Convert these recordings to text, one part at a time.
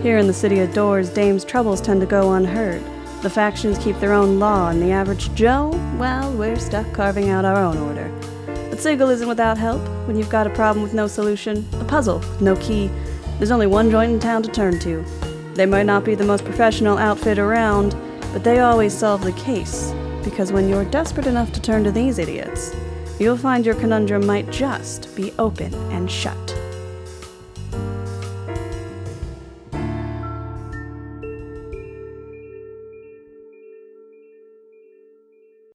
Here in the city of Doors, Dame's troubles tend to go unheard. The factions keep their own law, and the average Joe, well, we're stuck carving out our own order. But Sigil isn't without help. When you've got a problem with no solution, a puzzle with no key, there's only one joint in town to turn to. They might not be the most professional outfit around, but they always solve the case. Because when you're desperate enough to turn to these idiots, you'll find your conundrum might just be open and shut.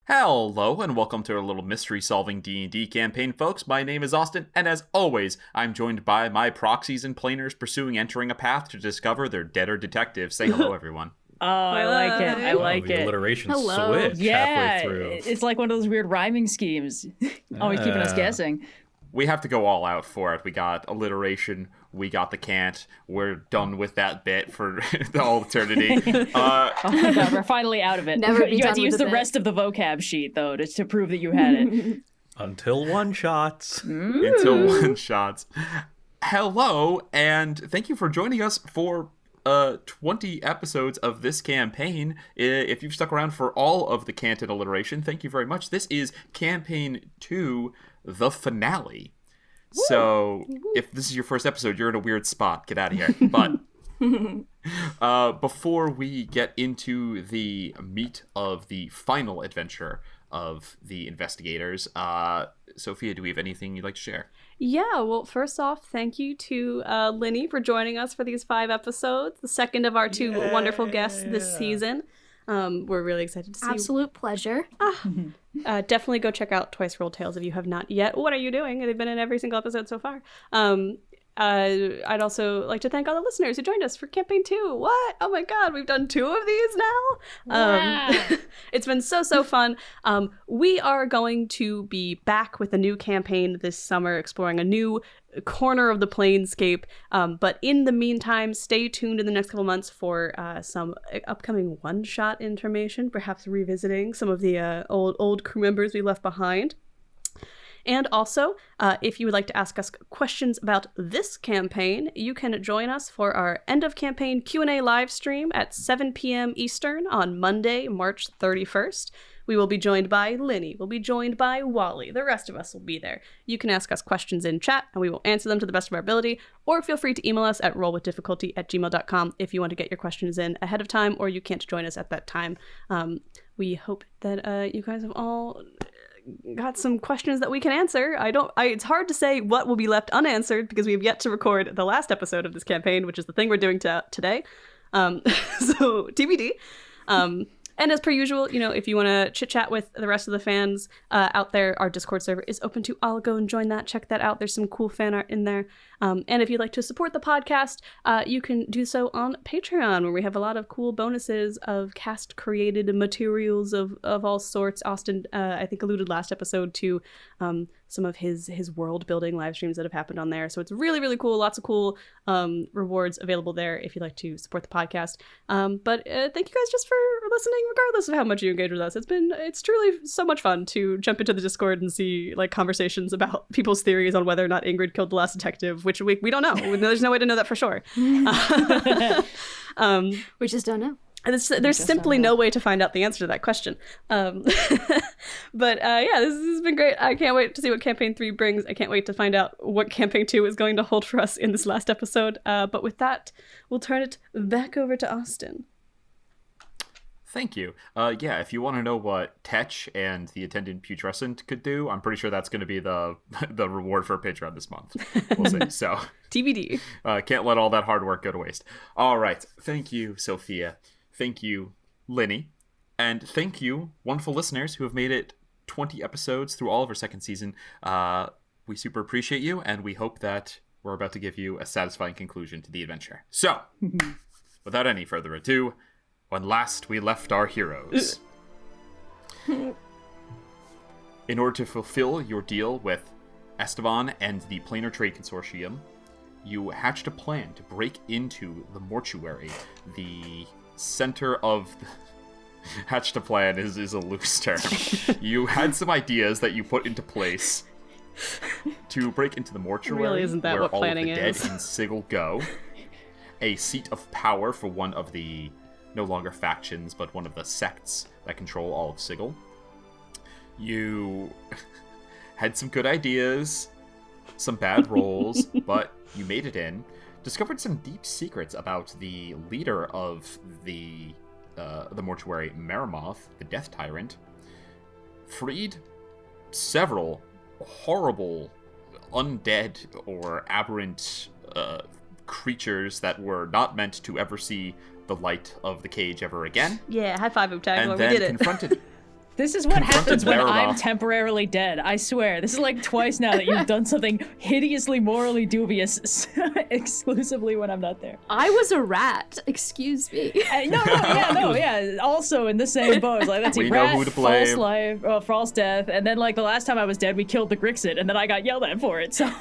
Hello, and welcome to our little mystery-solving D&D campaign, folks. My name is Austin, and as always, I'm joined by my proxies and planers pursuing entering a path to discover their deader detective. Say hello, everyone. Oh, I like it. I like the it. alliteration Hello. switch halfway through. It's like one of those weird rhyming schemes. Always keeping us guessing. We have to go all out for it. We got alliteration, we got the can't. We're done with that bit for all eternity. Oh my god, we're finally out of it. Never be you done had to with use the the bit. rest of the vocab sheet, though, to prove that you had it. Until one shots. Until one shots. Hello, and thank you for joining us for 20 episodes of this campaign. If you've stuck around for all of the can't and alliteration, thank you very much. This is campaign 2, the finale. Woo! So if this is your first episode, you're in a weird spot. Get out of here. But before we get into the meat of the final adventure of the investigators, Sophia, do we have anything you'd like to share? Yeah, well, first off, thank you to Linnie for joining us for these 5 episodes, the second of our 2 wonderful guests this season. We're really excited to see Absolute pleasure. Definitely go check out Twice Rolled Tales if you have not yet. What are you doing? They've been in every single episode so far. I'd also like to thank all the listeners who joined us for campaign 2. What? Oh my god, we've done 2 of these now? Wow. It's been so fun. We are going to be back with a new campaign this summer, exploring a new corner of the Planescape. But in the meantime, stay tuned in the next couple months for some upcoming one-shot information, perhaps revisiting some of the old crew members we left behind. And also, if you would like to ask us questions about this campaign, you can join us for our end-of-campaign Q&A live stream at 7 p.m. Eastern on Monday, March 31st. We will be joined by Linnie. We'll be joined by Wally. The rest of us will be there. You can ask us questions in chat, and we will answer them to the best of our ability, or feel free to email us at rollwithdifficulty@gmail.com if you want to get your questions in ahead of time, or you can't join us at that time. We hope that you guys have all got some questions that we can answer. It's hard to say what will be left unanswered because we have yet to record the last episode of this campaign, which is the thing we're doing today. So TBD. And as per usual, if you want to chit chat with the rest of the fans out there, our Discord server is open to all. Go and join that. Check that out. There's some cool fan art in there. And if you'd like to support the podcast, you can do so on Patreon, where we have a lot of cool bonuses of cast-created materials of all sorts. Austin, I think, alluded last episode to some of his world-building live streams that have happened on there. So it's really, really cool. Lots of cool rewards available there if you'd like to support the podcast. But thank you guys just for listening, regardless of how much you engage with us. It's truly so much fun to jump into the Discord and see conversations about people's theories on whether or not Ingrid killed the last detective, which we don't know. There's no way to know that for sure. We just don't know. There's simply no way to find out the answer to that question. But yeah, this has been great. I can't wait to see what campaign 3 brings. I can't wait to find out what campaign 2 is going to hold for us in this last episode. But with that, we'll turn it back over to Austin. Thank you. Yeah, if you want to know what Tetch and the attendant putrescent could do, I'm pretty sure that's going to be the reward for Patreon this month. We'll see. So TBD. Can't let all that hard work go to waste. All right. Thank you, Sophia. Thank you, Linnie. And thank you, wonderful listeners who have made it 20 episodes through all of our second season. We super appreciate you, and we hope that we're about to give you a satisfying conclusion to the adventure. So, without any further ado, when last we left our heroes. In order to fulfill your deal with Esteban and the Planar Trade Consortium, you hatched a plan to break into the mortuary, the center of... Hatched a plan is a loose term. You had some ideas that you put into place to break into the mortuary Really isn't that where what all planning of the is? dead in Sigil go. a seat of power for one of the, no longer factions, but one of the sects that control all of Sigil. You had some good ideas, some bad rolls, but you made it in. Discovered some deep secrets about the leader of the mortuary, Merimoth, the Death Tyrant. Freed several horrible undead or aberrant creatures that were not meant to ever see the light of the cage ever again. Yeah, high five, Oobtaglor. And We then did it. confronted... This is what happens when I'm Merimoth. temporarily dead. I swear. This is like twice now that you've done something hideously morally dubious exclusively when I'm not there. I was a rat. Excuse me. Yeah. Also in the same boat. Like, that's We a know rat, who to false blame. life, false death, and then like the last time I was dead, we killed the Grixit, and then I got yelled at for it. So.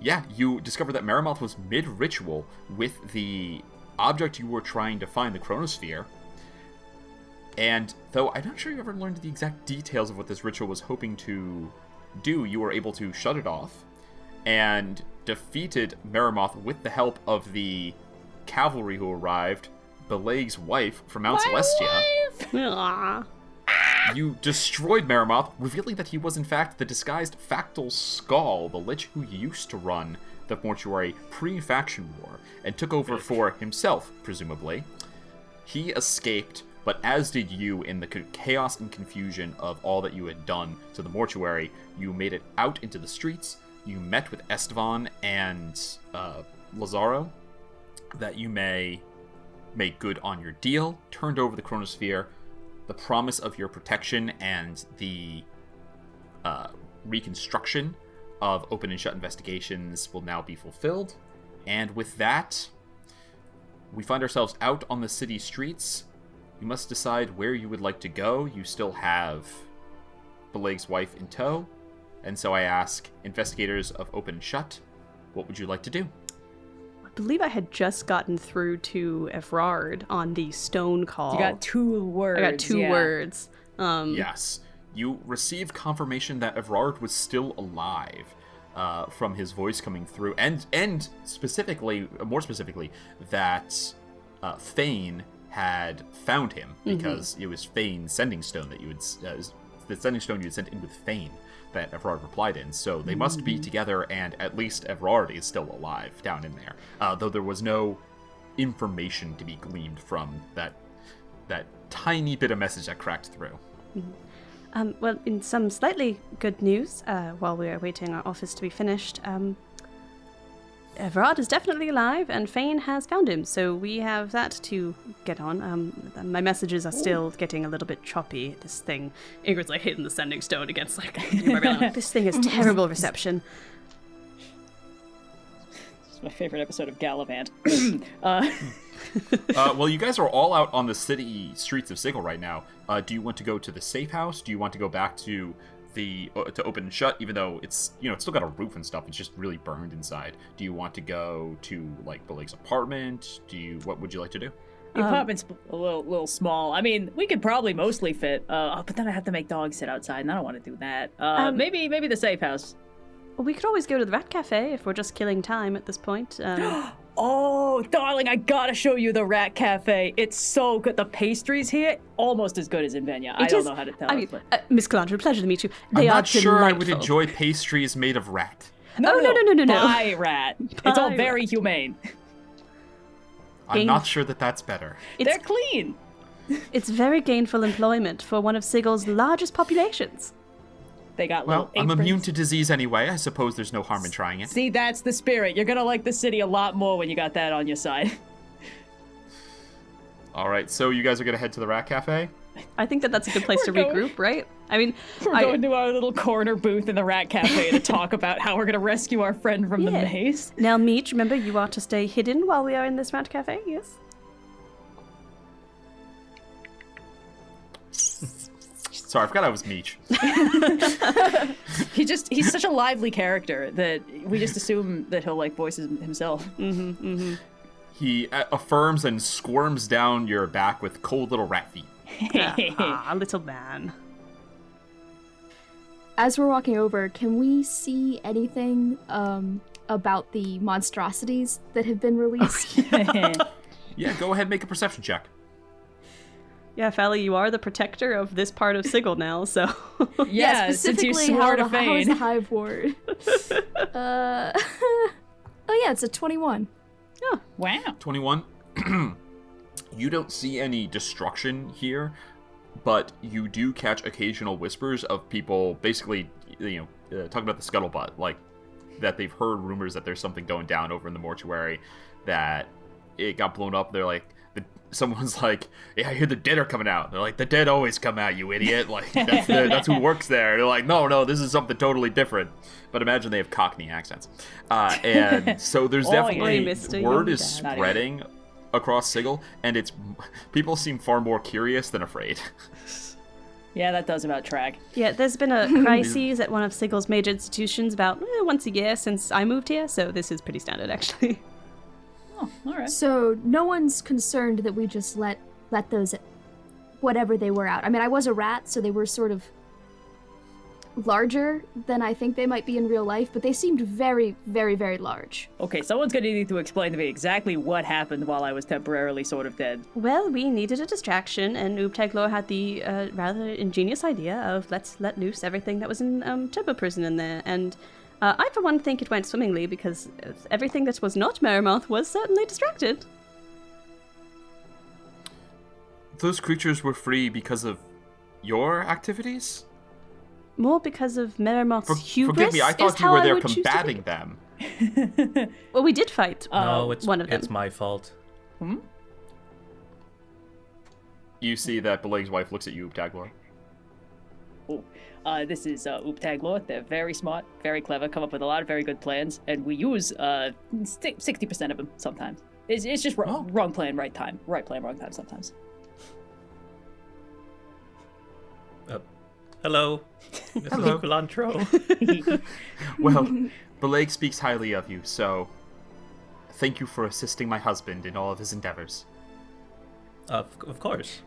Yeah, you discovered that Merimoth was mid-ritual with the object you were trying to find, the Chronosphere. And though I'm not sure you ever learned the exact details of what this ritual was hoping to do, you were able to shut it off and defeated Merimoth with the help of the cavalry who arrived, Bileyg's wife from Mount Celestia. Aw. You destroyed Merimoth, revealing that he was in fact the disguised Factal Skull, the lich who used to run the mortuary pre-faction war, and took over for himself, presumably. He escaped, but as did you in the chaos and confusion of all that you had done to the mortuary. You made it out into the streets, you met with Estevan and Lazaro, that you may make good on your deal, turned over the Chronosphere. The promise of your protection and the reconstruction of open and shut investigations will now be fulfilled. And with that, we find ourselves out on the city streets. You must decide where you would like to go. You still have Bileyg's wife in tow. And so I ask investigators of open and shut, what would you like to do? I believe I had just gotten through to Evrard on the stone call. You got 2 words. I got 2 words. Yes. You received confirmation that Evrard was still alive from his voice coming through, and specifically, more specifically, that Fane had found him because it was Fane's sending stone that you had, the sending stone you had sent in with Fane that Evrard replied in. So they must be together, and at least Evrard is still alive down in there. Though there was no information to be gleaned from that tiny bit of message that cracked through. Well, in some slightly good news, while we are waiting our office to be finished, Evrard is definitely alive, and Fane has found him, so we have that to get on. My messages are still getting a little bit choppy. This thing, Ingrid's like hitting the sending stone against this thing has terrible reception. It's my favorite episode of Gallivant. Well, you guys are all out on the city streets of Sigil right now. Do you want to go to the safe house? Do you want to go back to to open and shut, even though it's it's still got a roof and stuff? It's just really burned inside. Do you want to go to like Bileyg's apartment? What would you like to do? The apartment's a little small. I mean, we could probably mostly fit, but then I have to make dogs sit outside, and I don't want to do that. Maybe the safe house. Well, we could always go to the Rat Cafe if we're just killing time at this point. Oh, darling, I gotta show you the Rat Cafe. It's so good. The pastries here, almost as good as in Venya. I don't know how to tell. Miss Calandra, pleasure to meet you. I'm They not are sure I delightful. would enjoy pastries made of rat. No. Buy rat. It's all Buy very humane. I'm not sure that that's better. They're clean. It's very gainful employment for one of Sigil's largest populations. They got Well, little I'm aprons. immune to disease anyway. I suppose there's no harm in trying it. See, that's the spirit. You're gonna like the city a lot more when you got that on your side. All right, so you guys are gonna head to the Rat Cafe? I think that's a good place to We're going- regroup, right? I mean, We're going to our little corner booth in the Rat Cafe to talk about how we're gonna rescue our friend from the Yeah. maze. Now, Meech, remember you are to stay hidden while we are in this Rat Cafe, yes? Sorry, I forgot I was Meech. He's such a lively character that we just assume that he'll like voice himself. He affirms and squirms down your back with cold little rat feet. Little man. as we're walking over, can we see anything about the monstrosities that have been released? Yeah, go ahead and make a perception check. Yeah, Fally, you are the protector of this part of Sigil now, so... Yeah, since you swore to how is Fane. the hive ward? Oh yeah, it's a 21. Oh, Wow. 21. You don't see any destruction here, but you do catch occasional whispers of people basically, talking about the scuttlebutt, like that they've heard rumors that there's something going down over in the mortuary, that it got blown up. They're like, someone's like, yeah, I hear the dead are coming out. They're like, the dead always come out, you idiot. Like, that's who works there. They're like, no, this is something totally different. But imagine they have Cockney accents. And so there's definitely, word is spreading across Sigil, and people seem far more curious than afraid. Yeah, that does about track. yeah, there's been a crisis at one of Sigil's major institutions about once a year since I moved here, so this is pretty standard, actually. Oh, all right. So no one's concerned that we just let those, whatever they were out. I mean, I was a rat, so they were sort of larger than I think they might be in real life, but they seemed very, very, very large. Okay, someone's gonna need to explain to me exactly what happened while I was temporarily sort of dead. Well, we needed a distraction, and Oobtaglor had the rather ingenious idea of let's let loose everything that was in Temper Prison in there, and I, for one, think it went swimmingly because everything that was not Merrimouth was certainly distracted. Those creatures were free because of your activities? More because of Merrimouth's hubris. Forgive me, I thought you were there combating them. Well, we did fight No, one of them. it's my fault. You see that Bileyg's wife looks at you, Oobtaglor. Oh, this is Oobtaglor. They're very smart, very clever, come up with a lot of very good plans, and we use 60% of them sometimes. It's just wrong plan, right time. Right plan, wrong time sometimes. Hello. Hello. Culantro. Well, Bileyg speaks highly of you, so thank you for assisting my husband in all of his endeavors. Of course.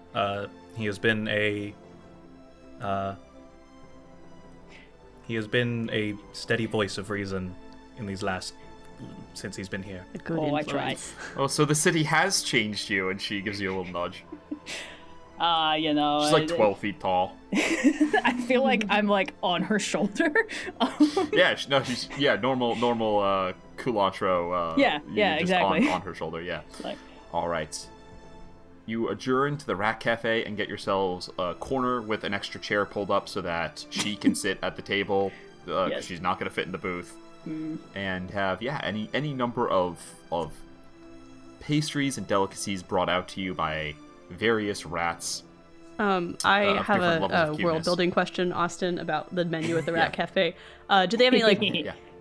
He has been a steady voice of reason in these since he's been here. A good I tried. Oh, so the city has changed you, and she gives you a little nudge. She's like 12 feet tall. I feel like I'm like on her shoulder. Yeah, she's normal culantro. Exactly. On her shoulder, yeah. Like, all right. You adjourn to the Rat Cafe and get yourselves a corner with an extra chair pulled up so that she can sit at the table because she's not going to fit in the booth. And have any number of pastries and delicacies brought out to you by various rats. I have a world building question, Austin, about the menu at the Rat Cafe. Do they have any like?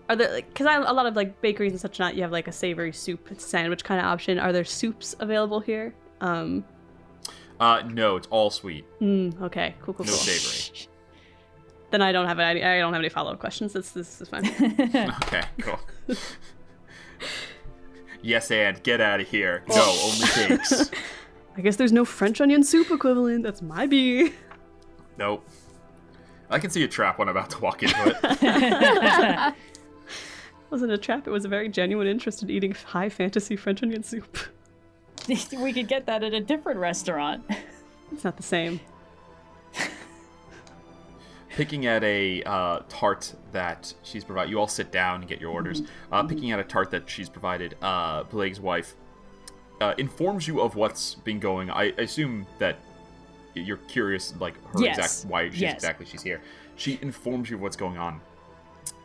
Are there because a lot of like bakeries and such not you have like a savory soup sandwich kind of option? Are there soups available here? No, it's all sweet. Okay, cool. No savory. Then I don't have any follow-up questions. This is fine. Okay, cool. Yes, and get out of here. No, only cakes. I guess there's no French onion soup equivalent. That's my B. Nope. I can see a trap when I'm about to walk into it. Wasn't a trap. It was a very genuine interest in eating high fantasy French onion soup. we could get that at a different restaurant. It's not the same. Picking at a tart that she's provided, you all sit down and get your orders. Picking at a tart that she's provided, Bileyg's wife informs you of what's been going on. I assume that you're curious, like her exactly she's here. She informs you of what's going on.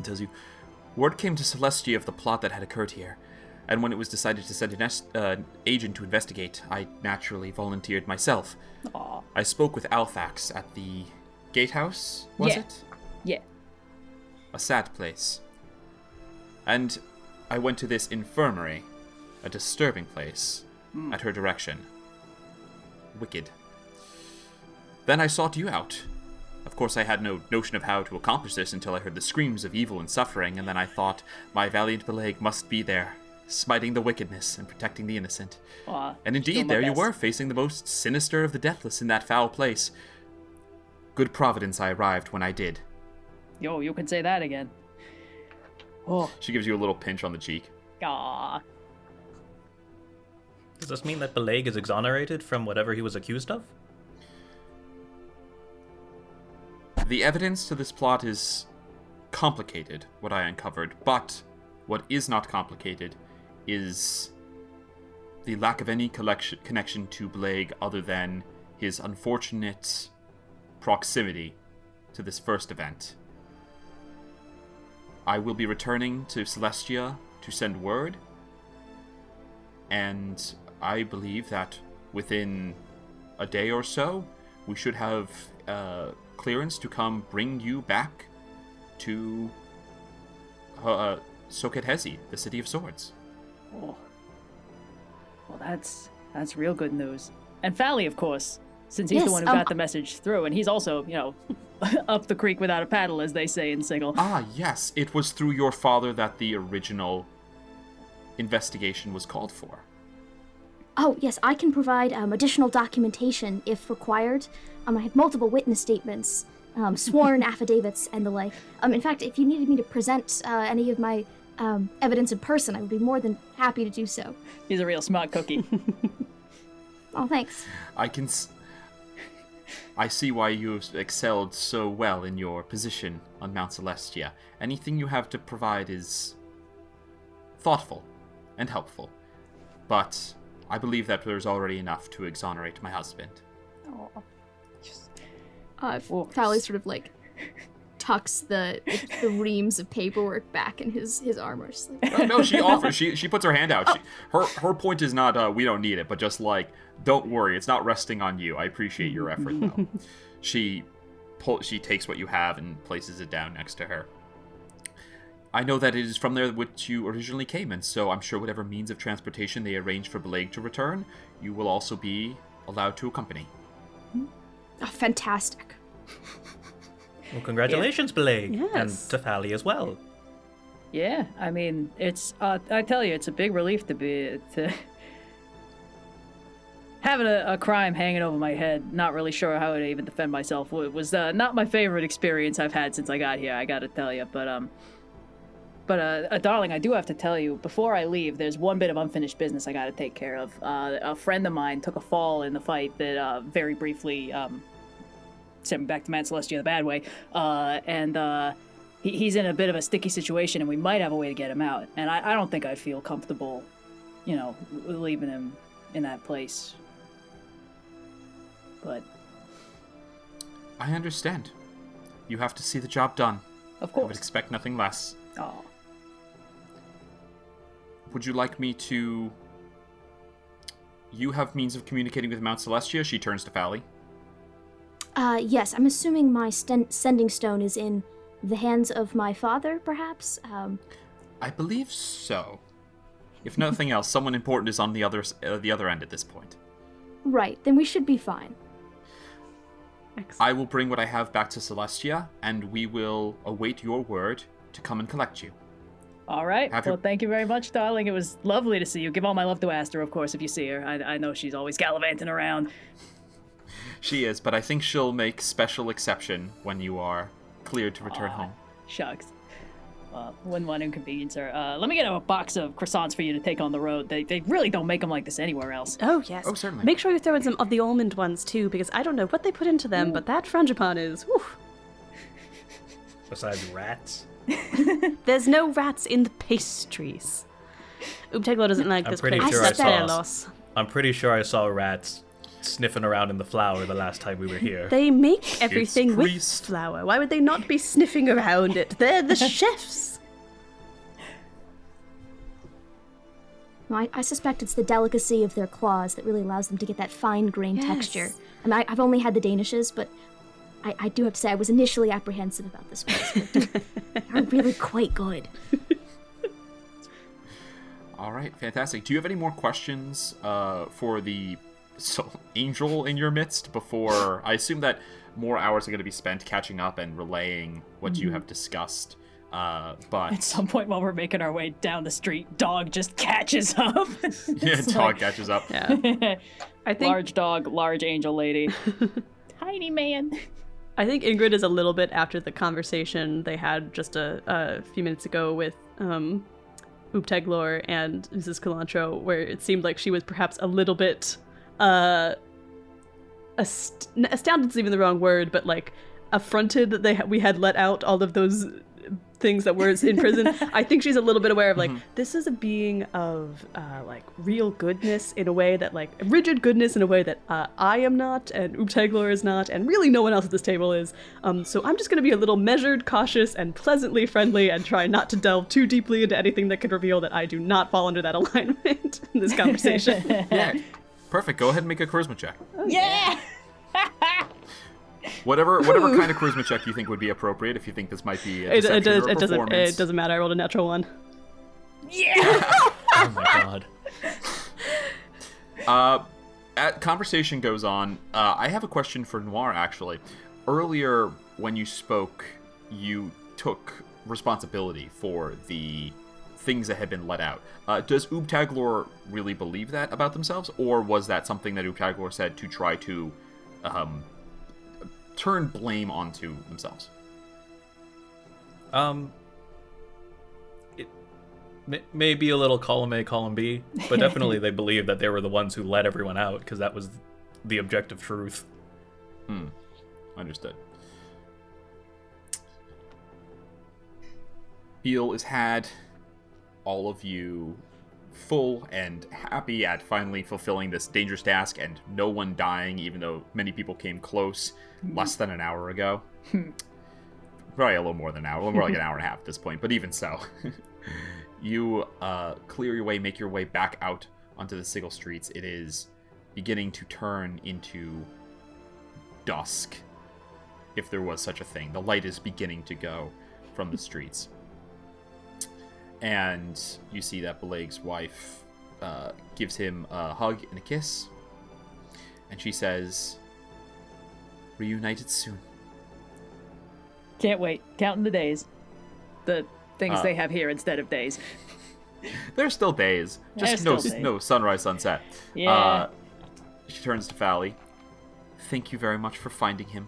Tells you, word came to Celestia of the plot that had occurred here, and when it was decided to send an agent to investigate, I naturally volunteered myself. Aww. I spoke with Alfax at the gatehouse, was it? Yeah. A sad place. And I went to this infirmary, a disturbing place, at her direction. Wicked. Then I sought you out. Of course, I had no notion of how to accomplish this until I heard the screams of evil and suffering, and then I thought my valiant Bileyg must be there, smiting the wickedness and protecting the innocent. And indeed, there you were, facing the most sinister of the deathless in that foul place. Good providence I arrived when I did. Yo, you can say that again. Oh, She gives you a little pinch on the cheek. aw. Does this mean that Bileyg is exonerated from whatever he was accused of? The evidence to this plot is complicated, what I uncovered, but what is not complicated is the lack of any connection to Blag other than his unfortunate proximity to this first event. I will be returning to Celestia to send word, and I believe that within a day or so, we should have clearance to come bring you back to Soket Hezi, the City of Swords. Oh. Well, that's real good news. And Fally, of course, since he's the Yes, one who got the message through, and he's also, up the creek without a paddle, as they say in Sigil. Ah, yes, it was through your father that the original investigation was called for. Oh, yes, I can provide additional documentation if required. I have multiple witness statements, sworn affidavits, and the like. In fact, if you needed me to present any of my evidence in person, I would be more than happy to do so. He's a real smart cookie. Oh, thanks. I see why you've excelled so well in your position on Mount Celestia. Anything you have to provide is thoughtful and helpful, but I believe that there's already enough to exonerate my husband. Fally sort of tucks the reams of paperwork back in his armor. Just No, she offers. She puts her hand out. Her point is not we don't need it, but just don't worry, it's not resting on you. I appreciate your effort though. She takes what you have and places it down next to her. I know that it is from there which you originally came, and so I'm sure whatever means of transportation they arrange for Bileyg to return, you will also be allowed to accompany. Oh, fantastic. Well, congratulations, Bileyg, Yes. and to Fally as well. Yeah, I mean, it's, I tell you, it's a big relief to having a crime hanging over my head, not really sure how to even defend myself. It was not my favorite experience I've had since I got here, I gotta tell you, But, darling, I do have to tell you, before I leave, there's one bit of unfinished business I gotta take care of. A friend of mine took a fall in the fight that very briefly sent me back to Mount Celestia the bad way. He's in a bit of a sticky situation, and we might have a way to get him out. And I don't think I feel comfortable, leaving him in that place. But I understand. You have to see the job done. of I would course. expect nothing less. Oh. Would you like me to... You have means of communicating with Mount Celestia? She turns to Fally. Yes, I'm assuming my sending stone is in the hands of my father, perhaps? I believe so. If nothing else, someone important is on the other end at this point. Right, then we should be fine. Excellent. I will bring what I have back to Celestia, and we will await your word to come and collect you. All right. Have Well, your- thank you very much, darling. It was lovely to see you. Give all my love to Aster, of course, if you see her. I know she's always gallivanting around. She is, but I think she'll make special exception when you are cleared to return home. Shucks. Wouldn't want to inconvenience her. Let me get a box of croissants for you to take on the road. They really don't make them like this anywhere else. Oh, yes. Oh, certainly. Make sure you throw in some of the almond ones, too, because I don't know what they put into them, but that frangipane is... Whew. Besides rats. There's no rats in the pastries. Oobtaglor doesn't like I'm this pretty place. sure I That's their saw- loss. I'm pretty sure I saw rats sniffing around in the flour the last time we were here. They make everything with priest. flour. Why would they not be sniffing around it? They're the chefs. No, I suspect it's the delicacy of their claws that really allows them to get that fine grain Yes. texture. And I've only had the Danishes, but I do have to say I was initially apprehensive about this place, but they're really quite good. All right, fantastic. Do you have any more questions for the angel in your midst before... I assume that more hours are going to be spent catching up and relaying what you have discussed. But At some point while we're making our way down the street, dog just catches up. yeah, dog catches up. Yeah. I think Large dog, large angel lady. Tiny man. I think Ingrid is a little bit after the conversation they had just a few minutes ago with Oobtaglor and Mrs. Cilantro, where it seemed like she was perhaps a little bit astounded is even the wrong word, but like affronted that we had let out all of those things that were in prison. I think she's a little bit aware of like this is a being of like real goodness in a way that like rigid goodness in a way that I am not and Oobtaglor is not and really no one else at this table is. So I'm just going to be a little measured, cautious, and pleasantly friendly and try not to delve too deeply into anything that could reveal that I do not fall under that alignment in this conversation. Yeah, perfect. Go ahead and make a charisma check. Oh, yeah! Whatever kind of charisma check you think would be appropriate. If you think this might be a deception or a performance. It doesn't matter. I rolled a natural 1. Yeah! Oh my god. Conversation goes on. I have a question for Noir, actually. Earlier, when you spoke, you took responsibility for the things that had been let out. Does Oobtaglor really believe that about themselves, or was that something that Oobtaglor said to try to turn blame onto themselves? It may be a little column A, column B, but definitely they believe that they were the ones who let everyone out, because that was the objective truth. Understood. Beal has had all of you full and happy at finally fulfilling this dangerous task and no one dying, even though many people came close less than an hour ago. Probably a little more than an hour, more like an hour and a half at this point, but even so. You clear your way, make your way back out onto the Sigil streets. It is beginning to turn into dusk, if there was such a thing. The light is beginning to go from the streets. And you see that Bileyg's wife gives him a hug and a kiss. And she says, reunited soon. Can't wait. Counting the days. The things they have here instead of days. There's still days. Just no sunrise, sunset. Yeah. She turns to Fally. Thank you very much for finding him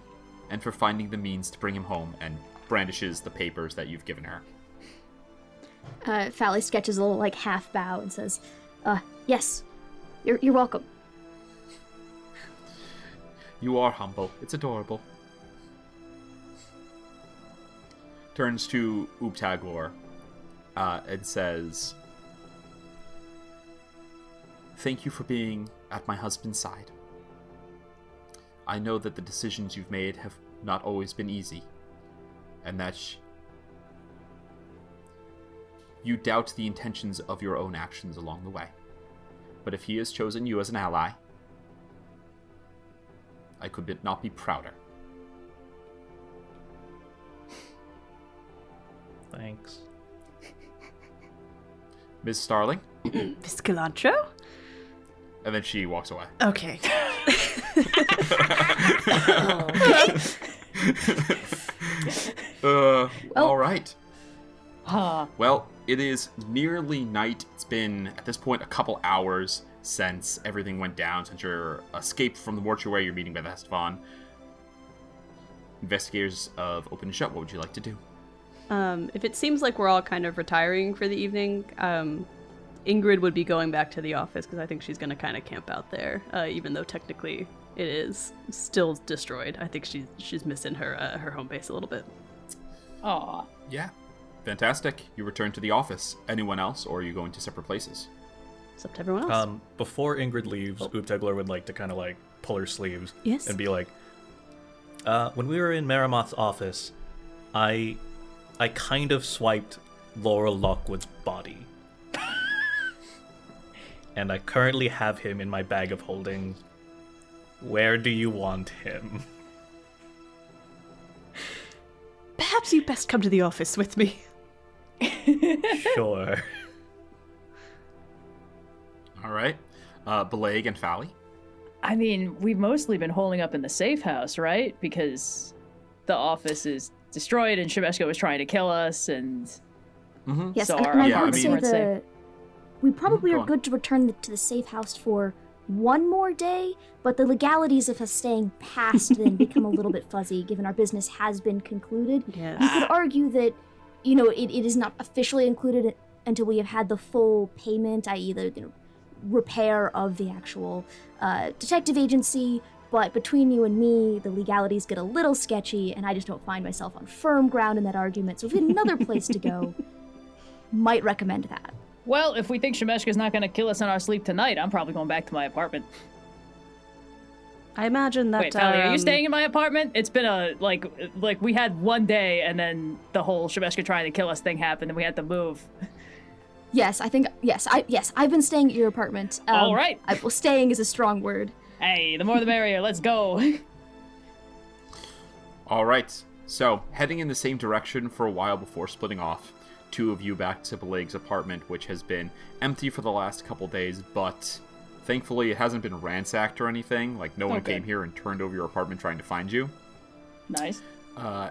and for finding the means to bring him home, and brandishes the papers that you've given her. Fally sketches a little like half bow and says, yes, you're welcome. You are humble. It's adorable. Turns to Oobtaglor and says, thank you for being at my husband's side. I know that the decisions you've made have not always been easy, and that you doubt the intentions of your own actions along the way. But if he has chosen you as an ally, I could not be prouder. Thanks. Ms. Starling? Miss Cilantro? And then she walks away. Okay. All right. Huh. Well, it is nearly night. It's been, at this point, a couple hours since everything went down, since your escape from the mortuary, you're meeting by the Hestvon. Investigators of Open and Shut, what would you like to do? If it seems like we're all kind of retiring for the evening, Ingrid would be going back to the office because I think she's going to kind of camp out there, even though technically it is still destroyed. I think she's missing her home base a little bit. Aw. Yeah. Fantastic. You return to the office. Anyone else, or are you going to separate places? It's up to everyone else. Before Ingrid leaves, Oobtaglor would like to kind of like pull her sleeves and be like, when we were in Maramoth's office, I kind of swiped Laurel Lockwood's body. And I currently have him in my bag of holding. Where do you want him? Perhaps you'd best come to the office with me. Sure. All right. Bileyg and Fally? I mean, we've mostly been holding up in the safe house, right? Because the office is destroyed and Shemeshko was trying to kill us, and Yes, so and I would apartments say weren't safe. we probably Go are on. good to return to the safe house for one more day, but the legalities of us staying past then become a little bit fuzzy, given our business has been concluded. Yes. You could argue that, it is not officially included until we have had the full payment, i.e. the repair of the actual detective agency, but between you and me, the legalities get a little sketchy, and I just don't find myself on firm ground in that argument, so if we had another place to go, might recommend that. Well, if we think Shemeshka's not going to kill us in our sleep tonight, I'm probably going back to my apartment. I imagine that. Wait, Fally, are you staying in my apartment? It's been like we had one day, and then the whole Shemeshka trying to kill us thing happened, and we had to move. Yes, I've been staying at your apartment. All right. Well, staying is a strong word. Hey, the more the merrier. Let's go. All right. So, heading in the same direction for a while before splitting off, two of you back to Bileyg's apartment, which has been empty for the last couple days, but thankfully it hasn't been ransacked or anything. Like, no one came here and turned over your apartment trying to find you. Nice.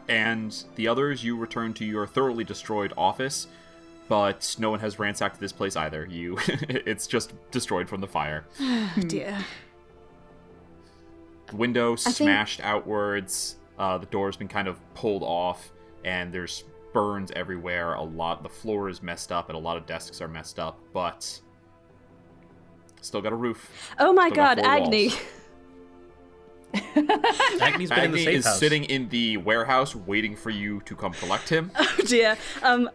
And the others, you return to your thoroughly destroyed office, but no one has ransacked this place either. It's just destroyed from the fire. Dear. The window smashed outwards. The door's been kind of pulled off, and there's burns everywhere. The floor is messed up, and a lot of desks are messed up, but still got a roof. Oh my god, Agni. Agni's been in the safe is house. sitting in the warehouse waiting for you to come collect him. Oh dear. I'm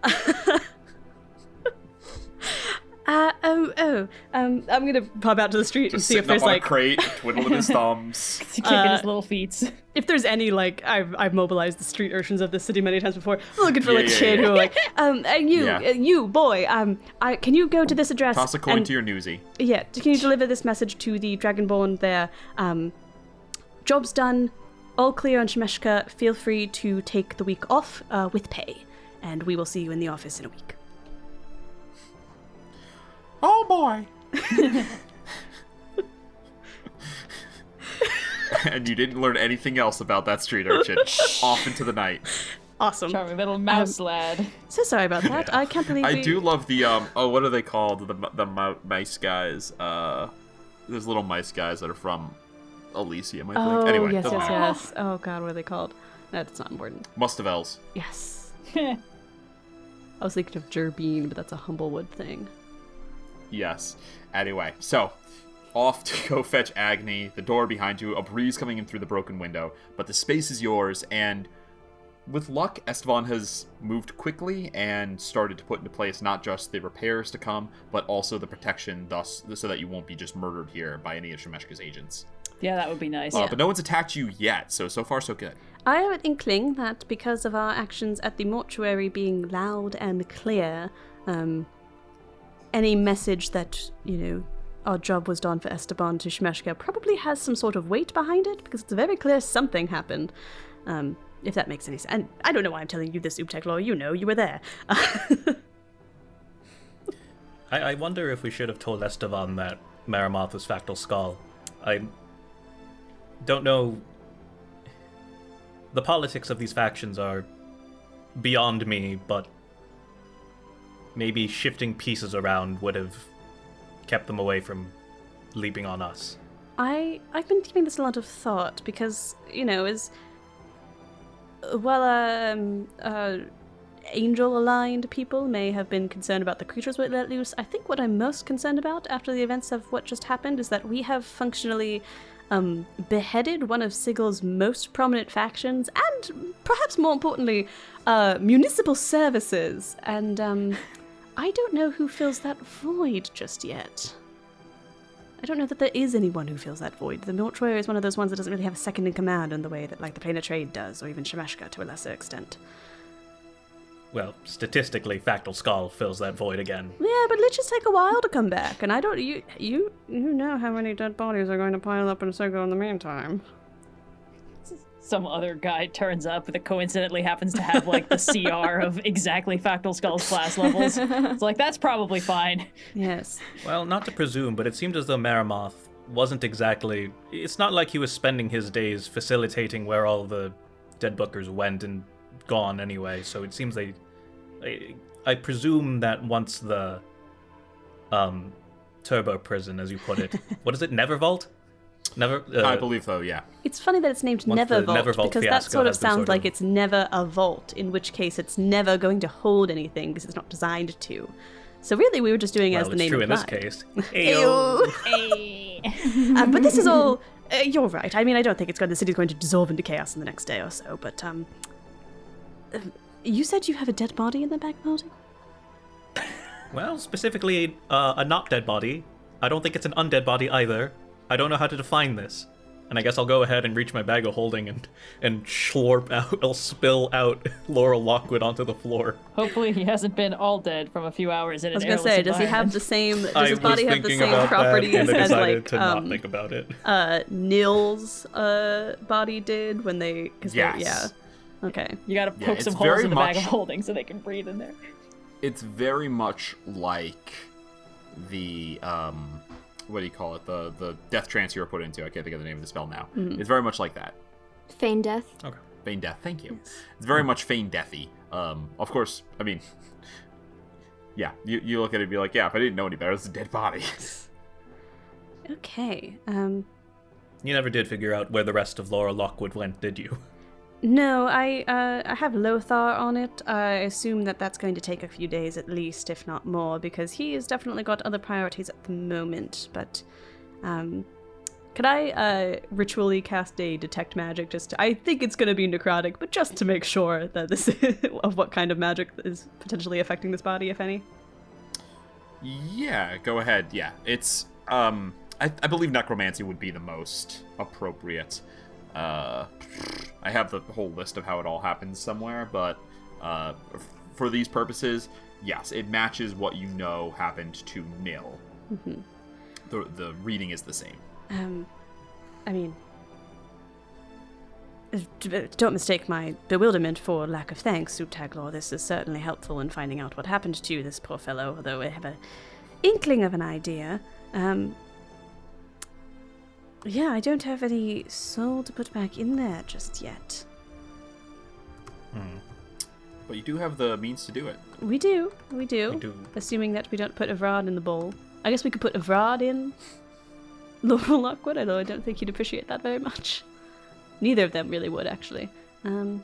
gonna pop out to the street and see if there's up on like a crate, twiddling his thumbs. Kicking his little feet. If there's any like I've mobilized the street urchins of this city many times before. I'm looking for kid who are like, you boy, can you go to this address? Toss a coin to your newsie. Yeah, can you deliver this message to the Dragonborn there? Job's done, all clear on Shemeshka. Feel free to take the week off with pay, and we will see you in the office in a week. Oh boy. And you didn't learn anything else about that street urchin. Off into the night. Awesome. Charming little mouse lad. So sorry about that. Yeah. I can't believe I do love the what are they called? The mice guys. There's little mice guys that are from Elysium, I think. Oh, Anyway, yes, doesn't matter. yes. Oh god, what are they called? No, that's not important. Mustavels. Yes. I was thinking of Gerbine, but that's a Humblewood thing. Yes. Anyway, so off to go fetch Agni. The door behind you, a breeze coming in through the broken window, but the space is yours, and with luck, Esteban has moved quickly and started to put into place not just the repairs to come, but also the protection, thus so that you won't be just murdered here by any of Shemeshka's agents. Yeah, that would be nice. But no one's attacked you yet, so far so good. I have an inkling that because of our actions at the mortuary being loud and clear, any message that, our job was done for Esteban to Shemeshka probably has some sort of weight behind it, because it's very clear something happened, if that makes any sense. And I don't know why I'm telling you this, Oobtaglor, you were there. I wonder if we should have told Esteban that Maramoth was Factal Skull. I don't know. The politics of these factions are beyond me, but maybe shifting pieces around would have kept them away from leaping on us. I've been giving this a lot of thought because, angel-aligned people may have been concerned about the creatures we let loose. I think what I'm most concerned about after the events of what just happened is that we have functionally beheaded one of Sigel's most prominent factions, and perhaps more importantly, municipal services. And I don't know who fills that void just yet. I don't know that there is anyone who fills that void. The mortuary is one of those ones that doesn't really have a second in command in the way that, like, the Plane of Trade does, or even Shemeshka to a lesser extent. Well, statistically, Factal Skull fills that void again. Yeah, but Liches take a while to come back, and I don't... You know how many dead bodies are going to pile up in Sigil in the meantime. Some other guy turns up that coincidentally happens to have, like, the CR of exactly Factal Skull's class levels. It's like, that's probably fine. Yes. Well, not to presume, but it seemed as though Maramoth wasn't exactly... It's not like he was spending his days facilitating where all the dead bookers went and gone anyway, so it seems I presume that once the turbo prison, as you put it. What is it? Never Vault? Never. I believe so. Yeah. It's funny that it's named Never Vault, because that sort of sounds like it's never a vault, in which case it's never going to hold anything because it's not designed to. So really, we were just doing as the name implied. True in this case. But this is all. You're right. I mean, I don't think the city's going to dissolve into chaos in the next day or so. But you said you have a dead body in the back building? Well, specifically a not dead body. I don't think it's an undead body either. I don't know how to define this. And I guess I'll go ahead and reach my bag of holding and slurp out, I'll spill out Laurel Lockwood onto the floor. Hopefully he hasn't been all dead from a few hours in an airless environment. Does he have the same, does his body have the same properties as, like, to not think about it. Nil's body did when they, yeah. Okay. You gotta poke some holes in the bag of holding so they can breathe in there. It's very much like the, what do you call it? The death trance you were put into. I can't think of the name of the spell now. It's very much like that. Feign death. Okay. Feign death, thank you. Yes. It's very much feign deathy. Of course, I mean, yeah, you look at it and be like, yeah, if I didn't know any better, it's a dead body. Okay. You never did figure out where the rest of Laura Lockwood went, did you? No, I have Lothar on it. I assume that's going to take a few days at least, if not more, because he has definitely got other priorities at the moment. But, could I ritually cast a detect magic? I think it's going to be necrotic, but just to make sure that this of what kind of magic is potentially affecting this body, if any. Yeah, go ahead. Yeah, it's I believe necromancy would be the most appropriate. I have the whole list of how it all happens somewhere, but for these purposes, yes, it matches what you know happened to Nil. Mm-hmm. The reading is the same. I mean, don't mistake my bewilderment for lack of thanks, Oobtaglor. This is certainly helpful in finding out what happened to this poor fellow, although I have an inkling of an idea. Yeah, I don't have any soul to put back in there just yet. But you do have the means to do it. We do. Assuming that we don't put Evrard in the bowl. I guess we could put Evrard in Laurel Lockwood, although I don't think he'd appreciate that very much. Neither of them really would, actually. Well.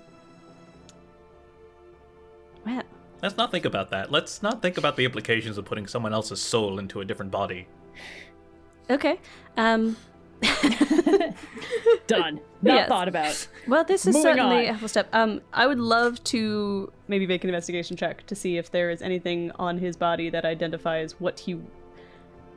Let's not think about that. Let's not think about the implications of putting someone else's soul into a different body. Okay. Done. Not thought about. Well, this is certainly a helpful step. I would love to maybe make an investigation check to see if there is anything on his body that identifies what he...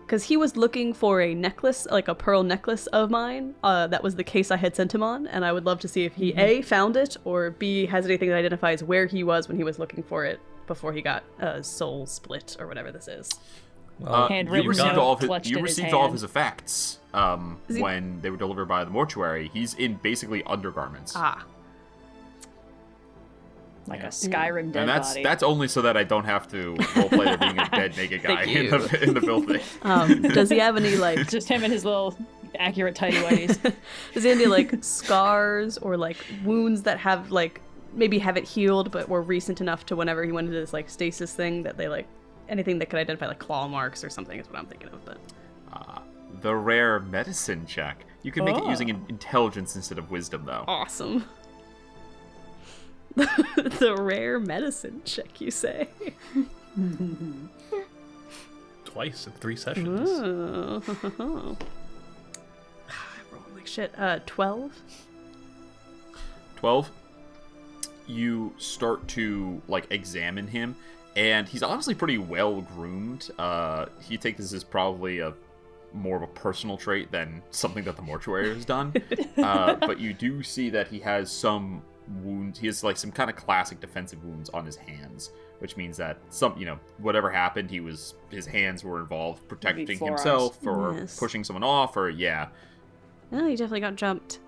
Because he was looking for a necklace, like a pearl necklace of mine. That was the case I had sent him on, and I would love to see if he, A, found it, or B, has anything that identifies where he was when he was looking for it before he got soul split, or whatever this is. You received all of his effects when they were delivered by the mortuary. He's in basically undergarments. Like a Skyrim dead body. That's only so that I don't have to roleplay there being a dead naked guy in the building. Does he have any, like... Just him and his little accurate tidy whities. Does he have any, like, scars or, like, wounds that have, like, maybe haven't healed but were recent enough to whenever he went into this, like, stasis thing that they, like... Anything that could identify, like, claw marks or something is what I'm thinking of, but... The rare medicine check. You can make it using intelligence instead of wisdom, though. Awesome. The rare medicine check, you say? Twice in 3 sessions. I rolled like shit. 12? 12? You start to, like, examine him, and he's honestly pretty well groomed. He takes this as probably more of a personal trait than something that the mortuary has done. But you do see that he has some wounds. He has like some kind of classic defensive wounds on his hands, which means that whatever happened, his hands were involved protecting himself or pushing someone off, or Well, he definitely got jumped.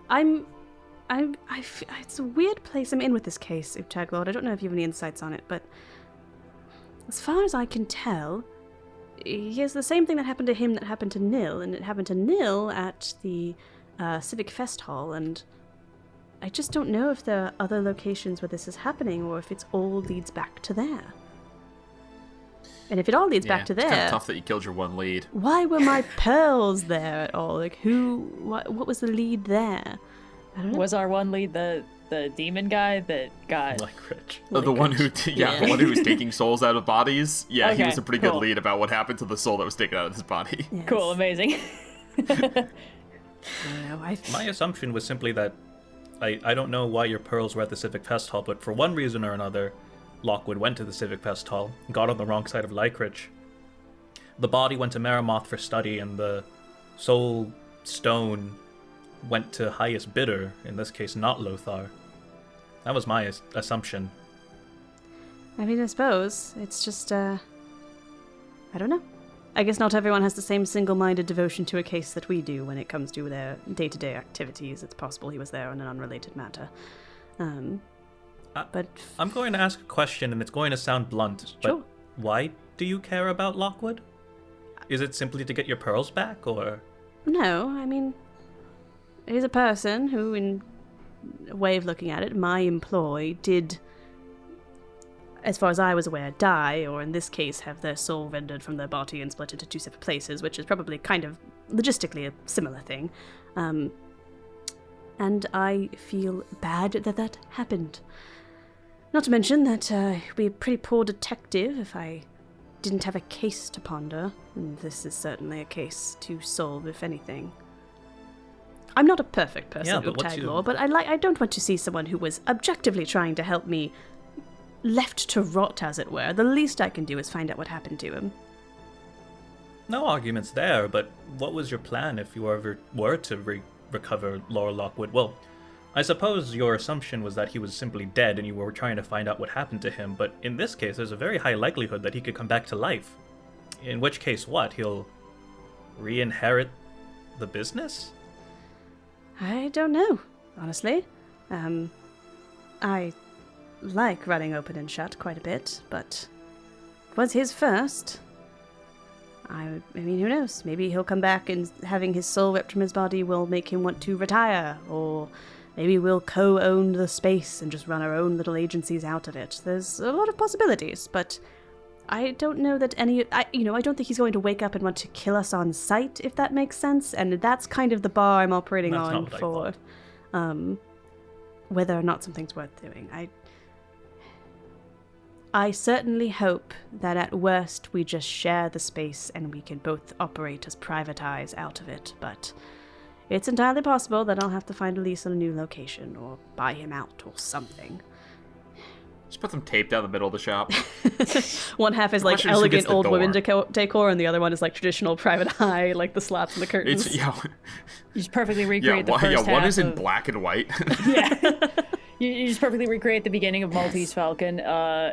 It's a weird place I'm in with this case, Oobtaglor. I don't know if you have any insights on it, but as far as I can tell, he has the same thing that happened to him that happened to Nil, and it happened to Nil at the Civic Fest Hall, and I just don't know if there are other locations where this is happening, or if it's all leads back to there. And if it all leads back to It's there, kind of tough that you killed your one lead. why were my pearls there at all? Like, what was the lead there? I don't know. Was our one lead the demon guy that got... The one who, the one who was taking souls out of bodies. Yeah, he Okay, was a pretty good lead about what happened to the soul that was taken out of his body. Yes. Cool, amazing. My assumption was simply that I don't know why your pearls were at the Civic Fest Hall, but for one reason or another, Lockwood went to the Civic Fest Hall, got on the wrong side of Lycrich. The body went to Maramoth for study, and the soul stone went to highest bidder, in this case not Lothar. That was my assumption. I mean, I suppose it's just, I don't know. I guess not everyone has the same single-minded devotion to a case that we do when it comes to their day-to-day activities. It's possible he was there on an unrelated matter. But I'm going to ask a question, and it's going to sound blunt, Sure. but why do you care about Lockwood? Is it simply to get your pearls back, or...? No, I mean, he's a person who, in a way of looking at it, my employ did, as far as I was aware, die, or in this case, have their soul rendered from their body and split into two separate places, which is probably kind of logistically a similar thing. And I feel bad that happened. Not to mention that it'd be a pretty poor detective if I didn't have a case to ponder, and this is certainly a case to solve, if anything. I'm not a perfect person, Oobtaglor, but I don't want to see someone who was objectively trying to help me left to rot, as it were. The least I can do is find out what happened to him. No arguments there, but what was your plan if you ever were to recover Laura Lockwood? Well, I suppose your assumption was that he was simply dead and you were trying to find out what happened to him, but in this case there's a very high likelihood that he could come back to life. In which case what? He'll re-inherit the business? I don't know, honestly. I like running open and shut quite a bit, but it was his first. I mean, who knows? Maybe he'll come back and having his soul ripped from his body will make him want to retire, or maybe we'll co-own the space and just run our own little agencies out of it. There's a lot of possibilities, but I don't know that I don't think he's going to wake up and want to kill us on sight, if that makes sense, and that's kind of the bar I'm operating on for whether or not something's worth doing. I certainly hope that at worst we just share the space and we can both operate as private eyes out of it, but it's entirely possible that I'll have to find a lease on a new location or buy him out or something. Just put some tape down the middle of the shop. One half is like elegant old women decor, and the other one is like traditional private eye, like the slats and the curtains. You just perfectly recreate the first half. One is in black and white. Yeah. You just perfectly recreate the beginning of Maltese Falcon,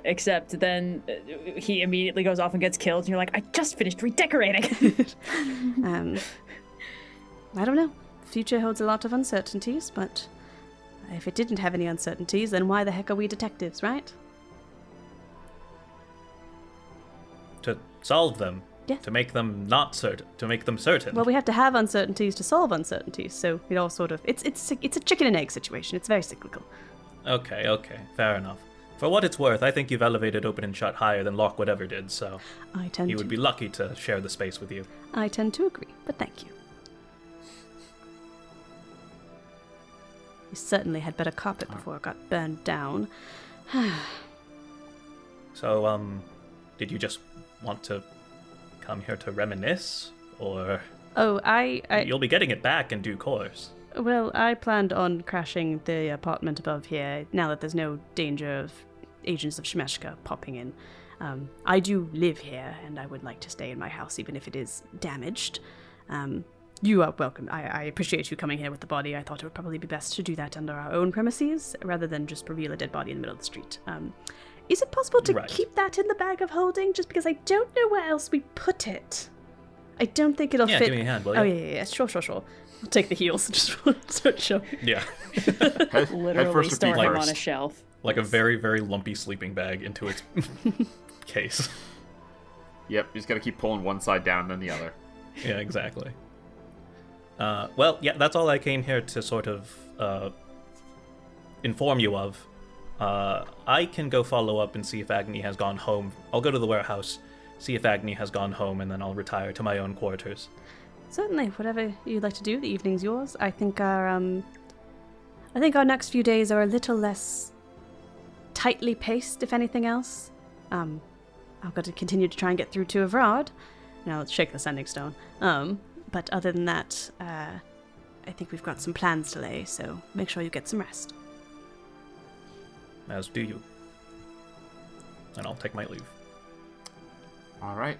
except then he immediately goes off and gets killed, and you're like, I just finished redecorating. I don't know. Future holds a lot of uncertainties, but if it didn't have any uncertainties, then why the heck are we detectives, right? To solve them. Yeah. To make them not certain. To make them certain. Well, we have to have uncertainties to solve uncertainties, so it all sort of... It's a chicken and egg situation. It's very cyclical. Okay, fair enough. For what it's worth, I think you've elevated Open and Shut higher than Lockwood ever did, so he would be lucky to share the space with you. I tend to agree, but thank you. You certainly had better carpet before it got burned down. So, did you just want to come here to reminisce, or... Oh, You'll be getting it back in due course. Well, I planned on crashing the apartment above here, now that there's no danger of agents of Shmeshka popping in. I do live here, and I would like to stay in my house, even if it is damaged. You are welcome. I appreciate you coming here with the body. I thought it would probably be best to do that under our own premises, rather than just reveal a dead body in the middle of the street. Is it possible to keep that in the bag of holding? Just because I don't know where else we put it. I don't think it'll fit. Yeah, give me a hand, will you? Oh, yeah. Sure. I'll take the heels and just start showing. Yeah. Literally store him on a shelf. Like a very, very lumpy sleeping bag into its case. Yep, you just gotta keep pulling one side down and then the other. Yeah, exactly. Well, yeah, that's all I came here to sort of inform you of. I can go follow up and see if Agni has gone home. I'll go to the warehouse. see if Agni has gone home, and then I'll retire to my own quarters. Certainly, whatever you'd like to do, the evening's yours. I think our next few days are a little less tightly paced, if anything else. I've got to continue to try and get through to Evrard. Now, let's shake the sending stone. But other than that, I think we've got some plans to lay, so make sure you get some rest. As do you. And I'll take my leave. All right.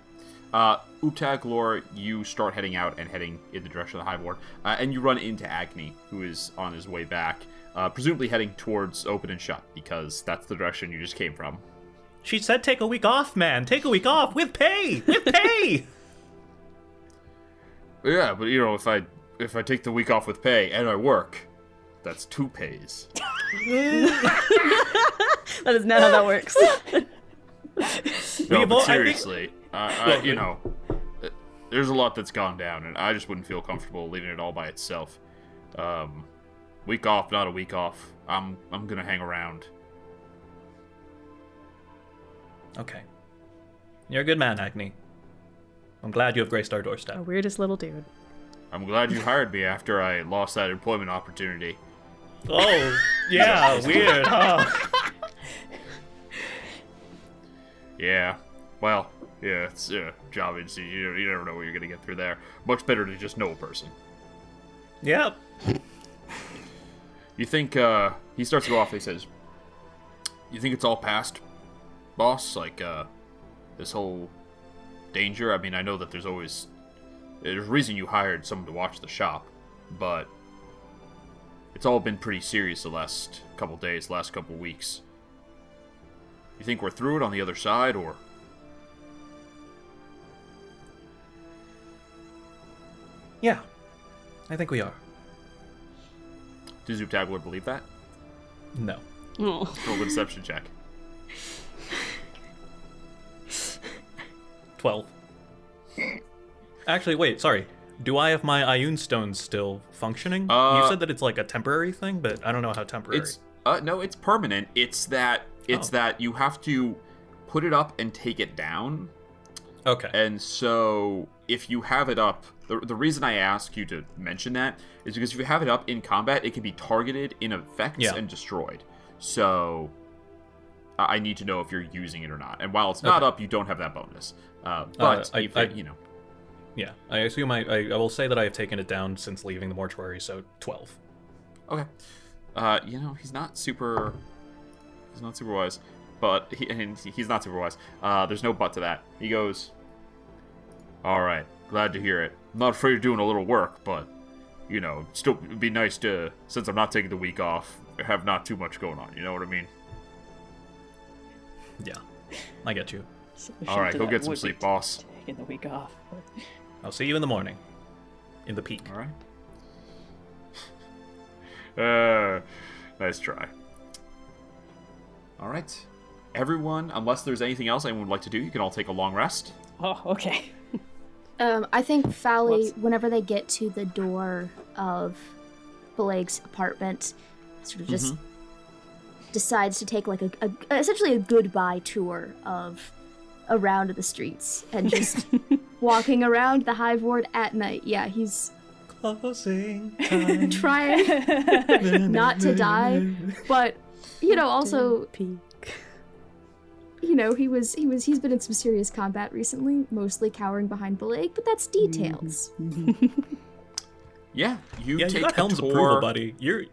Oobtaglor, you start heading out and heading in the direction of the Hive Ward, and you run into Agni, who is on his way back, presumably heading towards Open and Shut, because that's the direction you just came from. She said take a week off, man. Take a week off with pay. With pay. Yeah, but if I take the week off with pay and I work, that's 2 pays. That is not how that works. No, but seriously, there's a lot that's gone down, and I just wouldn't feel comfortable leaving it all by itself. Week off, not a week off. I'm gonna hang around. Okay. You're a good man, Agni. I'm glad you have graced our doorstep. Our weirdest little dude. I'm glad you hired me after I lost that employment opportunity. Oh, yeah, weird, huh? Yeah. Well, yeah, it's job agency. You never know what you're gonna get through there. Much better to just know a person. Yep. You think, he starts to go off, he says, you think it's all past, boss? Like, this whole danger? I mean, I know that there's a reason you hired someone to watch the shop, but it's all been pretty serious the last couple days, last couple weeks. You think we're through it on the other side, or? Yeah, I think we are. Does Oobtaglor believe that? No. Oh. Roll a deception check. 12. Actually, wait, sorry. Do I have my Ioun stones still functioning? You said that it's like a temporary thing, but I don't know how temporary. No, it's permanent. It's that you have to put it up and take it down. Okay. And so if you have it up, the reason I ask you to mention that is because if you have it up in combat, it can be targeted in effects and destroyed. So I need to know if you're using it or not. And while it's not up, you don't have that bonus. But Yeah, I assume I will say that I have taken it down since leaving the mortuary, so 12. Okay. He's not super wise, but he's not super wise. There's no but to that. He goes, all right, glad to hear it. I'm not afraid of doing a little work, but, still it'd be nice to, since I'm not taking the week off, have not too much going on. You know what I mean? Yeah, I get you. All right, go get some sleep, boss. Taking the week off. I'll see you in the morning. In the peak. All right. Nice try. All right. Everyone, unless there's anything else anyone would like to do, you can all take a long rest. Oh, okay. I think Fally, whenever they get to the door of Bileyg's apartment, sort of just decides to take like essentially a goodbye tour of around the streets and just walking around the Hive Ward at night. Yeah, he's closing time. Trying not to die, but also he's been in some serious combat recently, mostly cowering behind Bileyg, but that's details. Yeah, you take got a Helm's tour. approval, buddy. You're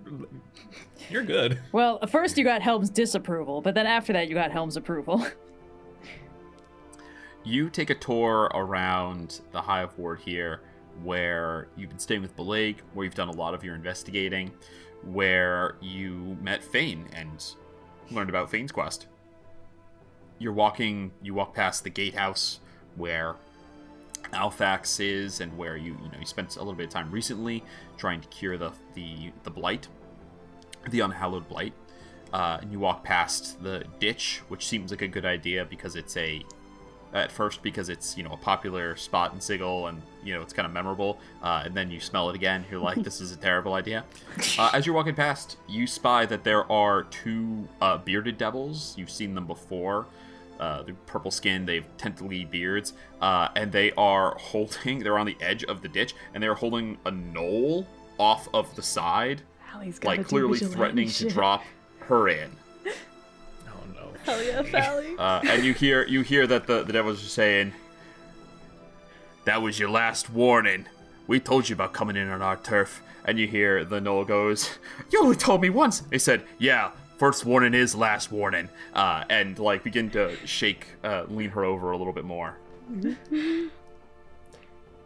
good. Well, first you got Helm's disapproval, but then after that you got Helm's approval. You take a tour around the Hive Ward here, where you've been staying with Bileyg, where you've done a lot of your investigating, where you met Fane and learned about Fane's quest. You walk past the gatehouse where Alphax is, and where you spent a little bit of time recently trying to cure the blight, the unhallowed blight. And you walk past the ditch, which seems like a good idea because it's a popular spot in Sigil, and it's kind of memorable, and then you smell it again, you're like, this is a terrible idea. As you're walking past, you spy that there are 2 bearded devils. You've seen them before. the purple skin. They have tentacly beards, and they're on the edge of the ditch, and they're holding a knoll off of the side, like clearly threatening to drop her in. Oh no! Hell yeah, Fally. And you hear that the devils are saying, "That was your last warning. We told you about coming in on our turf." And you hear the knoll goes, "You only told me once." They said, "Yeah, first warning is last warning." And like begin to lean her over a little bit more.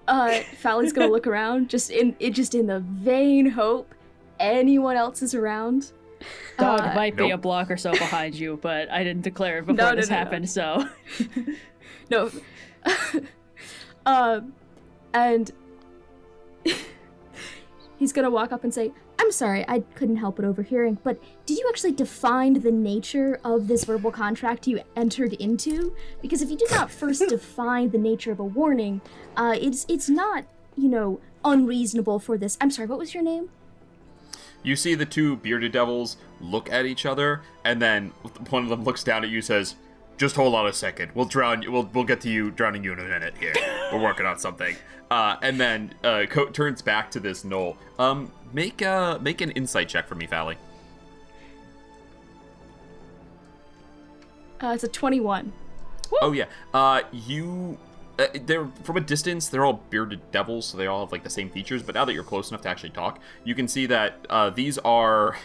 Fally's gonna look around, just in the vain hope anyone else is around. Dog might be a Nope. block or so behind you, but I didn't declare it before this happened, so. No. And he's gonna walk up and say, "I'm sorry, I couldn't help it overhearing, but did you actually define the nature of this verbal contract you entered into? Because if you did not first define the nature of a warning, it's not, unreasonable for this." I'm sorry, what was your name? You see the two bearded devils look at each other, and then one of them looks down at you and says, "Just hold on a second. We'll drown you. We'll get to you drowning you in a minute here. We're working on something." And then turns back to this knoll. Make an insight check for me, Fally. It's a 21. Oh yeah. They're from a distance. They're all bearded devils, so they all have like the same features. But now that you're close enough to actually talk, you can see that these are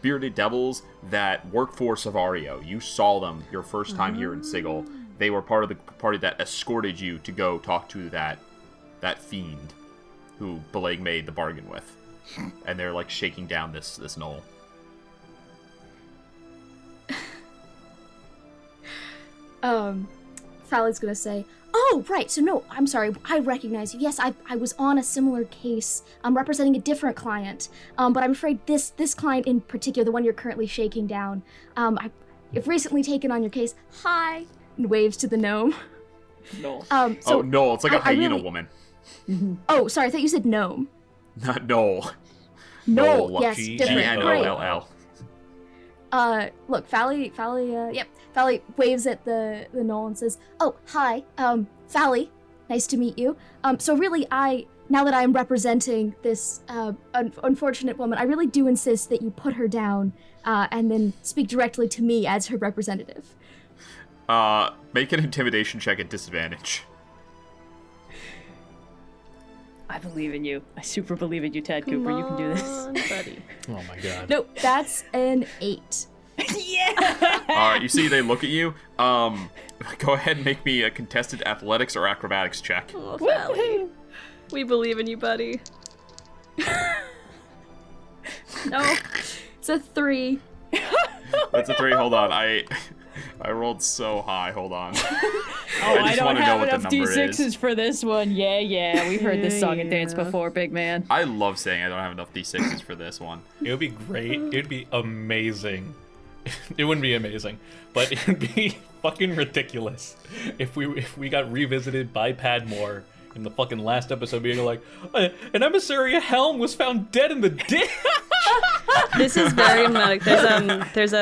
bearded devils that work for Savario. You saw them your first time here in Sigil. They were part of the party that escorted you to go talk to that fiend who Bileyg made the bargain with. And they're like shaking down this knoll. Fally's gonna say, "Oh, right, so no, I'm sorry, I recognize you. Yes, I was on a similar case. I'm representing a different client. But I'm afraid this client in particular, the one you're currently shaking down, I've recently taken on your case. Hi," and waves to the gnome. No. No, it's like a hyena woman. Oh, sorry, I thought you said gnome. Not Knoll. Knoll, yes, different. G-N-O-L-L. Look, Fally waves at the knoll and says, "Oh, hi, Fally, nice to meet you. So really, now that I'm representing this unfortunate woman, I really do insist that you put her down, and then speak directly to me as her representative." Make an intimidation check at disadvantage. I believe in you. I super believe in you, Ted Cooper. You can do this. Buddy. Oh my god. Nope, that's an 8. Yeah! Alright, you see they look at you. Go ahead and make me a contested athletics or acrobatics check. Oh, Fally. We believe in you, buddy. No, it's a 3. That's a 3. Hold on. I rolled so high. Hold on. I don't have enough D6s for this one. Yeah. We've heard this song and dance before, big man. I love saying I don't have enough D6s for this one. It would be great. It would be amazing. It wouldn't be amazing, but it would be fucking ridiculous if we got revisited by Padmore in the fucking last episode being like, "An emissary helm was found dead in the ditch." This is very emblematic. There's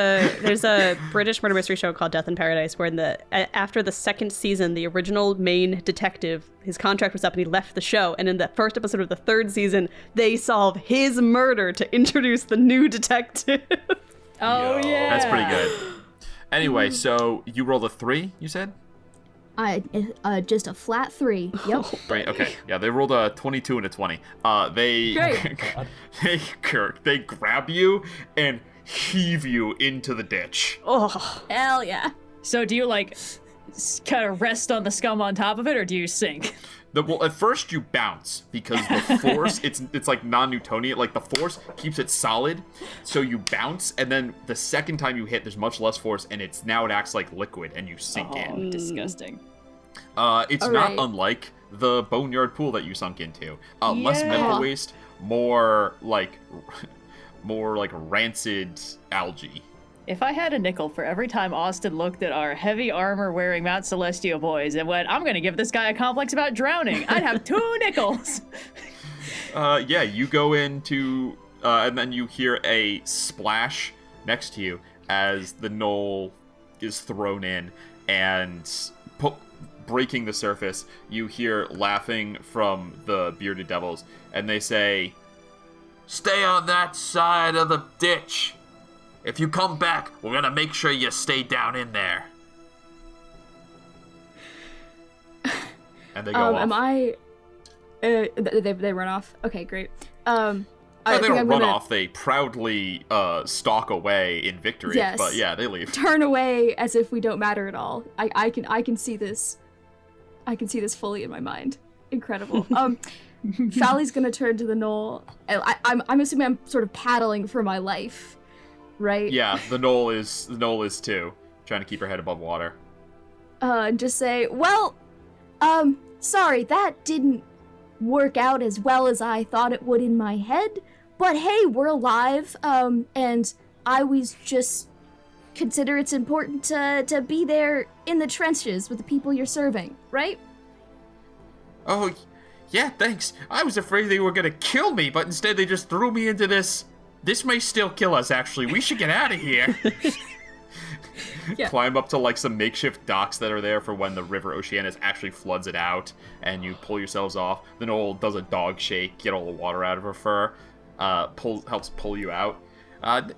a British murder mystery show called Death in Paradise where after the second season, the original main detective, his contract was up and he left the show. And in the first episode of the third season, they solve his murder to introduce the new detective. Oh, yeah. That's pretty good. Anyway, so you rolled a 3, you said? Just a flat 3. Yep. Right. Okay. Yeah, they rolled a 22 and a 20. They they grab you and heave you into the ditch. Oh, hell yeah. So do you kind of rest on the scum on top of it, or do you sink? Well, at first you bounce because the force it's like non-Newtonian. Like the force keeps it solid, so you bounce, and then the second time you hit, there's much less force, and it acts like liquid, and you sink in. Disgusting. It's not unlike the boneyard pool that you sunk into. Less mental waste, more like rancid algae. If I had a nickel for every time Austin looked at our heavy armor wearing Mount Celestial boys and went, "I'm gonna give this guy a complex about drowning," I'd have 2 nickels. Yeah, you go into, and then you hear a splash next to you as the knoll is thrown in, and breaking the surface, you hear laughing from the bearded devils, and they say, "Stay on that side of the ditch. If you come back, we're gonna make sure you stay down in there." And they go off. Am I... they run off? Okay, great. They don't run off. They proudly stalk away in victory. Yes. But yeah, they leave. Turn away as if we don't matter at all. I can see this. I can see this fully in my mind. Incredible. Fally's gonna turn to the knoll. I'm assuming I'm sort of paddling for my life, right? Yeah, the knoll is too, trying to keep her head above water. And just say, well, sorry, that didn't work out as well as I thought it would in my head. But hey, we're alive, and I always just consider it's important to be there in the trenches with the people you're serving, right? Oh, yeah, thanks. I was afraid they were gonna kill me, but instead they just threw me into this. This may still kill us, actually. We should get out of here. Yeah. Climb up to, like, some makeshift docks that are there for when the River Oceanus actually floods it out, and you pull yourselves off. The knoll does a dog shake, get all the water out of her fur, helps pull you out.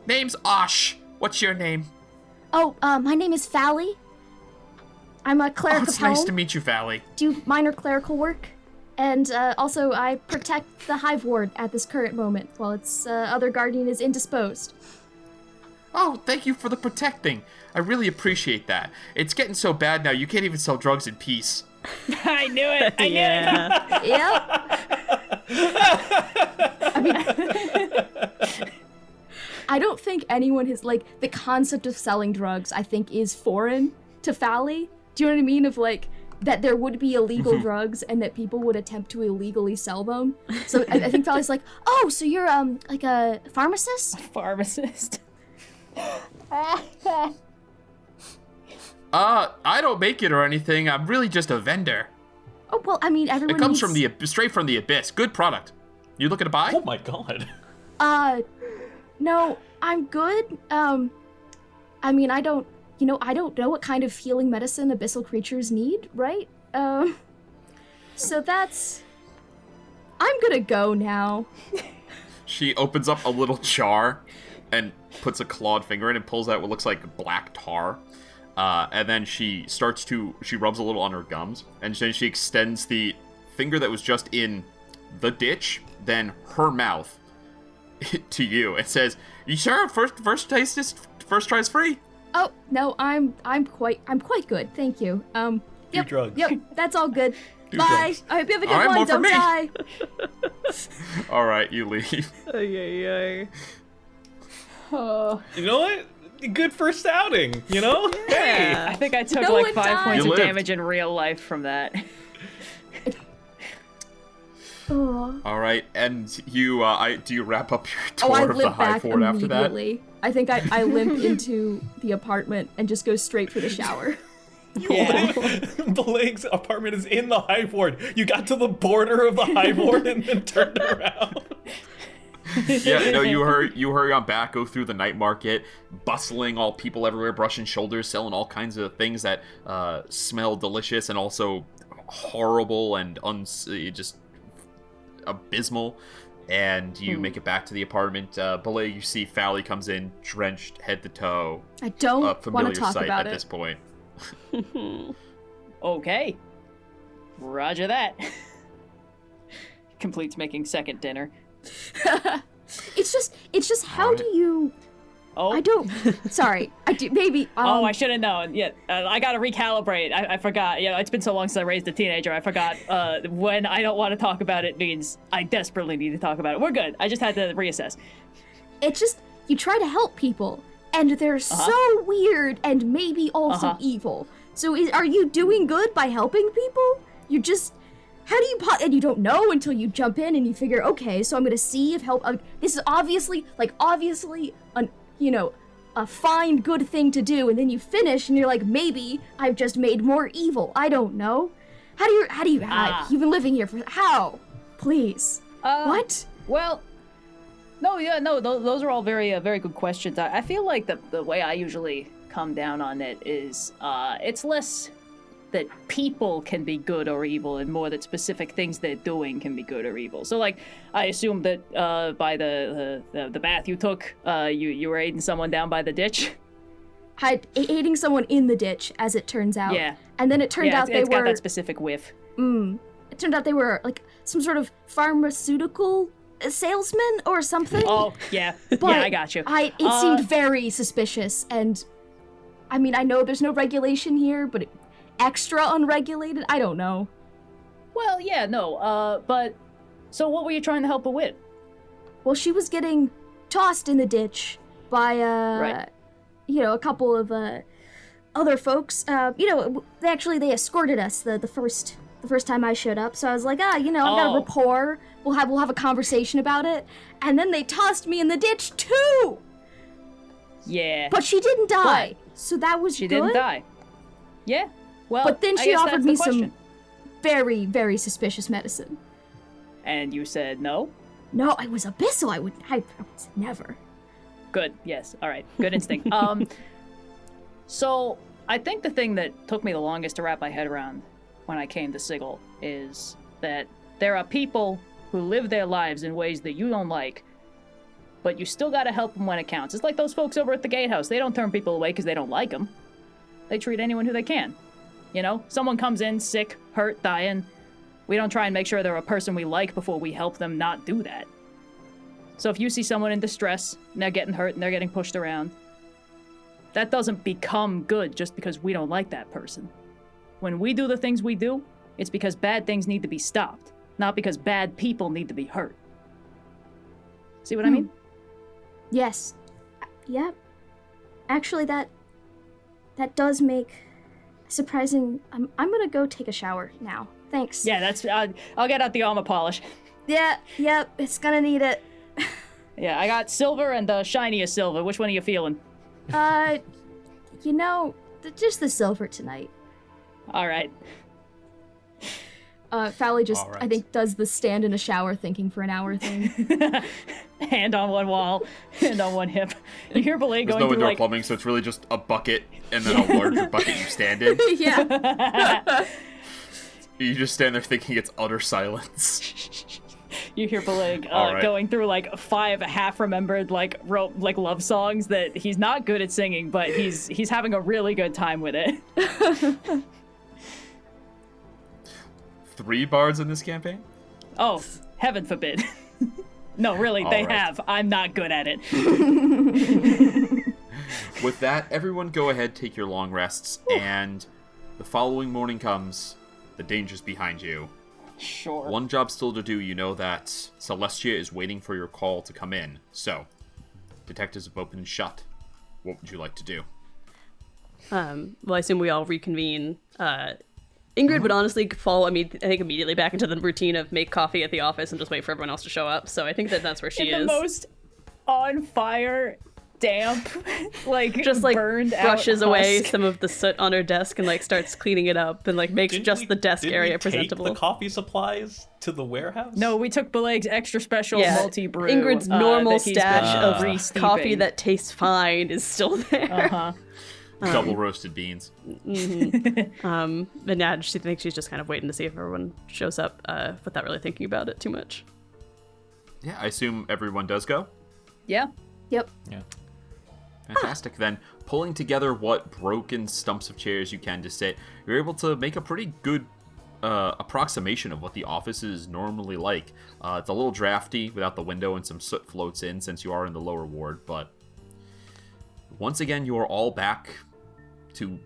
Name's Osh. What's your name? Oh, my name is Fally. I'm a cleric it's of home. Nice to meet you, Fally. Do minor clerical work. And also, I protect the Hive Ward at this current moment, while its other guardian is indisposed. Oh, thank you for the protecting. I really appreciate that. It's getting so bad now, you can't even sell drugs in peace. I knew it! I knew it! Yep. I mean, I don't think anyone has, like, the concept of selling drugs, I think, is foreign to Fally. Do you know what I mean? Of, like, that there would be illegal drugs and that people would attempt to illegally sell them. So I think Fally's like, oh, so you're, like a pharmacist? Pharmacist. I don't make it or anything. I'm really just a vendor. Oh, well, I mean, everyone It comes needs... straight from the abyss. Good product. You looking to buy? Oh my god. No, I'm good. I mean, I don't know what kind of healing medicine abyssal creatures need, right? So that's... I'm gonna go now. She opens up a little jar and puts a clawed finger in and pulls out what looks like black tar. And then she rubs a little on her gums, and then she extends the finger that was just in the ditch, then her mouth, to you. It says, "You sure? First try's free." Oh no, I'm quite good, thank you. Yep, drugs. Yep, that's all good. Do Bye. drugs. I hope you have a good All right, one. more for Don't me. die. All right, you leave. Oh. You know what? Good first outing, you know? Hey! I think I took No like one 5 died. points You of lived. damage in real life from that. Oh. All right, and you, do you wrap up your Oh, I tour of the limp back Hive Ward after that? immediately. I think I limp into the apartment and just go straight for the shower. Yeah. Bileyg's apartment is in the Hive Ward. You got to the border of the Hive Ward and then turned around. Yeah, no, you hurry on back, go through the night market, bustling, all people everywhere, brushing shoulders, selling all kinds of things that smell delicious and also horrible and just abysmal. And you make it back to the apartment. Bileyg, you see Fally comes in, drenched head to toe. I don't A want familiar to talk sight about at it. this point. Okay. Roger that. Completes making second dinner. It's just how Alright. do you... Oh. I don't... Sorry. I do... Maybe... Oh, I should have known. Yeah, I gotta recalibrate. I forgot. You know, it's been so long since I raised a teenager. I forgot when I don't want to talk about it means I desperately need to talk about it. We're good. I just had to reassess. It's just... You try to help people, and they're so weird and maybe also evil. So are you doing good by helping people? You just... How do you... And you don't know until you jump in and you figure, okay, so I'm gonna see if help... this is obviously an... You know, a fine, good thing to do, and then you finish, and you're like, maybe I've just made more evil. I don't know. How do you? You've been living here for how? Please. What? Well, those are all very, very good questions. I feel like the way I usually come down on it is it's less that people can be good or evil and more that specific things they're doing can be good or evil. So, like, I assume that by the bath you took, you were aiding someone down by the ditch? Aiding someone in the ditch, as it turns out. Yeah. And then it turned out it's got that specific whiff. It turned out they were, like, some sort of pharmaceutical salesman or something. Oh, yeah. But yeah, I got you. It seemed very suspicious, and I mean, I know there's no regulation here, but extra unregulated? I don't know. Well, yeah, no, but so what were you trying to help her with? Well, she was getting tossed in the ditch by, right. A couple of, other folks. They escorted us the first time I showed up, so I was like, I've got a rapport. We'll have a conversation about it. And then they tossed me in the ditch too! Yeah. But she didn't die, so that was She good. didn't die. Yeah. Well, but then I she guess offered that's me the question. some very, very suspicious medicine. And you said no? No, I was abyssal. I would never. Good. Yes. All right. Good instinct. So I think the thing that took me the longest to wrap my head around when I came to Sigil is that there are people who live their lives in ways that you don't like, but you still got to help them when it counts. It's like those folks over at the gatehouse. They don't turn people away because they don't like them. They treat anyone who they can. Someone comes in sick, hurt, dying. We don't try and make sure they're a person we like before we help them not do that. So if you see someone in distress and they're getting hurt and they're getting pushed around, that doesn't become good just because we don't like that person. When we do the things we do, it's because bad things need to be stopped, not because bad people need to be hurt. See what I mean? Yes. Yeah. Actually, that does make surprising. I'm gonna go take a shower now. Thanks. Yeah, that's. I'll get out the armor polish. Yeah. It's gonna need it. Yeah, I got silver and the shiniest silver. Which one are you feeling? Just the silver tonight. All right. Fally just, All right. I think, does the stand in a shower thinking for an hour thing. Hand on one wall, hand on one hip. You hear Bileyg There's going no through indoor plumbing, so it's really just a bucket and then a larger bucket you stand in. Yeah. You just stand there thinking it's utter silence. You hear Bileyg All right. going through like 5 half-remembered like love songs that he's not good at singing, but he's having a really good time with it. 3 bards in this campaign? Oh, heaven forbid. No, really, All they right. have. I'm not good at it. With that, everyone go ahead, take your long rests, and the following morning comes, the danger's behind you. Sure. One job still to do. You know that Celestia is waiting for your call to come in. So, detectives have opened and shut. What would you like to do? Well, I assume we all reconvene. Ingrid would honestly fall, I think, immediately back into the routine of make coffee at the office and just wait for everyone else to show up. So I think that's where she In is. the most on fire, damp, Just burned brushes out away husk. some of the soot on her desk and starts cleaning it up and makes just the desk area Did we presentable. take the coffee supplies to the warehouse? No, we took Bileyg's extra special multi-brew. Ingrid's normal that he's stash been of re-steeping. coffee that tastes fine is still there. Uh-huh. Double roasted beans. And yeah, she thinks she's just kind of waiting to see if everyone shows up without really thinking about it too much. Yeah, I assume everyone does go? Yeah. Yep. Yeah. Fantastic. Then, pulling together what broken stumps of chairs you can to sit, you're able to make a pretty good approximation of what the office is normally like. It's a little drafty without the window and some soot floats in since you are in the lower ward, but once again, you are all back to,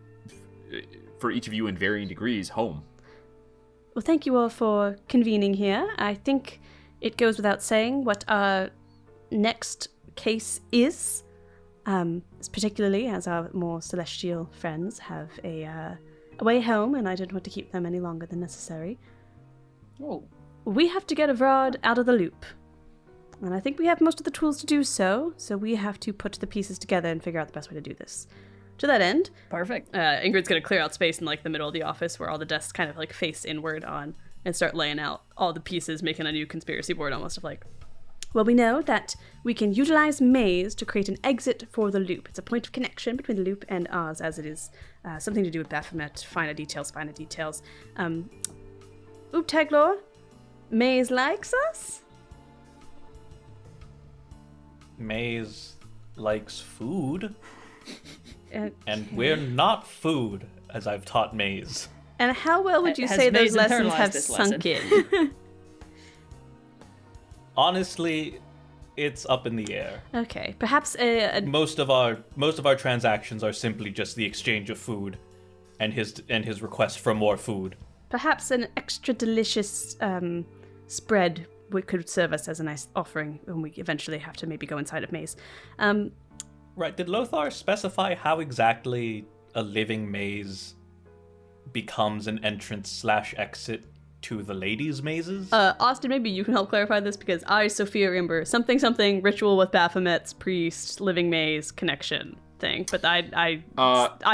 for each of you in varying degrees, home. Well, thank you all for convening here. I think it goes without saying what our next case is, particularly as our more celestial friends have a way home, and I didn't want to keep them any longer than necessary. Oh. We have to get Evrard out of the loop. And I think we have most of the tools to do so we have to put the pieces together and figure out the best way to do this. To that end, Perfect. Ingrid's going to clear out space in the middle of the office where all the desks kind of face inward on and start laying out all the pieces, making a new conspiracy board almost of Well, we know that we can utilize maze to create an exit for the loop. It's a point of connection between the loop and ours, as it is something to do with Baphomet. Finer details. Oobtaglor, maze likes us? Maze likes food. And we're not food, as I've taught Maze. And how well would you Has say those Maze lessons internalized have this sunk lesson? in? Honestly, it's up in the air. Okay, perhaps Most of our transactions are simply just the exchange of food, and his request for more food. perhaps an extra delicious spread could serve us as a nice offering when we eventually have to maybe go inside of maze. Right, did Lothar specify how exactly a living maze becomes an entrance/exit to the ladies' mazes? Austin, maybe you can help clarify this, because I, Sophia, remember something ritual with Baphomet's priest, living maze connection thing, but I,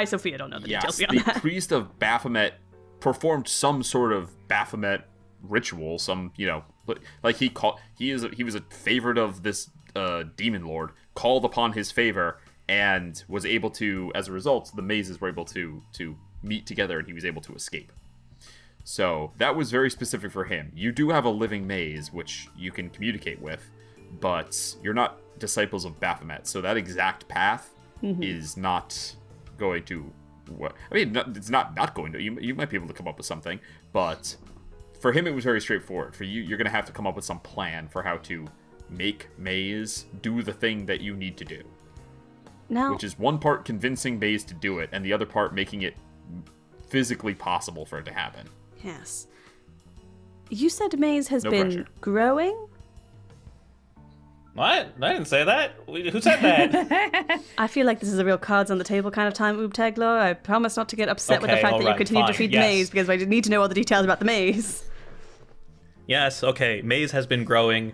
Sophia, don't know the details beyond the that. priest of Baphomet performed some sort of Baphomet ritual, like he was a favorite of this demon lord, called upon his favor, and was able to, as a result, the mazes were able to meet together, and he was able to escape. So that was very specific for him. You do have a living maze which you can communicate with, but you're not disciples of Baphomet, so that exact path is not going to. It's not going to. You might be able to come up with something, but for him it was very straightforward. For you, you're going to have to come up with some plan for how to make maze do the thing that you need to do. Now, Which is one part convincing maze to do it, and the other part making it physically possible for it to happen. yes. You said maze has No been pressure. growing? What? I didn't say that. Who said that? I feel like this is a real cards on the table kind of time, Oobtaglor. I promise not to get upset with the Okay, fact that you alright, continue to fine, feed the yes. maze, because I need to know all the details about the maze. Yes, okay. Maze has been growing.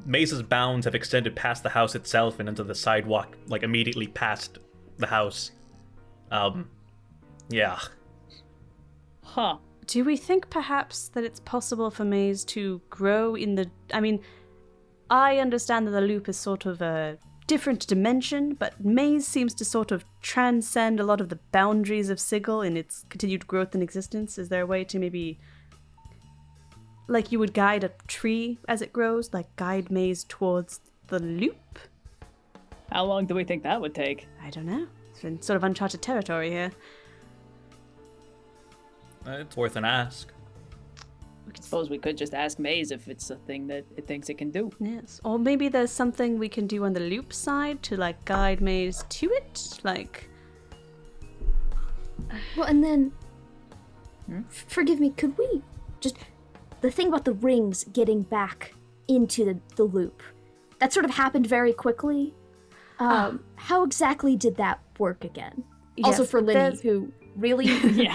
Maze's bounds have extended past the house itself and into the sidewalk, like immediately past the house. Yeah. Huh. Do we think perhaps that it's possible for maze to grow in the... I understand that the loop is sort of a different dimension, but maze seems to sort of transcend a lot of the boundaries of Sigil in its continued growth and existence. Is there a way to maybe... like you would guide a tree as it grows, like guide maze towards the loop? How long do we think that would take? I don't know. It's been sort of uncharted territory here. It's worth an ask. I suppose we could just ask Maze if it's a thing that it thinks it can do. Yes. Or maybe there's something we can do on the loop side to, like, guide maze to it? Like... Well, and then... Forgive me, could we just... The thing about the rings getting back into the loop, that sort of happened very quickly. How exactly did that work again? Also Yes, for Linnie, who really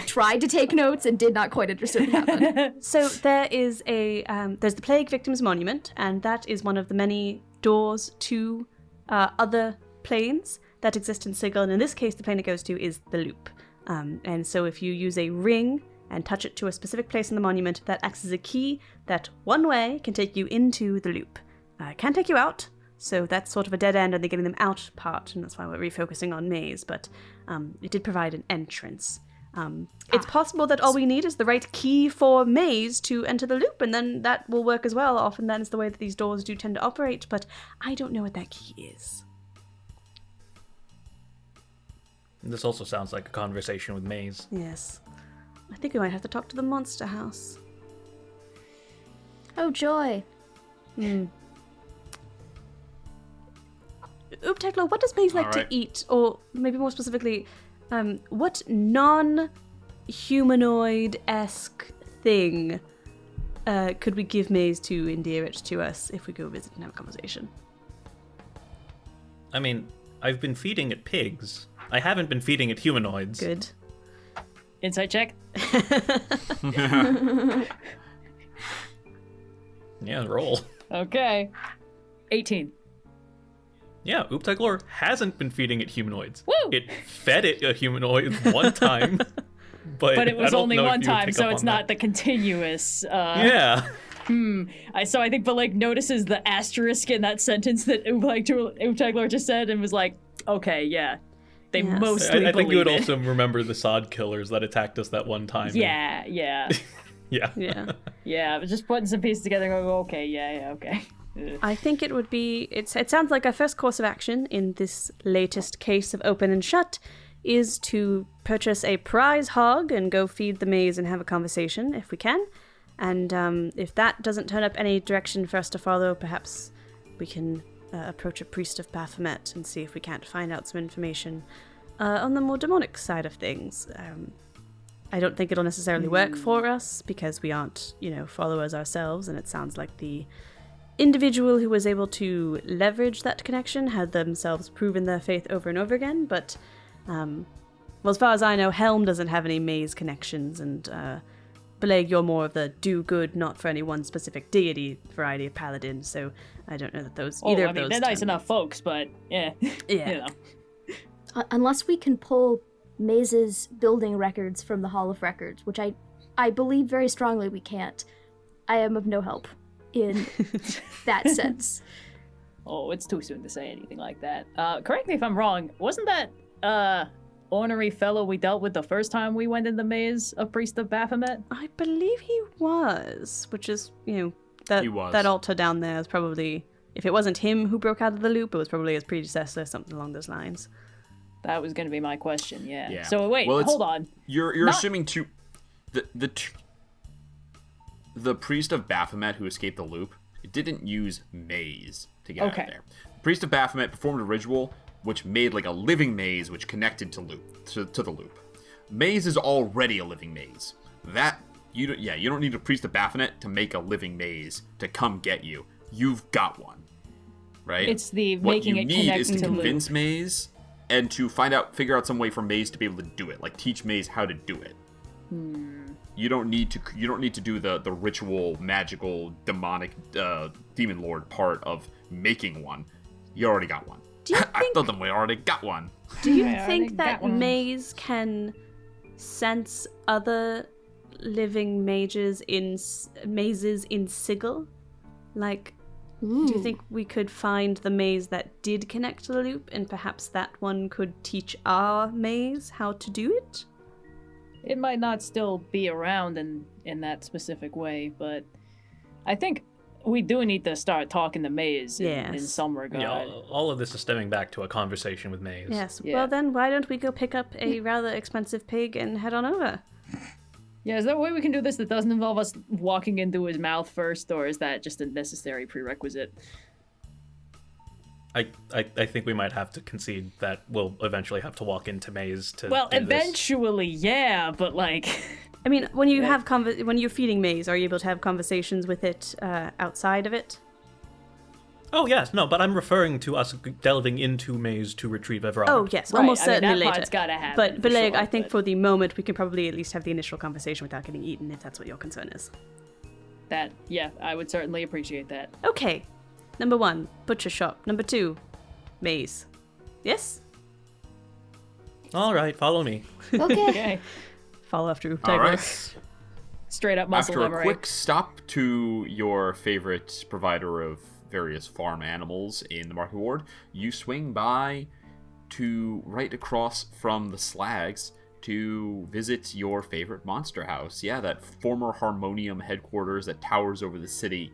tried to take notes and did not quite understand what happened. So there is there's the Plague Victims Monument, and that is one of the many doors to other planes that exist in Sigil, and in this case the plane it goes to is the loop. And so if you use a ring and touch it to a specific place in the monument, that acts as a key that one way can take you into the loop. It can take you out, so that's sort of a dead end and the getting them out part, and that's why we're refocusing on maze, but it did provide an entrance. It's possible that all we need is the right key for maze to enter the loop, and then that will work as well. Often that is the way that these doors do tend to operate, but I don't know what that key is. This also sounds like a conversation with Maze. Yes. I think we might have to talk to the monster house. Oh, joy. Oobtaglor, what does Maze like to eat? Or maybe more specifically, what non-humanoid-esque thing could we give Maze to endear it to us if we go visit and have a conversation? I mean, I've been feeding it pigs. I haven't been feeding it humanoids. Good. Insight check? Yeah, roll. Okay. 18. Yeah, Oobtaglor hasn't been feeding it humanoids. Woo! It fed it a humanoid one time, but But it was I don't only know if one you would time, pick so up it's on not that. the continuous... Yeah. So I think Bileyg notices the asterisk in that sentence that Oobtaglor just said and was like, okay, yeah. They mostly I think you would believe also remember the sod killers that attacked us that one time. Yeah. Yeah. Yeah, but just putting some pieces together and go, okay, yeah, okay. I think it would be... It sounds like our first course of action in this latest case of open and shut is to purchase a prize hog and go feed the maze and have a conversation, if we can. And if that doesn't turn up any direction for us to follow, perhaps we can approach a priest of Baphomet and see if we can't find out some information on the more demonic side of things. I don't think it'll necessarily work for us because we aren't, followers ourselves, and it sounds like the individual who was able to leverage that connection had themselves proven their faith over and over again, but as far as I know, Helm doesn't have any maze connections, and Bileyg, you're more of the do good, not for any one specific deity variety of paladin, so I don't know that either of those... they're nice enough folks, but yeah. Unless we can pull Maze's building records from the Hall of Records, which I believe very strongly we can't, I am of no help in that sense. Oh, it's too soon to say anything like that. Correct me if I'm wrong, wasn't that ornery fellow we dealt with the first time we went in the maze a priest of Baphomet? I believe he was, which is, that altar down there is probably, if it wasn't him who broke out of the loop, it was probably his predecessor, something along those lines. That was going to be my question, yeah. So wait, hold on. You're assuming the priest of Baphomet who escaped the loop didn't use maze to get out of there. The priest of Baphomet performed a ritual which made like a living maze which connected to the loop. Maze is already a living maze. You don't need a priest of Baphomet to make a living maze to come get you. You've got one, right? It's the what making it connect to What you need is to convince Maze and to figure out some way for Maze to be able to do it, like teach Maze how to do it. You don't need to do the ritual, magical, demonic, demon lord part of making one. You already got one. I told them we already got one. Do you think that Maze can sense other living mazes in sigil? Like, do you think we could find the maze that did connect to the loop, and perhaps that one could teach our maze how to do it? It might not still be around in that specific way, but I think we do need to start talking to Maze in some regard. Yeah, all of this is stemming back to a conversation with Maze. Yes. Yeah. Well, then why don't we go pick up a rather expensive pig and head on over? Yeah, is there a way we can do this that doesn't involve us walking into his mouth first, or is that just a necessary prerequisite? I think we might have to concede that we'll eventually have to walk into Maze to Well, do eventually, yeah, but like... I mean, when you have when you're feeding Maze, are you able to have conversations with it outside of it? Oh, yes, no, but I'm referring to us delving into Maze to retrieve Evrard. Oh, yes, right. almost certainly that later. Part's gotta happen, but Bileyg, I think for the moment, we can probably at least have the initial conversation without getting eaten, if that's what your concern is. I would certainly appreciate that. Okay. Number 1, butcher shop. Number 2, Maze. Yes? All right, follow me. Okay. Follow after Oobtaglor. All right. Straight up muscle memory. memory. After a quick stop to your favorite provider of various farm animals in the market ward, you swing by to right across from the Slags to visit your favorite monster house. Yeah, that former Harmonium headquarters that towers over the city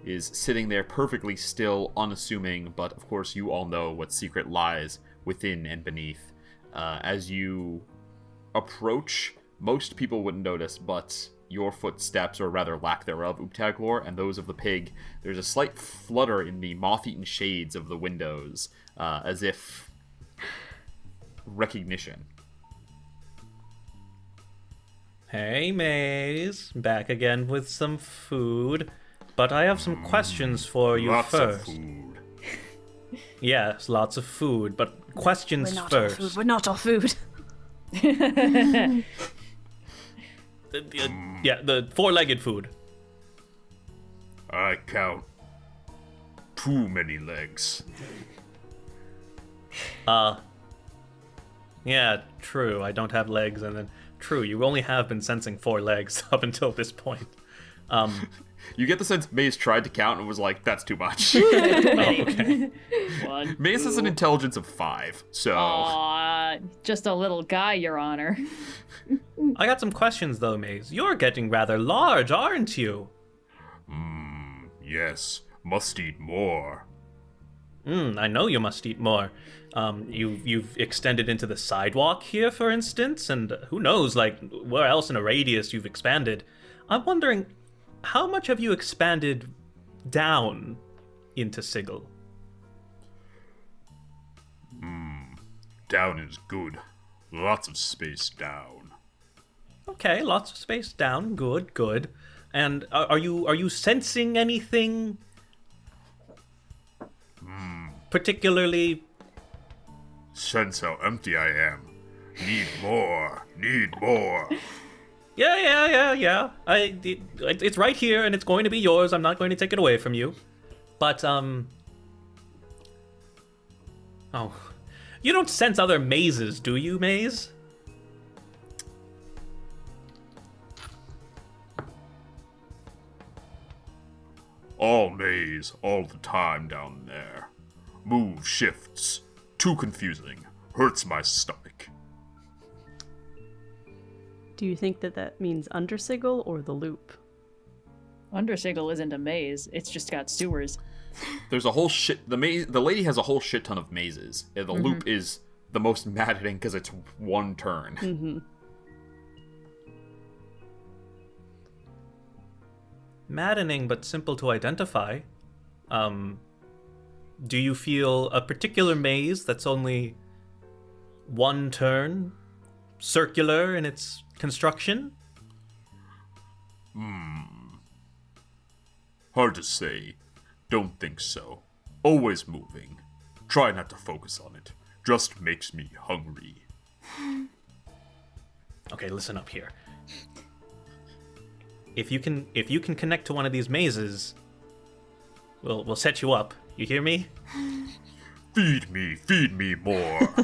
is sitting there perfectly still, unassuming, but of course you all know what secret lies within and beneath. As you approach, most people wouldn't notice, but your footsteps, or rather lack thereof, Oobtaglor, and those of the pig, there's a slight flutter in the moth-eaten shades of the windows, as if recognition. Hey, Maze. Back again with some food. But I have some questions for you Lots first. of food. Yes, lots of food, but questions first. We're not all food. The four-legged food. I count too many legs. Yeah, true. I don't have legs, and then true, you only have been sensing 4 legs up until this point. You get the sense Maze tried to count and was like, that's too much. Okay. 1, Maze has an intelligence of 5, so... just a little guy, Your Honor. I got some questions, though, Maze. You're getting rather large, aren't you? Yes, must eat more. I know you must eat more. You've extended into the sidewalk here, for instance, and who knows, like, where else in a radius you've expanded. I'm wondering, how much have you expanded down into Sigil? Down is good. Lots of space down. Okay, lots of space down. Good, good. And are you sensing anything particularly? Sense how empty I am. Need more. Need more. Yeah. It's right here, and it's going to be yours. I'm not going to take it away from you. But, oh. You don't sense other mazes, do you, Maze? All maze, all the time down there. Move shifts. Too confusing. Hurts my stomach. Do you think that means under Sigil or the loop? Under Sigil isn't a maze. It's just got sewers. There's a whole shit... The lady has a whole shit ton of mazes. The loop is the most maddening because it's one turn. Mm-hmm. Maddening, but simple to identify. Do you feel a particular maze that's only one turn, circular in its construction? Hard to say. Don't think so. Always moving. Try not to focus on it. Just makes me hungry. Okay, listen up here. If you can connect to one of these mazes, we'll set you up. You hear me? Feed me more.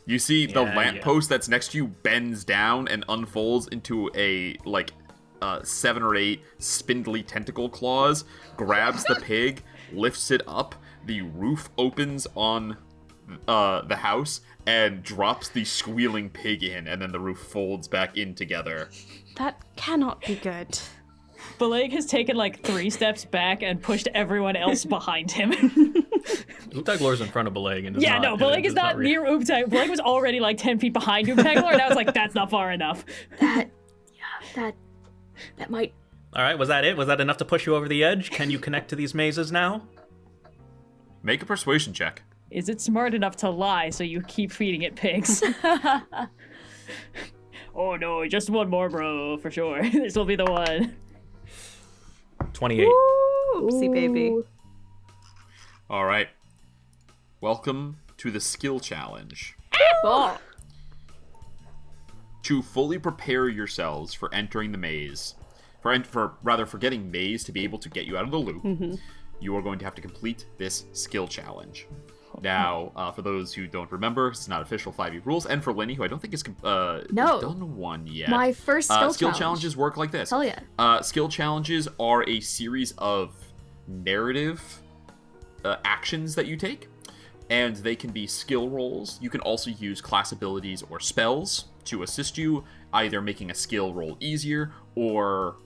You see the lamppost that's next to you bends down and unfolds into a 7 or 8 spindly tentacle claws, grabs the pig, lifts it up, the roof opens on the house, and drops the squealing pig in, and then the roof folds back in together. That cannot be good. Bileyg has taken 3 steps back and pushed everyone else behind him. Oobtaglor's in front of Bileyg, and Bileyg is not near Oobtaglor. Bileyg was already 10 feet behind Oobtaglor, and I was like, that's not far enough. That might... Alright, was that it? Was that enough to push you over the edge? Can you connect to these mazes now? Make a persuasion check. Is it smart enough to lie so you keep feeding it pigs? Oh no, just one more, bro, for sure. This will be the one. 28. Oopsie, baby. All right. Welcome to the skill challenge. Oh. To fully prepare yourselves for entering the maze, for getting maze to be able to get you out of the loop, you are going to have to complete this skill challenge. Now, for those who don't remember, it's not official 5e rules, and for Linnie, who I don't think has done one yet. My first skill challenges work like this. Hell yeah. Skill challenges are a series of narrative actions that you take, and they can be skill rolls. You can also use class abilities or spells to assist you, either making a skill roll easier, or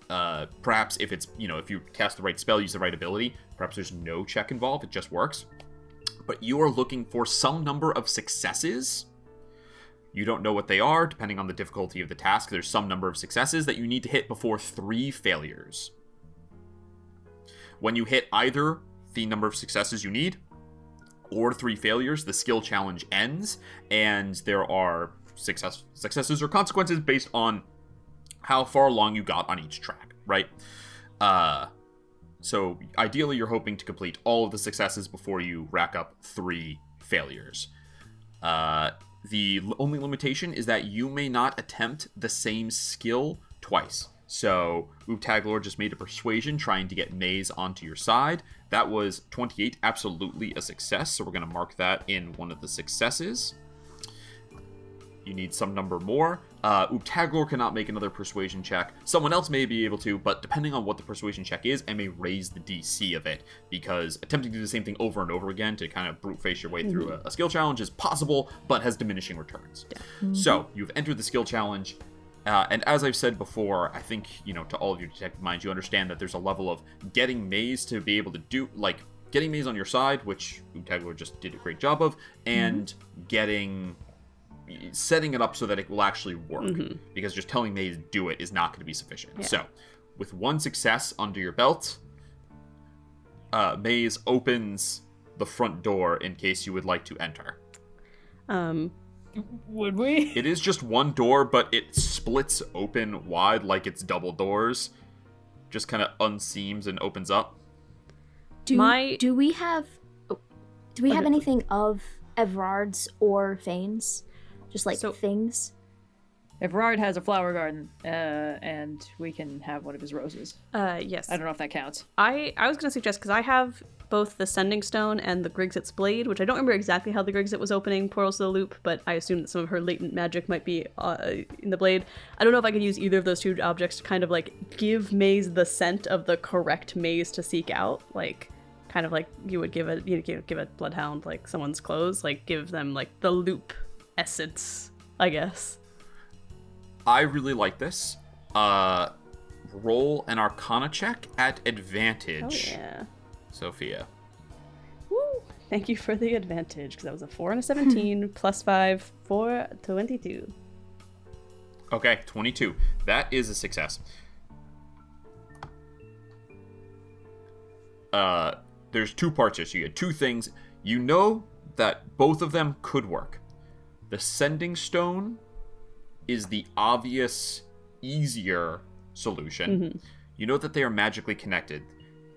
perhaps if it's, if you cast the right spell, use the right ability, perhaps there's no check involved, it just works. But you are looking for some number of successes. You don't know what they are, depending on the difficulty of the task. There's some number of successes that you need to hit before 3 failures. When you hit either the number of successes you need, or 3 failures, the skill challenge ends, and there are successes or consequences based on how far along you got on each track, right? So ideally, you're hoping to complete all of the successes before you rack up 3 failures. The only limitation is that you may not attempt the same skill twice. So Oobtaglor just made a persuasion trying to get Maze onto your side. That was 28, absolutely a success. So we're going to mark that in one of the successes. You need some number more. Oobtaglor cannot make another persuasion check. Someone else may be able to, but depending on what the persuasion check is, I may raise the DC of it, because attempting to do the same thing over and over again to kind of brute face your way through a skill challenge is possible, but has diminishing returns. Yeah. So, you've entered the skill challenge, and as I've said before, I think, to all of your detective minds, you understand that there's a level of getting Maze to be able to do, getting Maze on your side, which Oobtaglor just did a great job of, and setting it up so that it will actually work, because just telling Maze do it is not going to be sufficient. Yeah. So, with one success under your belt, Maze opens the front door in case you would like to enter. Would we? It is just one door, but it splits open wide like it's double doors. Just kind of unseams and opens up. Do we have anything of Evrard's or Fane's? Just things? Evrard has a flower garden, and we can have one of his roses. Yes. I don't know if that counts. I was going to suggest, because I have both the Sending Stone and the Grigset's Blade, which I don't remember exactly how the Grigset was opening portals to the loop, but I assume that some of her latent magic might be in the Blade. I don't know if I could use either of those two objects to kind of, give Maze the scent of the correct maze to seek out, kind of like you would give a bloodhound, someone's clothes, give them, the loop essence, I guess. I really like this. Roll an Arcana check at advantage. Oh, yeah. Sophia. Woo! Thank you for the advantage, because that was a 4 and a 17, plus 5 for 22. Okay, 22. That is a success. There's two parts here, so you get two things. You know that both of them could work. The Sending Stone is the obvious, easier solution. You know that they are magically connected.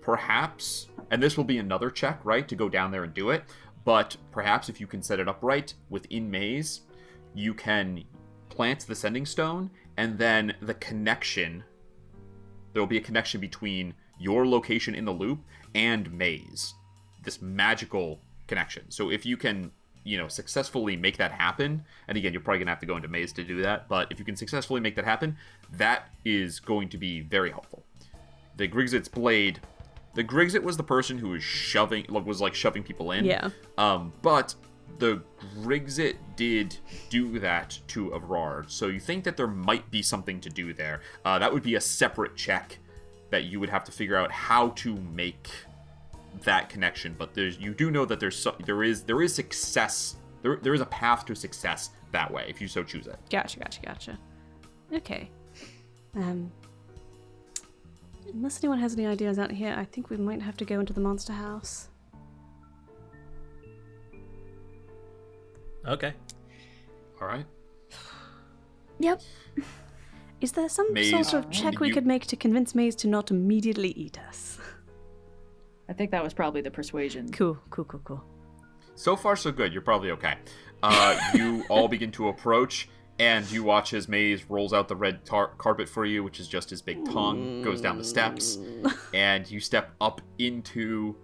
Perhaps, and this will be another check, right, to go down there and do it, but perhaps if you can set it up right within Maze, you can plant the Sending Stone, and then the connection, there will be a connection between your location in the loop and Maze. This magical connection. So if you can successfully make that happen, and again, you're probably gonna have to go into Maze to do that, but if you can successfully make that happen, that is going to be very helpful. The Grigset's Blade, the Grigset was the person who was shoving people in. Yeah. But the Grigset did do that to Evrard, so you think that there might be something to do there. That would be a separate check that you would have to figure out how to make that connection, but you do know that there is success. There is a path to success that way if you so choose it. Gotcha. Okay. Unless anyone has any ideas out here, I think we might have to go into the monster house. Okay. All right. Yep. Is there some sort of check we could make to convince Maze to not immediately eat us? I think that was probably the persuasion. Cool. So far, so good. You're probably okay. You all begin to approach, and you watch as Maze rolls out the red carpet for you, which is just his big tongue, goes down the steps, and you step up into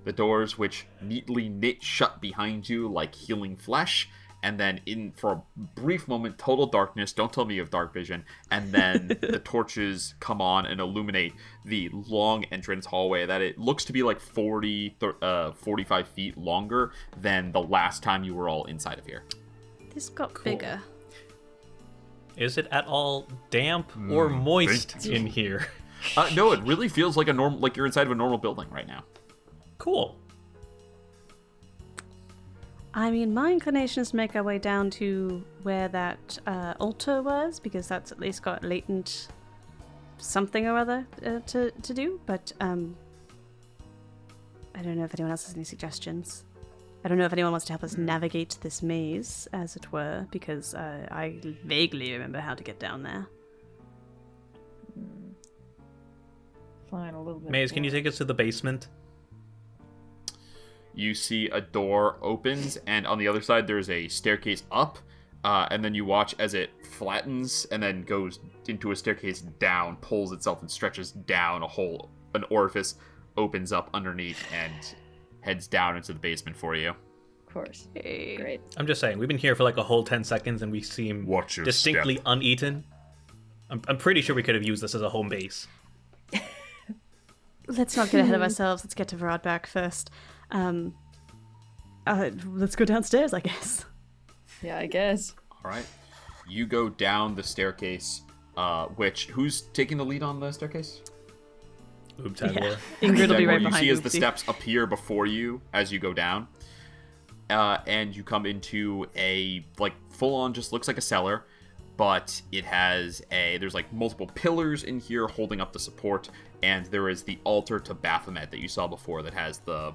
the doors, which neatly knit shut behind you like healing flesh, and then for a brief moment, total darkness. Don't tell me you have dark vision. And then the torches come on and illuminate the long entrance hallway that it looks to be 45 feet longer than the last time you were all inside of here. This got bigger. Is it at all damp or moist in here? No, it really feels like you're inside of a normal building right now. Cool. I mean, my inclination is to make our way down to where that altar was, because that's at least got latent something or other to do, but I don't know if anyone else has any suggestions. I don't know if anyone wants to help us navigate this maze, as it were, because I vaguely remember how to get down there. Fine, a little bit. Maze, can you take us to the basement? You see a door opens, and on the other side there's a staircase up, and then you watch as it flattens and then goes into a staircase down, pulls itself and stretches down an orifice opens up underneath and heads down into the basement for you. Of course. Hey. Great. I'm just saying, we've been here for like a whole 10 seconds and we seem Watch your distinctly step. uneaten. I'm pretty sure we could have used this as a home base. Let's not get ahead of ourselves. Let's get to Evrard back first. Let's go downstairs, I guess. Yeah, I guess. All right. You go down the staircase, who's taking the lead on the staircase? Oobtaglor. Ingrid will be right What you behind see as the Oopsie. steps appear before you as you go down. And you come into a, like, full-on, just looks like a cellar, but it has there's, like, multiple pillars in here holding up the support, and there is the altar to Baphomet that you saw before that has the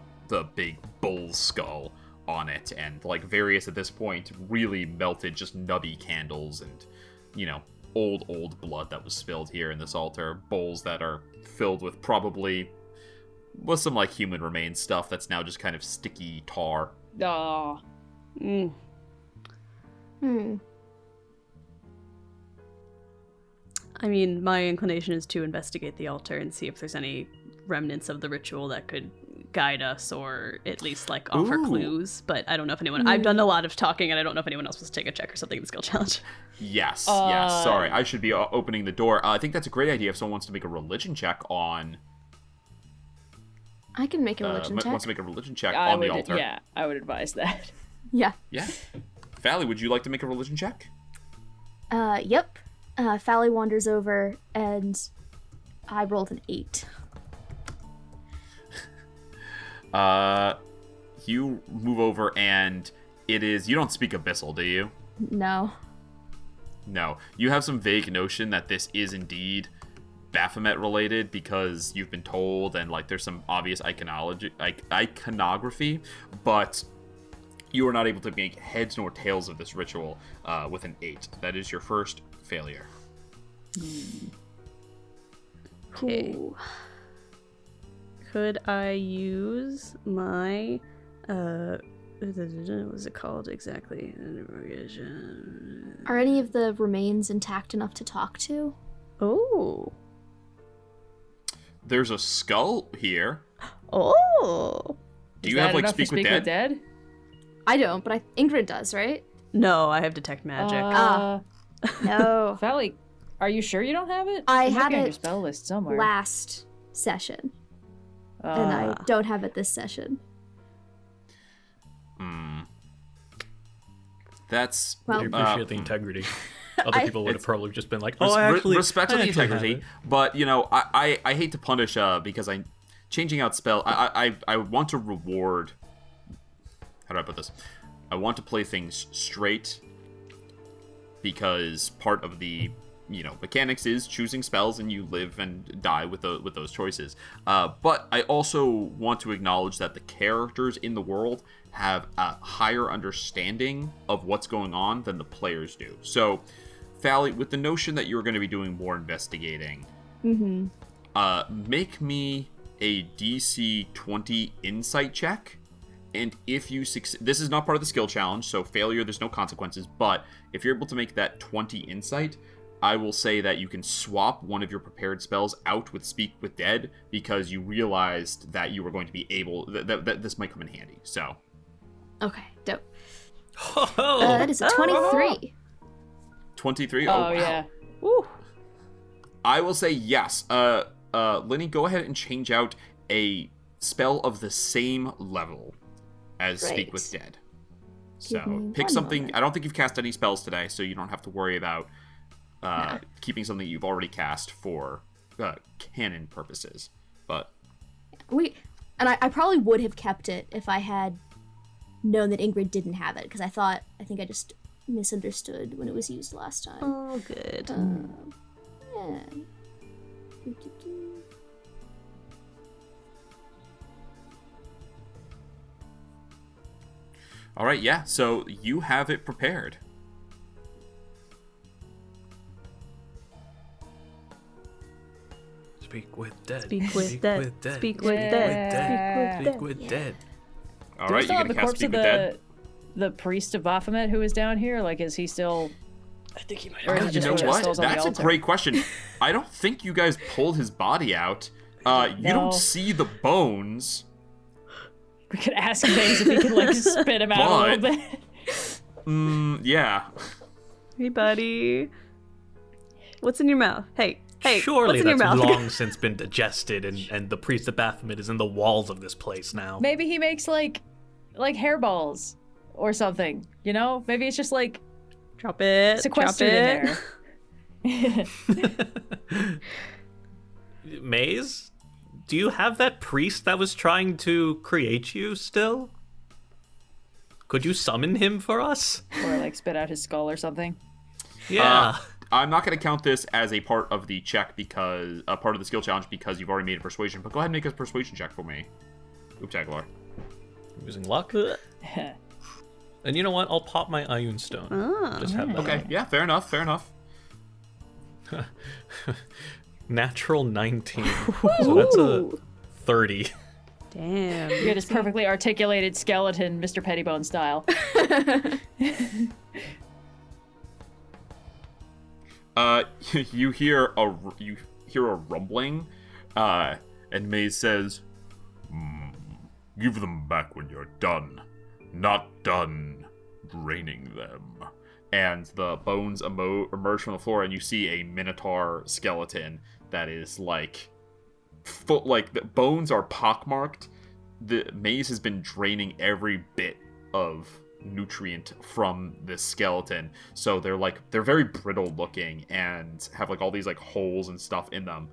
big bull skull on it, and, like, various, at this point, really melted, just nubby candles, and, you know, old blood that was spilled here in this altar, bowls that are filled with probably some, like, human remains stuff that's now just kind of sticky tar. Aw. I mean, my inclination is to investigate the altar and see if there's any remnants of the ritual that could guide us or at least, like, offer Ooh. clues. But I don't know if anyone... I've done a lot of talking, and I don't know if anyone else wants to take a check or something in the skill challenge. Yes. Sorry, I should be opening the door. I think that's a great idea if someone wants to make a religion check on... I can make a religion check. Wants to make a religion check I on would, the altar. Yeah, I would advise that. Yeah. Yeah. Fally, would you like to make a religion check? Yep. Fally wanders over, and I rolled an 8. You move over, and it is... You don't speak Abyssal, do you? No. No. You have some vague notion that this is indeed Baphomet related because you've been told, and, like, there's some obvious iconography, but you are not able to make heads nor tails of this ritual with an 8. That is your first failure. Okay. Ooh. Could I use my... what was it called exactly? Are any of the remains intact enough to talk to? Oh. There's a skull here. Oh. Do Is you that have, like, enough for speak with dead? I don't, but Ingrid does, right? No, I have detect magic. No. Fally, are you sure you don't have it? I It might had be on it your spell list somewhere. Last session, and I don't have it this session. That's... Well- I appreciate the integrity. Other people would have probably just been like, "Oh, respect to the integrity, but, you know, I hate to punish because changing out spell. I want to reward. How do I put this? I want to play things straight because part of the, you know, mechanics is choosing spells, and you live and die with those choices. But I also want to acknowledge that the characters in the world have a higher understanding of what's going on than the players do. So, Fally, with the notion that you're going to be doing more investigating, make me a DC 20 insight check. And if you succeed, this is not part of the skill challenge, so failure, there's no consequences. But if you're able to make that 20 insight, I will say that you can swap one of your prepared spells out with Speak with Dead because you realized that you were going to be able, that this might come in handy. So. Okay, dope. Oh, That is a 23. 23? Oh, wow. yeah. Woo. I will say yes. Linnie, go ahead and change out a spell of the same level as Speak Right. with Dead. Give So me pick one something. moment. I don't think you've cast any spells today, so you don't have to worry about keeping something you've already cast for canon purposes. But I probably would have kept it if I had known that Ingrid didn't have it, because I think I just misunderstood when it was used last time. Oh, good. Yeah. all right, yeah. So you have it prepared. Speak with dead. Speak with dead. with dead. Speak with Yeah. dead. Speak with dead. All Do we right, still you're have gonna the cast corpse Speak of with Dead. the priest of Baphomet who was down here? Like, is he still... I think he might Or have. is it You just know one of the what? skulls on the That's a altar? great question. I don't think you guys pulled his body out. You No. don't see the bones. We could ask Maze if he can like spit him out a little bit. Yeah. Hey, buddy. What's in your mouth? Hey, Surely what's in your that's mouth? long since been digested, and the priest of Baphomet is in the walls of this place now. Maybe he makes like hairballs or something. You know, maybe it's just like Drop it. sequestered Drop in it. there. Maze, do you have that priest that was trying to create you still? Could you summon him for us? Or like spit out his skull or something. Yeah. I'm not going to count this as a part of the check because a part of the skill challenge because you've already made a persuasion. But go ahead and make a persuasion check for me, Oobtaglor. Using luck. And you know what? I'll pop my Ioun Stone. Just have that. Okay, yeah, fair enough. Natural 19. So that's a 30. Damn. You get his perfectly articulated skeleton, Mr. Pettibone style. You hear a rumbling, and Maze says, "Give them back when you're done. Not done draining them." And the bones emerge from the floor, and you see a minotaur skeleton that is like, the bones are pockmarked. The Maze has been draining every bit of nutrient from this skeleton, so they're very brittle looking and have like all these like holes and stuff in them.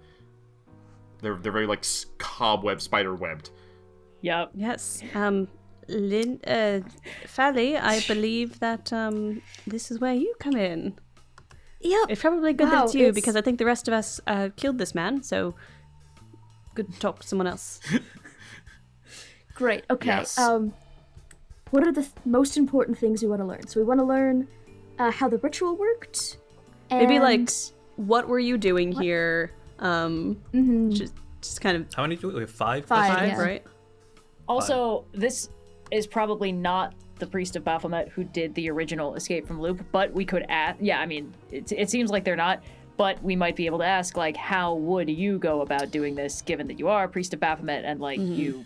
They're very like cobweb, spider webbed. Yep. Yes. Fally, I believe that this is where you come in. Yep. It's probably good that it's you because I think the rest of us killed this man. So good to talk to someone else. Great. Okay. Yes. What are the most important things we want to learn? So we want to learn how the ritual worked. And Maybe like what were you doing here? Just kind of How many do we have? Five? Five, yeah. right? Also, this is probably not the priest of Baphomet who did the original Escape from Loop, but we could ask. Yeah, I mean, it seems like they're not, but we might be able to ask, like, how would you go about doing this, given that you are a priest of Baphomet and like you,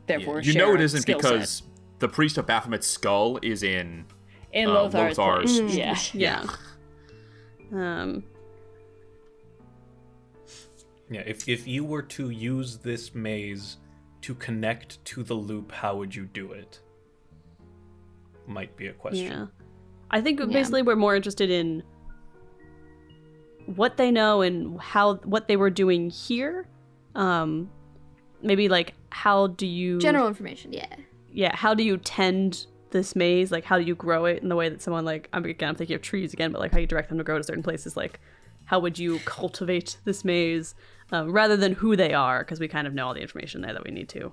therefore, You share know it a isn't skill because set. the priest of Baphomet's skull is in Lothar's Lothar's. place. Yeah. Yeah. Yeah, if you were to use this maze to connect to the loop, how would you do it? Might be a question. Yeah. I think basically we're more interested in what they know and what they were doing here. Maybe like how do you general information, yeah. Yeah, how do you tend this maze? Like how do you grow it in the way that someone like I'm thinking of trees again, but like how you direct them to grow to certain places, like how would you cultivate this maze rather than who they are, because we kind of know all the information there that we need to.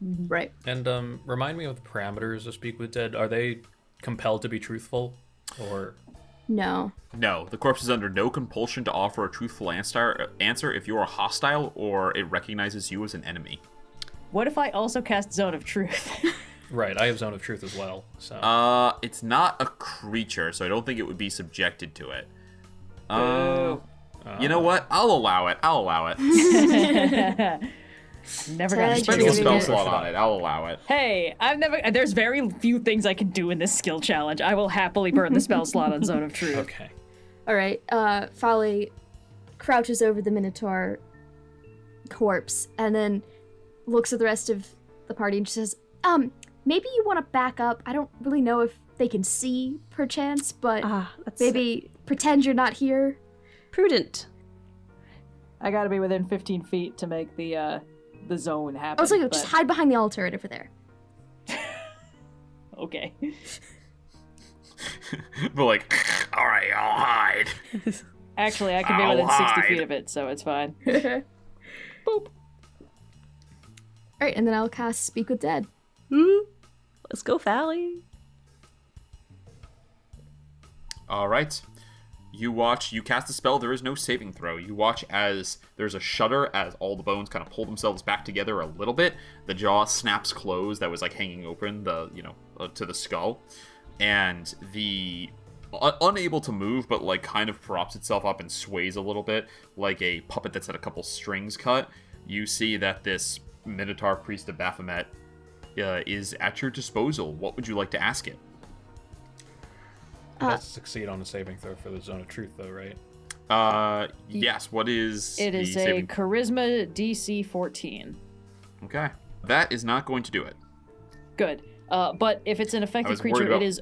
Right. And remind me of the parameters of Speak with Dead. Are they compelled to be truthful, or No. No, the corpse is under no compulsion to offer a truthful answer if you are hostile or it recognizes you as an enemy. What if I also cast Zone of Truth? right? I have Zone of Truth as well. So It's not a creature, so I don't think it would be subjected to it. You know what? I'll allow it. Never got Spend a spell slot on it. I'll allow it. Hey, there's very few things I can do in this skill challenge. I will happily burn the spell slot on Zone of Truth. okay. All right. Fally crouches over the Minotaur corpse and then looks at the rest of the party and says, maybe you want to back up. I don't really know if they can see, perchance, but maybe pretend you're not here. Prudent. I gotta be within 15 feet to make the zone happen. I was like, just hide behind the altar over there. Okay. But like, all right, I'll hide. Actually, I can be I'll within 60 hide. feet of it, so it's fine. Boop. All right, and then I'll cast Speak with Dead. Let's go, Fally. All right. You cast the spell. There is no saving throw. You watch as there's a shudder as all the bones kind of pull themselves back together a little bit. The jaw snaps closed that was like hanging open to the skull. And the unable to move, but like kind of props itself up and sways a little bit like a puppet that's had a couple strings cut. You see that this Minotaur priest of Baphomet is at your disposal. What would you like to ask it? It has to succeed on a saving throw for the Zone of Truth, though, right? Yes. What is It is a Charisma DC 14. Okay. That is not going to do it. Good. But if it's an affected creature, it is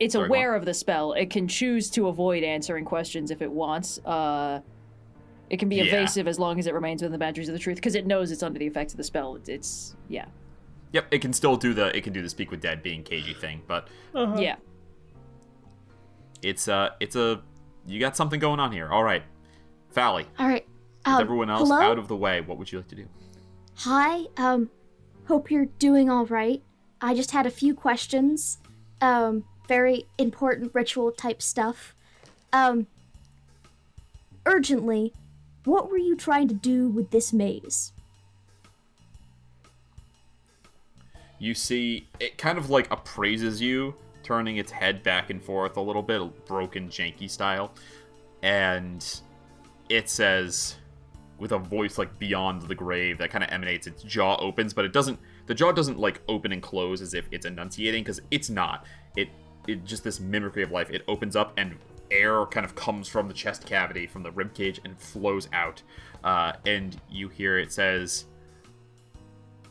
it's aware of the spell. It can choose to avoid answering questions if it wants. It can be evasive as long as it remains within the boundaries of the truth, because it knows it's under the effects of the spell. It's Yep, it can still do the speak with dead being cagey thing, but yeah. It's a you got something going on here. All right. Fally. All right. With everyone else hello? out of the way, what would you like to do? Hi. Hope you're doing all right. I just had a few questions. Very important ritual type stuff. Urgently, what were you trying to do with this maze? You see, it kind of like appraises you, turning its head back and forth a little bit, broken, janky style. And it says, with a voice like beyond the grave that kind of emanates, its jaw opens, but the jaw doesn't like open and close as if it's enunciating, because it's not. It just this mimicry of life. It opens up and air kind of comes from the chest cavity, from the rib cage, and flows out. And you hear it says,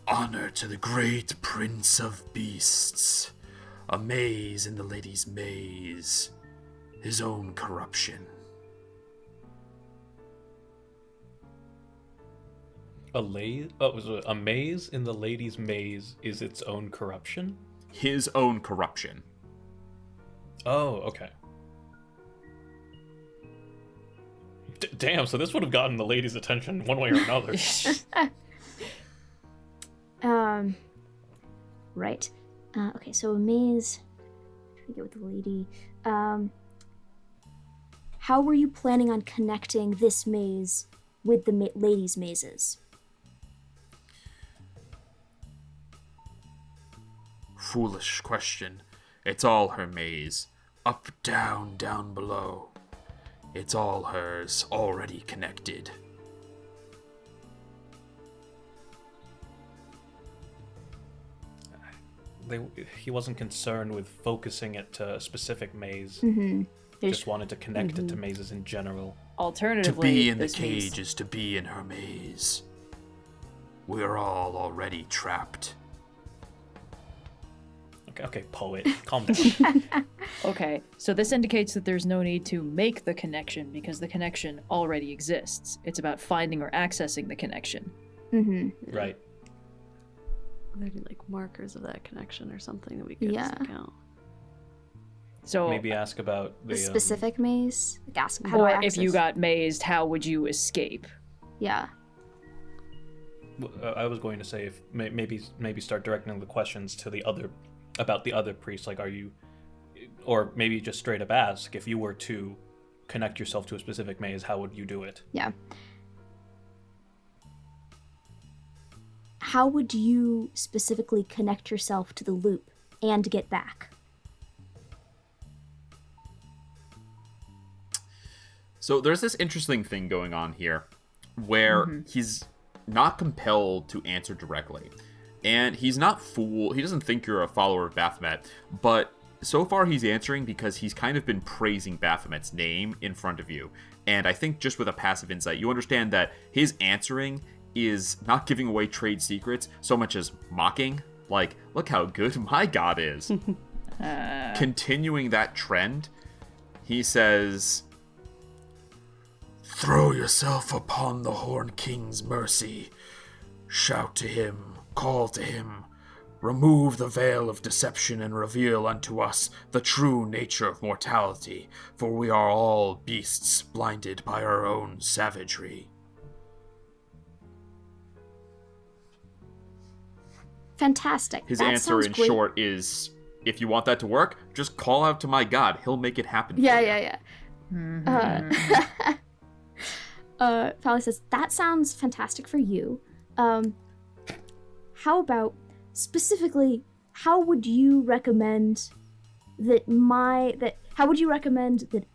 "Honor to the great prince of beasts. A maze in the lady's maze. His own corruption." A maze in the lady's maze is its own corruption? His own corruption. Oh, okay. Damn, so this would have gotten the lady's attention one way or another. Right. Okay, so a maze. Trying to get with the lady. How were you planning on connecting this maze with the ladies' mazes? Foolish question. It's all her maze. Up, down, down below. It's all hers, already connected. He wasn't concerned with focusing it to a specific maze. Mm-hmm. Just wanted to connect it to mazes in general. Alternatively, to be in the cage is to be in her maze. We're all already trapped. Okay, poet, calm down. Okay, so this indicates that there's no need to make the connection because the connection already exists. It's about finding or accessing the connection. Mm-hmm. Right. There'd be like markers of that connection or something that we could seek out. So maybe ask about the specific maze. How or if you got mazed, how would you escape? Yeah. I was going to say if maybe start directing the questions to the other priests. Like, are you, or maybe just straight up ask if you were to connect yourself to a specific maze, how would you do it? Yeah. How would you specifically connect yourself to the loop and get back? So there's this interesting thing going on here where he's not compelled to answer directly. And he's not fooled. He doesn't think you're a follower of Baphomet, but so far he's answering because he's kind of been praising Baphomet's name in front of you. And I think just with a passive insight, you understand that his answering is not giving away trade secrets so much as mocking. Like, look how good my god is. Continuing that trend, he says, "Throw yourself upon the Horn King's mercy. Shout to him. Call to him, remove the veil of deception and reveal unto us the true nature of mortality, for we are all beasts blinded by our own savagery." Fantastic. His that answer in great. short is, if you want that to work, just call out to my god. He'll make it happen for you. Yeah. Fally says, that sounds fantastic for you. How about, specifically, how would you recommend that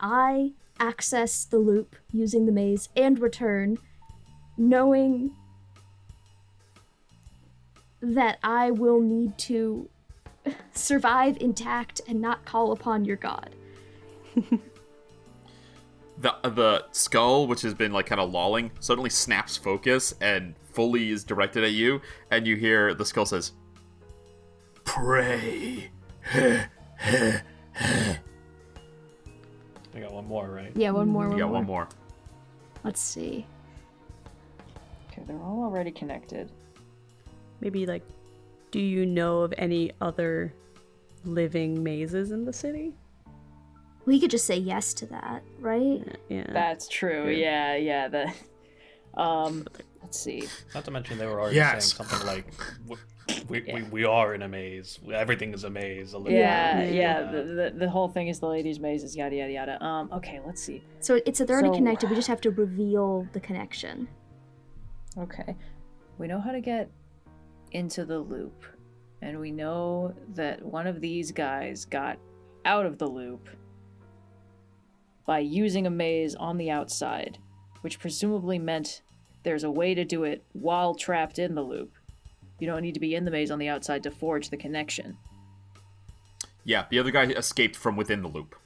I access the loop using the maze and return, knowing that I will need to survive intact and not call upon your god. The skull, which has been like kind of lolling, suddenly snaps focus and fully is directed at you, and you hear the skull says, "Pray." I got one more, right? Yeah, one more. You got one more. Let's see. Okay, they're all already connected. Maybe, like, do you know of any other living mazes in the city? We could just say yes to that, right? Yeah. That's true. Yeah. Let's see. Not to mention they were already saying something like, we are in a maze. Everything is a maze. Yeah. The whole thing is the ladies' mazes, yada, yada, yada. Okay, let's see. So they're already connected. We just have to reveal the connection. Okay. We know how to get into the loop. And we know that one of these guys got out of the loop by using a maze on the outside, which presumably meant there's a way to do it while trapped in the loop. You don't need to be in the maze on the outside to forge the connection. Yeah, the other guy escaped from within the loop.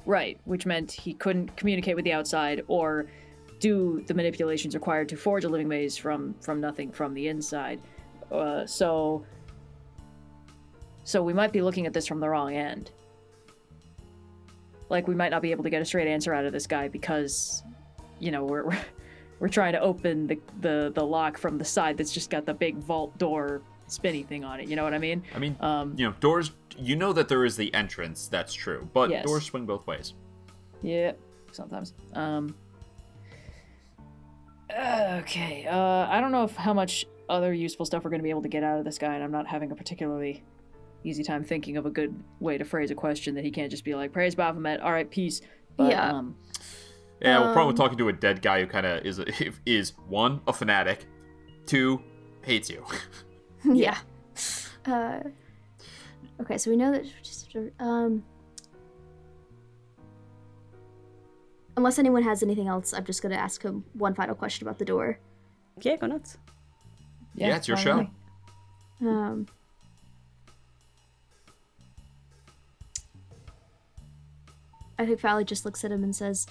Right, which meant he couldn't communicate with the outside or do the manipulations required to forge a living maze from nothing from the inside. So we might be looking at this from the wrong end. Like, we might not be able to get a straight answer out of this guy because, you know, we're trying to open the lock from the side that's just got the big vault door spinny thing on it. You know what I mean? I mean, you know, doors. You know that there is the entrance. That's true, but yes. Doors swing both ways. Yeah, sometimes. Okay. I don't know how much other useful stuff we're going to be able to get out of this guy, and I'm not having a particularly easy time thinking of a good way to phrase a question that he can't just be like, "Praise Baphomet, all right, peace." But, yeah. Well, problem with talking to a dead guy who kind of is one, a fanatic, two, hates you. Yeah. Okay, so we know that. Unless anyone has anything else, I'm just gonna ask him one final question about the door. Yeah, go nuts. Yeah, it's your show. I think Fally just looks at him and says,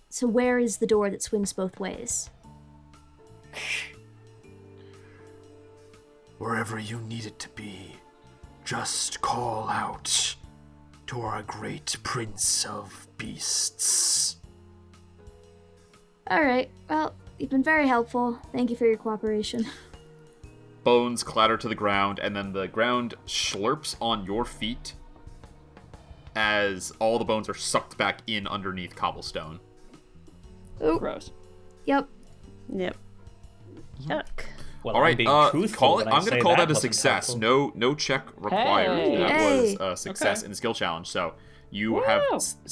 so where is the door that swings both ways? Wherever you need it to be, just call out to our great prince of beasts. Alright, well, you've been very helpful. Thank you for your cooperation. Bones clatter to the ground, and then the ground slurps on your feet as all the bones are sucked back in underneath cobblestone. Ooh. Gross. Yep. Yuck. Well, All right, I'm I'm going to call that a success. No check required. Hey. That Hey. was a success Okay. in the skill challenge. So you Woo. have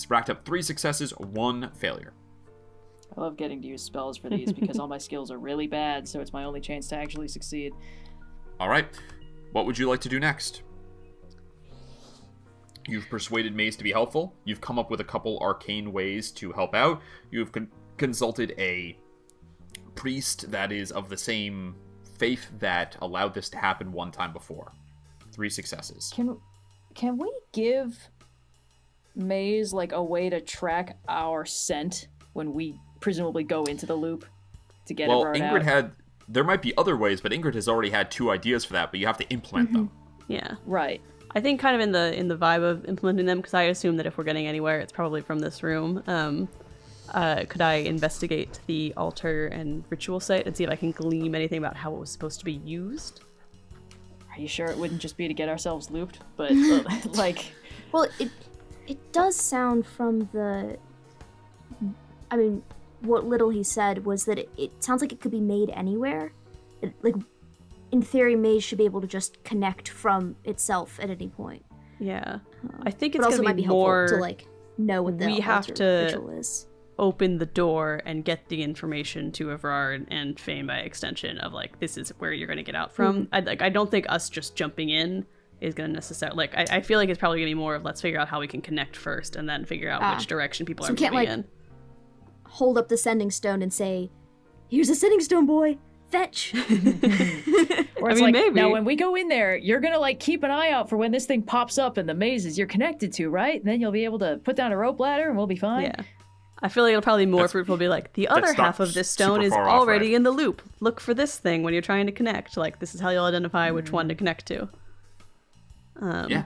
racked up 3 successes, 1 failure. I love getting to use spells for these because all my skills are really bad, so it's my only chance to actually succeed. All right, what would you like to do next? You've persuaded Maze to be helpful. You've come up with a couple arcane ways to help out. You've consulted a priest that is of the same faith that allowed this to happen one time before. 3 successes. Can we give Maze like a way to track our scent when we presumably go into the loop to get Well, Evrard Ingrid out? there might be other ways, but Ingrid has already had 2 ideas for that, but you have to implement them. Yeah. Right. I think kind of in the vibe of implementing them, because I assume that if we're getting anywhere, it's probably from this room. Could I investigate the altar and ritual site and see if I can glean anything about how it was supposed to be used? Are you sure it wouldn't just be to get ourselves looped? But like, Well, it does sound from the... I mean, what little he said was that it sounds like it could be made anywhere. Like, in theory, Maze should be able to just connect from itself at any point. Yeah. I think it's But also going might to be be more... helpful to, like, know what the we have altar to- ritual is. open the door and get the information to Evrard and Fane by extension of like, this is where you're going to get out from. I don't think us just jumping in is going to necessarily, like, I feel like it's probably going to be more of let's figure out how we can connect first and then figure out which direction people So are we can't, moving like, in. Hold up the sending stone and say, here's a sending stone, boy. Fetch. Or it's I mean, like, maybe. now when we go in there, you're gonna like keep an eye out for when this thing pops up in the mazes you're connected to, right? And then you'll be able to put down a rope ladder and we'll be fine. Yeah. I feel like it'll probably be more fruitful to be like, the other that's not half of this stone super is far off, already right? in the loop. Look for this thing when you're trying to connect. Like, this is how you'll identify which one to connect to. Yeah.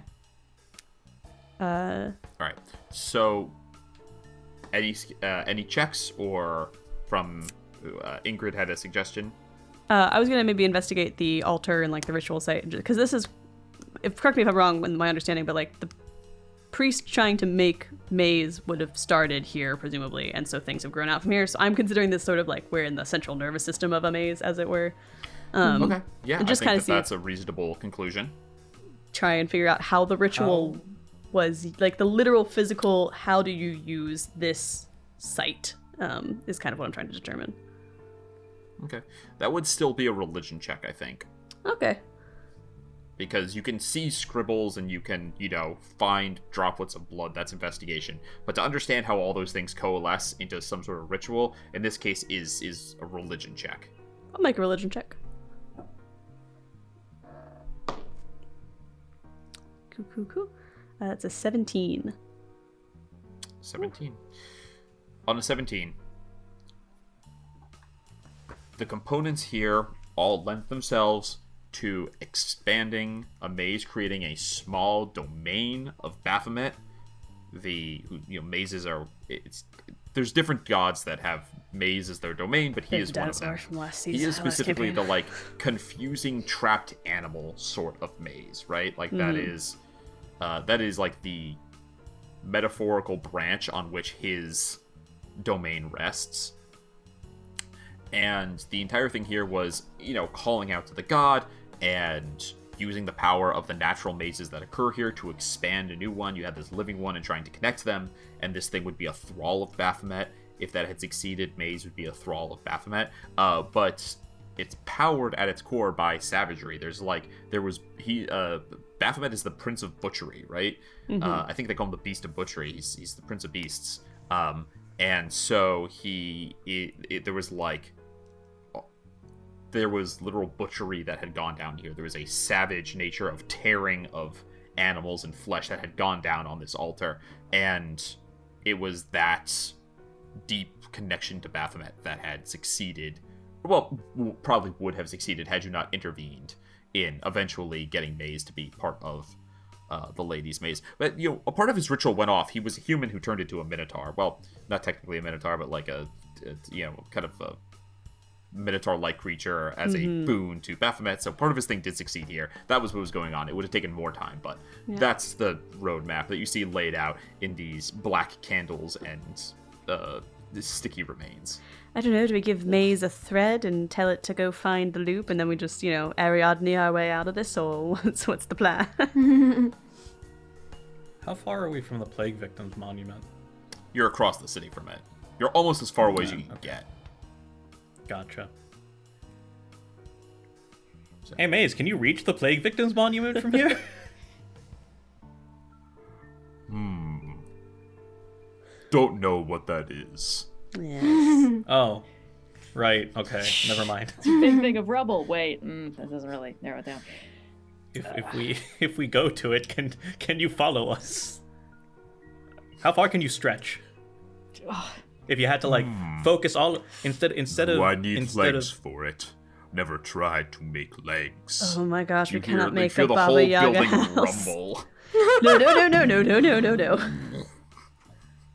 All right. So, any checks, or from Ingrid had a suggestion? I was gonna maybe investigate the altar and like the ritual site, because this is, correct me if I'm wrong in my understanding, but like the priest trying to make maze would have started here presumably, and so things have grown out from here. So I'm considering this sort of like we're in the central nervous system of a maze, as it were. Okay. Yeah, and just I think kind of that's a reasonable conclusion. Try and figure out how the ritual was, like the literal physical, how do you use this site, is kind of what I'm trying to determine. Okay. That would still be a religion check, I think. Okay. Because you can see scribbles and you can, find droplets of blood. That's investigation. But to understand how all those things coalesce into some sort of ritual, in this case, is a religion check. I'll make a religion check. Cool. That's a 17. 17. On a 17, the components here all lend themselves to expanding a maze, creating a small domain of Baphomet. Mazes are... there's different gods that have maze as their domain, but he is one of them. From last season, he is specifically the, confusing trapped animal sort of maze, right? Like, that is like the metaphorical branch on which his domain rests. And the entire thing here was, calling out to the god and using the power of the natural mazes that occur here to expand a new one. You had this living one and trying to connect them, and this thing would be a thrall of Baphomet. If that had succeeded, maze would be a thrall of Baphomet. But it's powered at its core by savagery. Baphomet is the prince of butchery, right? I think they call him the beast of butchery. He's the prince of beasts. And so there was literal butchery that had gone down here. There was a savage nature of tearing of animals and flesh that had gone down on this altar. And it was that deep connection to Baphomet that had succeeded. Well, probably would have succeeded had you not intervened in eventually getting Maze to be part of the lady's maze. But, a part of his ritual went off. He was a human who turned into a minotaur. Well, not technically a minotaur, but like a kind of a minotaur-like creature as a boon to Baphomet. So part of his thing did succeed here. That was what was going on. It would have taken more time, but that's the roadmap that you see laid out in these black candles and the sticky remains. I don't know, do we give Maze a thread and tell it to go find the loop, and then we just, Ariadne our way out of this, or what's the plan? How far are we from the Plague Victims Monument? You're across the city from it. You're almost as far away as you can get. Gotcha. Hey, Maze, can you reach the Plague Victims Monument from here? Don't know what that is. Yes. Oh, right. Okay, never mind. It's a big thing of rubble. Wait, that doesn't really narrow it down. If we go to it, can you follow us? How far can you stretch? If you had to focus all instead of I need legs for it. Never tried to make legs. Oh my gosh, we cannot make feel a the Baba whole Yaga building house. rumble. No.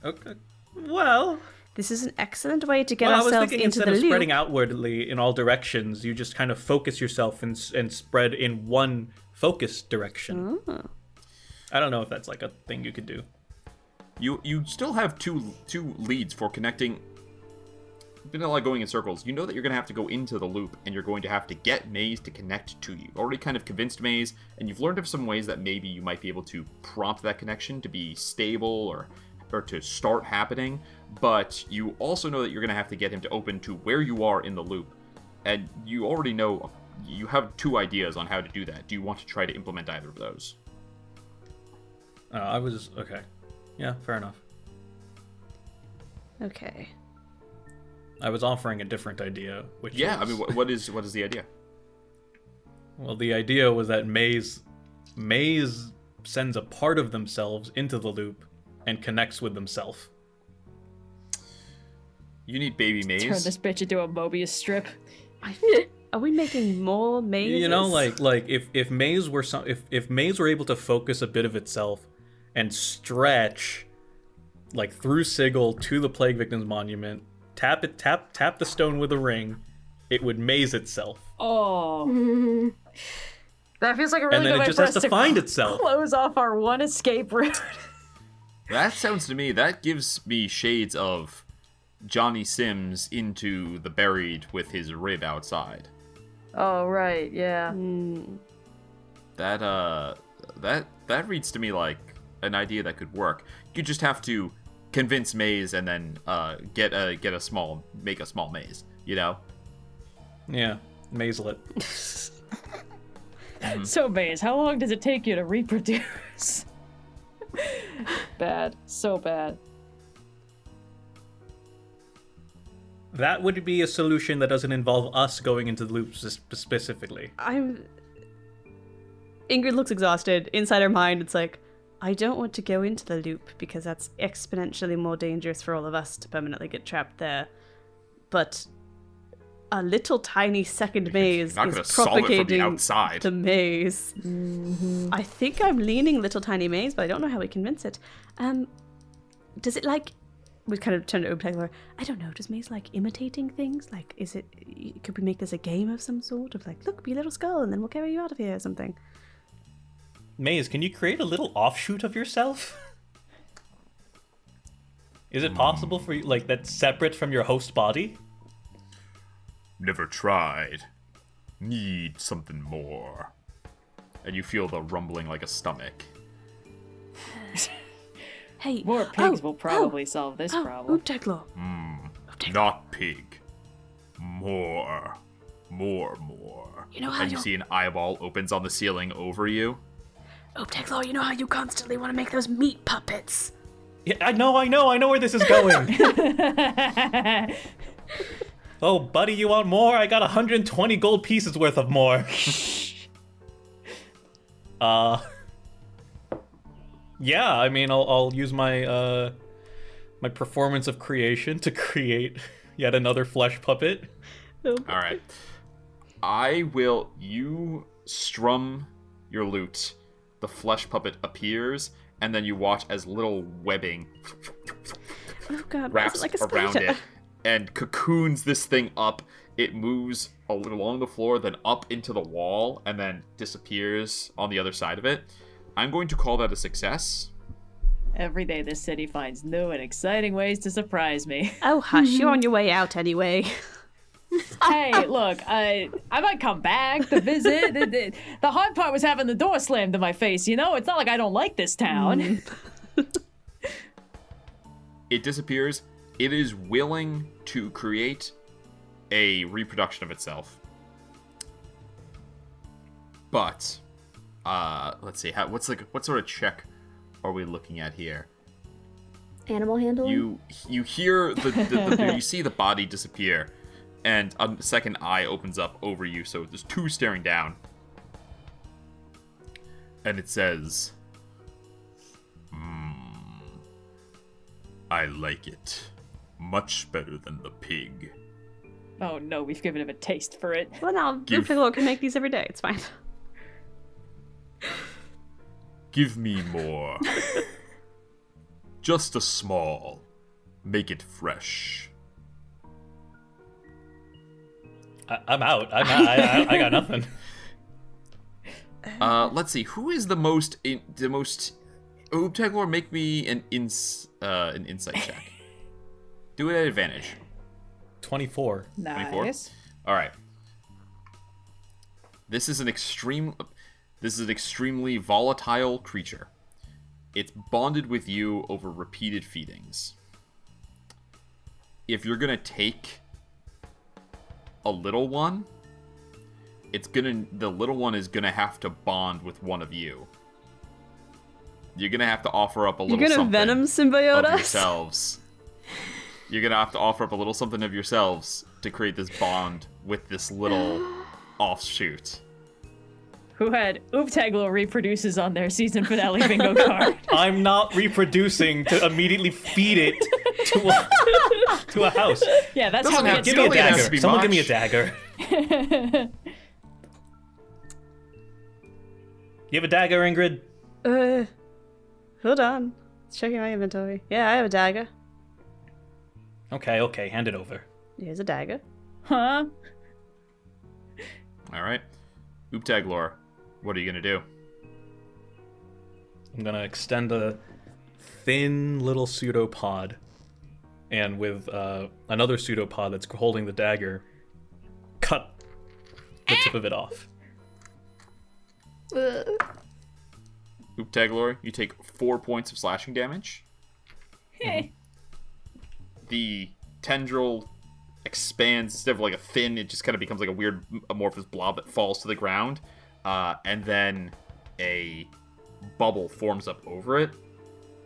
Okay. Well, This is an excellent way to get I was ourselves thinking into instead the of loop. spreading outwardly in all directions, you just kind of focus yourself and spread in one focused direction. Oh. I don't know if that's like a thing you could do. You still have two leads for connecting. You've been going in circles. You know that you're going to have to go into the loop, and you're going to have to get Maze to connect to you. You've already kind of convinced Maze, and you've learned of some ways that maybe you might be able to prompt that connection to be stable or to start happening. But you also know that you're going to have to get him to open to where you are in the loop. And you already know you have two ideas on how to do that. Do you want to try to implement either of those? Okay. Yeah, fair enough. Okay. I was offering a different idea, which I mean, what is the idea? Well, the idea was that maze sends a part of themselves into the loop and connects with themselves. You need baby maze. Turn this bitch into a Mobius strip. Are we making more mazes? You know, like if maze were if maze were able to focus a bit of itself and stretch like through Sigil to the Plague Victims Monument, tap the stone with a ring, it would maze itself. Oh. That feels like a really good way for us to find itself. Close off our one escape route. That sounds to me, that gives me shades of Johnny Sims into the Buried with his rib outside. Oh, right, yeah. That reads to me like an idea that could work. You just have to convince Maze and then make a small maze, you know? Yeah, mazelet. So, Maze, how long does it take you to reproduce? Bad. So bad. That would be a solution that doesn't involve us going into the loop specifically. Ingrid looks exhausted. Inside her mind, it's like, I don't want to go into the loop because that's exponentially more dangerous for all of us to permanently get trapped there. But a little tiny second maze is propagating the maze. Mm-hmm. I think I'm leaning little tiny maze, but I don't know how we convince it. Does it like... We kind of turn to Oobtaglor. I don't know, does maze like imitating things? Like, could we make this a game of some sort? Of like, look, be a little skull and then we'll carry you out of here or something. Maze, can you create a little offshoot of yourself? Is it possible for you, like, that's separate from your host body? Never tried. Need something more. And you feel the rumbling like a stomach. Hey, more pigs will probably solve this problem. Oobtaglor. Not pig. More. You know how and you see an eyeball opens on the ceiling over you. Oobtaglor, you know how you constantly want to make those meat puppets? Yeah, I know where this is going. Oh, buddy, you want more? I got 120 gold pieces worth of more. Yeah, I mean, I'll use my my performance of creation to create yet another flesh puppet. All right. You strum your lute, the flesh puppet appears, and then you watch as little webbing wraps like a around it and cocoons this thing up. It moves along the floor, then up into the wall, and then disappears on the other side of it. I'm going to call that a success. Every day this city finds new and exciting ways to surprise me. Oh, hush, you're on your way out anyway. Hey, look, I might come back to visit. The hard part was having the door slammed in my face, you know? It's not like I don't like this town. It disappears. It is willing to create a reproduction of itself. But... let's see. What sort of check are we looking at here? Animal handling. You hear you see the body disappear, and a second eye opens up over you. So there's two staring down, and it says, "I like it much better than the pig." Oh no, we've given him a taste for it. Well, now Oobtaglor can make these every day. It's fine. Give me more. Just a small. Make it fresh. I'm out. I got nothing. Let's see. Who is the most? Oobtaglor, make me an insight check. Do it at advantage. 24. Nice. 24? All right. This is an extremely volatile creature. It's bonded with you over repeated feedings. If you're gonna take a little one, the little one is gonna have to bond with one of you. You're gonna have to offer up a little something Venom symbiote of us? yourselves. you're gonna have to offer up a little something of yourselves to create this bond with this little offshoot. Who had Oobtaglor reproduces on their season finale bingo card. I'm not reproducing to immediately feed it to a house. Yeah, that's Doesn't how we have get to Give me a It has dagger. to be Someone give me a much. dagger. You have a dagger, Ingrid? Hold on. Checking my inventory. Yeah, I have a dagger. Okay, hand it over. Here's a dagger. Huh? All right, Oobtaglor, what are you gonna do? I'm gonna extend a thin little pseudopod, and with another pseudopod that's holding the dagger, cut the tip of it off. Oobtaglor, you take 4 points of slashing damage. Hey. The tendril expands instead of like a fin, it just kind of becomes like a weird amorphous blob that falls to the ground, and then a bubble forms up over it,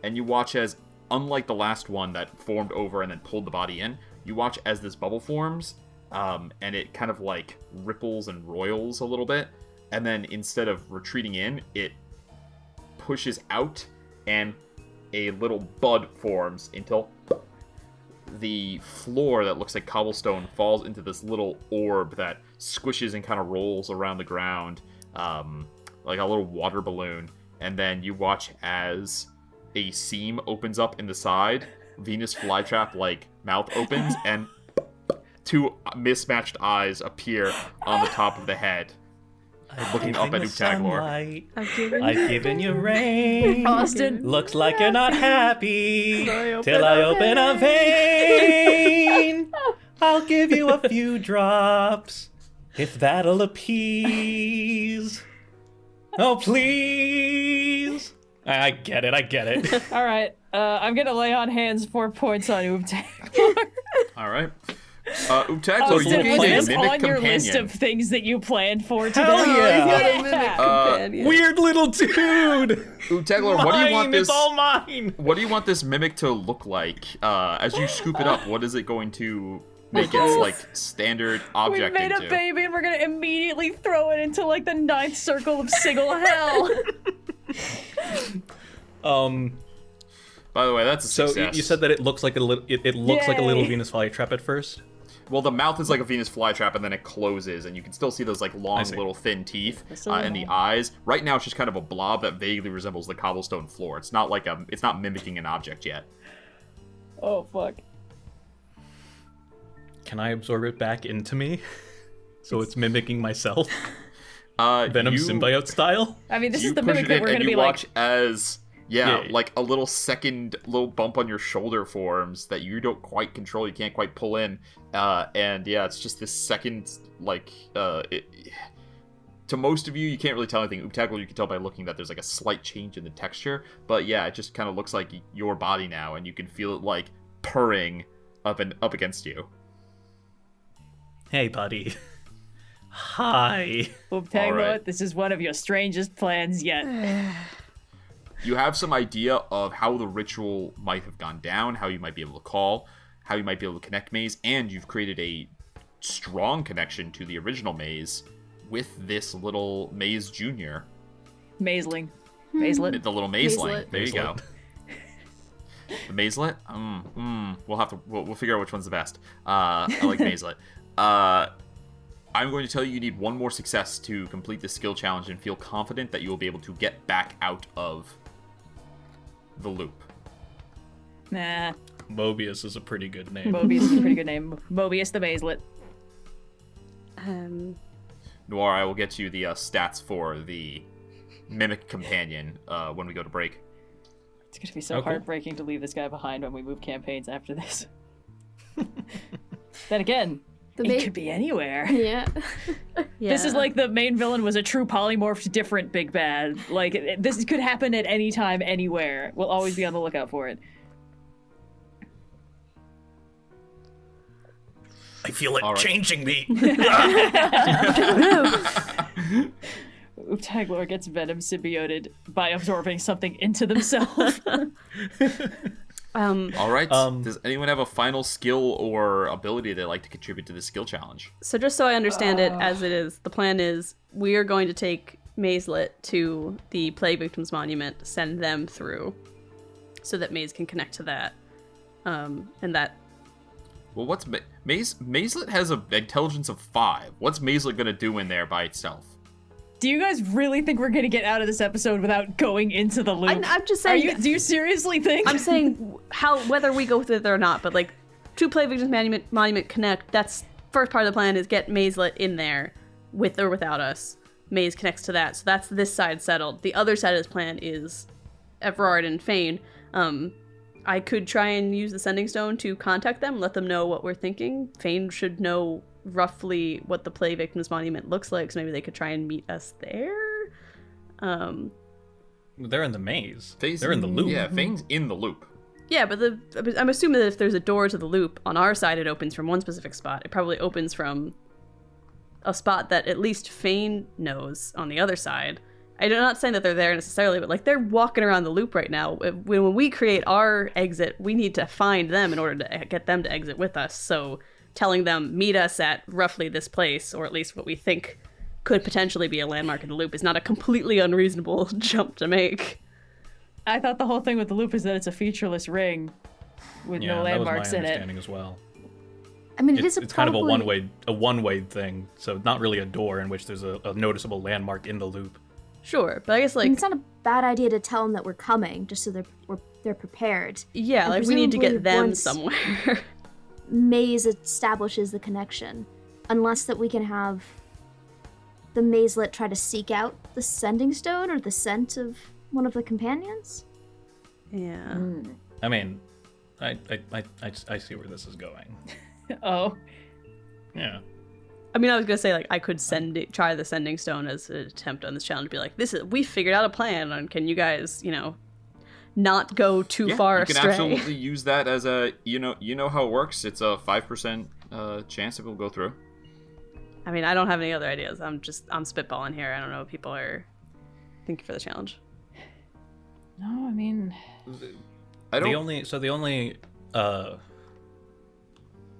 and you watch as, unlike the last one that formed over and then pulled the body in, you watch as this bubble forms, and it kind of like ripples and roils a little bit, and then instead of retreating in, it pushes out and a little bud forms until the floor that looks like cobblestone falls into this little orb that squishes and kind of rolls around the ground, like a little water balloon. And then you watch as a seam opens up in the side, Venus flytrap like mouth opens, and 2 mismatched eyes appear on the top of the head, looking up at Oobtaglor. I've given you rain. Austin. Looks like you're not happy till I open a vein. I'll give you a few drops if that'll appease. Oh, please. I get it. All right. I'm gonna lay on hands 4 points on Oobtaglor. All right. Oobtaglor, Austin, you was gain a this mimic on your list companion. of things that you planned for today? Hell yeah. Companion. Weird little dude. Oobtaglor, what do you want this? It's all mine. What do you want this mimic to look like? As you scoop it up, what is it going to make its like standard We object made into? a baby and we're gonna immediately throw it into like the 9th circle of Sigil hell. By the way, that's a So success. you said that it looks like a little. It looks like a little Yay. Venus flytrap at first. Well, the mouth is like a Venus flytrap, and then it closes, and you can still see those like long, see. little thin teeth so and the long. eyes. Right now, it's just kind of a blob that vaguely resembles the cobblestone floor. It's not like it's not mimicking an object yet. Oh fuck. Can I absorb it back into me? So it's mimicking myself, You Venom symbiote style. I mean, this you is the push mimic it that in we're and gonna you be watch like. as Yeah. like a little little bump on your shoulder forms that you don't quite control. You can't quite pull in, and yeah, it's just this second like to most of you, you can't really tell anything. Oobtaglor, you can tell by looking that there's like a slight change in the texture, but yeah, it just kind of looks like your body now, and you can feel it like purring up against you. Hey, buddy. Hi. Oobtaglor, Alright. this is one of your strangest plans yet. You have some idea of how the ritual might have gone down, how you might be able to call, how you might be able to connect maze, and you've created a strong connection to the original maze with this little maze junior. Mazeling. Mazelet. The little mazeling. Mazelet. There you go. The mazelet? We'll figure out which one's the best. I like mazelet. I'm going to tell you need one more success to complete this skill challenge and feel confident that you will be able to get back out of the loop. Nah. Mobius is a pretty good name. Mobius is a pretty good name. Mobius the Mazelet. Noir, I will get you the stats for the mimic companion when we go to break. It's gonna be so Okay. heartbreaking to leave this guy behind when we move campaigns after this. Then again, it could be anywhere. Yeah. This is like the main villain was a true polymorphed different big bad. Like, this could happen at any time, anywhere. We'll always be on the lookout for it. I feel it All right. changing me. Oobtaglor gets venom symbioted by absorbing something into themselves. All right. Does anyone have a final skill or ability they'd like to contribute to the skill challenge? So just so I understand it as it is, the plan is we are going to take Mazelet to the Plague Victims Monument, send them through, so that Maze can connect to that. And that... Well, what's... Mazelet has an intelligence of 5. What's Mazelet going to do in there by itself? Do you guys really think we're going to get out of this episode without going into the loop? I'm just saying... Do you seriously think? I'm saying whether we go with it or not, but, like, to Plague Victims Monument connect, that's... First part of the plan is get Mazelet in there, with or without us. Maze connects to that, so that's this side settled. The other side of this plan is Evrard and Fane. I could try and use the Sending Stone to contact them, let them know what we're thinking. Fane should know roughly what the Plague Victims Monument looks like, so maybe they could try and meet us there. They're in the maze. They're in the loop. Yeah, Fane's in the loop. Yeah, but I'm assuming that if there's a door to the loop, on our side it opens from one specific spot. It probably opens from a spot that at least Fane knows on the other side. I'm not saying that they're there necessarily, but like they're walking around the loop right now. When we create our exit, we need to find them in order to get them to exit with us. So telling them, meet us at roughly this place, or at least what we think could potentially be a landmark in the loop, is not a completely unreasonable jump to make. I thought the whole thing with the loop is that it's a featureless ring with no landmarks in it. Yeah, that was my understanding as well. I mean, it's kind of a one-way thing, so not really a door in which there's a noticeable landmark in the loop. Sure, but I guess, like... I mean, it's not a bad idea to tell them that we're coming, just so they're prepared. Yeah, and like, we need to get them somewhere. Maze establishes the connection. Unless that we can have the Mazelet try to seek out the Sending Stone or the scent of one of the companions? Yeah. I mean, I see where this is going. Oh. Yeah. I mean, I was gonna say, like, I could try the Sending Stone as an attempt on this challenge, be like, we figured out a plan, and can you guys, not go too far astray? You can absolutely use that as a, you know how it works. It's a 5% chance it will go through. I mean, I don't have any other ideas. I'm spitballing here. I don't know what people are thinking for the challenge. No, I mean,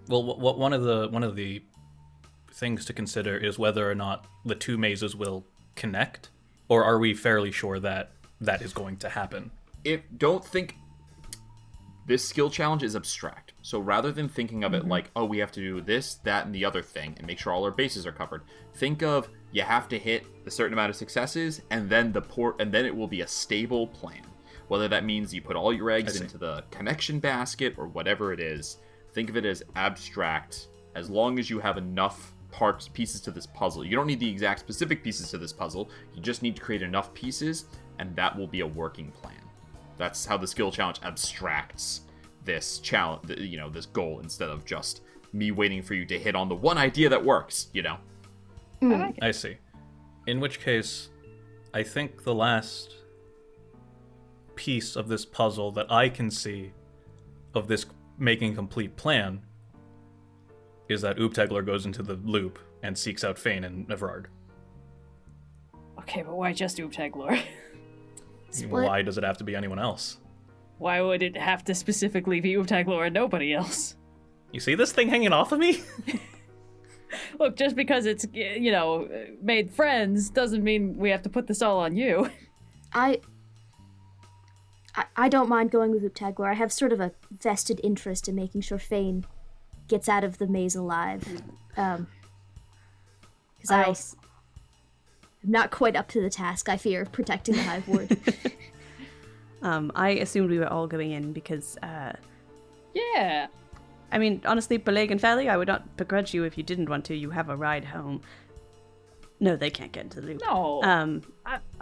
one of the things to consider is whether or not the two mazes will connect, or are we fairly sure that that is going to happen? Don't think this skill challenge is abstract. So rather than thinking of it like, oh, we have to do this, that, and the other thing, and make sure all our bases are covered, think of you have to hit a certain amount of successes, and then then it will be a stable plan. Whether that means you put all your eggs into the connection basket or whatever it is, think of it as abstract. As long as you have enough pieces to this puzzle. You don't need the exact specific pieces to this puzzle. You just need to create enough pieces, and that will be a working plan. That's how the skill challenge abstracts this challenge, this goal, instead of just me waiting for you to hit on the one idea that works, I see. In which case, I think the last piece of this puzzle that I can see of this making complete plan is that Oobtaglor goes into the loop and seeks out Fane and Evrard. Okay, but why just Oobtaglor? Why does it have to be anyone else? Why would it have to specifically be Oobtaglor and nobody else? You see this thing hanging off of me? Look, just because it's, made friends doesn't mean we have to put this all on you. I don't mind going with Oobtaglor. I have sort of a vested interest in making sure Fane gets out of the maze alive. Because I'm not quite up to the task, I fear, of protecting the Hive Ward. I assumed we were all going in because, Yeah. I mean, honestly, Bileyg and Fally, I would not begrudge you if you didn't want to. You have a ride home. No, they can't get into the loop. No.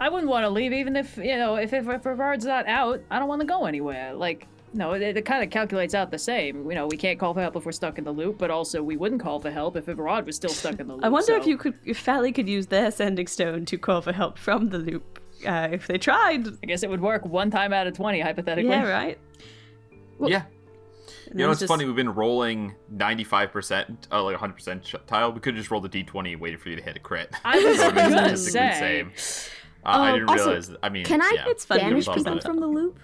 I wouldn't want to leave, even if Evrard's not out. I don't want to go anywhere. Like, no, it kind of calculates out the same. We can't call for help if we're stuck in the loop, but also we wouldn't call for help if Evrard was still stuck in the loop. I wonder if Fally could use their Sending Stone to call for help from the loop, if they tried. I guess it would work 1 time out of 20, hypothetically. Yeah, right? Well, yeah. It's funny, we've been rolling 95%, like 100% tile. We could just roll the d20 and wait for you to hit a crit. I was gonna say. I didn't also, realize that. I mean, can I get Banishment from the loop?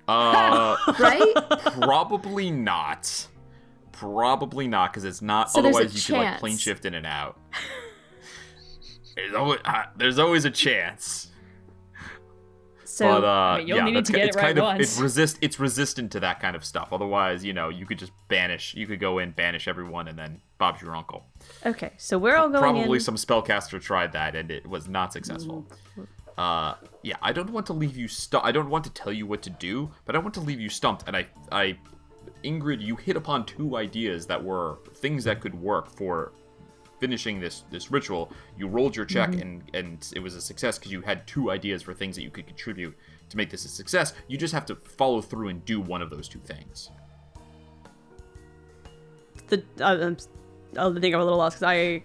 Right? Probably not. Probably not, because it's not. So otherwise, you could like plane shift in and out. There's always a chance. So, but you only need to get it right once. It's resistant to that kind of stuff. Otherwise, you could just banish. You could go in, banish everyone, and then Bob's your uncle. Okay, so we're all going Probably in. some spellcaster tried that, and it was not successful. I don't want to leave you I don't want to tell you what to do, but I want to leave you stumped. And Ingrid, you hit upon two ideas that were things that could work for finishing this ritual. You rolled your check, and it was a success because you had two ideas for things that you could contribute to make this a success. You just have to follow through and do one of those two things. I think I'm a little lost because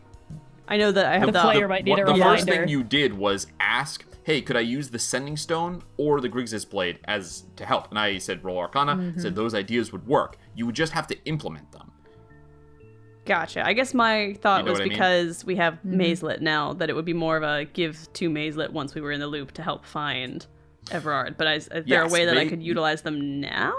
I know that I have the player might need a reminder. The first thing you did was ask, hey, could I use the Sending Stone or the Griggs' Blade to help? And I said, roll Arcana, said those ideas would work. You would just have to implement them. Gotcha. I guess my thought was because we have Mazelet now, that it would be more of a give to Mazelet once we were in the loop to help find Evrard. But is there a way that I could utilize them now?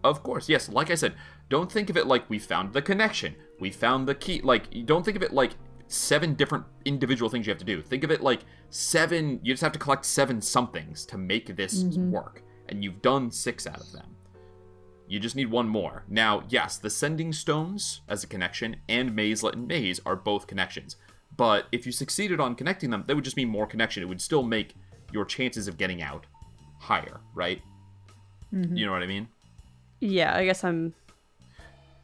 Of course, yes. Like I said, don't think of it like we found the connection. We found the key. Like, don't think of it like 7 different individual things you have to do. Think of it like 7, you just have to collect 7 somethings to make this work. And you've done 6 out of them. You just need 1 more. Now, yes, the Sending Stones as a connection and Mazelet and Maze are both connections. But if you succeeded on connecting them, that would just mean more connection. It would still make your chances of getting out higher, right? You know what I mean? Yeah, I guess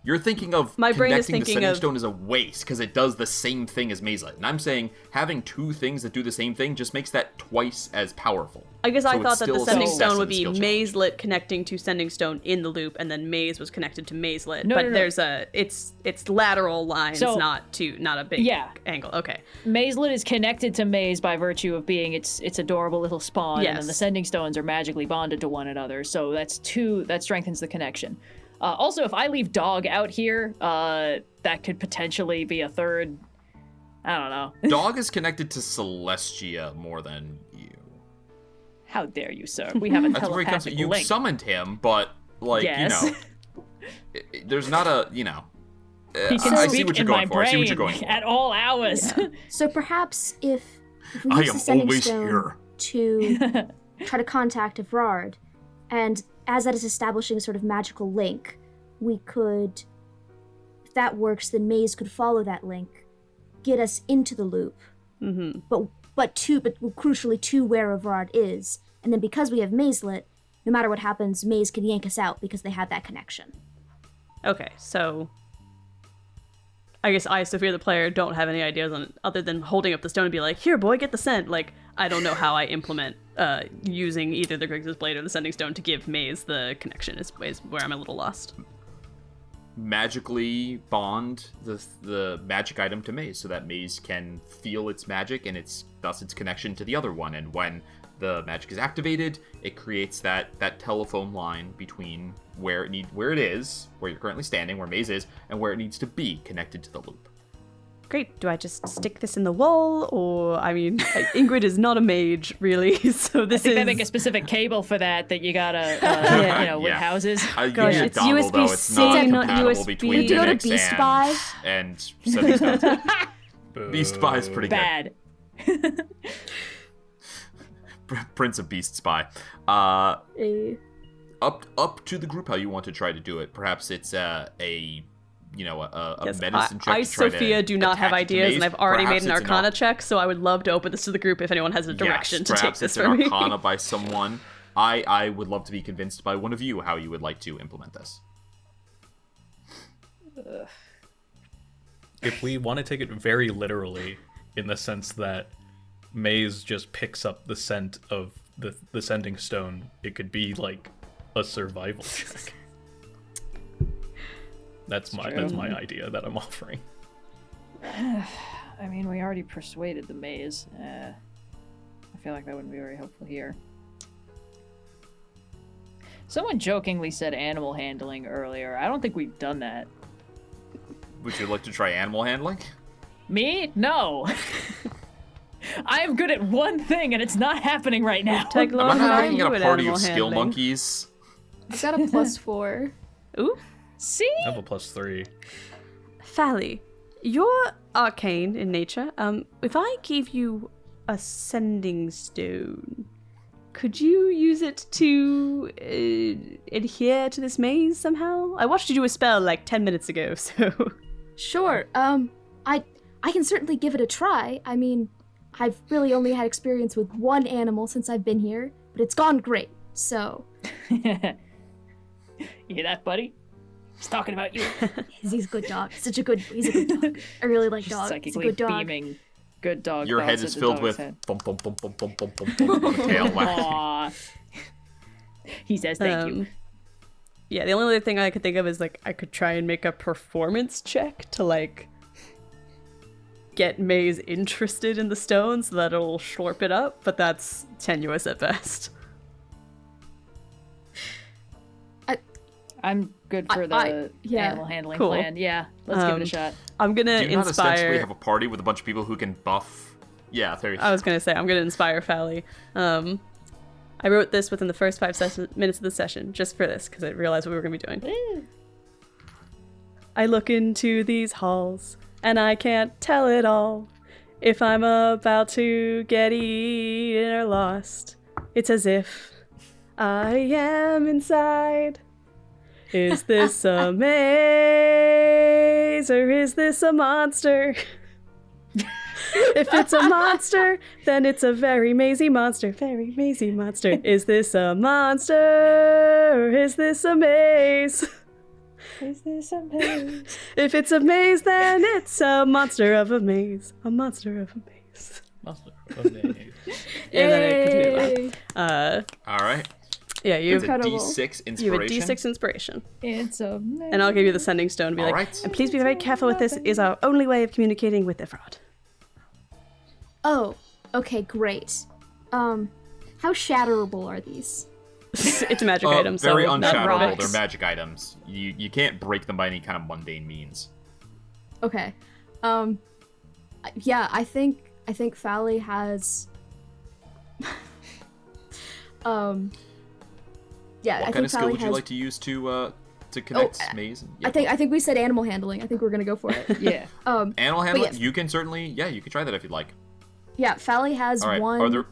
You're thinking of my brain is connecting thinking the Sending of Stone as a waste because it does the same thing as Mazelet. And I'm saying having 2 things that do the same thing just makes that twice as powerful. I guess I So thought it's that the still a Sending success Stone in would the be skill challenge. Mazelet connecting to Sending Stone in the loop, and then Maze was connected to Mazelet. No, but no. there's it's lateral lines, So- not a big Yeah. angle. Okay. Mazelet is connected to Maze by virtue of being its adorable little spawn, and then Yes. the Sending Stones are magically bonded to one another. So that strengthens the connection. Also, if I leave Dog out here, that could potentially be a third. I don't know. Dog is connected to Celestia more than you. How dare you, sir? We have a That's where he comes. telepathic You link. summoned him, but Yes. there's not a He can I see speak what you're in going my for. I see what brain you're going for. at all hours. So perhaps if we I use am the Sending always Stone here. to try to contact Evrard, and as that is establishing a sort of magical link, we could, if that works, then Maze could follow that link, get us into the loop. Mm-hmm. But crucially to where Evrard is, and then because we have Mazelet, no matter what happens, Maze can yank us out because they have that connection. Okay, so I guess I, Sophia the player, don't have any ideas on it other than holding up the stone and be like, here, boy, get the scent. Like, I don't know how I implement using either the Griggs' Blade or the Sending Stone to give Maze the connection is where I'm a little lost. Magically bond the magic item to Maze so that Maze can feel its magic and thus its connection to the other one. And when the magic is activated, it creates that telephone line between where you're currently standing, where Maze is, and where it needs to be connected to the loop. Great. Do I just stick this in the wall, or I mean, Ingrid is not a mage, really, so this I think is. they make a specific cable for that you gotta, with Yeah. houses. You Gosh, need a it's dongle, though. USB-C, It's not not compatible USB. between Did you go to Unix Beast Buy? and Sending Stones. Beast Buy is pretty Bad. good. Prince of Beast Spy. Up to the group how you want to try to do it. Perhaps it's a Yes, medicine check. I to try Sophia, to do not have attach it to ideas, Maze. and I've already Perhaps made an it's Arcana check, so I would love to open this to the group if anyone has a direction to take perhaps this it's from an me. Arcana by someone. I would love to be convinced by one of you how you would like to implement this. If we want to take it very literally, in the sense that Maze just picks up the scent of the Sending Stone, it could be like a survival check. That's my idea that I'm offering. I mean, we already persuaded the Maze. I feel like that wouldn't be very helpful here. Someone jokingly said animal handling earlier. I don't think we've done that. Would you like to try animal handling? Me? No. I am good at one thing, and it's not happening right now. Oobtaglor, I'm how are making you a at party animal of skill handling? monkeys. I've got a +4. Ooh. See? I have a +3. Fally, you're arcane in nature. If I gave you a sending stone, could you use it to adhere to this maze somehow? I watched you do a spell like 10 minutes ago, so... Sure. I can certainly give it a try. I mean, I've really only had experience with one animal since I've been here, but it's gone great. So. You hear that, buddy? He's talking about you. He's a good dog. He's a good dog. I really like dogs. He's a Psychically good dog. beaming good dog. Your head bounce is at the filled dog's with head. bum bum bum bum bum bum bum bum tail whacking. Aw. He says thank you. Yeah, the only other thing I could think of is, like, I could try and make a performance check to, like, get Maze interested in the stone so that it'll slurp it up, but that's tenuous at best. I'm good for the animal handling cool. plan. Yeah, let's give it a shot. I'm gonna Do you not ostensibly inspire... have a party with a bunch of people who can buff? Yeah, there you go. I was gonna say, I'm gonna inspire Fally. I wrote this within the first 5 minutes of the session, just for this, because I realized what we were gonna be doing. I look into these halls, and I can't tell it all. If I'm about to get eaten or lost, it's as if I am inside. Is this a maze, or is this a monster? If it's a monster, then it's a very mazy monster. Very mazy monster. Is this a monster, or is this a maze? Is this a maze? If it's a maze, then it's a monster of a maze. A monster of a maze. Monster of a maze. Yeah, then I continue that. All right. Yeah, you It's a have D6 a inspiration. D6 inspiration. It's a And I'll give you the sending stone and be All like, right. and please be very careful with this. It is our only way of communicating with Evrard. Oh, okay, great. How shatterable are these? It's a magic item, so very not unshatterable. rocks. They're magic items. You can't break them by any kind of mundane means. Okay. Yeah, I think Fally has yeah, What I kind of think skill Fally would you has like to use to connect Maze? I think we said animal handling. I think we're gonna go for it. yeah. Animal handling. yes. You can certainly, you can try that if you'd like. Yeah, Fally has All right. one Are there?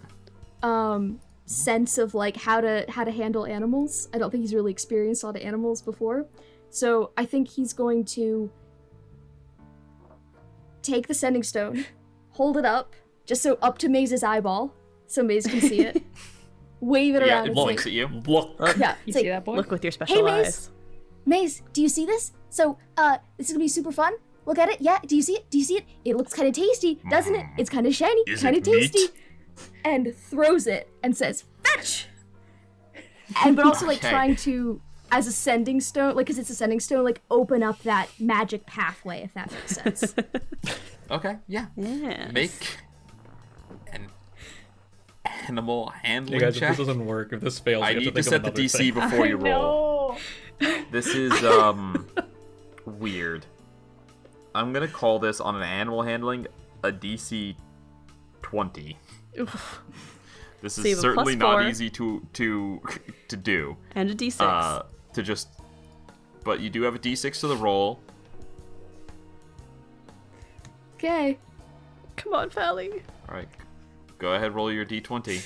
sense of like how to handle animals. I don't think he's really experienced a lot of animals before. So I think he's going to take the sending stone, hold it up, just so up to Maze's eyeball, so Maze can see it. Wave it Yeah, around it and blinks say, at you. Look. yeah, You it's see like, that boy? Look with your special Hey, Maze. eyes. Maze, do you see this? So, this is gonna be super fun. Look at it. Yeah, do you see it? Do you see it? It looks kind of tasty, doesn't it? It's kind of shiny, Is kind of it meat? tasty. And throws it and says, fetch! And but also like Okay. trying to, as a sending stone, like, because it's a sending stone, like open up that magic pathway, if that makes sense. Okay. Yeah. Yeah. Make an animal handling Hey guys, if check. this doesn't work, if this fails, I you have need to to think set of the another DC thing. before you roll. No. This is weird. I'm gonna call this on an animal handling a DC 20. This So you is have a certainly +4. not easy to do. And a D6. But you do have a D6 to the roll. Okay. Come on, Fally. All right, go ahead, roll your D20.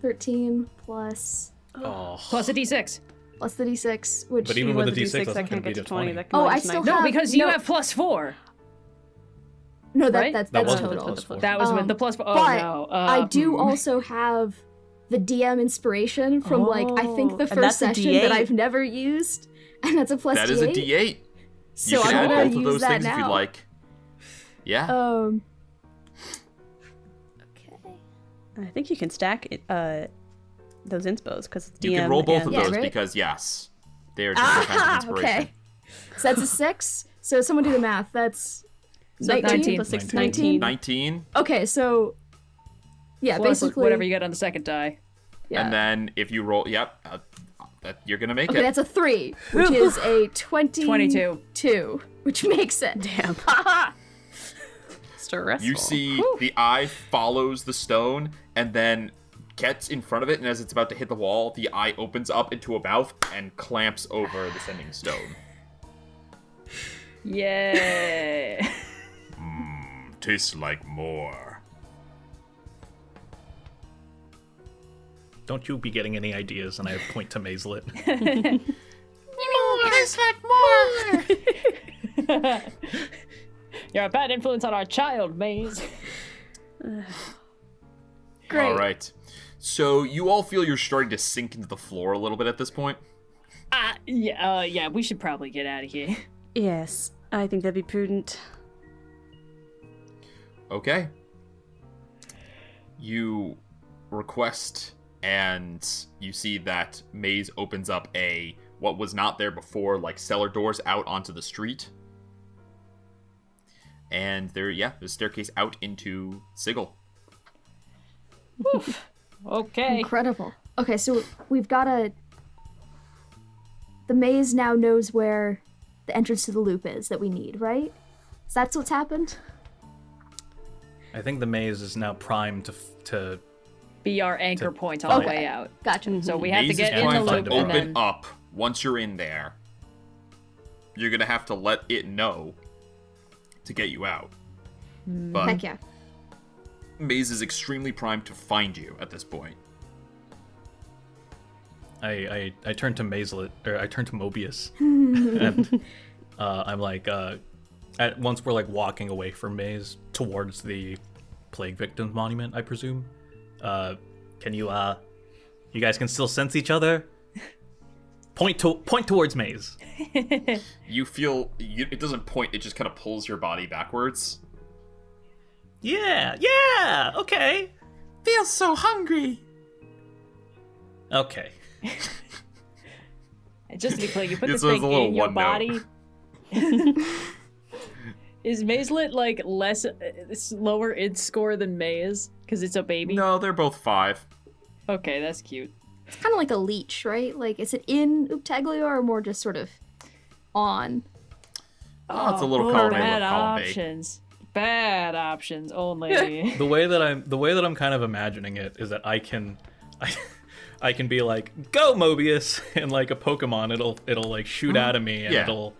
13 plus Oh. Plus a d6. plus the d6, which But even with With the a D6, D6, that's I not can't going to get be to a 20. 20. That can Oh, only I just still 19. No, have- because you no. have +4. no, right? that's That was total. with the +4. That was with the plus. Oh but no. I do also have the DM inspiration from like I think the and first that's a session that D8. I've never used, and that's a plus That D8. is a D8. So You can I'm add gonna both of use those that things now. if you'd like. Yeah. Okay. I think you can stack it, those inspos because You can roll both of Yeah, those right? because yes, they are different kinds of inspiration. Okay. So that's a 6. So someone do the math. That's 19 plus 6 is 19. 19, okay. So yeah, plus basically whatever you get on the second die. Yeah. and then if you roll, you're gonna make Okay, it. that's a 3, which is a 22. 22. which makes it. Damn. Stressful. You see the eye follows the stone and then gets in front of it, and as it's about to hit the wall, the eye opens up into a mouth and clamps over the sending stone. Yay! Tastes like more. Don't you be getting any ideas, and I point to Mazelet. Tastes like more! You're a bad influence on our child, Maze. Great. All right. So you all feel you're starting to sink into the floor a little bit at this point? Yeah, we should probably get out of here. Yes, I think that'd be prudent. Okay. You request, and you see that Maze opens up what was not there before, like cellar doors out onto the street. And there's a staircase out into Sigil. Oof. Okay. Incredible. Okay, so we've got the maze now knows where the entrance to the loop is that we need, right? So that's what's happened? I think the maze is now primed to be our anchor point on the way out. Gotcha. So we have Maze to get is in the primed to loop and open then... up once you're in there. You're going to have to let it know to get you out. But Heck yeah. Maze is extremely primed to find you at this point. I turn to Mazelet, or I turn to Mobius, and I'm like, once we're like walking away from Maze towards the plague victims monument, I presume. Can you guys can still sense each other? Point towards Maze. You feel it doesn't point; it just kind of pulls your body backwards. Yeah, okay. Feels so hungry. Okay. Just to be clear, you put This this was thing a little in your one body. Is Mazelet like less lower id score than Maze because it's a baby? No, they're both 5. Okay, that's cute. It's kind of like a leech, right? Like, is it in Oobtaglor or more just sort of on? Oh, it's a little column A, bad little column B. options. Bad options only. The way that I'm kind of imagining it is that I can be like, go Mobius, and like a Pokemon, it'll like shoot out of me, and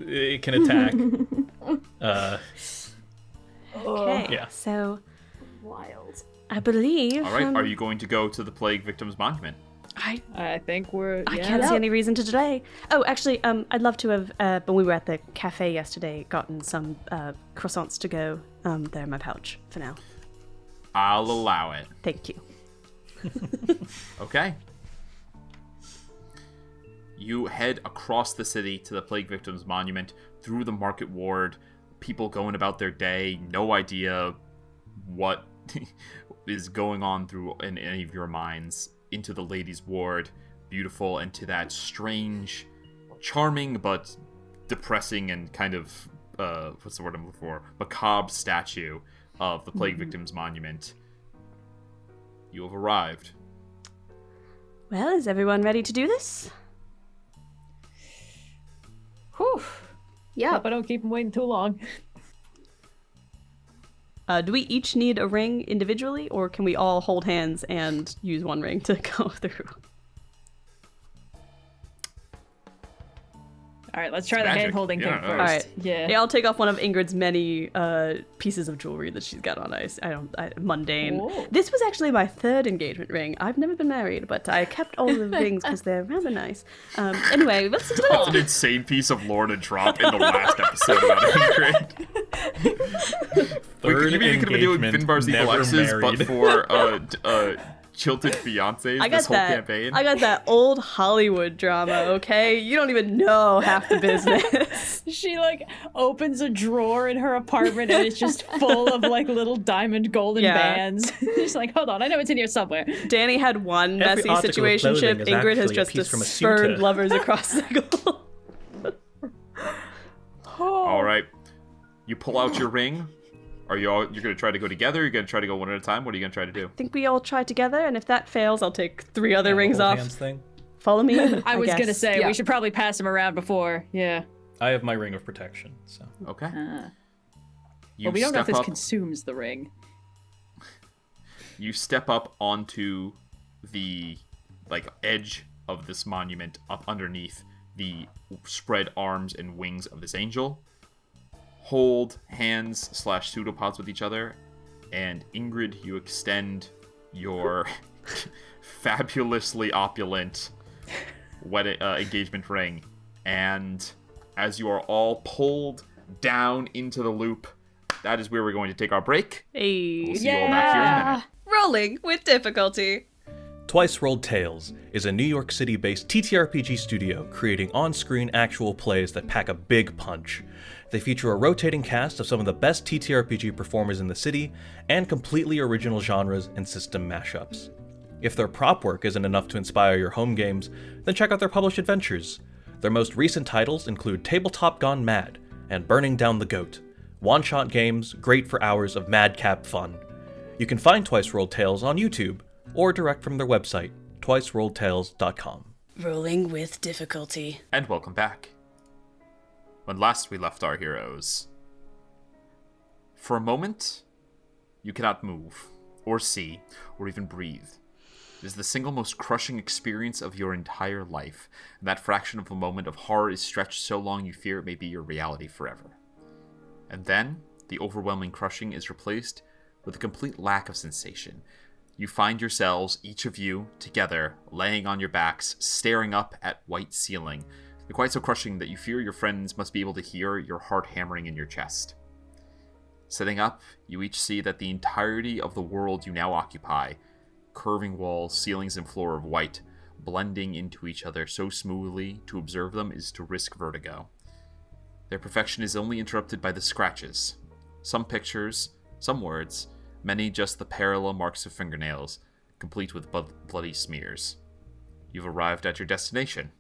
it can attack. Okay, Yeah. so Wild. I believe... All right, are you going to go to the Plague Victims Monument? I think we're. I can't see any reason to delay. Oh, actually, I'd love to have, when we were at the cafe yesterday, gotten some croissants to go. They're in my pouch for now. I'll allow it. Thank you. Okay. You head across the city to the Plague Victims Monument, through the market ward, people going about their day, no idea what is going on through in any of your minds, into the ladies' ward, beautiful, and to that strange, charming, but depressing and kind of, what's the word I'm looking for? Macabre statue of the Plague Victims Monument. You have arrived. Well, is everyone ready to do this? Whew. Yeah. Hope I don't keep them waiting too long. Do we each need a ring individually, or can we all hold hands and use one ring to go through? All right, let's try the magic. hand-holding Yeah, thing no, first. All right. Yeah. I'll take off one of Ingrid's many pieces of jewelry that she's got on. Mundane. Whoa. This was actually my 3rd engagement ring. I've never been married, but I kept all the rings because they're rather nice. Anyway, let's do That's an insane piece of lore to drop in the last episode about Ingrid. Third You mean you could be doing engagement, Finbar's Evil never Exes, but married. for Chilted Fiancés this whole campaign? I got that old Hollywood drama, okay? You don't even know half the business. She like opens a drawer in her apartment and it's just full of like little diamond golden bands. She's like, hold on, I know it's in here somewhere. Danny had one Every messy article of clothing situationship. is Ingrid has actually a just piece from a spurned suitor. lovers across the goal. All right. You pull out your ring. You're going to try to go together? You're going to try to go one at a time? What are you going to try to do? I think we all try together, and if that fails, I'll take 3 other rings the off. hands thing. Follow me in, I was guess. gonna say Yeah. we should probably pass them around before. Yeah. I have my ring of protection, so. Okay. Well, we don't know if this consumes the ring. You step up onto the edge of this monument, up underneath the spread arms and wings of this angel. Hold hands / pseudopods with each other, and Ingrid, you extend your fabulously opulent engagement ring, and as you are all pulled down into the loop, that is where we're going to take our break. Hey. We'll see you all back here in a minute. Rolling with difficulty. Twice Rolled Tales is a New York City-based TTRPG studio creating on-screen actual plays that pack a big punch. They feature a rotating cast of some of the best TTRPG performers in the city, and completely original genres and system mashups. If their prop work isn't enough to inspire your home games, then check out their published adventures. Their most recent titles include Tabletop Gone Mad and Burning Down the Goat. One-shot games great for hours of madcap fun. You can find Twice Rolled Tales on YouTube, or direct from their website, twicerolledtales.com. Rolling with difficulty. And welcome back. When last we left our heroes, for a moment, you cannot move, or see, or even breathe. It is the single most crushing experience of your entire life, and that fraction of a moment of horror is stretched so long you fear it may be your reality forever. And then, the overwhelming crushing is replaced with a complete lack of sensation. You find yourselves, each of you, together, laying on your backs, staring up at white ceiling. They're quite so crushing that you fear your friends must be able to hear your heart hammering in your chest. Sitting up, you each see that the entirety of the world you now occupy, curving walls, ceilings, and floor of white, blending into each other so smoothly, to observe them is to risk vertigo. Their perfection is only interrupted by the scratches. Some pictures, some words, many just the parallel marks of fingernails, complete with bloody smears. You've arrived at your destination.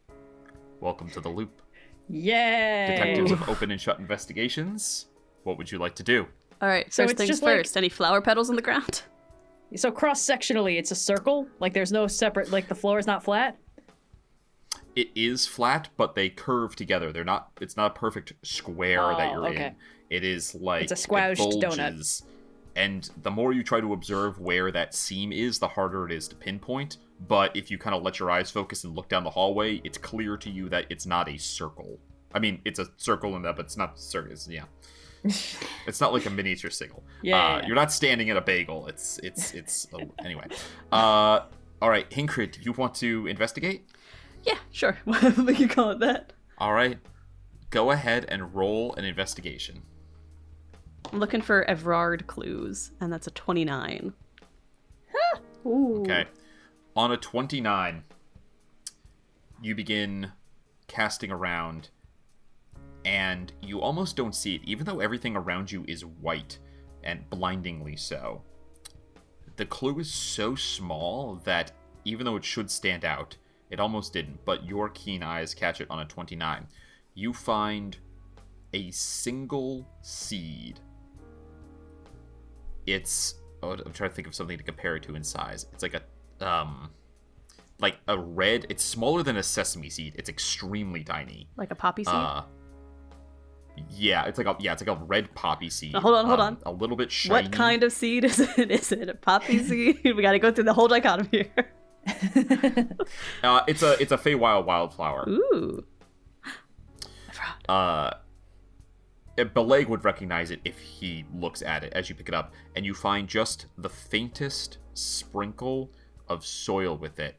Welcome to the loop. Yay! Detectives of open and shut investigations, what would you like to do? All right, So first it's things just first. Any flower petals on the ground? So cross-sectionally, it's a circle? Like there's no separate, like the floor is not flat? It is flat, but they curve together. It's not a perfect square that you're in. It is like it's a squashed donut. And the more you try to observe where that seam is, the harder it is to pinpoint. But if you kind of let your eyes focus and look down the hallway, it's clear to you that it's not a circle. I mean, it's a circle in that, but it's not circus. Yeah, it's not like a miniature sigil. Yeah. You're not standing in a bagel. It's anyway. All right, Ingrid, do you want to investigate? Yeah, sure. Whatever you call it that. All right, go ahead and roll an investigation. I'm looking for Evrard clues, and that's a 29. Ooh. Okay. On a 29, you begin casting around, and you almost don't see it, even though everything around you is white, and blindingly so. The clue is so small that, even though it should stand out, it almost didn't, but your keen eyes catch it on a 29. You find a single seed. I'm trying to think of something to compare it to in size. It's like a red. It's smaller than a sesame seed. It's extremely tiny. Like a poppy seed? Yeah, it's like a red poppy seed. Now, hold on. A little bit shiny. What kind of seed is it? Is it a poppy seed? We got to go through the whole dichotomy here. It's a Feywild wildflower. Ooh. Bileyg would recognize it if he looks at it as you pick it up, and you find just the faintest sprinkle of soil with it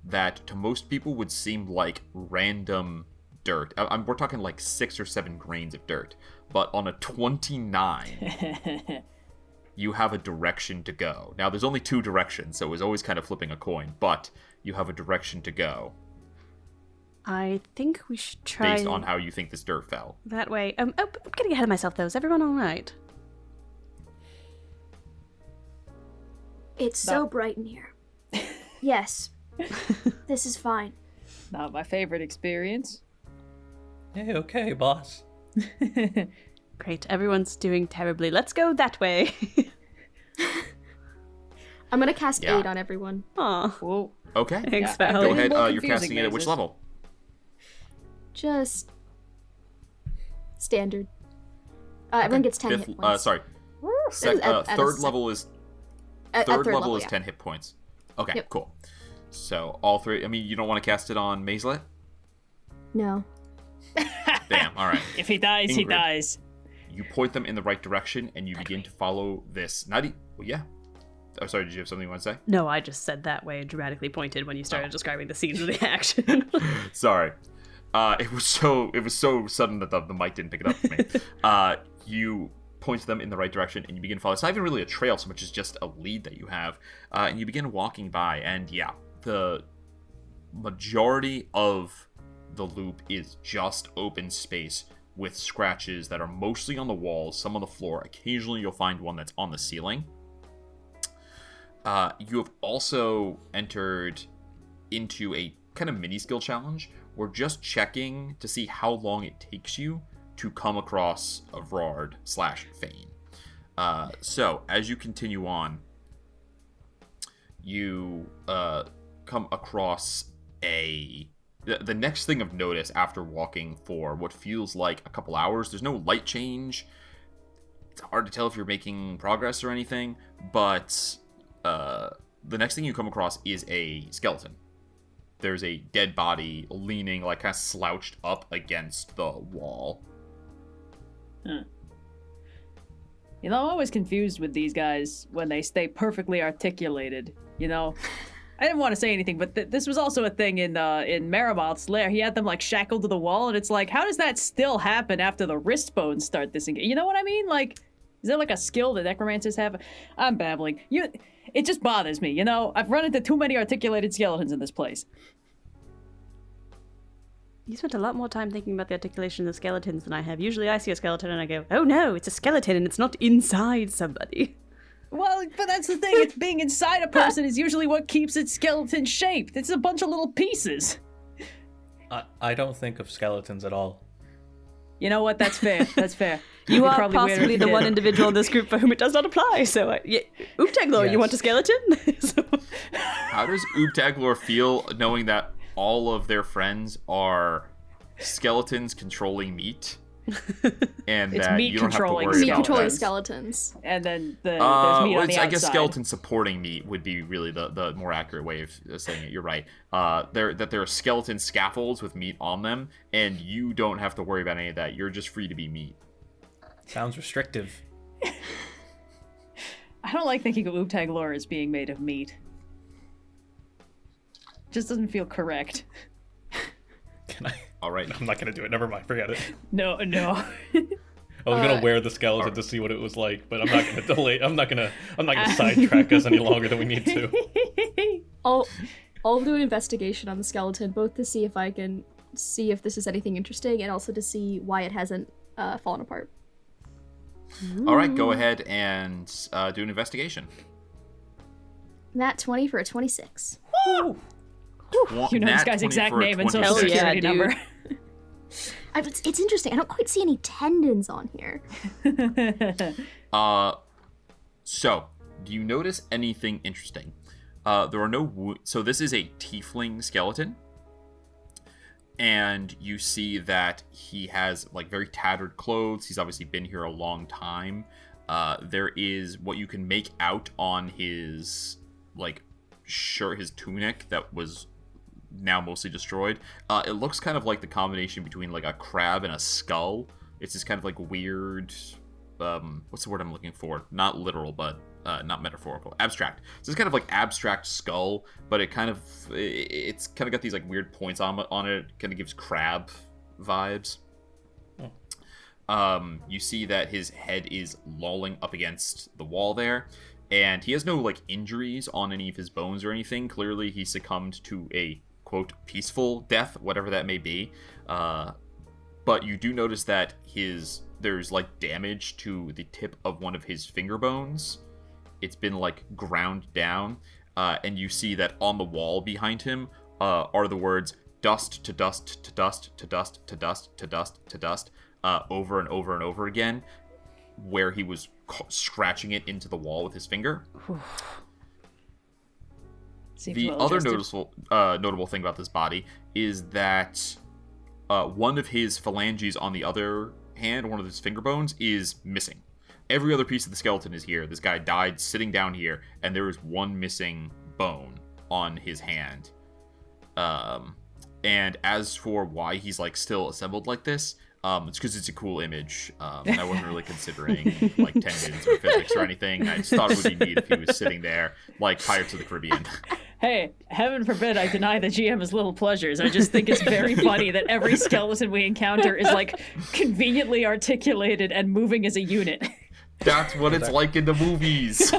that to most people would seem like random dirt. We're talking like 6 or 7 grains of dirt, but on a 29 you have a direction to go. Now there's only 2 directions, so it was always kind of flipping a coin, but you have a direction to go. I think we should try... Based on how you think this dirt fell. That way. I'm getting ahead of myself, though. Is everyone all right? It's so bright in here. Yes. This is fine. Not my favorite experience. Hey, okay, boss. Great. Everyone's doing terribly. Let's go that way. I'm gonna cast Aid on everyone. Aw. Whoa. Okay. Thanks, Go Fally. ahead. More You're confusing casting it at which mazes. level? Just Standard. Everyone gets 10 hit points. Sorry. Third level is 10 hit points. Okay, Yep. cool. So all three. I mean, you don't want to cast it on Mazelet? No. Damn. All right. If he dies, he Ingrid. dies. You point them in the right direction, and you begin to follow this. Yeah. Oh, sorry. Did you have something you want to say? No, I just said that way and dramatically pointed when you started describing the scenes of the action. Sorry. It was so sudden that the mic didn't pick it up for me. You point them in the right direction, and you begin to follow. It's not even really a trail so much as just a lead that you have. And you begin walking by, and yeah, the majority of the loop is just open space with scratches that are mostly on the walls, some on the floor. Occasionally you'll find one that's on the ceiling. You have also entered into a kind of mini skill challenge. We're just checking to see how long it takes you to come across Evrard / Fane. So as you continue on, you come across the next thing of notice after walking for what feels like a couple hours. There's no light change. It's hard to tell if you're making progress or anything, but the next thing you come across is a skeleton. There's a dead body leaning, like, kind of slouched up against the wall. Huh. You know, I'm always confused with these guys when they stay perfectly articulated, you know? I didn't want to say anything, but this was also a thing in Maramoth's lair. He had them, like, shackled to the wall, and it's like, how does that still happen after the wrist bones start disengaging? You know what I mean? Like, is there, like, a skill that necromancers have? I'm babbling. It just bothers me, you know? I've run into too many articulated skeletons in this place. You spent a lot more time thinking about the articulation of skeletons than I have. Usually I see a skeleton and I go, oh no, it's a skeleton and it's not inside somebody. Well, but that's the thing. It's being inside a person is usually what keeps it skeleton shaped. It's a bunch of little pieces. I don't think of skeletons at all. You know what? That's fair. That's fair. You are probably possibly the one individual in this group for whom it does not apply. So, Oobtaglor, Yes. You want a skeleton? How does Oobtaglor feel knowing that all of their friends are skeletons controlling meat? And It's that meat you don't have to controlling worry Meat about controlling that. skeletons. And then there's meat Well, on the I outside. guess skeleton supporting meat would be really the more accurate way of saying it. You're right. There are skeleton scaffolds with meat on them, and you don't have to worry about any of that. You're just free to be meat. Sounds restrictive. I don't like thinking of Oobtaglor as being made of meat. Just doesn't feel correct. Can I? All right. I'm not gonna do it. Never mind. Forget it. No. I was gonna wear the skeleton to see what it was like, but I'm not gonna delay. I'm not gonna sidetrack us any longer than we need to. I'll do an investigation on the skeleton, both to see if I can see if this is anything interesting, and also to see why it hasn't fallen apart. All right. Go ahead and do an investigation. Nat 20 for a 26. You know this guy's exact name and social security number. It's interesting. I don't quite see any tendons on here. So, do you notice anything interesting? There are no so this is a tiefling skeleton. And you see that he has, like, very tattered clothes. He's obviously been here a long time. There is what you can make out on his, like, shirt, his tunic that was now mostly destroyed. It looks kind of like the combination between, like, a crab and a skull. It's this kind of, like, weird, what's the word I'm looking for? Not literal, but not metaphorical. Abstract. So it's kind of like abstract skull, but it's kind of got these, like, weird points on it. Kind of gives crab vibes. You see that his head is lolling up against the wall there, and he has no, like, injuries on any of his bones or anything. Clearly he succumbed to a, quote, peaceful death, whatever that may be. But you do notice that there's, like, damage to the tip of one of his finger bones. It's been, like, ground down, and you see that on the wall behind him are the words "dust to dust to dust to dust to dust to dust to dust" over and over and over again, where he was scratching it into the wall with his finger. The other notable thing about this body is that one of his phalanges on the other hand, one of his finger bones, is missing. Every other piece of the skeleton is here. This guy died sitting down here, and there is one missing bone on his hand. And as for why he's like still assembled like this, it's because it's a cool image. And I wasn't really considering like tendons or physics or anything. I just thought it would be neat if he was sitting there like Pirates of the Caribbean. Hey, heaven forbid I deny the GM's little pleasures. I just think it's very funny that every skeleton we encounter is like conveniently articulated and moving as a unit. That's what it's like in the movies.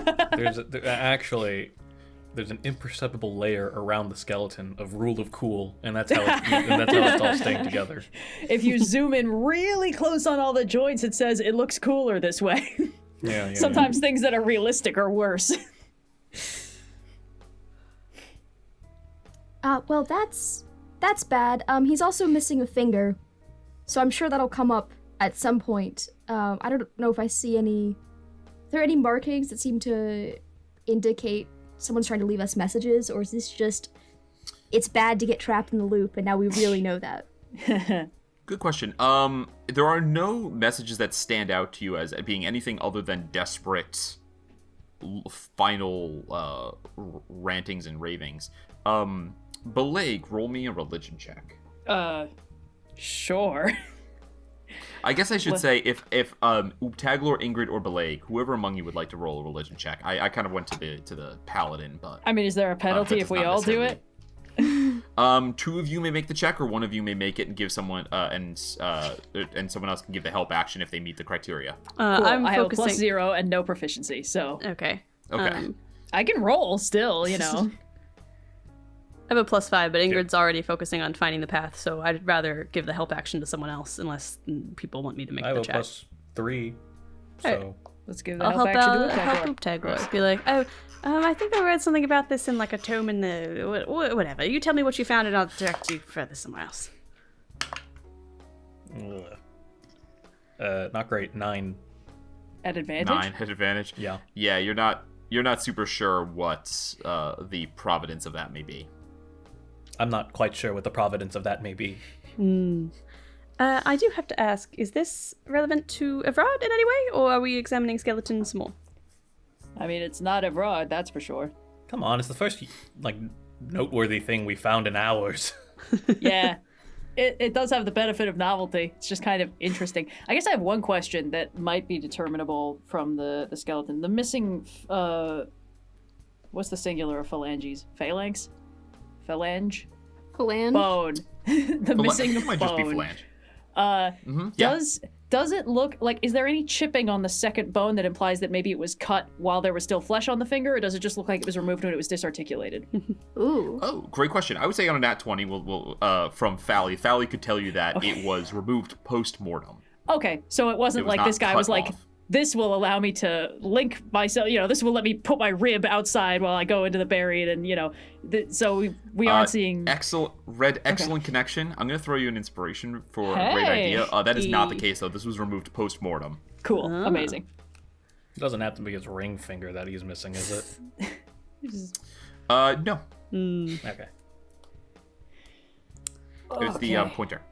There's an imperceptible layer around the skeleton of rule of cool, and that's how it's all staying together. If you zoom in really close on all the joints, it says it looks cooler this way. Yeah. Sometimes things that are realistic are worse. Well, that's bad. He's also missing a finger, so I'm sure that'll come up at some point. I don't know if I see any. Are there any markings that seem to indicate someone's trying to leave us messages, or is this just it's bad to get trapped in the loop, and now we really know that? Good question. There are no messages that stand out to you as being anything other than desperate final rantings and ravings. Bileyg, roll me a religion check. Sure. I guess I should say if Oobtaglor, Ingrid, or Bileyg, whoever among you would like to roll a religion check. I kind of went to the paladin, but I mean, is there a penalty if we all do it? Two of you may make the check, or one of you may make it and give someone and someone else can give the help action if they meet the criteria. Cool. I have a +0 and no proficiency, so okay. I can roll still, you know. I have a +5, but Ingrid's already focusing on finding the path, so I'd rather give the help action to someone else, unless people want me to make the check. I have a +3, so... Right. Let's give the help action to Oobtaglor. Right. Be like, I think I read something about this in like a tome in the... Whatever. You tell me what you found and I'll direct you further somewhere else. Not great. 9. At advantage? 9 at advantage? Yeah. Yeah, you're not super sure what the providence of that may be. I'm not quite sure what the providence of that may be. I do have to ask, is this relevant to Evrard in any way, or are we examining skeletons more? I mean, it's not Evrard, that's for sure. Come on, it's the first, noteworthy thing we found in hours. Yeah. It does have the benefit of novelty. It's just kind of interesting. I guess I have one question that might be determinable from the skeleton. The missing, what's the singular of phalanges? Phalanx? Phalange? Bone. Missing it might bone. just be phalange. Does it look like, is there any chipping on the second bone that implies that maybe it was cut while there was still flesh on the finger, or does it just look like it was removed when it was disarticulated? Ooh. Oh, great question. I would say on a nat 20 we'll from Fally. Fally could tell you that it was removed post-mortem. Okay, so it wasn't like this guy was like, this will allow me to link myself, this will let me put my rib outside while I go into the buried, and, so we aren't seeing... Excellent connection. I'm going to throw you an inspiration for a great idea. That is not the case, though. This was removed post-mortem. Cool. Amazing. It doesn't have to be his ring finger that he's missing, is it? No. Okay. It's the pointer.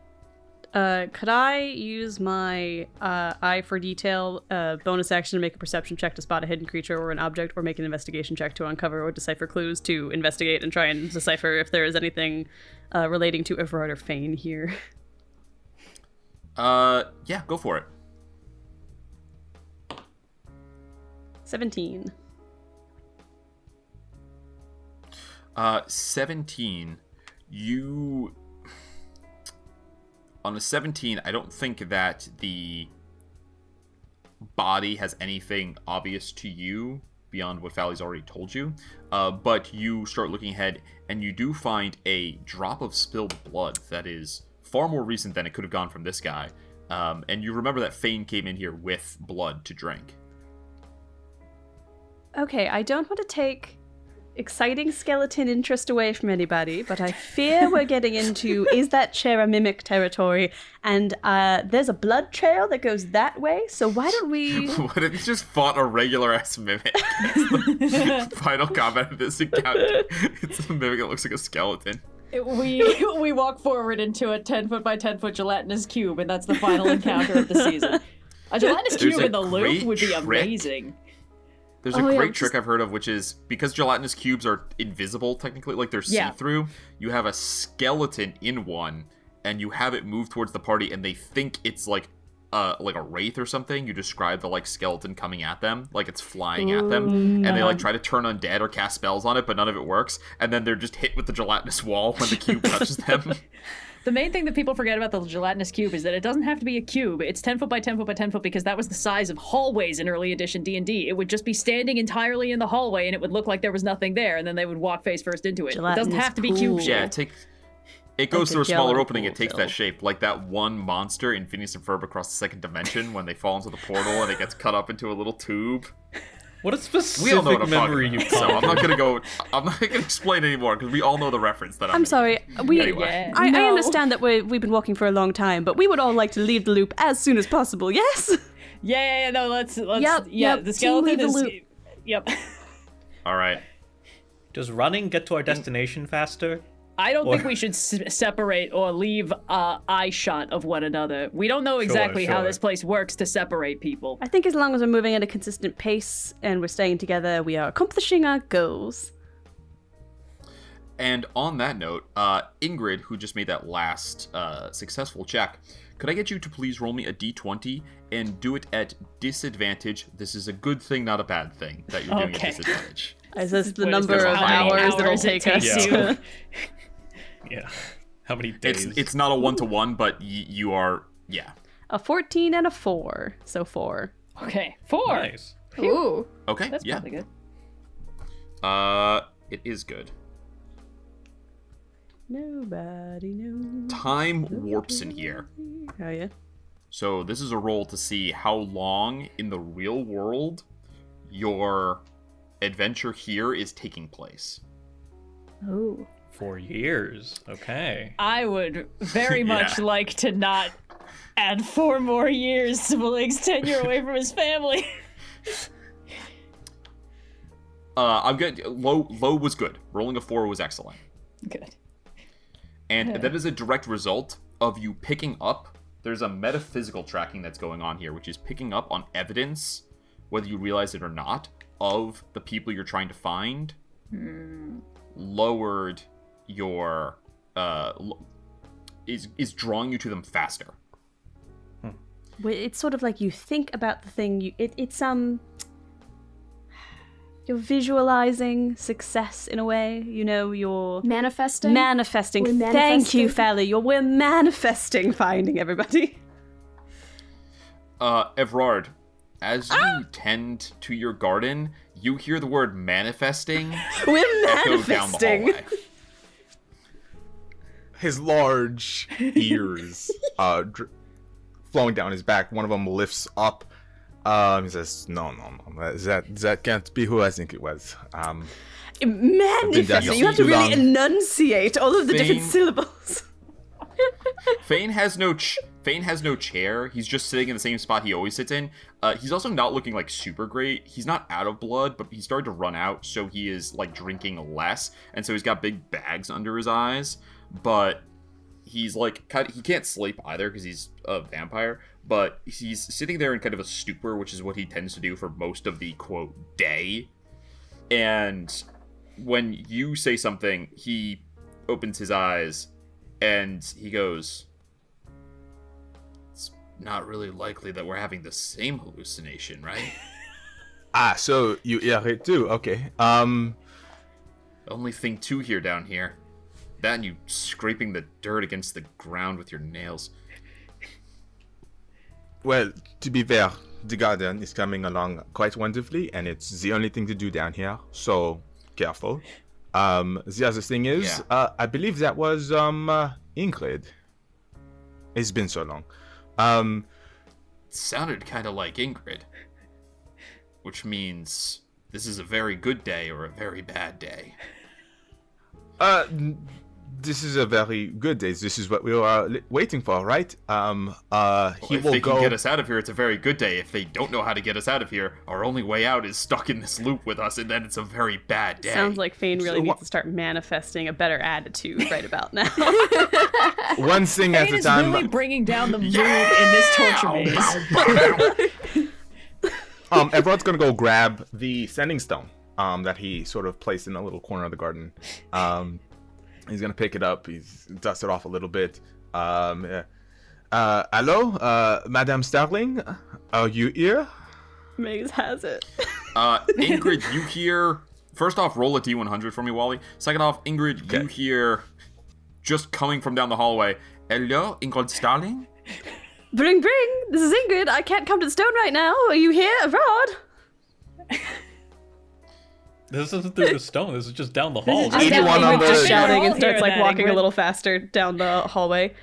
Could I use my eye for detail bonus action to make a perception check to spot a hidden creature or an object, or make an investigation check to uncover or decipher clues to investigate and try and decipher if there is anything relating to Evrard or Fane here? Yeah, go for it. 17. 17. You... On a 17, I don't think that the body has anything obvious to you beyond what Fally's already told you. But you start looking ahead, and you do find a drop of spilled blood that is far more recent than it could have gone from this guy. And you remember that Fane came in here with blood to drink. Okay, I don't want to take exciting skeleton interest away from anybody, but I fear we're getting into is that chair a mimic territory, and there's a blood trail that goes that way, so why don't we... What if you just fought a regular ass mimic? Final combat of this encounter. It's a mimic that looks like a skeleton. We walk forward into a 10-foot by 10-foot gelatinous cube, and that's the final encounter of the season. A gelatinous cube in the loop would be amazing. There's a great trick I've heard of, which is because gelatinous cubes are invisible, technically, like they're see-through, you have a skeleton in one, and you have it move towards the party, and they think it's like a wraith or something. You describe the skeleton coming at them, like it's flying at them, and they try to turn undead or cast spells on it, but none of it works, and then they're just hit with the gelatinous wall when the cube touches them. The main thing that people forget about the gelatinous cube is that it doesn't have to be a cube. It's 10 foot by 10 foot by 10 foot because that was the size of hallways in early edition D&D. It would just be standing entirely in the hallway and it would look like there was nothing there, and then they would walk face first into it. Gelatinous it doesn't have to be cube shape. Yeah, it goes through a smaller opening, it takes that shape, like that one monster in Phineas and Ferb Across the Second Dimension when they fall into the portal and it gets cut up into a little tube. What a specific we all know what memory I'm you so I'm not gonna explain anymore because we all know the reference that I'm sorry. Anyway. I understand that we've been walking for a long time, but we would all like to leave the loop as soon as possible. Yes. No, let's. Yep. The skeleton is. Loop. Yep. All right. Does running get to our destination faster? I don't think we should separate or leave eye shot of one another. We don't know exactly how this place works to separate people. I think as long as we're moving at a consistent pace and we're staying together, we are accomplishing our goals. And on that note, Ingrid, who just made that last successful check, could I get you to please roll me a d20 and do it at disadvantage? This is a good thing, not a bad thing, that you're doing at disadvantage. Is this the number of hours it'll take us? Yeah. How many days? It's not a 1-to-1, but you are, A 14 and a 4, so 4. Okay, 4. Nice. Ooh. Okay, That's probably good. It is good. Nobody knows. Time warps in here. Oh, yeah? So this is a roll to see how long in the real world your adventure here is taking place. Oh. 4 years. Okay. I would very much like to not add 4 more years to Bileyg's tenure away from his family. I'm good. Low was good. Rolling a 4 was excellent. Good. And that is a direct result of you picking up. There's a metaphysical tracking that's going on here, which is picking up on evidence, whether you realize it or not, of the people you're trying to find. Lowered your is drawing you to them faster. It's sort of like you think about the thing. You're visualizing success in a way. You're manifesting. Manifesting. Thank you, Fally. We're manifesting finding everybody. Evrard, as you tend to your garden, you hear the word manifesting. We're echo down the hallway. His large ears flowing down his back. One of them lifts up. He says, no. That can't be who I think it was. Manifesting. You have to really enunciate all of the different syllables. Fane has no chair. He's just sitting in the same spot he always sits in. He's also not looking super great. He's not out of blood, but he's starting to run out, so he is drinking less, and so he's got big bags under his eyes. But he's he can't sleep either because he's a vampire. But he's sitting there in kind of a stupor, which is what he tends to do for most of the quote day. And when you say something, he opens his eyes and he goes, "It's not really likely that we're having the same hallucination, right?" So you hear it too? Okay. Only thing to hear down here. That and you scraping the dirt against the ground with your nails. Well, to be fair, the garden is coming along quite wonderfully, and it's the only thing to do down here, so careful. The other thing is, I believe that was Ingrid. It's been so long. It sounded kind of like Ingrid, which means this is a very good day or a very bad day. this is a very good day. This is what we were waiting for, right? He if will they go. can get us out of here, it's a very good day. If they don't know how to get us out of here, our only way out is stuck in this loop with us, and then it's a very bad day. Sounds like Fane really needs to start manifesting a better attitude right about now. One thing at Fane a is time. really bringing down the mood in this torture maze. Everyone's gonna go grab the sending stone that he sort of placed in a little corner of the garden. He's gonna pick it up. He's dust it off a little bit. Hello, Madame Starling, are you here? Maze has it. Ingrid, you hear... First off, roll a D100 for me, Wally. Second off, Ingrid, you hear just coming from down the hallway. Hello, Ingrid Starling? Bring. This is Ingrid. I can't come to the stone right now. Are you here, Evrard? This isn't through the stone. This is just down the hall. This is just 81 on the- Just shouting and starts Hear like that, walking a Ingrid. little faster down the hallway.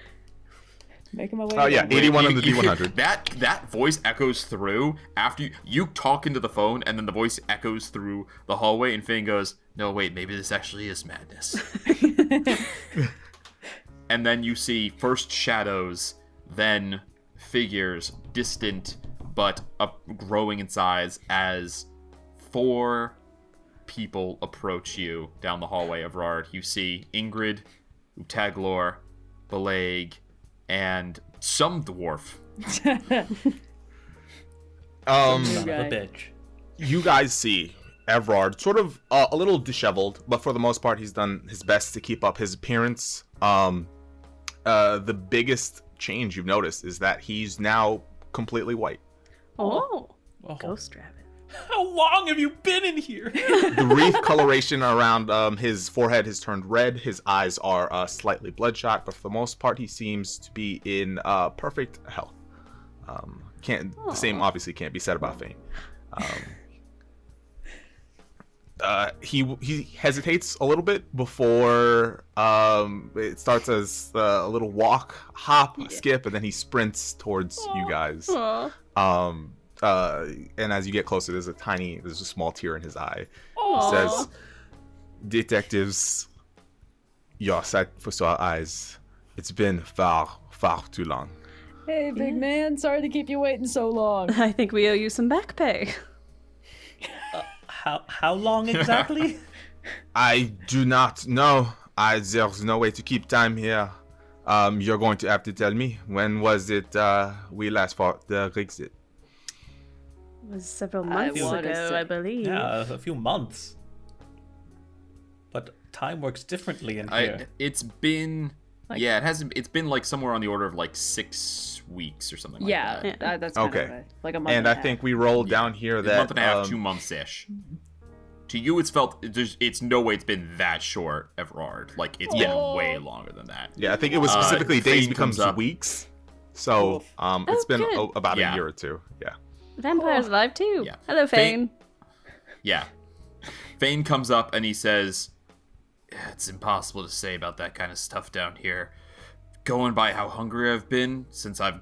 Making my way. Oh yeah, down. 81 on the You hear- D100. That voice echoes through after you talk into the phone, and then the voice echoes through the hallway, and Fane goes, "No, wait, maybe this actually is madness." And then you see first shadows, then figures, distant but growing in size, as 4 people approach you down the hallway of Evrard. You see Ingrid, Oobtaglor, Bileyg, and some dwarf. Son of a bitch. You guys see Evrard sort of a little disheveled, but for the most part, he's done his best to keep up his appearance. The biggest change you've noticed is that he's now completely white. Oh. Ghost rabbit. How long have you been in here? The wreath coloration around his forehead has turned red. His eyes are slightly bloodshot, but for the most part, he seems to be in perfect health. The same obviously can't be said about Fane. He hesitates a little bit before it starts as a little walk, hop, skip, and then he sprints towards you guys. And as you get closer, there's a small tear in his eye. He says, "Detectives, your sight for our eyes. It's been far, far too long." Hey, big man. Sorry to keep you waiting so long. I think we owe you some back pay. How long exactly? I do not know. There's no way to keep time here. You're going to have to tell me. When was it we last fought the Ricciardi? It was several months ago, I believe. Yeah, a few months. But time works differently in here. It's been... it hasn't. It's been like somewhere on the order of like 6 weeks or something like that. Yeah, that's kind Okay. of like a month. And a I half. think we rolled down here A that month and a half, 2 months-ish. To you, it's felt... It's no way it's been that short, Evrard. Like, it's been way longer than that. Yeah, I think it was specifically days Fane becomes comes up. weeks. So it's been good. about Yeah. a year or two. Yeah. Vampire's alive too. Yeah. Hello, Fane. Yeah. Fane comes up and he says, "It's impossible to say about that kind of stuff down here. Going by how hungry I've been since I've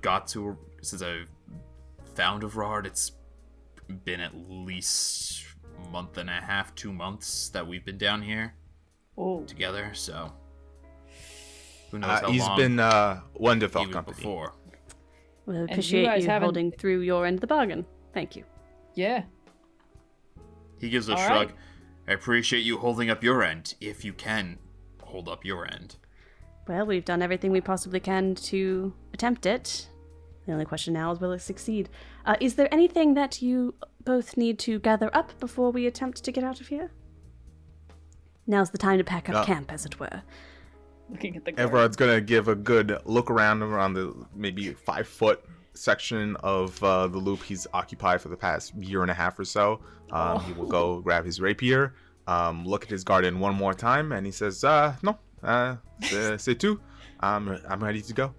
found Evrard, it's been at least a month and a half, 2 months that we've been down here together, so who knows how He's long been wonderful he was company. before." Well, you appreciate guys you haven't- holding through your end of the bargain. Thank you. Yeah. He gives a All shrug. right. "I appreciate you holding up your end, if you can hold up your end." Well, we've done everything we possibly can to attempt it. The only question now is will it succeed? Is there anything that you both need to gather up before we attempt to get out of here? Now's the time to pack up camp, as it were. Looking at the guard. Everard's gonna give a good look around the maybe 5-foot section of the loop he's occupied for the past year and a half or so. He will go grab his rapier, look at his garden one more time, and he says, "No, c'est tout. I'm ready to go."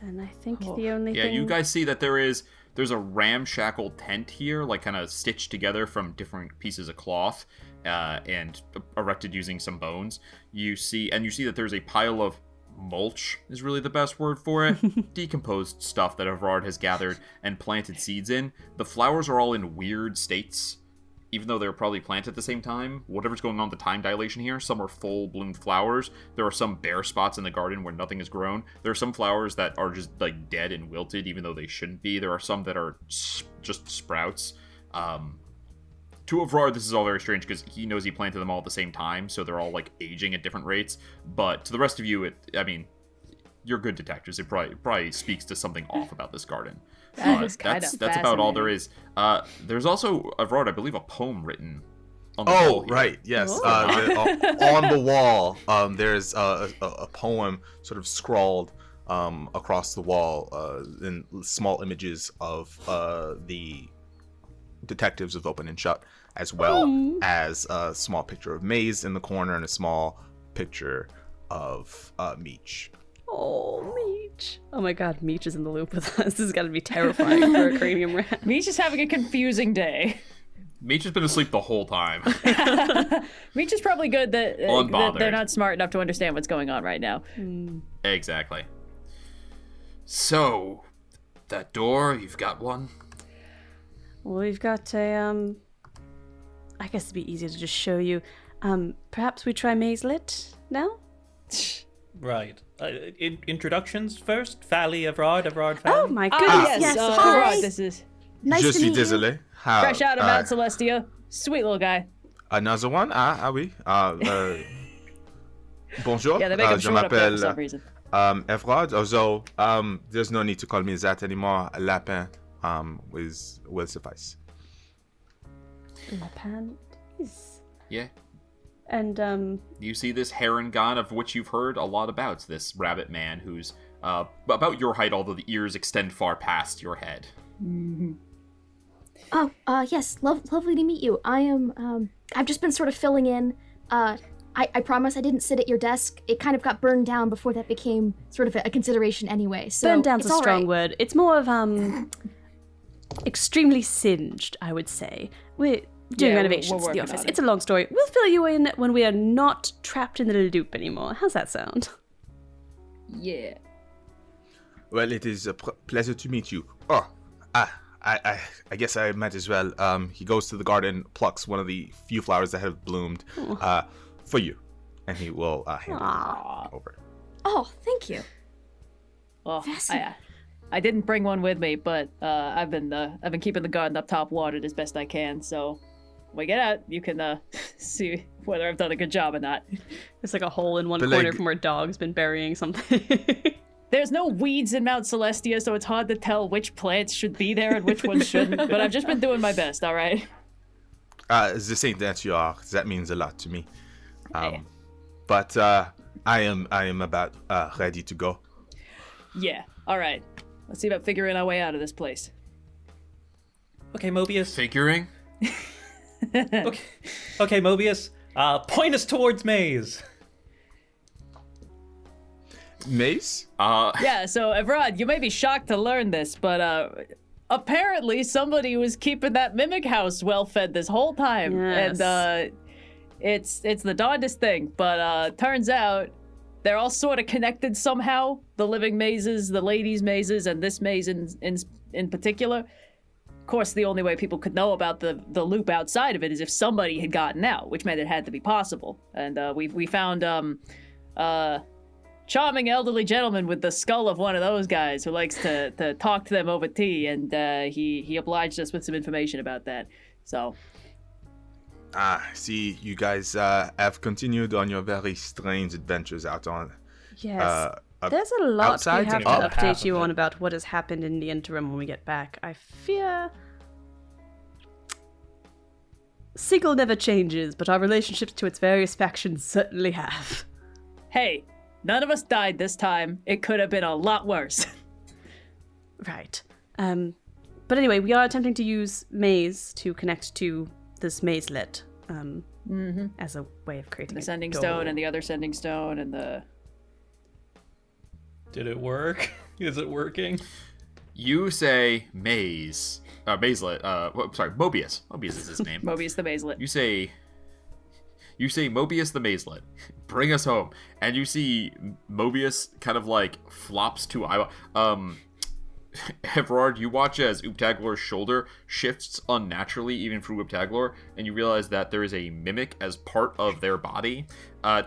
Then I think the only Yeah, thing... you guys see that there's a ramshackle tent here, like kind of stitched together from different pieces of cloth and erected using some bones. You see that there's a pile of mulch is really the best word for it. Decomposed stuff that Evrard has gathered and planted seeds in. The flowers are all in weird states. even though they're probably planted at the same time, whatever's going on with the time dilation here, some are full bloomed flowers. There are some bare spots in the garden where nothing is grown. There are some flowers that are just like dead and wilted, even though they shouldn't be. There are some that are just sprouts. To Evrard, this is all very strange because he knows he planted them all at the same time, so they're all like aging at different rates. But to the rest of you, you're good detectives. It probably speaks to something off about this garden. That's about all there is. There's also, Evrard, I believe, a poem written on the wall here. Right, yes. On the wall, there's a poem sort of scrawled across the wall in small images of the detectives of Open and Shut, as well as a small picture of Maze in the corner and a small picture of Meech. Oh, Meech. Oh my god, Meech is in the loop with us. This has got to be terrifying for a cranium rat. Meech is having a confusing day. Meech has been asleep the whole time. Meech is probably good that they're not smart enough to understand what's going on right now. Exactly. So, that door, you've got one? Well, we've got a, I guess it'd be easier to just show you. Perhaps we try Mazelet now? Right. Introductions first. Fally, Evrard, Fally. Oh my goodness! Yes. Hi. This is Nice Je to suis meet you. désolé. fresh out of Mount Celestia. Sweet little guy. Another one? Oui. Bonjour. Yeah, they make him je short up there for some m'appelle reason. Evrard. Although there's no need to call me that anymore. Lapin will suffice. Lapin is. Yeah. And You see this Heron of which you've heard a lot about. This rabbit man who's about your height, although the ears extend far past your head. Mm-hmm. Oh, yes, lovely to meet you. I am, I've just been sort of filling in. I promise I didn't sit at your desk. It kind of got burned down before that became sort of a consideration anyway, so burned down's it's a all strong right. word. It's more of, extremely singed, I would say. We're doing renovations to the office. It's a long story. We'll fill you in when we are not trapped in the loop anymore. How's that sound? Yeah. Well, it is a pleasure to meet you. Oh, I guess I might as well. He goes to the garden, plucks one of the few flowers that have bloomed for you, and he will hand it over. Oh, thank you. Well, I didn't bring one with me, but I've been keeping the garden up top watered as best I can. So when we get out, you can see whether I've done a good job or not. It's like a hole in one corner from where a dog's been burying something. There's no weeds in Mount Celestia, so it's hard to tell which plants should be there and which ones shouldn't. But I've just been doing my best. All right. The saint that you are, that means a lot to me. But I am about ready to go. Yeah. All right. Let's see about figuring our way out of this place. Okay, Mobius. Figuring? Okay, Mobius. Point us towards Maze. Maze? Yeah, so Evrard, you may be shocked to learn this, but apparently somebody was keeping that mimic house well fed this whole time. Yes. And it's the darndest thing, but turns out they're all sort of connected somehow. The living mazes, the ladies' mazes, and this maze in particular. Of course, the only way people could know about the loop outside of it is if somebody had gotten out, which meant it had to be possible. And we found charming elderly gentleman with the skull of one of those guys who likes to talk to them over tea, and he obliged us with some information about that. So. See, you guys have continued on your very strange adventures out on. Yes. There's a lot we have to update half you of on it. about what has happened in the interim when we get back. I fear Sigil never changes, but our relationships to its various factions certainly have. Hey, none of us died this time. It could have been a lot worse. Right. But anyway, we are attempting to use Maze to connect to this Mazelet as a way of creating The a sending door. stone and the other sending stone and the... Did it work? Is it working? You say Maze. Mazelet. Sorry, Mobius. Mobius is his name. Mobius the Mazelet. You say Mobius the Mazelet. Bring us home. And you see Mobius kind of like flops to Iowa. Evrard, you watch as Oobtaglor's shoulder shifts unnaturally, even for Oobtaglor, and you realize that there is a mimic as part of their body.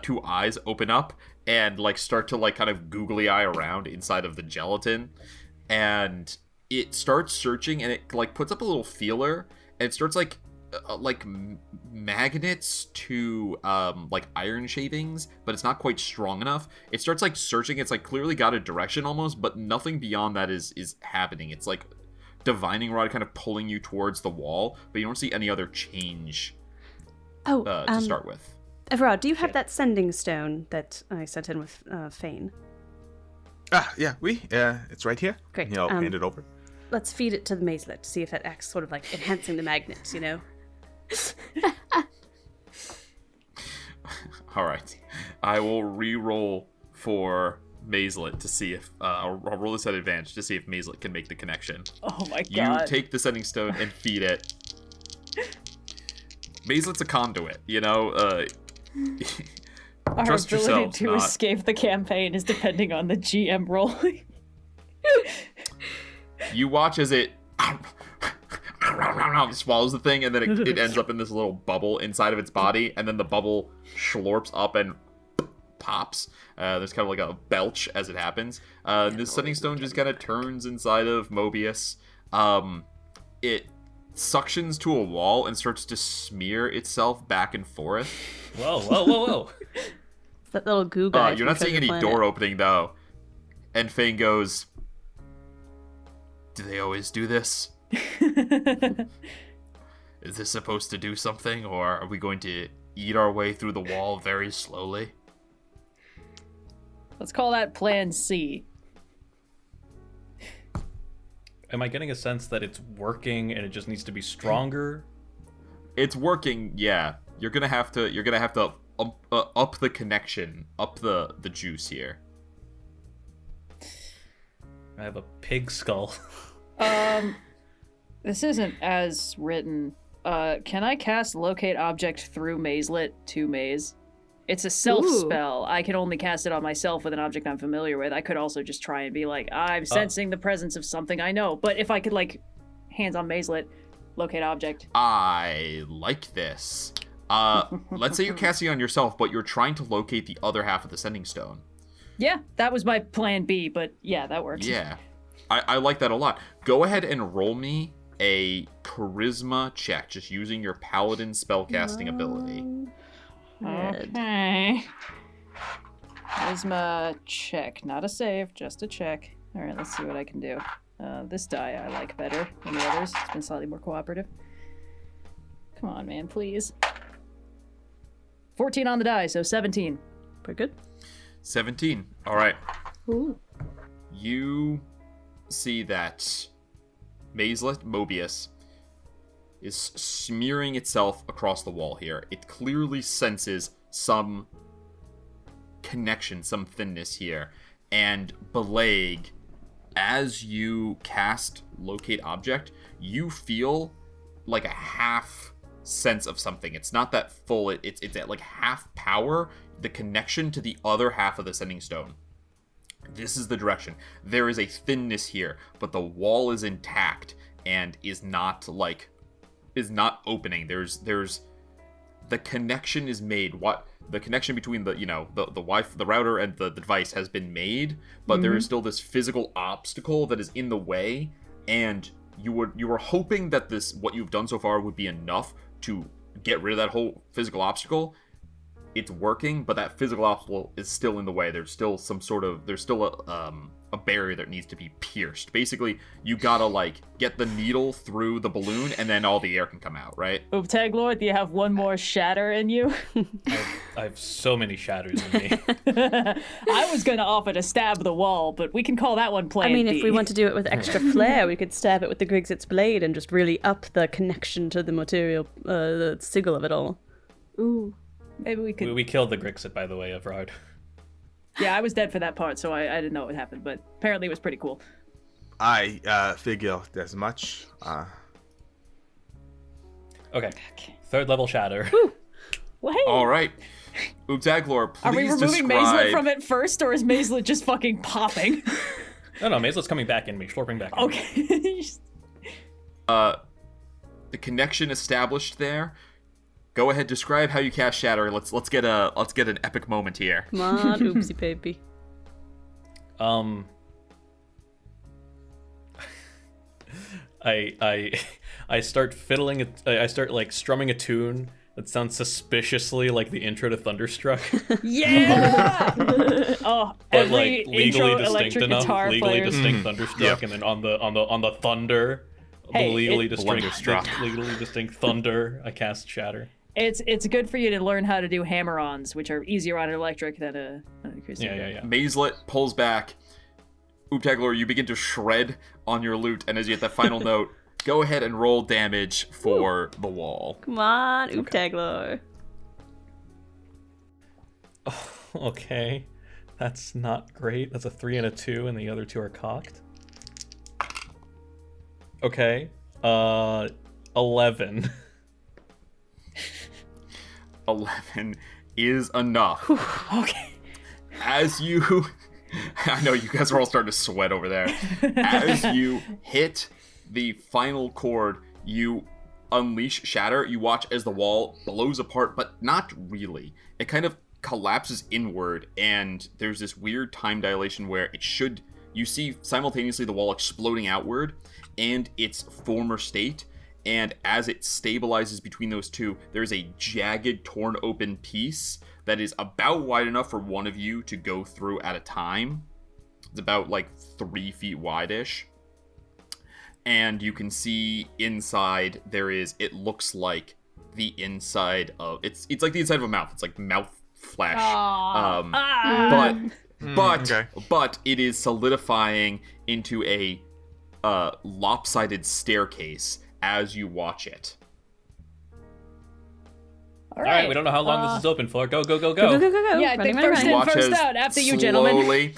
Two eyes open up and like start to like kind of googly eye around inside of the gelatin, and it starts searching, and it like puts up a little feeler, and it starts like magnets to like iron shavings, but it's not quite strong enough. It starts like searching. It's like clearly got a direction almost, but nothing beyond that is happening. It's like divining rod kind of pulling you towards the wall, but you don't see any other change to start with. Evrard, do you have that sending stone that I sent in with Fane? Yeah, it's right here. Great. Yeah, I'll hand it over. Let's feed it to the mazelet to see if it acts sort of like enhancing the magnets, you know? All right, I will re-roll for Mazelet to see if I'll roll this at advantage to see if Mazelet can make the connection. Oh my god! You take the sending stone and feed it. Mazelet's a conduit, you know. Our trust ability yourselves, to escape the campaign is depending on the GM rolling. You watch as it swallows the thing, and then it ends up in this little bubble inside of its body, and then the bubble slurps up and pops. There's kind of like a belch as it happens. This sending stone just kind of turns inside of Mobius. It suctions to a wall and starts to smear itself back and forth. Whoa. It's that little goo guy. You're not seeing any door opening, though. And Fane goes, "Do they always do this? Is this supposed to do something, or are we going to eat our way through the wall very slowly?" Let's call that Plan C. Am I getting a sense that it's working and it just needs to be stronger? It's working, yeah. You're gonna have to up the connection, up the juice here. I have a pig skull. This isn't as written. Can I cast Locate Object through Mazelet to Maze? It's a self spell. I can only cast it on myself with an object I'm familiar with. I could also just try and be like, I'm sensing the presence of something I know. But if I could, like, hands on Mazelet, Locate Object. I like this. Let's say you're casting on yourself, but you're trying to locate the other half of the sending stone. Yeah, that was my Plan B, but yeah, that works. Yeah. I like that a lot. Go ahead and roll me a charisma check, just using your paladin spellcasting ability. Okay. Charisma check. Not a save, just a check. Alright, let's see what I can do. This die I like better than the others. It's been slightly more cooperative. Come on, man, please. 14 on the die, so 17. Pretty good. 17. Alright. Ooh. You see that Mobius is smearing itself across the wall here. It clearly senses some connection, some thinness here. And Bileyg, as you cast Locate Object, you feel like a half sense of something. It's not that full, it's at like half power, the connection to the other half of the sending stone. This is the direction. There is a thinness here, but the wall is intact and is not opening. There's the connection is made. What the connection between the the router and the device has been made, but there is still this physical obstacle that is in the way, and you were hoping that what you've done so far would be enough to get rid of that whole physical obstacle. It's working, but that physical obstacle is still in the way. There's still a barrier that needs to be pierced. Basically, you gotta like get the needle through the balloon, and then all the air can come out, right? Oobtaglor, do you have one more shatter in you? I have so many shatters in me. I was gonna offer to stab the wall, but we can call that one Plan B. If we want to do it with extra flair, we could stab it with the Grixit's blade and just really up the connection to the material, the sigil of it all. Ooh. Maybe we could. We killed the Grixit, by the way, Evrard. Yeah, I was dead for that part, so I didn't know what happened, but apparently it was pretty cool. I figured as much. Okay. Third level shatter. Well, hey. All right. Oobtaglor, please Are we removing describe... Mazelet from it first, or is Mazelet just fucking popping? No, Mazelet's coming back in me, slurping back in me. Okay. The connection established there. Go ahead, describe how you cast Shatter. Let's get an epic moment here. Come on, oopsie baby. I start fiddling. I start like strumming a tune that sounds suspiciously like the intro to Thunderstruck. Yeah. Oh, but every like legally intro distinct electric enough, guitar legally players. distinct Thunderstruck, and then on the thunder, Hey, the legally Blunderstruck. distinct thunder, I cast Shatter. It's good for you to learn how to do hammer-ons, which are easier on electric than a acoustic. Yeah. Mazelet pulls back. Oobtaglor, you begin to shred on your lute, and as you hit that final note, go ahead and roll damage for the wall. Come on, Oobtaglor. Okay, that's not great. That's a 3 and a 2, and the other 2 are cocked. Okay, 11. 11 is enough. Okay. As you... I know, you guys are all starting to sweat over there. As you hit the final chord, you unleash Shatter. You watch as the wall blows apart, but not really. It kind of collapses inward, and there's this weird time dilation where you see simultaneously the wall exploding outward and its former state. And as it stabilizes between those two, there's a jagged, torn open piece that is about wide enough for one of you to go through at a time. It's about like 3 feet wide-ish. And you can see inside it looks like the inside of, it's like the inside of a mouth. It's like mouth flesh. But it is solidifying into a lopsided staircase as you watch it. All right, we don't know how long this is open for. Go. Go. Yeah, I think first in, first out. After you, gentlemen. Slowly,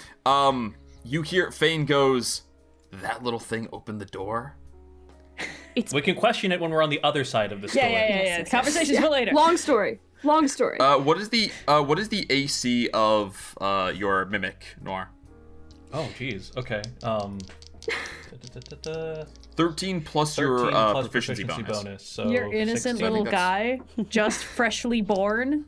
you hear Fane goes, "That little thing opened the door." We can question it when we're on the other side of the door. Yeah. Conversations for later. Long story. What is the AC of your mimic, Noir? Oh, jeez. Okay. 13 plus 13 your plus proficiency bonus. So Your innocent 16. little guy, just freshly born,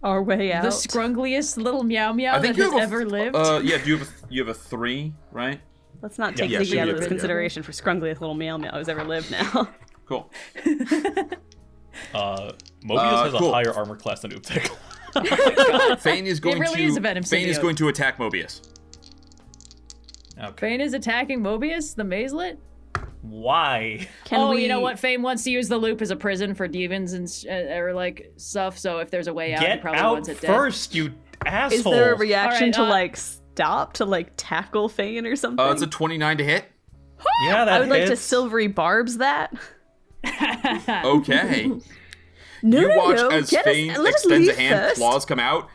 Our way out. the scrungliest little meow meow I think that you has have ever lived. you have a 3, right? Let's not take Yeah, Ziggy out of this yeah. consideration for scrungliest little meow meow who's ever lived now. Cool. Mobius has cool. a higher armor class than Oobtaglor. Fane is going really is a Venom Fane is symbiote. going to attack Mobius. Okay. Fane is attacking Mobius, the Mazelet? Why? You know what? Fane wants to use the loop as a prison for demons and or like stuff. So if there's a way out, he Get probably out wants it dead. first, you asshole! Is there a reaction Alright, to like stop to like tackle Fane or something? It's a 29 to hit. Yeah, that I would like to hits. silvery barbs that. Okay. No, You watch no, as get us- Fane let us extends a leave hand, first. claws come out.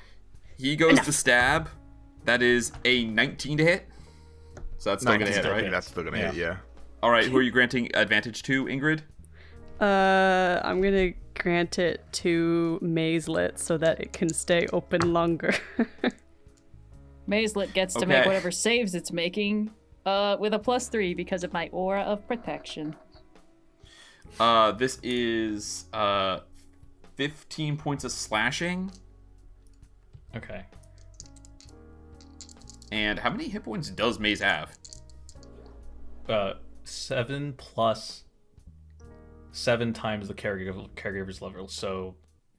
He goes to stab. That is a 19 to hit. So that's still going to hit, I right? think that's still gonna hit, yeah. All right, who are you granting advantage to, Ingrid? I'm gonna grant it to Mazelet so that it can stay open longer. Mazelet gets to Okay. make whatever saves it's making with a +3 because of my aura of protection. This is 15 points of slashing. Okay. And how many hit points does Maze have? 7 plus 7 times the caregiver's level, so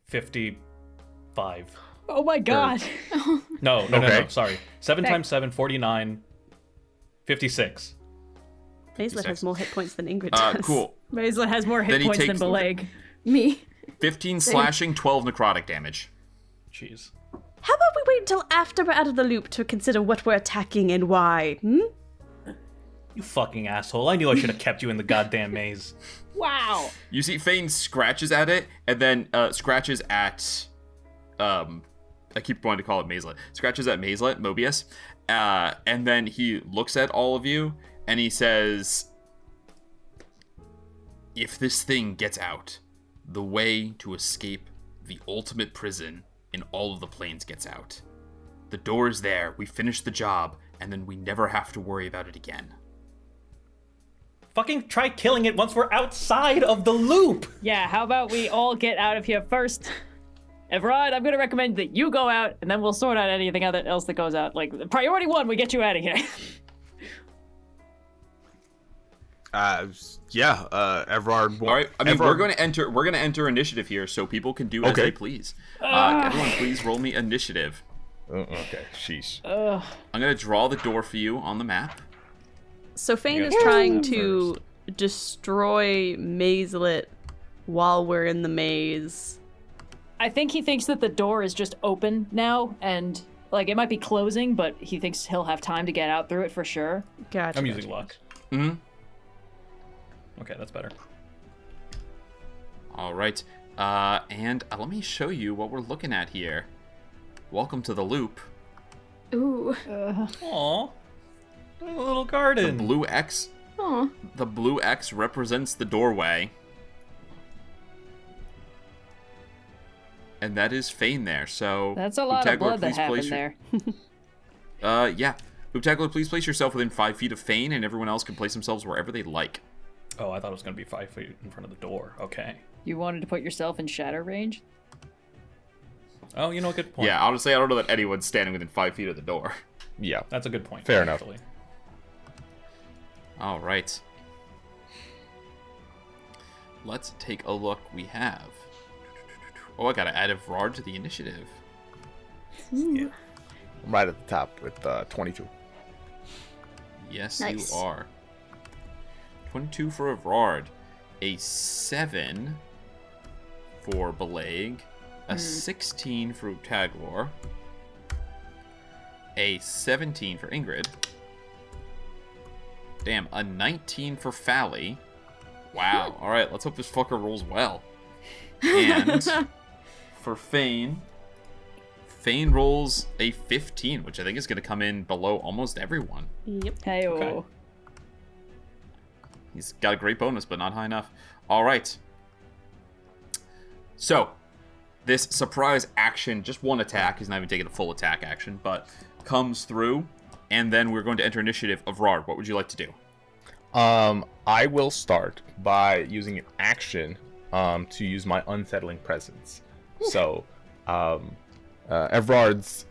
55. Oh my god. No, sorry. 7 Heck. times 7, 49, 56. Mazelet has more hit points than Ingrid does. Cool. Mazelet has more Then hit he points than takes- Bileyg. Me. 15 slashing, 12 necrotic damage. Jeez. How about we wait until after we're out of the loop to consider what we're attacking and why? You fucking asshole. I knew I should have kept you in the goddamn maze. Wow. You see Fane scratches at it, and then scratches at... I keep wanting to call it Mazelet. Scratches at Mazelet, Mobius. And then he looks at all of you, and he says... If this thing gets out, the way to escape the ultimate prison in all of the planes gets out. The door is there. We finish the job, and then we never have to worry about it again. Fucking try killing it once we're outside of the loop! Yeah, how about we all get out of here first? Evrard, I'm gonna recommend that you go out, and then we'll sort out anything else that goes out. Like, priority 1, we get you out of here. Evrard. All right. I mean, we're gonna enter initiative here, so people can do as they please. Everyone, please roll me initiative. Okay. Sheesh. I'm gonna draw the door for you on the map. So Fane is trying to destroy Mazelet while we're in the maze. I think he thinks that the door is just open now, and like it might be closing, but he thinks he'll have time to get out through it for sure. Gotcha. I'm using luck. Mm-hmm. Okay, that's better. All right. And let me show you what we're looking at here. Welcome to the loop. Ooh. Aww. A little garden. The blue X. Aw. The blue X represents the doorway. And that is Fane there, so... That's a lot of blood that happened there. Yeah. Oobtaglor, please place yourself within 5 feet of Fane, and everyone else can place themselves wherever they like. Oh, I thought it was going to be 5 feet in front of the door. Okay. You wanted to put yourself in shadow range? Oh, you know, good point. Yeah, honestly, I don't know that anyone's standing within 5 feet of the door. Yeah. That's a good point. Fair enough. All right. Let's take a look. We have... Oh, I gotta add Evrard to the initiative. Yeah. I'm right at the top with 22. Yes, Nice. you are. 22 for Evrard. A 7 for Bileyg. A 16 for Oobtaglor. A 17 for Ingrid. Damn, a 19 for Fally. Wow. Alright, let's hope this fucker rolls well. And for Fane rolls a 15, which I think is going to come in below almost everyone. Yep. Hey-o. Okay. He's got a great bonus, but not high enough. Alright. So, this surprise action, just one attack, he's not even taking a full attack action, but comes through, and then we're going to enter initiative. Evrard, what would you like to do? I will start by using an action to use my unsettling presence. So, Evrard's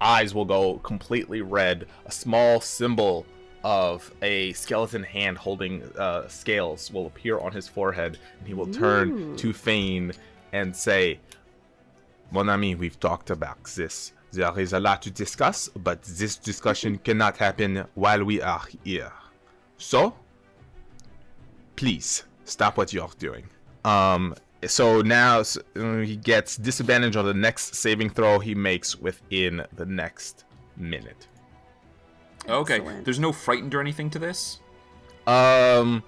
eyes will go completely red. A small symbol of a skeleton hand holding scales will appear on his forehead, and he will turn to Fane and say, "Mon ami, we've talked about this. There is a lot to discuss, but this discussion cannot happen while we are here. So, please, stop what you're doing." So now he gets disadvantage on the next saving throw he makes within the next minute. Okay, Excellent. there's no frightened or anything to this? I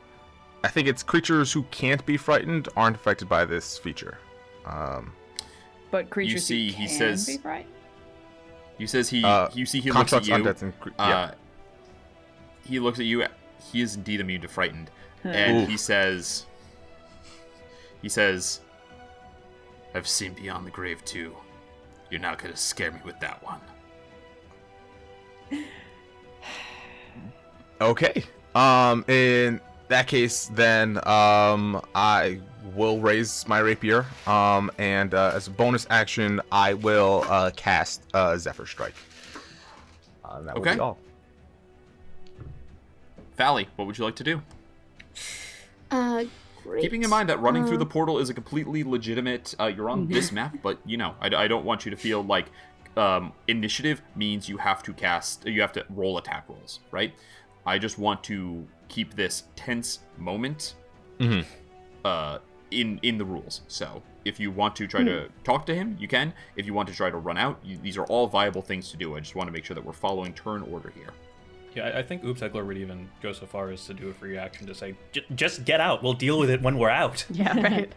think it's creatures who can't be frightened aren't affected by this feature. But creatures see, who he can says- be frightened? You says he looks at constructs, you. undeads, and yeah. He looks at you. He is indeed immune to frightened, and he says, "I've seen beyond the grave too. You're not gonna scare me with that one." Okay. In that case, then I will raise my rapier. And as a bonus action, I will cast Zephyr Strike. That will Okay. be all. Fally, what would you like to do? Great. Keeping in mind that running through the portal is a completely legitimate. You're on this map, but I don't want you to feel like initiative means you have to roll attack rolls, right? I just want to keep this tense moment in the rules. So if you want to try to talk to him, you can. If you want to try to run out, these are all viable things to do. I just want to make sure that we're following turn order here. Yeah, I think Oobtaglor would even go so far as to do a free action to say, just get out. We'll deal with it when we're out. Yeah, right.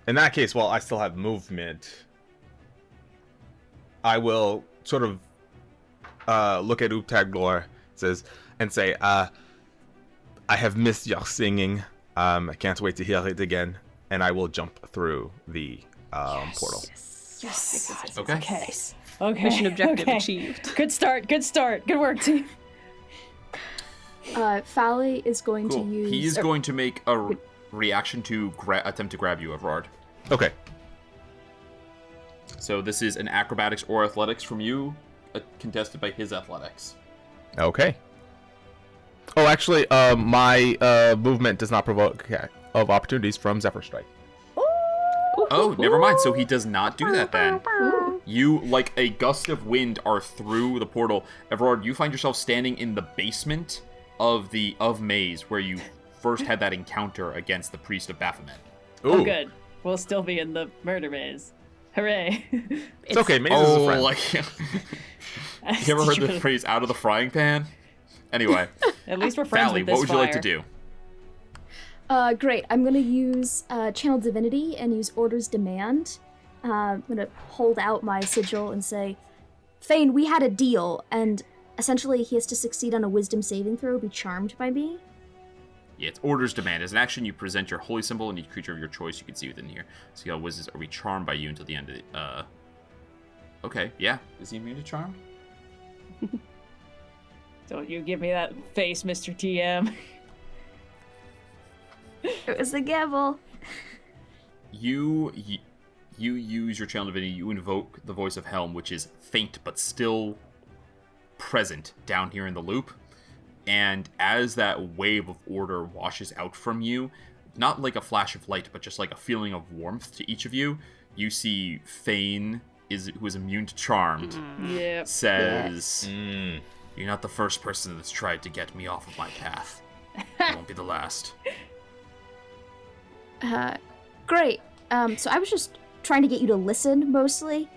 In that case, while I still have movement, I will sort of look at Oobtaglor and say, I have missed your singing. I can't wait to hear it again. And I will jump through the portal. Yes. Okay. Okay. Mission objective okay. achieved. Good start. Good work, team. Fally is going to use... He's going to make a reaction to attempt to grab you, Evrard. Okay. So this is an acrobatics or athletics from you, contested by his athletics. Okay. Oh, actually, my movement does not provoke of opportunities from Zephyr Strike. Oh, never mind. So he does not do that then. You, like a gust of wind, are through the portal. Evrard, you find yourself standing in the basement of Maze, where you first had that encounter against the priest of Baphomet. Ooh. Oh, good. We'll still be in the murder maze. Hooray. It's okay, Maze is a friend. Like... you ever heard the phrase "out of the frying pan"? Anyway. At least we're friends Fally, with this what would you like to fire. do? Great. I'm going to use Channel Divinity and use Order's Demand. I'm going to hold out my sigil and say, Thane, we had a deal, and essentially he has to succeed on a wisdom saving throw, be charmed by me. Yeah, it's Order's Demand. As an action, you present your holy symbol, and each creature of your choice you can see within here. See how wizards are we charmed by you until the end of the... Okay, yeah. Is he immune to charm? Don't you give me that face, Mr. TM. It was the gamble. You use your channel divinity. You invoke the voice of Helm, which is faint but still present down here in the loop. And as that wave of order washes out from you, not like a flash of light, but just like a feeling of warmth to each of you, you see Thane, who is immune to charmed, Yep. says, "You're not the first person that's tried to get me off of my path. You won't be the last." Great. So I was just trying to get you to listen, mostly.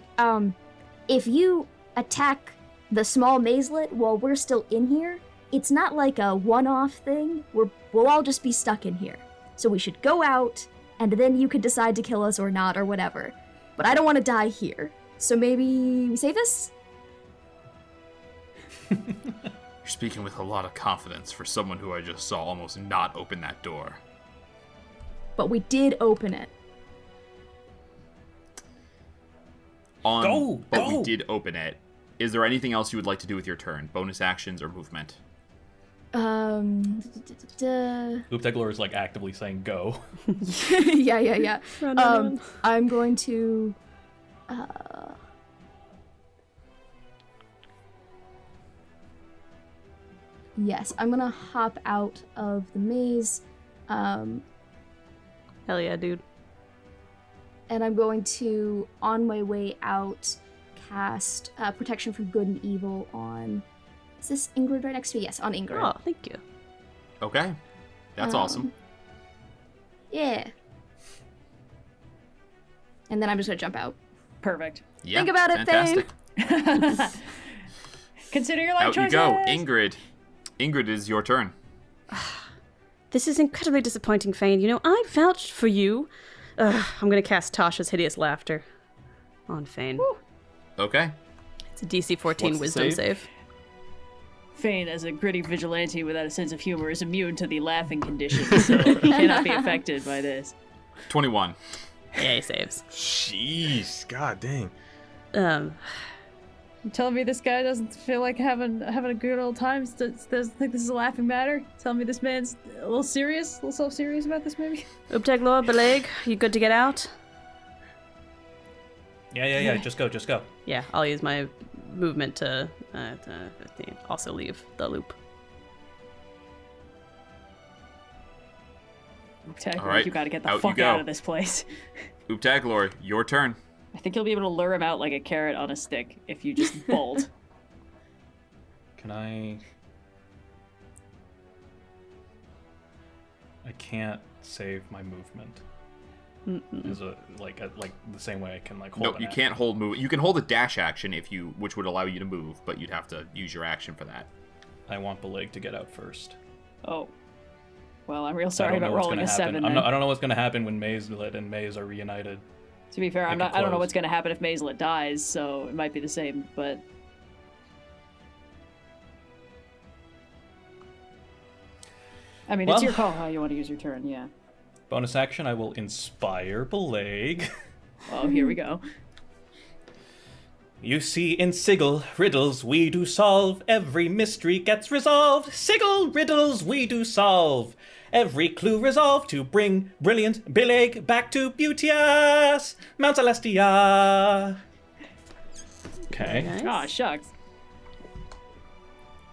If you attack the small mazelet while we're still in here, it's not like a one-off thing. We'll all just be stuck in here. So we should go out, and then you could decide to kill us or not, or whatever. But I don't want to die here. So maybe we save this? You're speaking with a lot of confidence for someone who I just saw almost not open that door. But we did open it. We did open it. Is there anything else you would like to do with your turn? Bonus actions or movement? Oobtaglor is like actively saying go. Yeah. I'm going to... Yes, I'm gonna hop out of the maze. Hell yeah, dude. And I'm going to, on my way out, cast Protection from Good and Evil on... Is this Ingrid right next to me? Yes, on Ingrid. Oh, thank you. Okay. That's awesome. Yeah. And then I'm just gonna jump out. Perfect. Yeah, Think about it, fantastic. Thane. Consider your life Out you choices. go. Ingrid. Ingrid, it is your turn. This is incredibly disappointing, Fane. You know, I vouched for you. I'm gonna cast Tasha's Hideous Laughter on Fane. Woo. Okay. It's a DC 14 What's the wisdom save? save. Fane, as a gritty vigilante without a sense of humor, is immune to the laughing condition, so he cannot be affected by this. 21. Yeah, he saves. Jeez, god dang. You telling me this guy doesn't feel like having a good old time? Doesn't think this is a laughing matter? Telling me this man's a little self-serious about this movie? Oobtaglor, Bileyg, you good to get out? Yeah. Just go. Yeah, I'll use my movement to also leave the loop. Oobtaglor, All right, you gotta get the out fuck you go. out of this place. Oobtaglor, your turn. I think you'll be able to lure him out like a carrot on a stick if you just bolt. Can I can't save my movement. Is like the same way I can like hold. No, you can't hold move. You can hold a dash action which would allow you to move, but you'd have to use your action for that. I want Bileyg to get out first. Oh. Well, I'm real sorry about rolling a 7 then. I don't know what's going to happen when Mazelet and Maze are reunited. To be fair, I don't know what's going to happen if Mazelet dies, so it might be the same, but... I mean, it's your call how you want to use your turn, yeah. Bonus action, I will inspire Bileyg. Oh, here we go. You see, in Sigil, riddles we do solve. Every mystery gets resolved. Sigil, riddles we do solve. Every clue resolved to bring brilliant Bileyg back to beauteous Mount Celestia. Okay. Nice. Aw, shucks.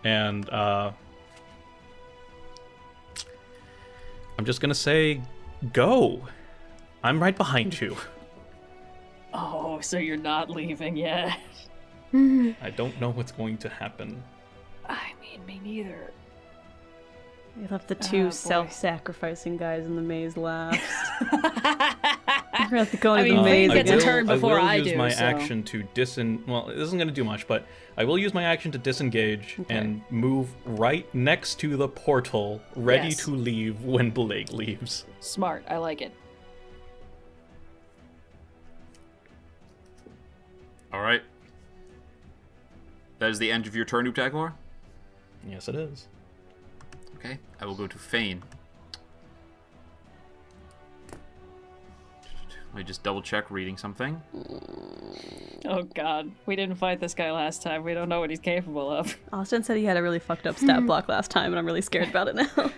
And, I'm just gonna say, go. I'm right behind you. Oh, so you're not leaving yet? I don't know what's going to happen. I mean, me neither. You left the two boy. self-sacrificing guys in the maze last. We're gonna have to go into I mean, the maze Fane gets a again. turn before I will use do, my so- action to well, it isn't going to do much, but I will use my action to disengage and move right next to the portal, ready Yes. to leave when Blag leaves. Smart. I like it. All right. That is the end of your turn, Oobtaglor? Yes, it is. Okay, I will go to Fane. Let me just double check reading something. Oh god, we didn't fight this guy last time. We don't know what he's capable of. Austin said he had a really fucked up stat block last time, and I'm really scared about it now.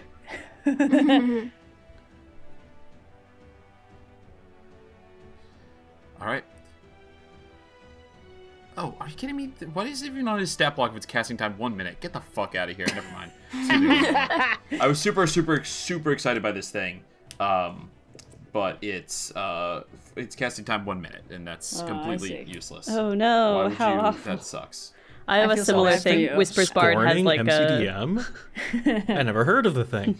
All right. Oh, are you kidding me? What is even on his stat block if it's casting time 1 minute? Get the fuck out of here. Never mind. I was super excited by this thing. But it's casting time 1 minute, and that's completely useless. Oh no, Why would how you? awful. That sucks. I have I a feel so similar bad for thing. you. Whispers Bard has Scoring like a... MCDM? I never heard of the thing.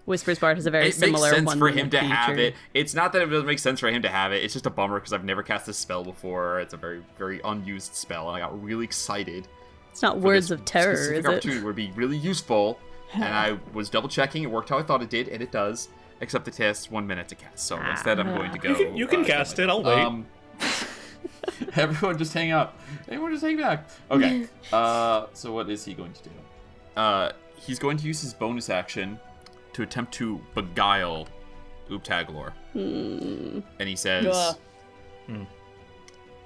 Whispers Bard has a very It similar makes sense for him one-minute to have feature. it. It's not that it doesn't make sense for him to have it. It's just a bummer because I've never cast this spell before. It's a very, very unused spell, and I got really excited. It's not for Words this of Terror, specific is it? opportunity would be really useful, and I was double checking. It worked how I thought it did, and it does. Except it takes 1 minute to cast. So instead, I'm going to go. You can cast it. I'll wait. Everyone, just hang up. Everyone, just hang back. Okay. So what is he going to do? He's going to use his bonus action to attempt to beguile Oobtaglor. And he says,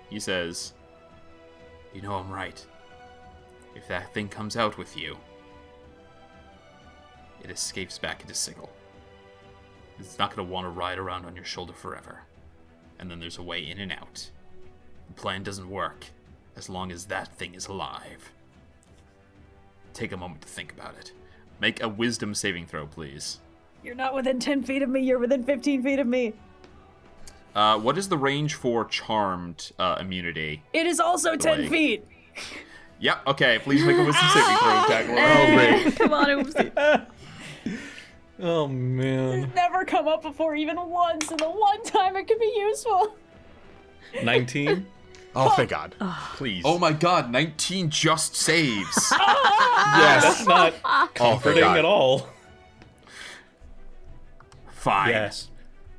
he says, "You know I'm right. If that thing comes out with you, it escapes back into Sigil. It's not going to want to ride around on your shoulder forever. And then there's a way in and out. The plan doesn't work as long as that thing is alive. Take a moment to think about it. Make a wisdom saving throw, please." You're not within 10 feet of me, you're within 15 feet of me. What is the range for charmed immunity? It is also 10 Like- feet. Yep, okay, please make a wisdom saving throw, Oobtaglor. Oh, great. Come on, Oopsie. Oh, man. Never come up before even once, and the one time it could be useful. 19? Oh, thank God. Please. Oh my god, 19 just saves. Yes. That's not comforting God. at all. Fine. Yes,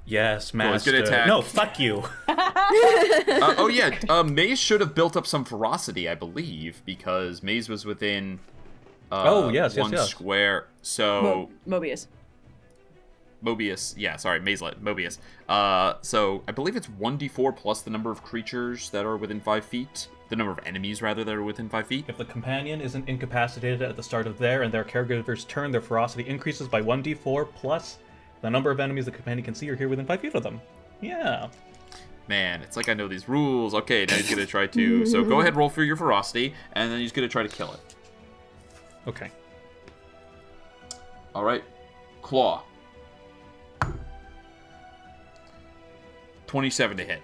it's master. gonna attack. No, fuck you. Oh yeah, Maze should have built up some ferocity, I believe, because Maze was within yes, one yes. square. So Mobius. Mobius, yeah, sorry, Mobius. So I believe it's 1d4 plus the number of creatures that are within 5 feet. The number of enemies, rather, that are within 5 feet. If the companion isn't incapacitated at the start of their and their caregiver's turn, their ferocity increases by 1d4 plus the number of enemies the companion can see or hear within 5 feet of them. Yeah. Man, it's like I know these rules. Okay, now he's gonna try to. So go ahead, roll for your ferocity, and then he's gonna try to kill it. Okay. All right, claw. 27 to hit.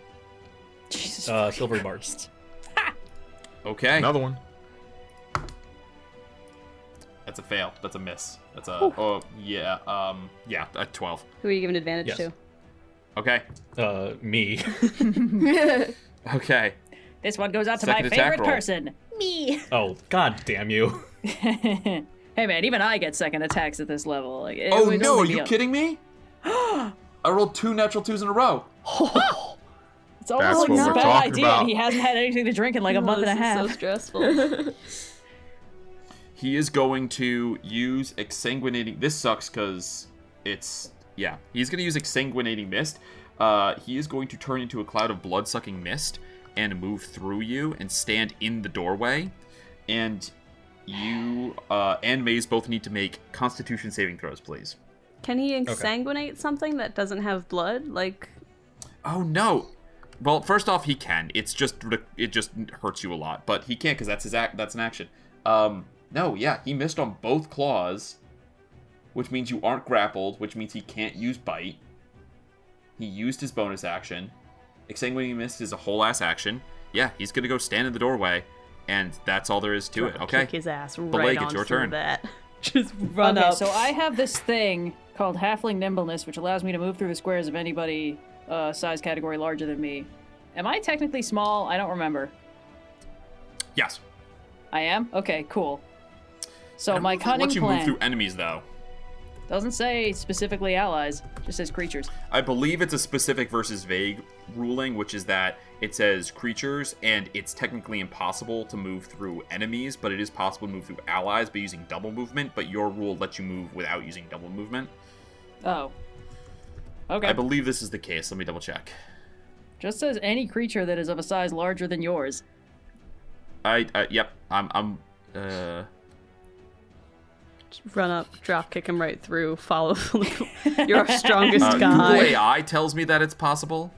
Jesus. Silvery Bard. Okay. Another one. That's a fail. That's a miss. That's a a 12. Who are you giving advantage Yes. to? Okay. Me. Okay. This one goes out to Second my attack favorite roll. person. Me. Oh, god damn you. Hey man, even I get second attacks at this level. Like, it Oh would no, are only be you a- kidding me? I rolled 2 natural 2s in a row. It's almost That's like what it's a we're bad talking idea. about. And he hasn't had anything to drink in like a month and a half. This is so stressful. He is going to use exsanguinating. This sucks because it's he's going to use exsanguinating mist. He is going to turn into a cloud of blood-sucking mist, and move through you and stand in the doorway. And you and Maze both need to make Constitution saving throws, please. Can he exsanguinate something that doesn't have blood? Like... Oh, no. Well, first off, he can. It just hurts you a lot. But he can't because that's an action. No, yeah, he missed on both claws, which means you aren't grappled, which means he can't use bite. He used his bonus action. Exsanguinating missed is a whole ass action. Yeah, he's gonna go stand in the doorway, and that's all there is to it. Okay. Kick his ass right Bileyg, on it's your through turn. that. Just run okay, up. so I have this thing called Halfling Nimbleness, which allows me to move through the squares of anybody size category larger than me. Am I technically small? I don't remember. Yes. I am? Okay, cool. So my Let cunning you plan move through enemies, though. doesn't say specifically allies, just says creatures. I believe it's a specific versus vague ruling, which is that it says creatures, and it's technically impossible to move through enemies, but it is possible to move through allies by using double movement, but your rule lets you move without using double movement. Oh. Okay. I believe this is the case. Let me double check. Just says any creature that is of a size larger than yours. Yep. Just run up, drop kick him right through, follow your strongest Google guy. AI tells me that it's possible.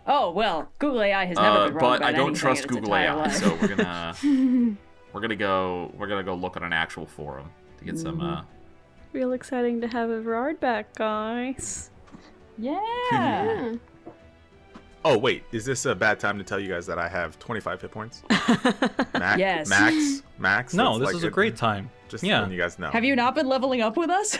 Oh, well, Google AI has never been wrong but about I don't anything trust in its Google entire AI, life. so we're gonna go look at an actual forum to get some Real exciting to have Evrard back, guys. Yeah. Oh, wait. Is this a bad time to tell you guys that I have 25 hit points? Yes. Max? No, That's this is a great time. Just Yeah. letting you guys know. Have you not been leveling up with us?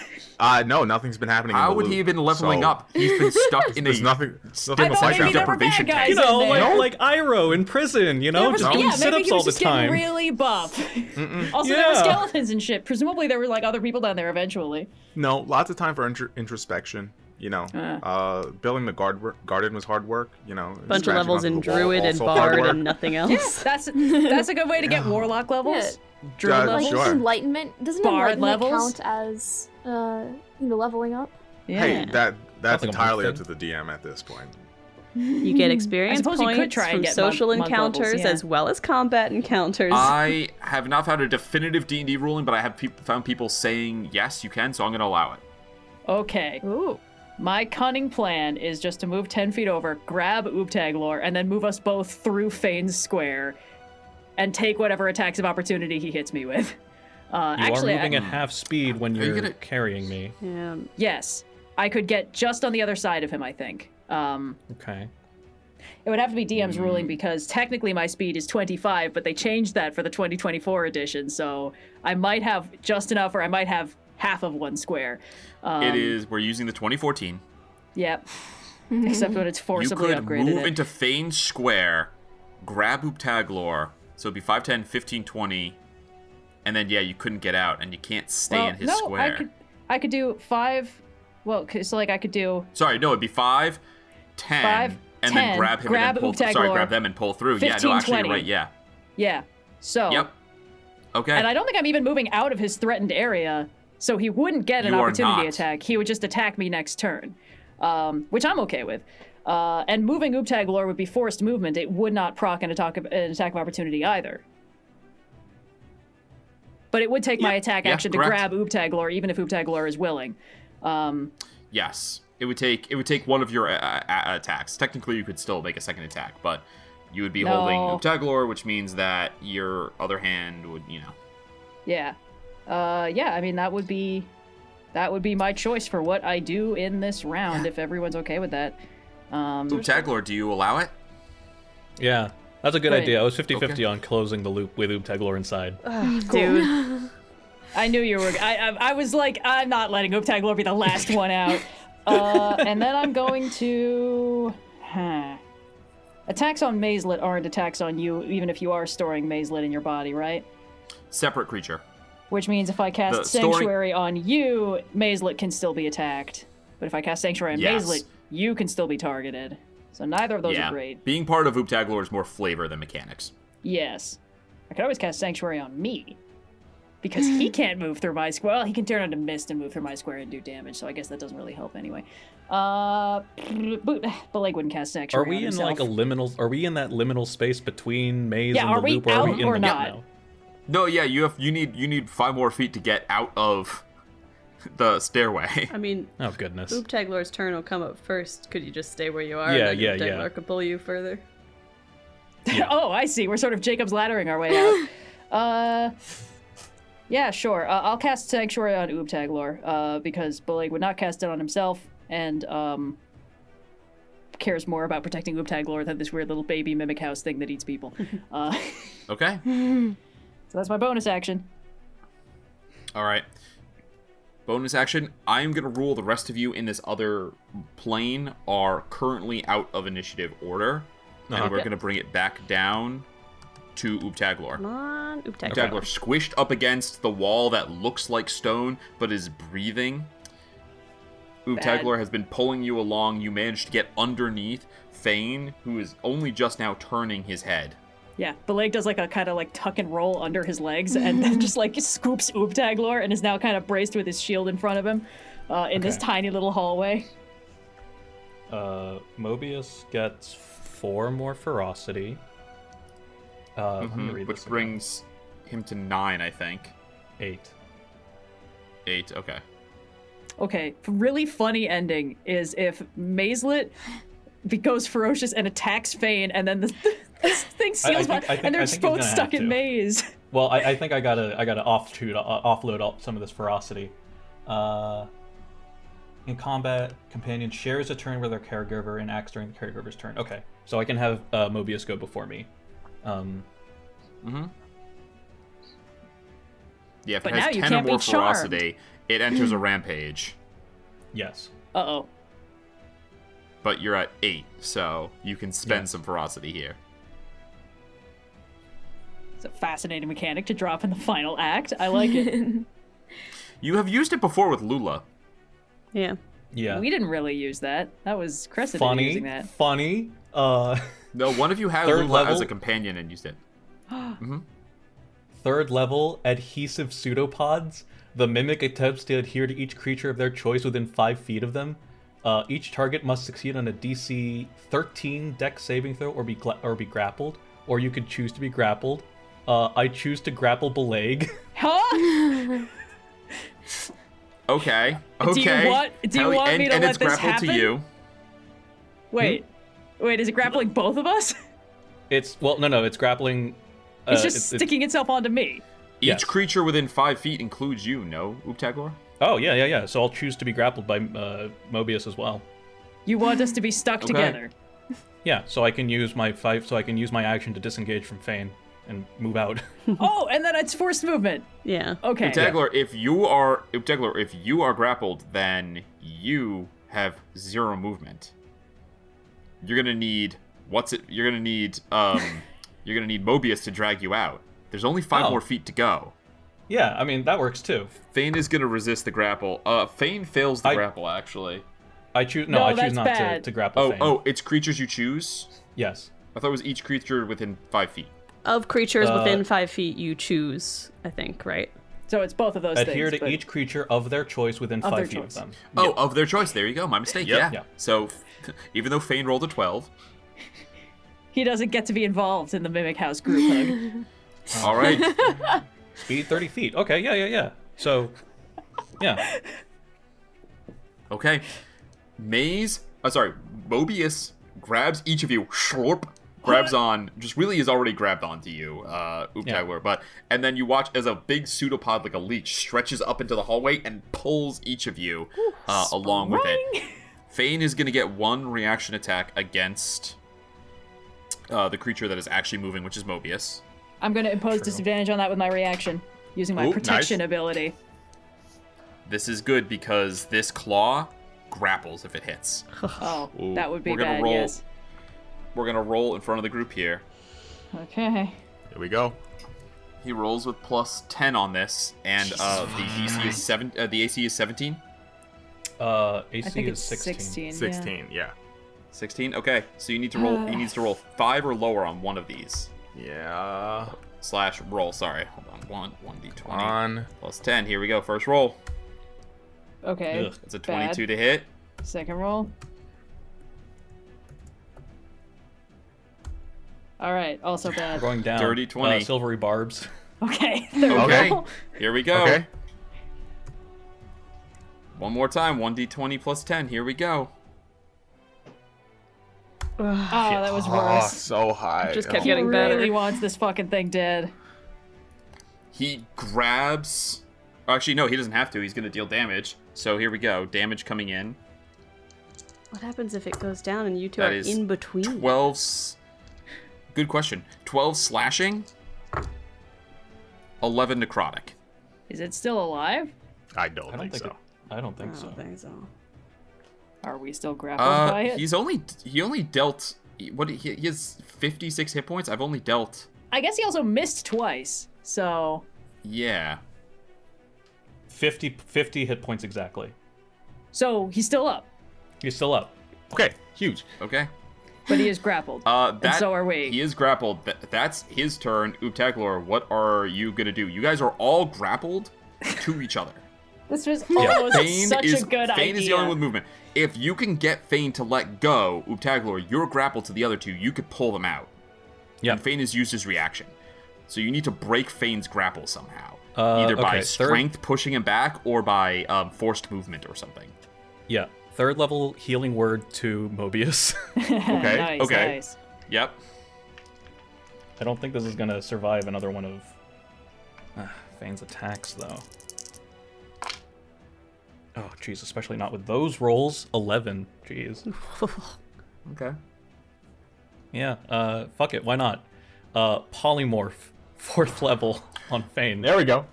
No, nothing's been happening. How in the would loop, he have been leveling so up? He's been stuck in There's a nothing I like thought that. maybe there were deprivation bad guys tank. You know, in there. like Iroh in prison, you know, just doing maybe sit-ups he all was the just getting time. really buff. Also, there were Yeah. skeletons and shit. Presumably, there were like other people down there eventually. No, lots of time for introspection. You know, building the garden was hard work. You know, Bunch of scratching levels onto in the wall, Druid and also hard Bard work. and nothing else. That's a good way to get warlock levels. Druid Yeah, levels. sure. Enlightenment doesn't Bard enlightenment levels? count as leveling up? Yeah. Hey, that's like a entirely up monk to the DM at this point. You get experience suppose you could points try and from get social monk levels, encounters yeah. as well as combat encounters. I have not found a definitive D&D ruling, but I have found people saying yes, you can, so I'm gonna allow it. Okay. Ooh. My cunning plan is just to move 10 feet over, grab Oobtaglor, and then move us both through Fane's Square, and take whatever attacks of opportunity he hits me with. You Actually, are moving at half speed when you you're gonna- carrying me. Yeah. yes, I could get just on the other side of him, I think. Okay. It would have to be DM's ruling because technically my speed is 25, but they changed that for the 2024 edition, so I might have just enough, or I might have half of one square. We're using the 2014. Yep. Except when it's You forcibly could upgraded. move into Fane's Square, grab Oobtaglor, so it'd be 5, 10, 15, 20, and then, yeah, you couldn't get out, and you can't stay in his square. I could do 5, well, so like I could do Sorry, no, it'd be 5, 10, 5, and 10, then grab him grab and then pull. Oobtaglor, Sorry, grab them and pull through. 15, Yeah, no, actually, 20. you're right. Yeah. Yeah. So. Yep. Okay. And I don't think I'm even moving out of his threatened area, so he wouldn't get an You are opportunity not. attack. He would just attack me next turn, which I'm okay with. And moving Oobtaglor would be forced movement. It would not proc an attack of opportunity either. But it would take my attack action to correct. grab Oobtaglor, even if Oobtaglor is willing. Yes. It would take one of your attacks. Technically, you could still make a second attack, but you would be holding Oobtaglor, which means that your other hand would, Yeah. I mean, that would be my choice for what I do in this round, if everyone's okay with that. Oobtaglor, do you allow it? Yeah, that's a good Great. idea. I was 50-50 Okay. on closing the loop with Oobtaglor inside. Dude. I knew you were. I was like, I'm not letting Oobtaglor be the last one out. And then I'm going to. Attacks on Mazelet aren't attacks on you, even if you are storing Mazelet in your body, right? Separate creature. Which means if I cast The storing- Sanctuary on you, Mazelet can still be attacked. But if I cast Sanctuary on Yes. Mazelet, you can still be targeted. So neither of those Yeah. are great. Being part of Oobtaglor is more flavor than mechanics. Yes. I could always cast Sanctuary on me. because he can't move through my square. Well, he can turn into mist and move through my square and do damage, so I guess that doesn't really help anyway. Bileyg wouldn't cast an Are we in like a liminal? Are we in that liminal space between maze and the loop? Yeah, are we in out or the not? now? No, yeah, you need 5 more feet to get out of the stairway. I mean, oh goodness. Oobtaglor's turn will come up first. Could you just stay where you are? Yeah, and yeah, then yeah. Oobtaglor could pull you further. Yeah. Oh, I see. We're sort of Jacob's laddering our way out. Yeah, sure. I'll cast Sanctuary on Oobtaglor, because Bileyg would not cast it on himself, and cares more about protecting Oobtaglor than this weird little baby mimic house thing that eats people. Okay. So that's my bonus action. All right. Bonus action. I'm going to rule the rest of you in this other plane are currently out of initiative order. And we're going to bring it back down to Oobtaglor. Come on, Oobtaglor. Oobtaglor squished up against the wall that looks like stone, but is breathing. Oobtaglor has been pulling you along. You managed to get underneath Thane, who is only just now turning his head. Yeah, Bileyg does like a kind of like tuck and roll under his legs and then just like scoops Oobtaglor and is now kind of braced with his shield in front of him in this tiny little hallway. Mobius gets 4 more ferocity. Let me read which this brings him to 9, I think. 8. 8, okay. Okay, really funny ending is if Mazelet goes ferocious and attacks Fane, and then this thing seals and they're both stuck in maze. Well, I think I gotta offload some of this ferocity. In combat, companion shares a turn with their caregiver and acts during the caregiver's turn. Okay, so I can have Mobius go before me. Yeah, if But it now has you 10 or can't more be charmed. ferocity, it enters a rampage. Yes. Uh-oh. But you're at 8, so you can spend some ferocity here. It's a fascinating mechanic to drop in the final act. I like it. You have used it before with Lula. Yeah. Yeah. We didn't really use that. That was Cressida using that. Funny. No, one of you had Third Lula level? as a companion and used it. 3rd level, adhesive pseudopods. The mimic attempts to adhere to each creature of their choice within 5 feet of them. Each target must succeed on a DC 13 Dex saving throw or be grappled, or you could choose to be grappled. I choose to grapple Bileyg. Huh? Okay. Do you want me to let it's this grappled happen? to you. Wait, is it grappling both of us? It's grappling. It's just sticking itself onto me. Each creature within 5 feet includes you, no, Oobtaglor? Oh, yeah. So I'll choose to be grappled by Mobius as well. You want us to be stuck together. Yeah, so I can use my action to disengage from Fane and move out. Oh, and then it's forced movement. Yeah. Okay. Oobtaglor, if you are grappled, then you have 0 movement. You're gonna need You're gonna need Mobius to drag you out. There's only 5 more feet to go. Yeah, I mean that works too. Fane is gonna resist the grapple. Fane fails the grapple actually. I choose not to grapple Fane. Oh, it's creatures you choose? Yes. I thought it was each creature within 5 feet. Of creatures within 5 feet, you choose, I think, right? So it's both of those Adhere things. to each creature of their choice within 5 feet of them. Oh, of their choice. There you go. My mistake. Yep. Yeah. So, even though Fane rolled a 12. He doesn't get to be involved in the Mimic House group hug. All right. Speed 30 feet. Okay, yeah. So, yeah. Okay. Mobius grabs each of you, grabs on, just really is already grabbed onto you, Oobtaglor, and then you watch as a big pseudopod, like a leech, stretches up into the hallway and pulls each of you along with it. Fane is going to get 1 reaction attack against the creature that is actually moving, which is Mobius. I'm going to impose disadvantage on that with my reaction, using my protection ability. This is good because this claw grapples if it hits. That would be bad, yes. We're going to roll in front of the group here. Okay. Here we go. He rolls with plus 10 on this, and the DC is the AC is 17. AC is 16. 16, yeah. 16. Okay, so you need to roll. He needs to roll 5 or lower on one of these. Yeah. / roll. Sorry, hold on. 1d20 On. plus 10. Here we go. First roll. Okay. Ugh. It's a 22 to hit. Second roll. All right. Also We're bad. going down. Dirty 20. Silvery barbs. Okay. Third Okay. roll. Here we go. Okay. One more time. 1d20 plus 10. Here we go. Oh, that was worse. So high. Just kept He getting really better. wants this fucking thing dead. He grabs. Actually, no, he doesn't have to. He's going to deal damage. So here we go. Damage coming in. What happens if it goes down and you two That are is in between? 12. Good question. 12 slashing. 11 necrotic. Is it still alive? I don't think so. I don't think I so. don't think so. Are we still grappled by it? He only dealt. He has 56 hit points. I've only dealt. I guess he also missed twice. So Yeah. 50 hit points exactly. So he's still up, He's still up. Okay, huge. Okay. but he is grappled. And so are we. He is grappled. That's his turn. Oobtaglor, what are you gonna do? You guys are all grappled to each other. This was almost such a good idea. Fane is the only one with movement. If you can get Fane to let go, Oobtaglor, you're grappled to the other two. You could pull them out. Yeah. And Fane is used as reaction. So you need to break Fane's grapple somehow. Either by okay, strength pushing him back or by forced movement or something. Yeah. 3rd level healing word to Mobius. Okay. Nice, okay. nice. Yep. I don't think this is gonna survive another one of Fane's attacks, though. Oh, jeez, especially not with those rolls. 11. Jeez. Okay. Yeah, fuck it, why not? Polymorph. 4th level on Fane. There we go.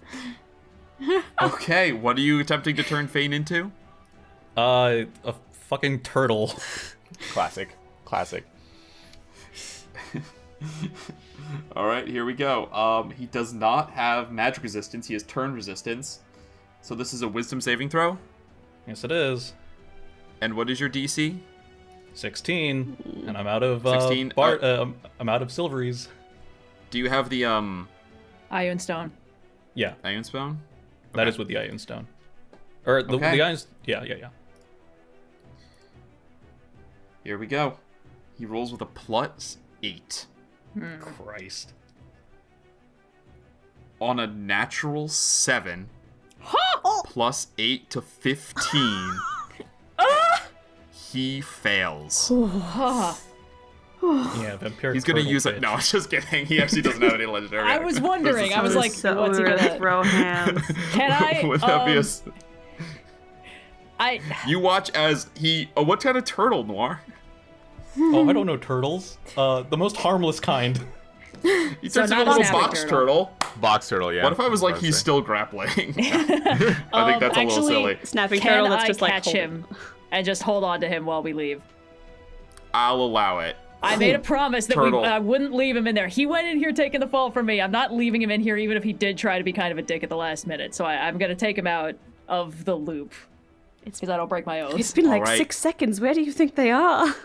Okay, what are you attempting to turn Fane into? A fucking turtle. Classic. Alright, here we go. He does not have magic resistance, he has turn resistance. So this is a wisdom saving throw. Yes, it is. And what is your DC? 16, and I'm out of 16, I'm out of silveries. Do you have the Iron Stone. Yeah, Iron Stone? that is with the Iron Stone. Or the Okay. Iron. Yeah. Here we go. He rolls with a +8. Christ. On a natural 7. +8 to 15. He fails. Yeah, vampiric. He's gonna turtle use it. bitch. No, I'm just kidding. He actually doesn't have any legendary. I was wondering. I was like, So what's he we're gonna? throw hands. Can I? Would that be I. You watch as he. Oh, what kind of turtle, Noir? Oh, I don't know turtles. The most harmless kind. He turns not into a a little snapping box turtle. turtle. Box turtle, yeah. What if I was like, he's still grappling? I think that's a little silly. Snapping Can turtle that's I just like catch holding- him and just hold on to him while we leave? I'll allow it. I made a promise that Turtle. I wouldn't leave him in there. He went in here taking the fall from me. I'm not leaving him in here, even if he did try to be kind of a dick at the last minute. So I'm gonna take him out of the loop. It's because I don't break my oaths. It's been like Alright. 6 seconds. Where do you think they are?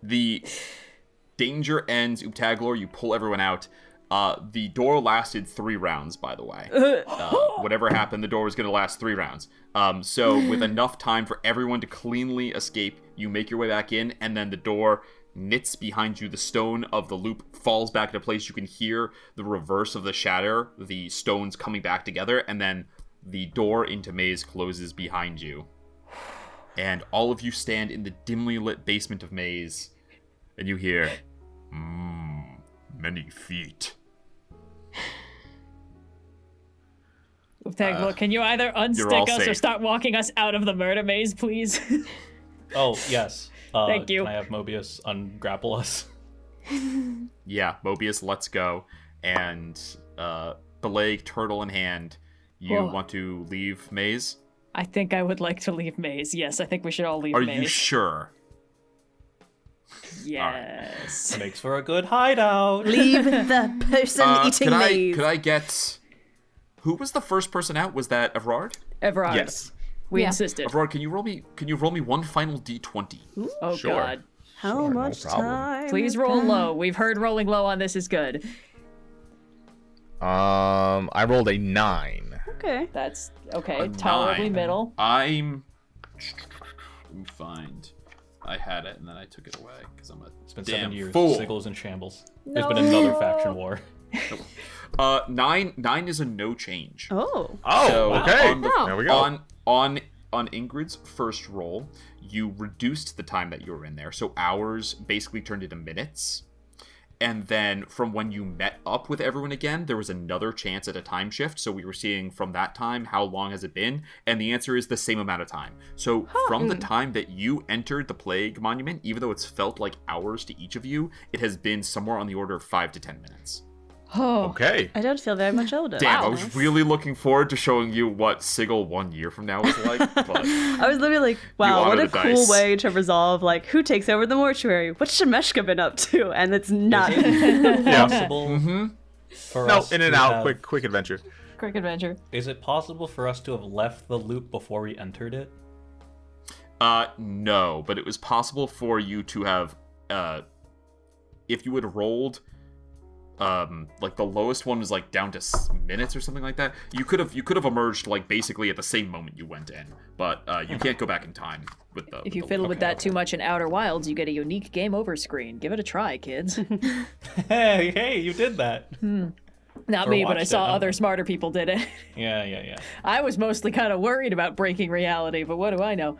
The danger ends. Oobtaglor, you pull everyone out. The door lasted 3 rounds, by the way. Whatever happened, the door was going to last 3 rounds. So with enough time for everyone to cleanly escape, you make your way back in, and then the door knits behind you. The stone of the loop falls back into place. You can hear the reverse of the shatter, the stones coming back together, and then the door into Maze closes behind you. And all of you stand in the dimly lit basement of Maze, and you hear, many feet. Oobtaglor, can you either all unstick us or safe. start walking us out of the murder maze, please? Oh yes. Thank you. Can I have Mobius ungrapple us? Yeah, Mobius, let's go. And Bileyg, turtle in hand, you Whoa. want to leave Maze? I think I would like to leave maze. Yes, I think we should all leave Are maze. you sure? Yes. Makes for a good hideout. Leave the person eating maze. Could I get... Who was the first person out? Was that Evrard? Evrard. We insisted. Evrard, can you roll me one final d20? Oh Sure. god. How much time? Please roll low. We've heard rolling low on this is good. I rolled a 9. Okay. That's okay. Tolerably middle. Let me find. I had it and then I took it away because I'm a It's been damn 7 years. fool. Siggle's in shambles. There's been another faction war. 9 is a no change. Oh. So okay. There we go. On Ingrid's first roll, you reduced the time that you were in there, so hours basically turned into minutes. And then from when you met up with everyone again, there was another chance at a time shift. So we were seeing from that time, how long has it been? And the answer is the same amount of time. So from the time that you entered the Plague Monument, even though it's felt like hours to each of you, it has been somewhere on the order of 5 to 10 minutes. Oh. Okay. I don't feel very much older. Damn, Wow. I was really looking forward to showing you what Sigil 1 year from now is like. But I was literally like, wow, what a cool dice. way to resolve, like, who takes over the mortuary? What's Shemeshka been up to? And it's not. Possible for No, us in and to out, have- quick adventure. Quick adventure. Is it possible for us to have left the loop before we entered it? no, but it was possible for you to have, if you had rolled, like the lowest one was like down to minutes or something like that. You could have emerged like basically at the same moment you went in, but you can't go back in time with the. If you fiddle with that too much in Outer Wilds, you get a unique game over screen. Give it a try, kids. Hey, you did that. Not Or me, but I watched saw it, other smarter people did it. Yeah. I was mostly kind of worried about breaking reality, but what do I know?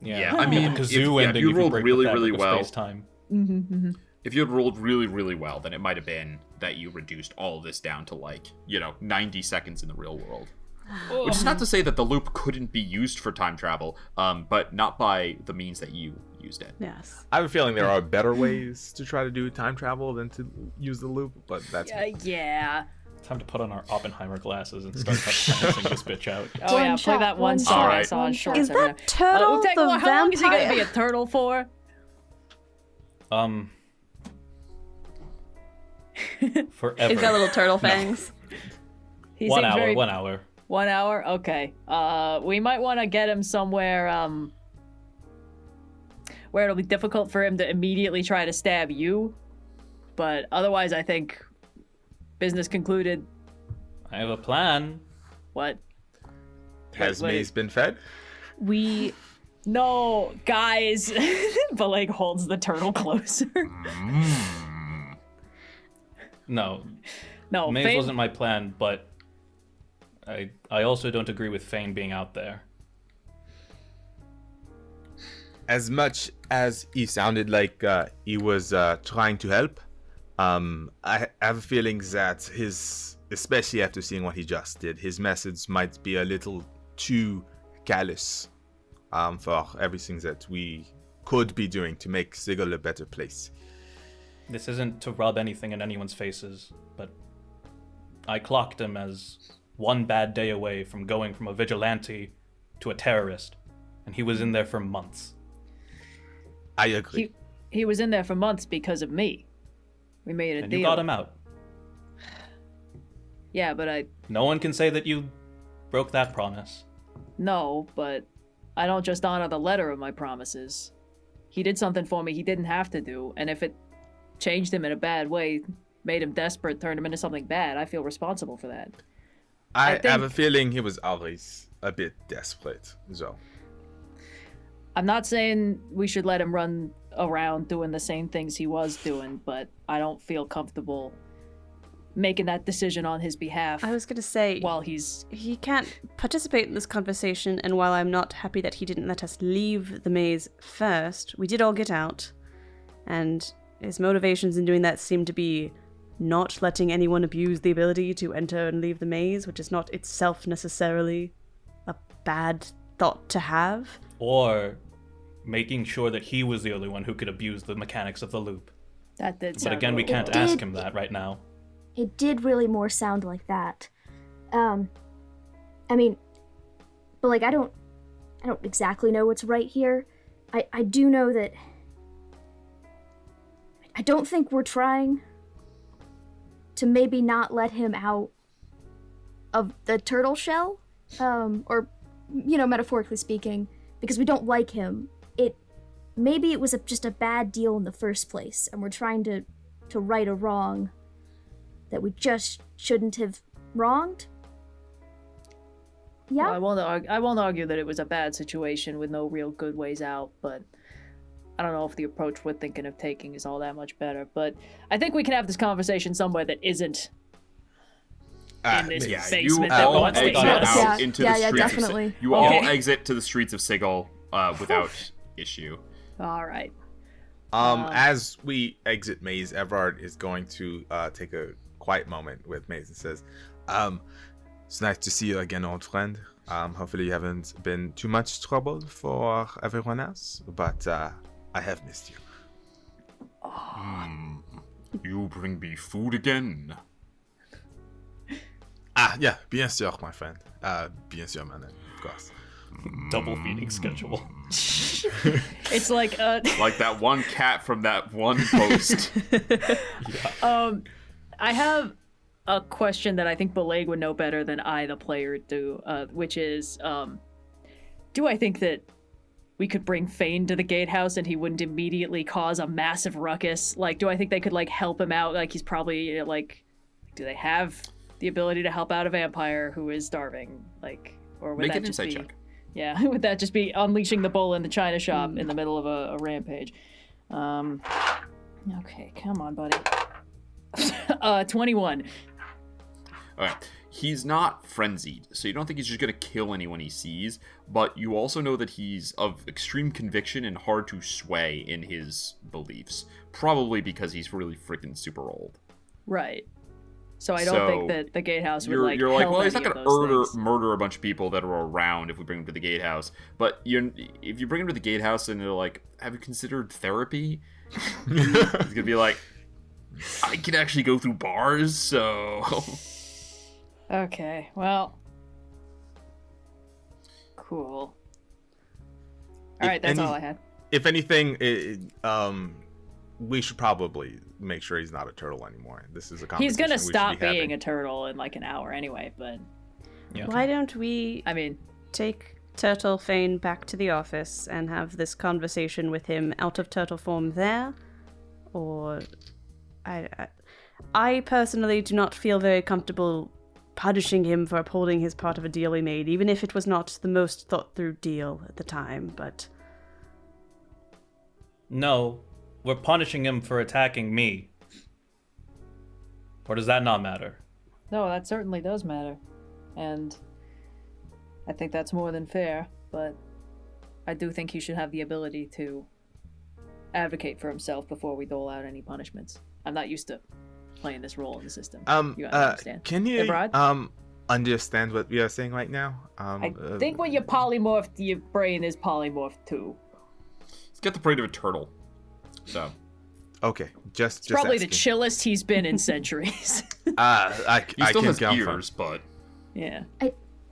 Yeah, I mean, the kazoo if ending, you could rolled break really, the really fabric of well. space-time. If you had rolled really, really well, then it might have been that you reduced all of this down to like 90 seconds in the real world. Which is not to say that the loop couldn't be used for time travel, but not by the means that you used it. Yes. I have a feeling there are better ways to try to do time travel than to use the loop, but that's Yeah. Time to put on our Oppenheimer glasses and start dancing this bitch out. Oh yeah, play that one song I Alright. saw on shorts. Is that Turtle the Oobtaglor, how long is he gonna vampire? be a turtle for? Forever. He's got little turtle fangs. He 1 seems hour, very... 1 hour. 1 hour? Okay. We might want to get him somewhere, where it'll be difficult for him to immediately try to stab you. But otherwise, I think business concluded. I have a plan. What? Has wait. Maze been fed? We. No, guys. Bileyg holds the turtle closer. No, No, Maze Fane- wasn't my plan, but I also don't agree with Fane being out there. As much as he sounded like he was trying to help, I have a feeling that especially after seeing what he just did, his methods might be a little too callous for everything that we could be doing to make Sigil a better place. This isn't to rub anything in anyone's faces, but I clocked him as one bad day away from going from a vigilante to a terrorist, and he was in there for months. I agree. He was in there for months because of me. We made a And deal. you got him out. Yeah, but No one can say that you broke that promise. No, but I don't just honor the letter of my promises. He did something for me he didn't have to do, and if it changed him in a bad way, made him desperate, turned him into something bad, I feel responsible for that. I think- have a feeling he was always a bit desperate, so. I'm not saying we should let him run around doing the same things he was doing, but I don't feel comfortable making that decision on his behalf I was going to say. while he's... He can't participate in this conversation, and while I'm not happy that he didn't let us leave the maze first, we did all get out. And his motivations in doing that seem to be not letting anyone abuse the ability to enter and leave the maze, which is not itself necessarily a bad thought to have. Or making sure that he was the only one who could abuse the mechanics of the loop. That did But sound again, we a little- can't ask him that right now. It did really more sound like that. I mean, but like I don't exactly know what's right here. I do know that I don't think we're trying to maybe not let him out of the turtle shell, or metaphorically speaking, because we don't like him. maybe it was just a bad deal in the first place, and we're trying to right a wrong that we just shouldn't have wronged? Yeah? Well, I won't argue that it was a bad situation with no real good ways out, but I don't know if the approach we're thinking of taking is all that much better. But I think we can have this conversation somewhere that isn't in this basement that all wants to exit eat us. out into the streets. Definitely. You all exit to the streets of Sigil without issue. All right. As we exit Maze, Evrard is going to take a quiet moment with Maze and says, it's nice to see you again, old friend. Hopefully you haven't been too much trouble for everyone else, but I have missed you. You bring me food again? Yeah, bien sûr, my friend. Bien sûr, man, of course. Double feeding schedule. It's like like that one cat from that one post. I have a question that I think Bileyg would know better than I, the player, do, which is, do I think that we could bring Fane to the gatehouse and he wouldn't immediately cause a massive ruckus? Like, do I think they could, like, help him out? Like, he's probably, like, do they have the ability to help out a vampire who is starving? Like, or would Make that an just insight be... check. Yeah, would that just be unleashing the bull in the china shop in the middle of a rampage? Okay, come on, buddy. 21. Alright. He's not frenzied, so you don't think he's just gonna kill anyone he sees, but you also know that he's of extreme conviction and hard to sway in his beliefs. Probably because he's really freaking super old. Right. So I don't think that the gatehouse would like. You're like, help well, he's any not of going those to things. murder a bunch of people that are around if we bring him to the gatehouse. But if you bring him to the gatehouse and they're like, have you considered therapy? He's going to be like, I can actually go through bars, so... Okay, well... Cool. Alright, that's all I had. If anything, we should probably make sure he's not a turtle anymore. This is a conversation He's gonna we should stop be having. being a turtle in like an hour anyway, but... Yeah. Why don't we take Turtle Fane back to the office and have this conversation with him out of turtle form there? Or... I personally do not feel very comfortable punishing him for upholding his part of a deal he made, even if it was not the most thought-through deal at the time, but... No, we're punishing him for attacking me. Or does that not matter? No, that certainly does matter. And I think that's more than fair, but I do think he should have the ability to advocate for himself before we dole out any punishments. I'm not used to playing this role in the system. You understand? Can you Evrard? understand what we are saying right now? I think when you're polymorphed, your brain is polymorphed too. He's got the brain of a turtle. So... Okay, just probably asking. the chillest he's been in centuries. I still can has confirm. ears, but... Yeah.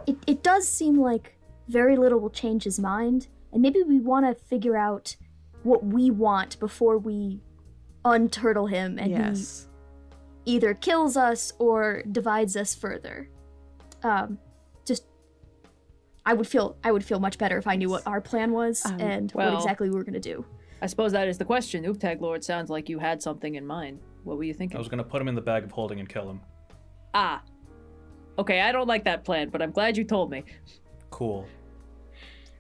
It does seem like very little will change his mind, and maybe we want to figure out what we want before we unturtle him and he either kills us or divides us further. I would feel much better if I knew what our plan was and what exactly we were gonna do. I suppose that is the question. Oobtaglor, it sounds like you had something in mind. What were you thinking? I was gonna put him in the bag of holding and kill him. Ah. Okay, I don't like that plan, but I'm glad you told me. Cool.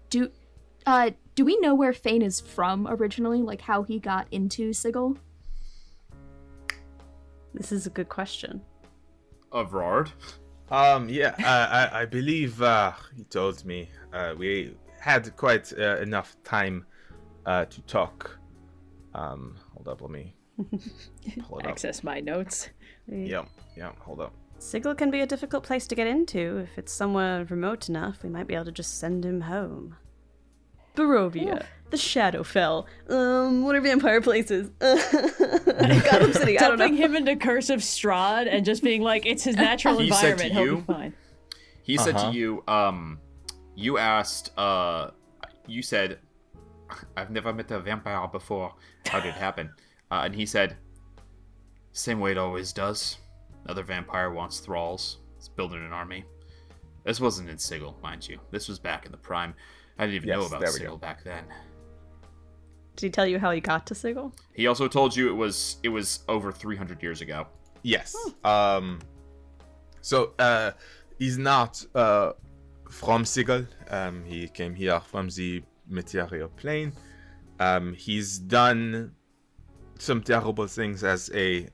Do we know where Fane is from originally? Like how he got into Sigil? This is a good question. Evrard? I believe he told me we had quite enough time to talk. Hold up, let me pull it up. Access my notes. Yeah, hold up. Sigil can be a difficult place to get into. If it's somewhere remote enough, we might be able to just send him home. Barovia, the Shadowfell. What are vampire places? Gotham City, I don't know. Dumping him into Cursive Strahd and just being like, it's his natural environment, he'll be fine. He said to you, you asked, you said, I've never met a vampire before. How did it happen? And he said, same way it always does. Another vampire wants thralls. It's building an army. This wasn't in Sigil, mind you. This was back in the prime. I didn't even know about Sigil back then. Did he tell you how he got to Sigil? He also told you it was over 300 years ago. Yes. So he's not from Sigil. He came here from the material plane. He's done some terrible things as a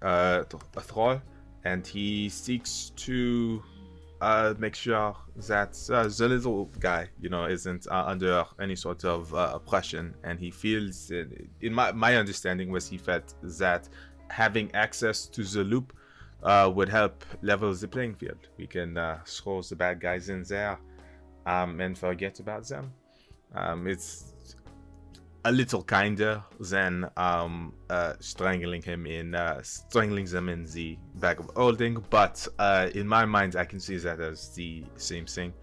thrall, and he seeks to make sure that the little guy, isn't under any sort of oppression. And he feels, in my understanding was, he felt that having access to the loop would help level the playing field. We can throw the bad guys in there and forget about them. It's a little kinder than strangling them in the bag of holding, but in my mind I can see that as the same thing.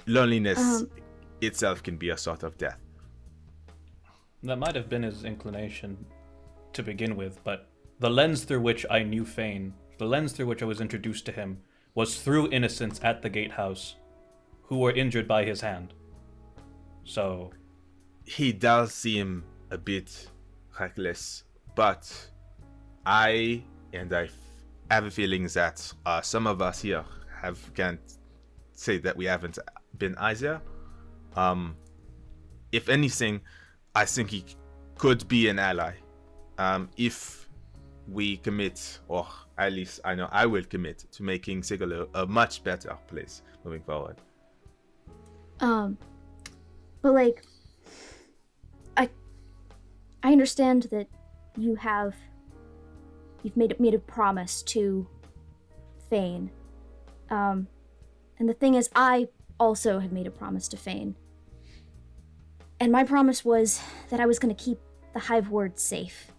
Loneliness itself can be a sort of death. That might have been his inclination to begin with, but the lens through which I knew Fane, the lens through which I was introduced to him, was through innocents at the gatehouse who were injured by his hand. So he does seem a bit reckless, but I have a feeling that some of us here can't say that we haven't been either. If anything, I think he could be an ally. If we commit, or at least I know I will commit to making Sigil a much better place moving forward. But like, I understand that you've made a promise to Fane. And the thing is, I also have made a promise to Fane. And my promise was that I was going to keep the Hive Ward safe.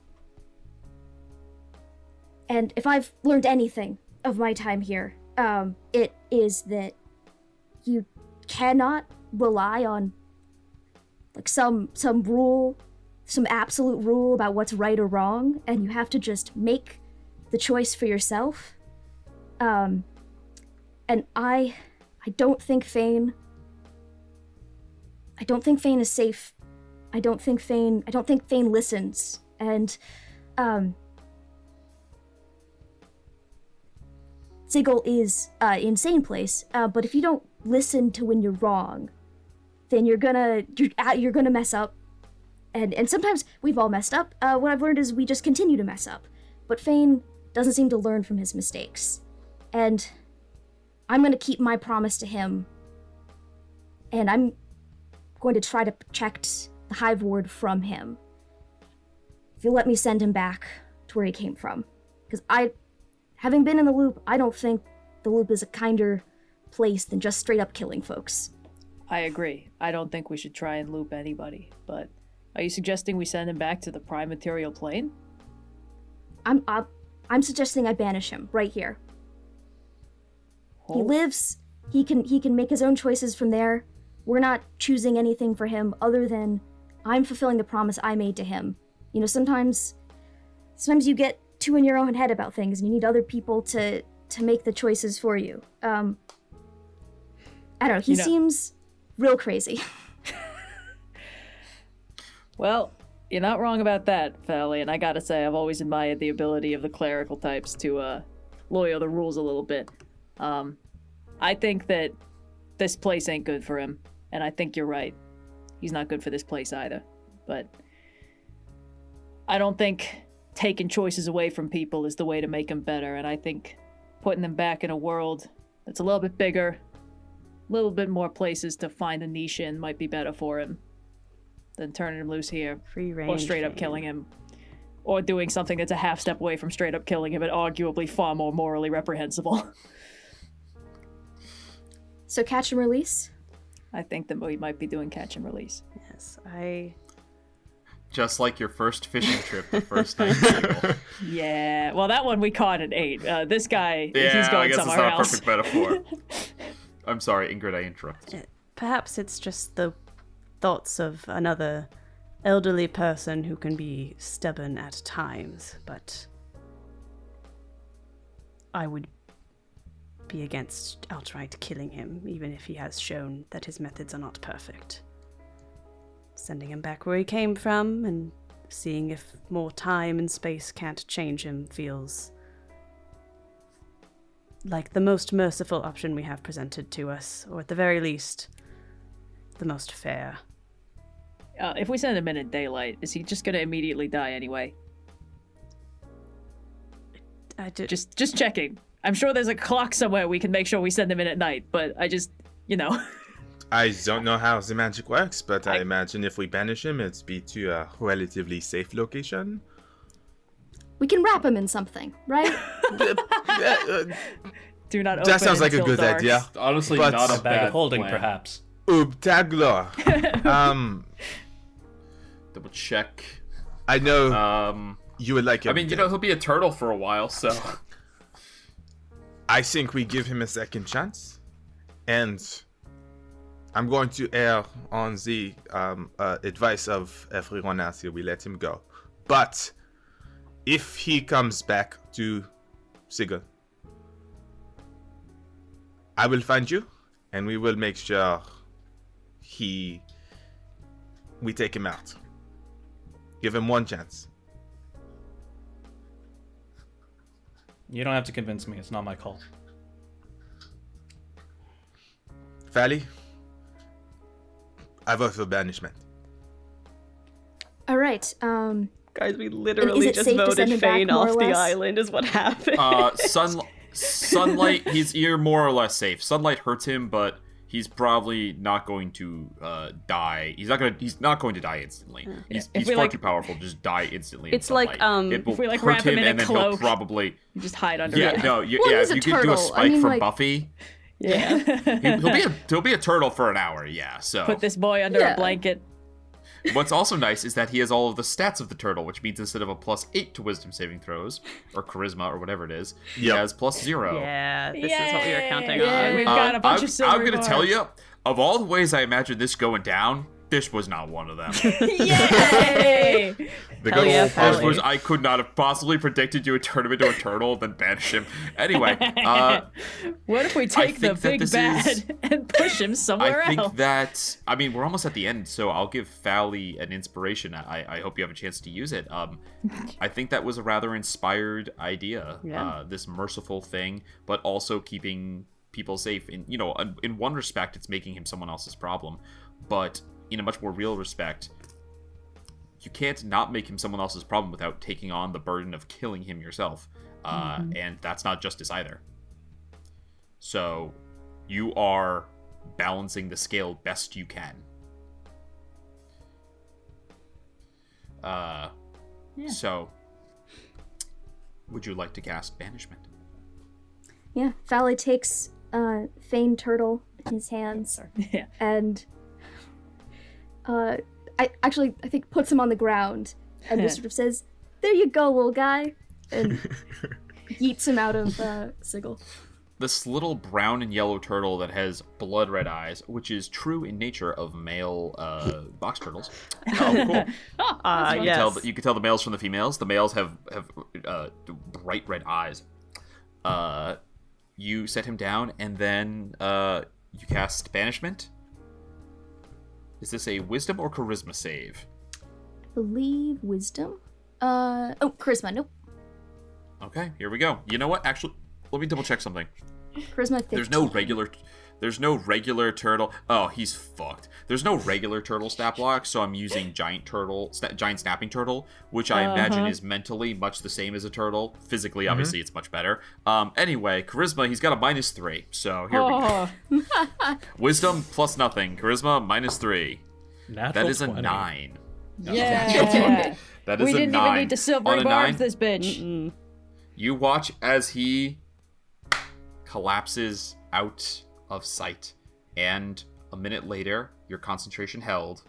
And if I've learned anything of my time here, it is that you cannot rely on like some rule, some absolute rule about what's right or wrong, and you have to just make the choice for yourself. And I don't think Fane is safe. I don't think Fane listens. And Sigil is an insane place, but if you don't listen to when you're wrong, then you're gonna mess up. And sometimes we've all messed up. What I've learned is we just continue to mess up. But Fane doesn't seem to learn from his mistakes. And I'm gonna keep my promise to him. And I'm going to try to protect the Hive Ward from him. If you'll let me send him back to where he came from. Because having been in the loop, I don't think the loop is a kinder place than just straight up killing folks. I agree. I don't think we should try and loop anybody, but are you suggesting we send him back to the prime material plane? I'm suggesting I banish him right here. Oh. He lives, he can make his own choices from there. We're not choosing anything for him other than I'm fulfilling the promise I made to him. You know, sometimes you get too in your own head about things and you need other people to make the choices for you. I don't know, he seems real crazy. Well, you're not wrong about that, Fally, and I gotta say, I've always admired the ability of the clerical types to lawyer the rules a little bit. I think that this place ain't good for him, and I think you're right. He's not good for this place either. But I don't think taking choices away from people is the way to make them better, and I think putting them back in a world that's a little bit bigger, a little bit more places to find a niche in might be better for him than turning him loose here. Free range. Or straight up killing him. Or doing something that's a half step away from straight up killing him and arguably far more morally reprehensible. So catch and release? I think that we might be doing catch and release. Yes, Just like your first fishing trip the first night. Sigil. Yeah, well, that one we caught at 8. This guy, he's going I guess somewhere it's else. not a perfect metaphor. I'm sorry, Ingrid, I interrupted. perhaps it's just the thoughts of another elderly person who can be stubborn at times, but I would be against outright killing him, even if he has shown that his methods are not perfect. sending him back where he came from and seeing if more time and space can't change him feels like the most merciful option we have presented to us, or at the very least, the most fair. If we send him in daylight, is he just gonna immediately die anyway? Just checking. I'm sure there's a clock somewhere we can make sure we send him in at night, but I just, I don't know how the magic works, but I imagine if we banish him, it'd be to a relatively safe location. We can wrap him in something, right? Do not open That sounds like a until good dark. idea. Honestly, But- not a A bag bad of holding, plan. perhaps. Oobtaglor. Double check. I know you would like him. I mean, he'll be a turtle for a while, so. I think we give him a second chance, and I'm going to err on the advice of everyone else here. We let him go. But if he comes back to Sigurd, I will find you, and we will make sure we take him out. Give him one chance. You don't have to convince me. It's not my call. Fally, I vote for banishment. All right. Guys, we literally it just safe to send voted him back, Fane more or off the less? island is what happened. Sunlight, he's more or less safe. Sunlight hurts him, but he's probably not going to die. He's not going to die instantly. He's far too powerful to just die instantly. It's like, it will if we, hurt wrap him in a and then cloak. he'll probably Just hide under yeah it. no Well, yeah. he's If a you could do turtle. a I spike mean, from like- Buffy, Yeah. he'll be a turtle for an hour. Yeah. So Put this boy under Yeah. a blanket. what's also nice is that he has all of the stats of the turtle, which means instead of a +8 to wisdom saving throws or charisma or whatever it is, he has +0. Yeah, this is what we were counting Yay! on. We've got a bunch of silver I'm gonna tell bars. you, of all the ways I imagine this going down, this was not one of them. Yay! The Hell good yeah, old Fally. This was, I could not have possibly predicted you would turn him into a turtle, then banish him. Anyway, What if we take the think that big this bad is- and push him somewhere I think else? that, I mean, we're almost at the end, so I'll give Fally an inspiration. I hope you have a chance to use it. I think that was a rather inspired idea, Yeah. this merciful thing, but also keeping people safe. In one respect, it's making him someone else's problem, but in a much more real respect, you can't not make him someone else's problem without taking on the burden of killing him yourself. And that's not justice either. So you are balancing the scale best you can. So would you like to cast Banishment? Yeah. Fally takes Fane Turtle in his hands Yeah. and I think puts him on the ground and just sort of says, "There you go, little guy," and yeets him out of Sigil. This little brown and yellow turtle that has blood red eyes, which is true in nature of male box turtles. Oh, cool. Yes. You can tell the males from the females. The males have bright red eyes. You set him down, and then you cast Banishment. Is this a Wisdom or Charisma save? Believe wisdom. Charisma. Nope. Okay, here we go. You know what? Actually, let me double check something. Charisma 15. There's no regular turtle. Oh, he's fucked. There's no regular turtle stat block, so I'm using giant snapping turtle, which I imagine is mentally much the same as a turtle. Physically, obviously, it's much better. Anyway, charisma, he's got a -3, so here we go. Wisdom plus nothing. Charisma -3. Natural That is a 20. 9. Yeah. That is We a didn't 9. even need to silvery On a bar 9, this bitch. you watch as he collapses out of sight, and a minute later, your concentration held.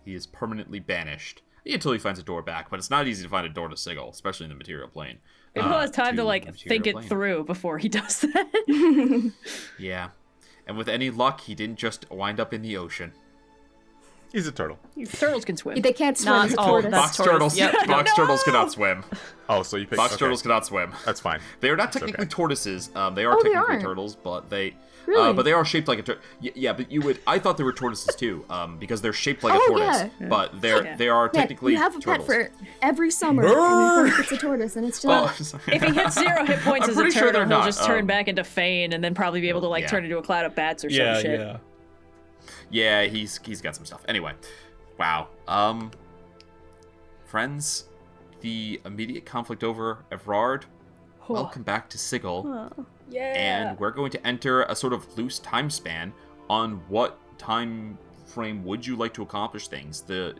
He is permanently banished until he finds a door back, but it's not easy to find a door to Sigil, especially in the material plane. Maybe he'll have time to the like material think it plane. through before he does that. Yeah, and with any luck, he didn't just wind up in the ocean. He's a turtle. Turtles can swim. They can't swim. No, as a oh, tortoise. that's Box tortoise. turtles. Yep. Box turtles cannot swim. Oh, so you picked Box turtles cannot swim. That's fine. They are not technically okay. tortoises. They are Oh, they technically aren't. turtles, but they. Really? But they are shaped like a turtle. Yeah, but you would. I thought they were tortoises too, because they're shaped like a tortoise. yeah. But they are Yeah, technically you have a turtles. pet for every summer, and you think it's a tortoise, and it's just. Oh, sorry. If he hits 0 hit points I'm as a pretty sure turtle, they're he'll not, just turn back into Fane and then probably be able to like yeah. turn into a cloud of bats or some Yeah, shit. yeah. Yeah, he's got some stuff. Anyway, wow. Friends, the immediate conflict over Evrard. Welcome back to Sigil. Yeah. And we're going to enter a sort of loose time span on what time frame would you like to accomplish things. The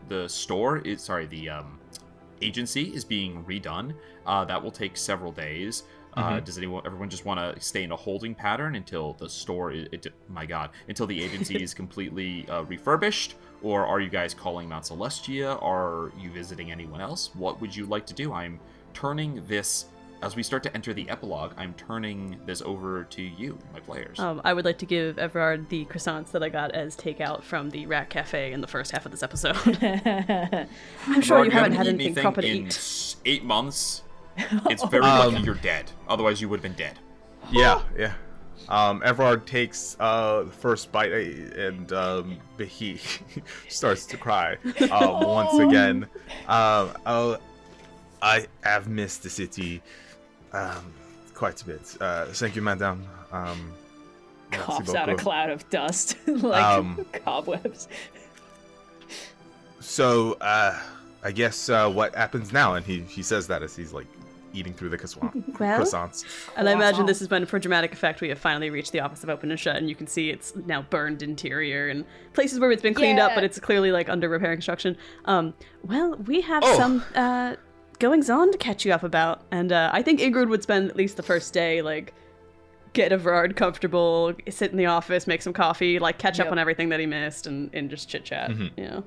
agency is being redone. That will take several days. Does everyone just want to stay in a holding pattern until the store until the agency is completely refurbished? Or are you guys calling Mount Celestia? Are you visiting anyone else? What would you like to do? I'm turning this, as we start to enter the epilogue, I'm turning this over to you, my players. I would like to give Evrard the croissants that I got as takeout from the Rat Cafe in the first half of this episode. I'm sure you haven't had anything proper to in eat. 8 months. It's very lucky you're dead. Otherwise, you would have been dead. Yeah. Evrard takes the first bite and he starts to cry once again. I have missed the city quite a bit. Thank you, madame. Coughs out a cloud of dust, like cobwebs. So, I guess what happens now? And he says that as he's like eating through the croissants. And I imagine this has been, for dramatic effect, we have finally reached the office of Open and Shut, and you can see it's now burned interior and places where it's been cleaned up, but it's clearly like under repair and construction. Well, we have some goings on to catch you up about, and I think Ingrid would spend at least the first day like get Evrard comfortable, sit in the office, make some coffee, like catch up on everything that he missed, and just chit chat. You know.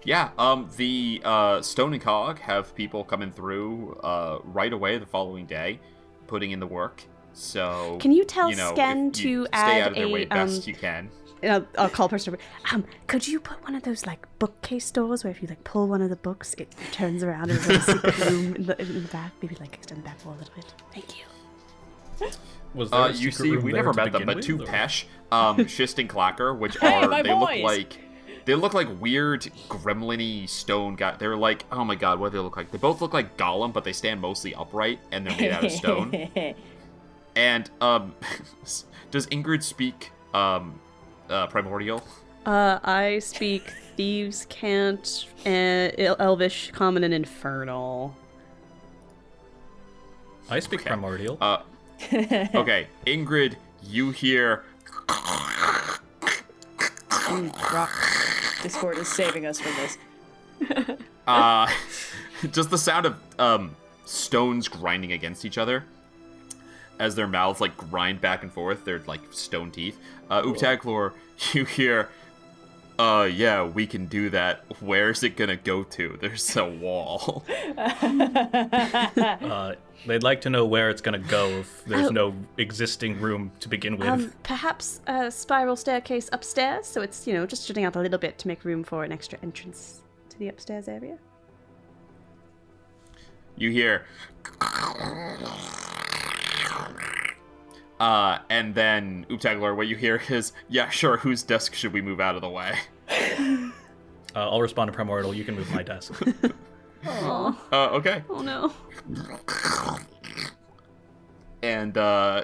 Yeah, the Stone and Cog have people coming through right away the following day, putting in the work. So can you tell Sken if you to add stay out of their way best you can. I'll call person over. Could you put one of those like bookcase doors where if you like pull one of the books, it turns around and there's a secret room in the back? Maybe like extend the back wall a little bit. Thank you. Was there a You secret see, room we there never to met them, begin but two with, or- Pesh, Shist and Clacker, which they look like weird gremlin-y stone guys. They're like, oh my god, what do they look like? They both look like Gollum, but they stand mostly upright, and they're made out of stone. And, does Ingrid speak, Primordial? I speak Thieves' Cant, Elvish, Common, and Infernal. I speak Primordial. Okay, Ingrid, you hear... Discord is saving us from this. Just the sound of stones grinding against each other as their mouths like grind back and forth. They're like stone teeth. Oobtaglor, you hear, yeah, we can do that. Where's it gonna go to? There's a wall. They'd like to know where it's gonna go if there's no existing room to begin with. Perhaps a spiral staircase upstairs, so it's, just jutting out a little bit to make room for an extra entrance to the upstairs area. You hear, and then Oobtaglor, what you hear is, yeah, sure, whose desk should we move out of the way? I'll respond to Primordial. You can move my desk. Okay. Oh no. And,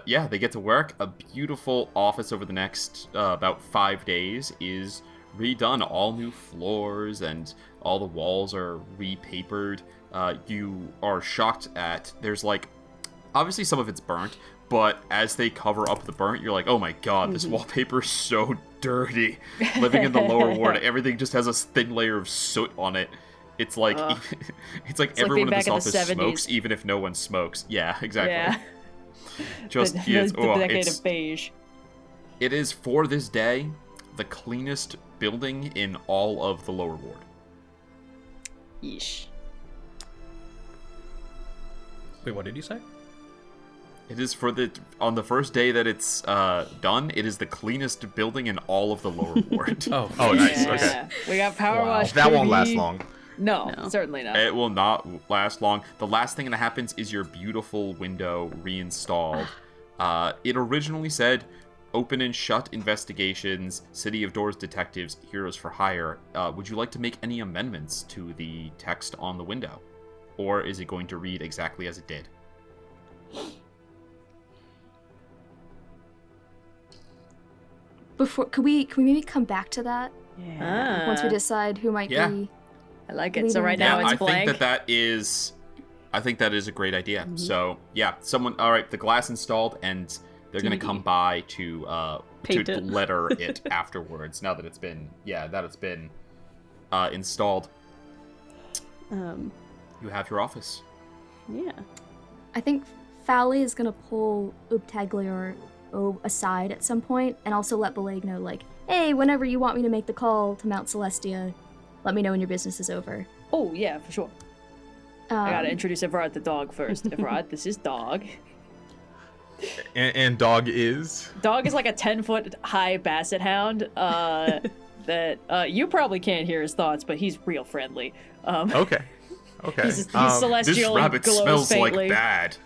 yeah, they get to work. A beautiful office over the next about 5 days is redone. All new floors and all the walls are repapered. You are shocked at, there's like, obviously some of it's burnt, but as they cover up the burnt, you're like, oh my god, this wallpaper is so dirty. Living in the lower ward, everything just has a thin layer of soot on it. It's like, it's like everyone in this office smokes, even if no one smokes. Yeah, exactly. Yeah. Just the decade of beige. It is, for this day, the cleanest building in all of the lower ward. Yeesh. Wait, what did you say? It is on the first day that it's done. It is the cleanest building in all of the lower ward. Oh, nice. Yeah. Okay. We got power wash. That won't baby. last long. No, certainly not. It will not last long. The last thing that happens is your beautiful window reinstalled. It originally said open and shut investigations, City of Doors detectives, heroes for hire. Would you like to make any amendments to the text on the window? Or is it going to read exactly as it did? Can we maybe come back to that Yeah. once we decide who might be? I like it. So right now it's I blank. think that is a great idea. So yeah, all right, the glass installed, and they're gonna come by to Paint it. letter it afterwards. Now that it's been installed. You have your office. Yeah. I think Fally is gonna pull Oobtaglor aside at some point, and also let Bileyg know, like, hey, whenever you want me to make the call to Mount Celestia, let me know when your business is over. Oh, yeah, for sure. I gotta introduce Evrard the dog first. Evrard, this is Dog. And Dog is? Dog is like a 10-foot high basset hound that you probably can't hear his thoughts, but he's real friendly. Okay. He's celestial This and rabbit glows smells faintly. like bad.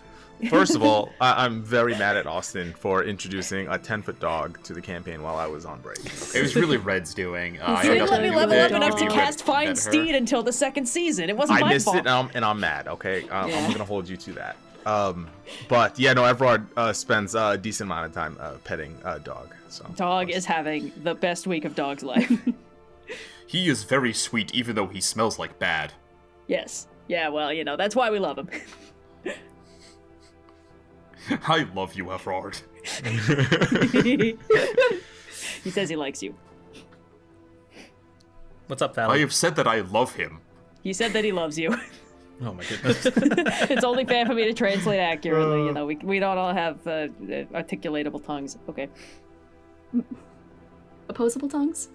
First of all, I'm very mad at Austin for introducing a 10-foot dog to the campaign while I was on break. It was really Red's doing. You didn't let me level up enough to cast Find Red Steed her. until the second season. It wasn't I my missed fault. it, and I'm mad, okay? I'm going to hold you to that. But, yeah, no, Evrard spends a decent amount of time petting Dog. So. Dog is having the best week of Dog's life. He is very sweet, even though he smells like bad. Yes. Yeah, well, that's why we love him. I love you, Evrard. He says he likes you. What's up, I Fally? have said that I love him. He said that he loves you. Oh my goodness. It's only fair for me to translate accurately. We don't all have articulatable tongues. Okay. Opposable tongues?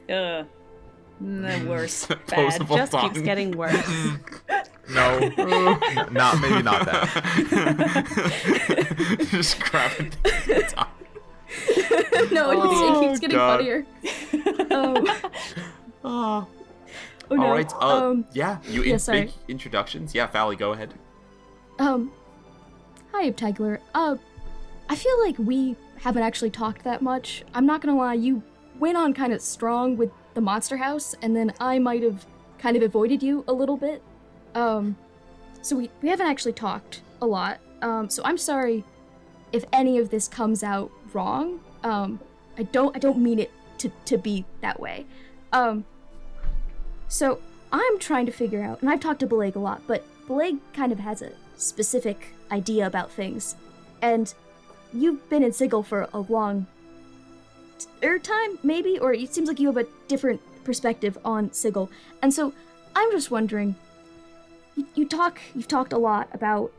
Worse. Bad. Opposable Just keeps tongue. getting worse. No, maybe not that. Just grabbing the tongue. No, it keeps getting God. funnier. Oh no. All right. Yeah. You sorry. make introductions. Yeah, Fally, go ahead. Hi, Oobtaglor. I feel like we haven't actually talked that much. I'm not gonna lie, you went on kind of strong with the monster house, and then I might have kind of avoided you a little bit. So we haven't actually talked a lot. So I'm sorry if any of this comes out wrong. I don't mean it to be that way. So I'm trying to figure out, and I've talked to Bileyg a lot, but Bileyg kind of has a specific idea about things. And you've been in Sigil for a long time, maybe? Or it seems like you have a different perspective on Sigil. And so I'm just wondering, you've talked a lot about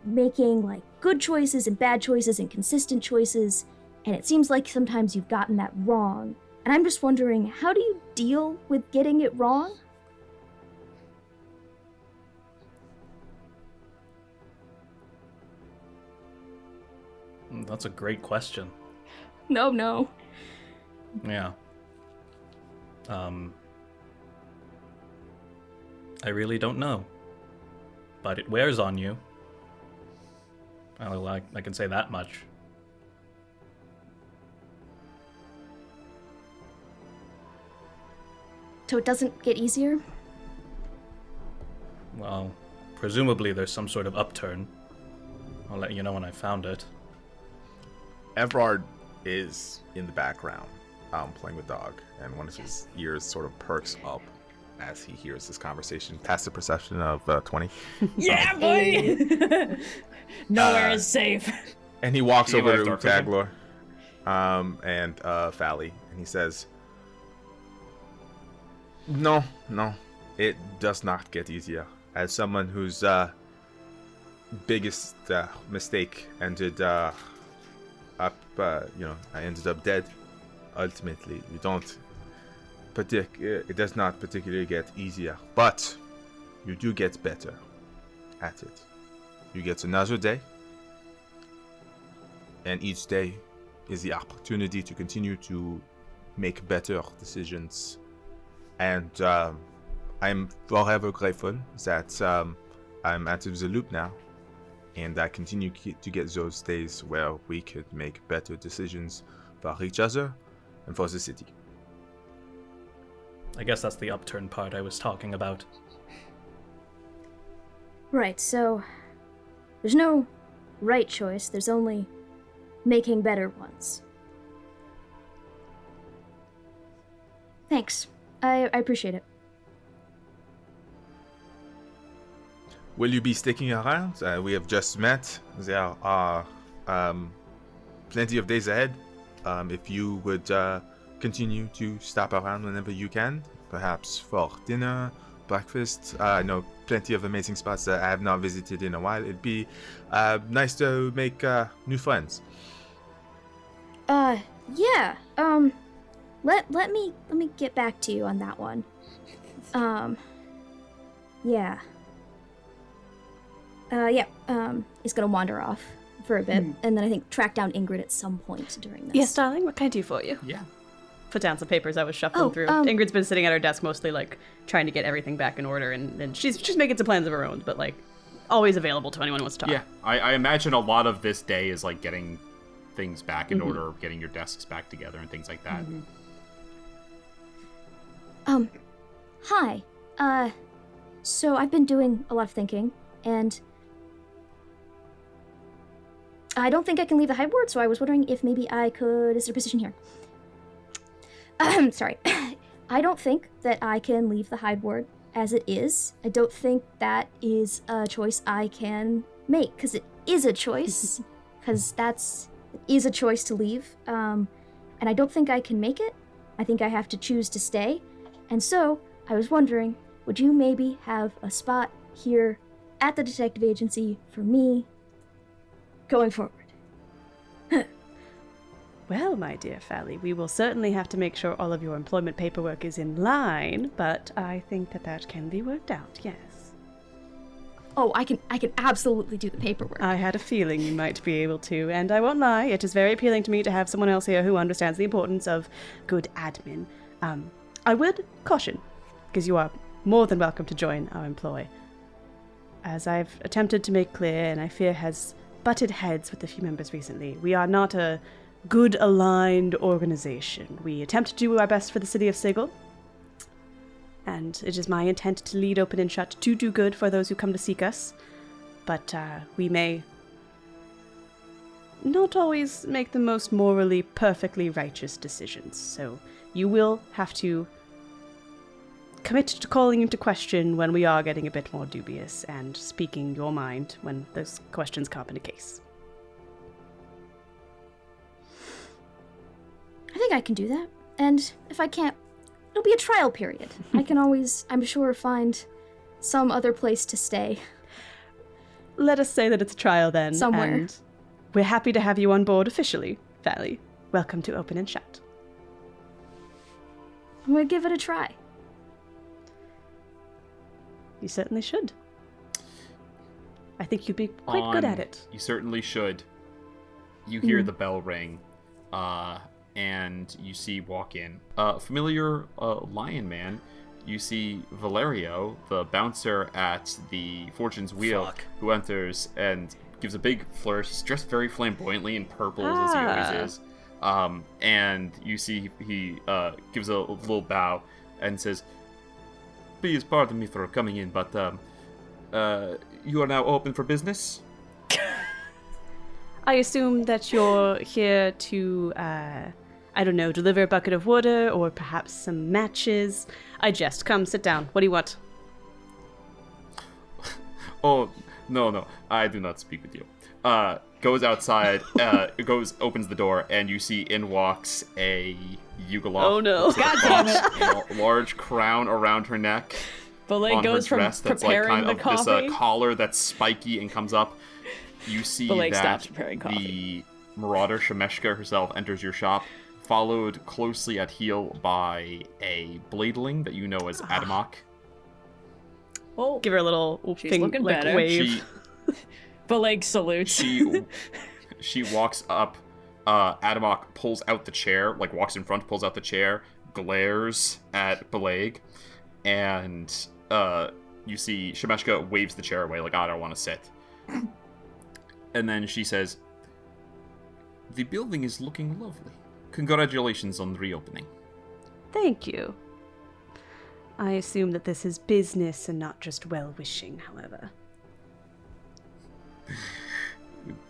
making, like, good choices and bad choices and consistent choices, and it seems like sometimes you've gotten that wrong. And I'm just wondering, how do you deal with getting it wrong? That's a great question. No. Yeah. I really don't know. But it wears on you. Well, I can say that much. So it doesn't get easier? Well, presumably there's some sort of upturn. I'll let you know when I found it. Evrard is in the background, playing with Dog, and one of his ears sort of perks up as he hears this conversation. Pass the perception of 20. Yeah, boy! Nowhere is safe. And he walks Do you over have to dark vision? Oobtaglor and Fally, and he says, No, it does not get easier. As someone whose biggest mistake ended up, I ended up dead. Ultimately, it does not particularly get easier, but you do get better at it. you get another day. And each day is the opportunity to continue to make better decisions. And I'm forever grateful that I'm out of the loop now. And I continue to get those days where we could make better decisions for each other and for the city. I guess that's the upturn part I was talking about. Right, so there's no right choice, there's only making better ones. Thanks. I appreciate it. Will you be sticking around? We have just met. There are plenty of days ahead. If you would continue to stop around whenever you can, perhaps for dinner, breakfast. I know plenty of amazing spots that I have not visited in a while. It'd be nice to make new friends. Yeah. Let me get back to you on that one. Yeah. He's gonna wander off for a bit, and then I think track down Ingrid at some point during this. Yes, darling, what can I do for you? Yeah. Put down some papers I was shuffling through. Ingrid's been sitting at her desk mostly, like, trying to get everything back in order, and she's making some plans of her own, but, like, always available to anyone who wants to talk. Yeah, I imagine a lot of this day is, like, getting things back in order, getting your desks back together and things like that. Hi. So I've been doing a lot of thinking, and I don't think I can leave the high ward, so I was wondering if maybe I could... Is there a position here? Sorry. I don't think that I can leave the hide ward as it is. I don't think that is a choice I can make, because it is a choice. Because it is a choice to leave. And I don't think I can make it. I think I have to choose to stay. And so, I was wondering, would you maybe have a spot here at the detective agency for me going forward? Well, my dear Fally, we will certainly have to make sure all of your employment paperwork is in line, but I think that can be worked out, yes. Oh, I can absolutely do the paperwork. I had a feeling you might be able to, and I won't lie, it is very appealing to me to have someone else here who understands the importance of good admin. I would caution, because you are more than welcome to join our employ. As I've attempted to make clear, and I fear has butted heads with a few members recently, we are not a good aligned organization. We attempt to do our best for the city of Sigil, and it is my intent to lead Open and Shut to do good for those who come to seek us, but we may not always make the most morally perfectly righteous decisions, so you will have to commit to calling into question when we are getting a bit more dubious and speaking your mind when those questions come into case. I think I can do that. And if I can't, it'll be a trial period. I can always, I'm sure, find some other place to stay. Let us say that it's a trial then. Somewhere. And we're happy to have you on board officially, Fally. Welcome to Open and Shut. I'm gonna give it a try. You certainly should. I think you'd be quite good at it. You certainly should. You hear the bell ring, and you see walk in. Familiar lion man. You see Valerio, the bouncer at the Fortune's Wheel, who enters and gives a big flourish. He's dressed very flamboyantly in purples, as he always is. And you see he gives a little bow and says, "Please pardon me for coming in, but you are now open for business?" I assume that you're here to, I don't know, deliver a bucket of water or perhaps some matches. I jest. Come, sit down. What do you want? Oh, no, I do not speak with you. Goes outside, opens the door, and you see in walks a Yugoslav. Oh no. God damn it. A large crown around her neck. Bileyg goes from dress that's preparing like kind the of coffee. this collar that's spiky and comes up. You see Bileyg that stops preparing coffee. the marauder Shemeshka herself enters your shop, followed closely at heel by a bladeling that you know as Adamak. Oh, Give her a little she's looking better. wave. Bileyg salutes. She walks up. Adamok pulls out the chair, like walks in front, pulls out the chair, glares at Bileyg, and you see Shemeshka waves the chair away, like, I don't want to sit. And then she says, "The building is looking lovely. Congratulations on reopening." Thank you. I assume that this is business and not just well-wishing, however.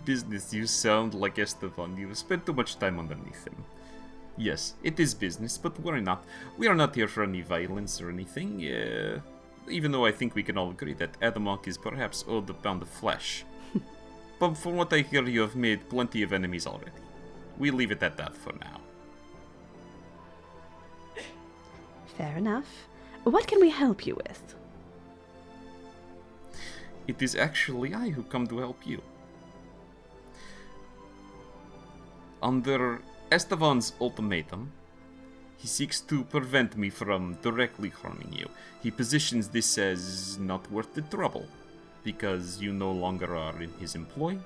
Business, you sound like Esteban. You spent too much time underneath him. Yes, it is business, but we're not. We are not here for any violence or anything. Even though I think we can all agree that Adamok is perhaps owed a pound of flesh. But from what I hear, you have made plenty of enemies already. We leave it at that for now. Fair enough. What can we help you with? It is actually I who come to help you. Under Esteban's ultimatum, he seeks to prevent me from directly harming you. He positions this as not worth the trouble, because you no longer are in his employ.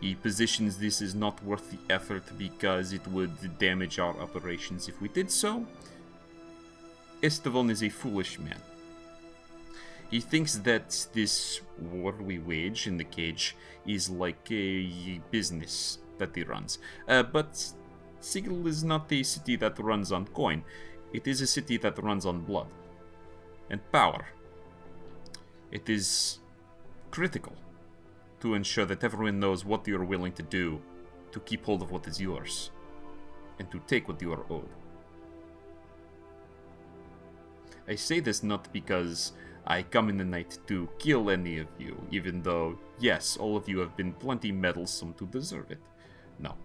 He positions this as not worth the effort because it would damage our operations if we did so. Esteban is a foolish man. He thinks that this war we wage in the cage is like a business that he runs. But Sigil is not a city that runs on coin. It is a city that runs on blood and power. It is critical to ensure that everyone knows what you are willing to do to keep hold of what is yours and to take what you are owed. I say this not because I come in the night to kill any of you, even though, yes, all of you have been plenty meddlesome to deserve it. No.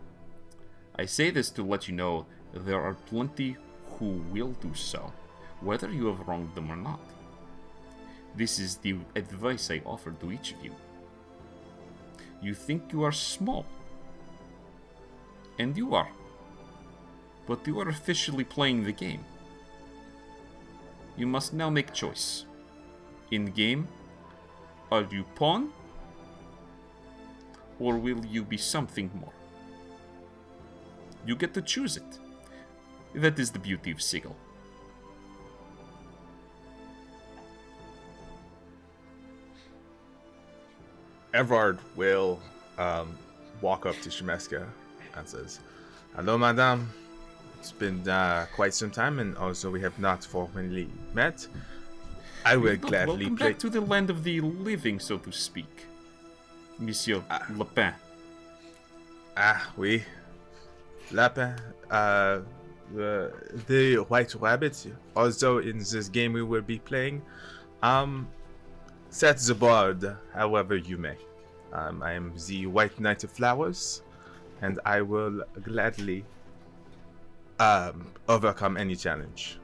I say this to let you know there are plenty who will do so, whether you have wronged them or not. This is the advice I offer to each of you. You think you are small, and you are, but you are officially playing the game. You must now make a choice. In game, are you pawn, or will you be something more? You get to choose it. That is the beauty of Sigil. Evrard will walk up to Shemeska and says, "Hello, madame. It's been quite some time, and also we have not formally met. I will gladly welcome play." back to the land of the living, so to speak, Monsieur Lapin. Oui. Lapin, the White Rabbit, also in this game we will be playing. Set the board however you may. I am the White Knight of Flowers, and I will gladly overcome any challenge.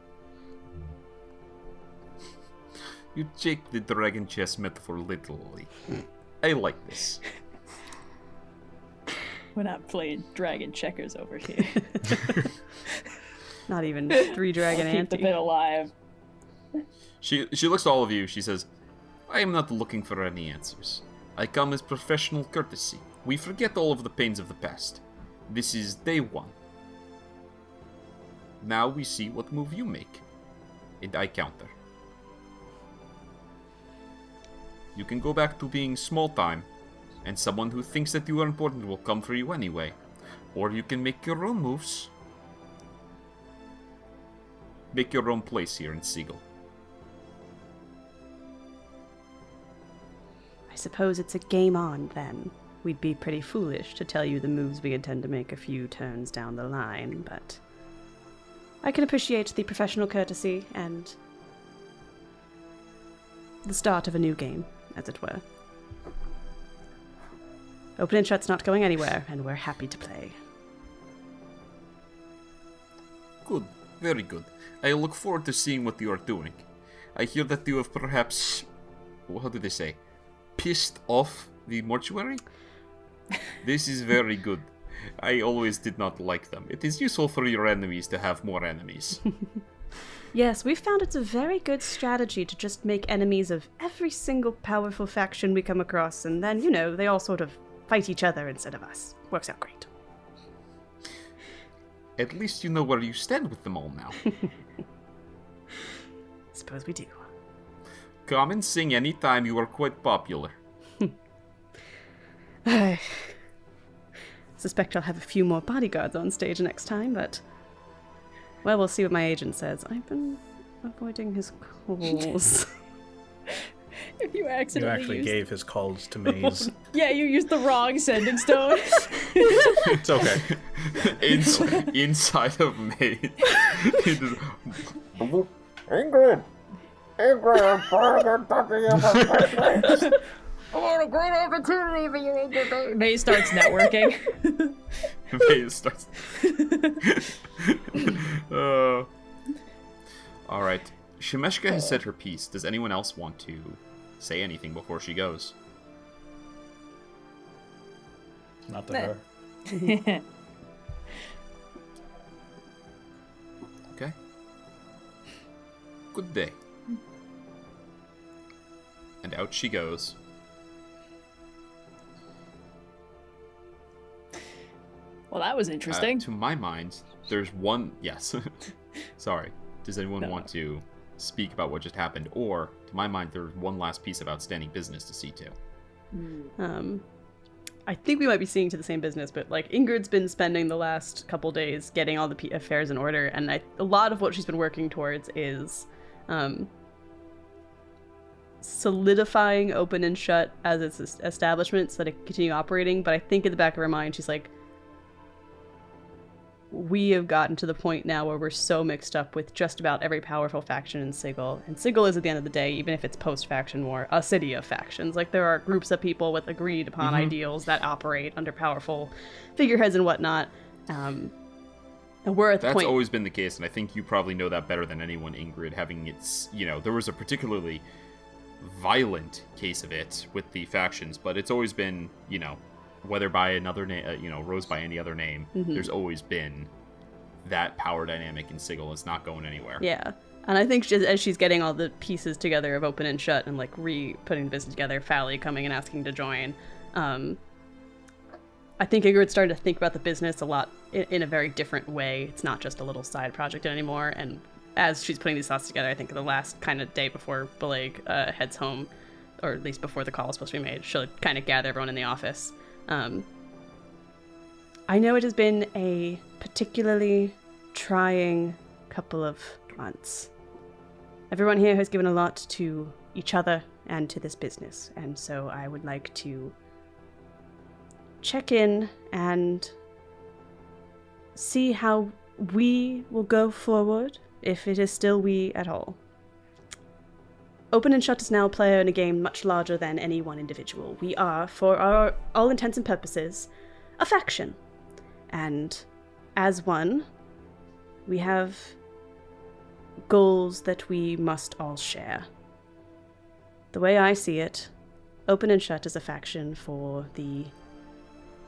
You take the dragon chess metaphor literally. I like this. We're not playing dragon checkers over here. Not even 3 dragon Keep the ante. bit alive. She looks to all of you. She says, "I am not looking for any answers. I come as professional courtesy. We forget all of the pains of the past. This is day 1. Now we see what move you make. And I counter. You can go back to being small time, and someone who thinks that you are important will come for you anyway. Or you can make your own moves. Make your own place here in Sigil." I suppose it's a game on, then. We'd be pretty foolish to tell you the moves we intend to make a few turns down the line, but I can appreciate the professional courtesy and the start of a new game, as it were. Open and Shut's not going anywhere, and we're happy to play. Good, very good. I look forward to seeing what you are doing. I hear that you have perhaps, how do they say, pissed off the mortuary? This is very good. I always did not like them. It is useful for your enemies to have more enemies. Yes, we've found it's a very good strategy to just make enemies of every single powerful faction we come across, and then, they all sort of fight each other instead of us. Works out great. At least you know where you stand with them all now. Suppose we do. Come and sing anytime, you are quite popular. I suspect I'll have a few more bodyguards on stage next time, but... Well, we'll see what my agent says. I've been avoiding his calls. If you accidentally actually gave his calls to Maze. Yeah, you used the wrong sending stone. It's okay. Inside of Maze. Ingrid! Ingrid, I want a great opportunity for you, Ingrid. Maze starts networking. Maze starts... Alright. Shemeshka has said her piece. Does anyone else want to say anything before she goes? Not to her. Okay. Good day. And out she goes. Well, that was interesting. To my mind, there's one... Yes. Sorry. Does anyone want to speak about what just happened? Or, to my mind, there's one last piece of outstanding business to see to. I think we might be seeing to the same business, but Ingrid's been spending the last couple days getting all the affairs in order, and a lot of what she's been working towards is solidifying Open and Shut as its establishment so that it can continue operating. But I think in the back of her mind, she's like, we have gotten to the point now where we're so mixed up with just about every powerful faction in Sigil. And Sigil is, at the end of the day, even if it's post-faction war, a city of factions. There are groups of people with agreed upon ideals that operate under powerful figureheads and whatnot. And we're at the point... That's always been the case, and I think you probably know that better than anyone, Ingrid, having its... there was a particularly violent case of it with the factions, but it's always been, whether by another name, rose by any other name, there's always been that power dynamic in Sigil. It's not going anywhere. Yeah. And I think as she's getting all the pieces together of Open and Shut and putting the business together, Fally coming and asking to join, I think Ingrid's starting to think about the business a lot in a very different way. It's not just a little side project anymore. And as she's putting these thoughts together, I think the last kind of day before Bileyg heads home, or at least before the call is supposed to be made, she'll kind of gather everyone in the office. I know it has been a particularly trying couple of months. Everyone here has given a lot to each other and to this business, and so I would like to check in and see how we will go forward, if it is still we at all. Open and Shut is now a player in a game much larger than any one individual. We are, for all intents and purposes, a faction. And as one, we have goals that we must all share. The way I see it, Open and Shut is a faction for the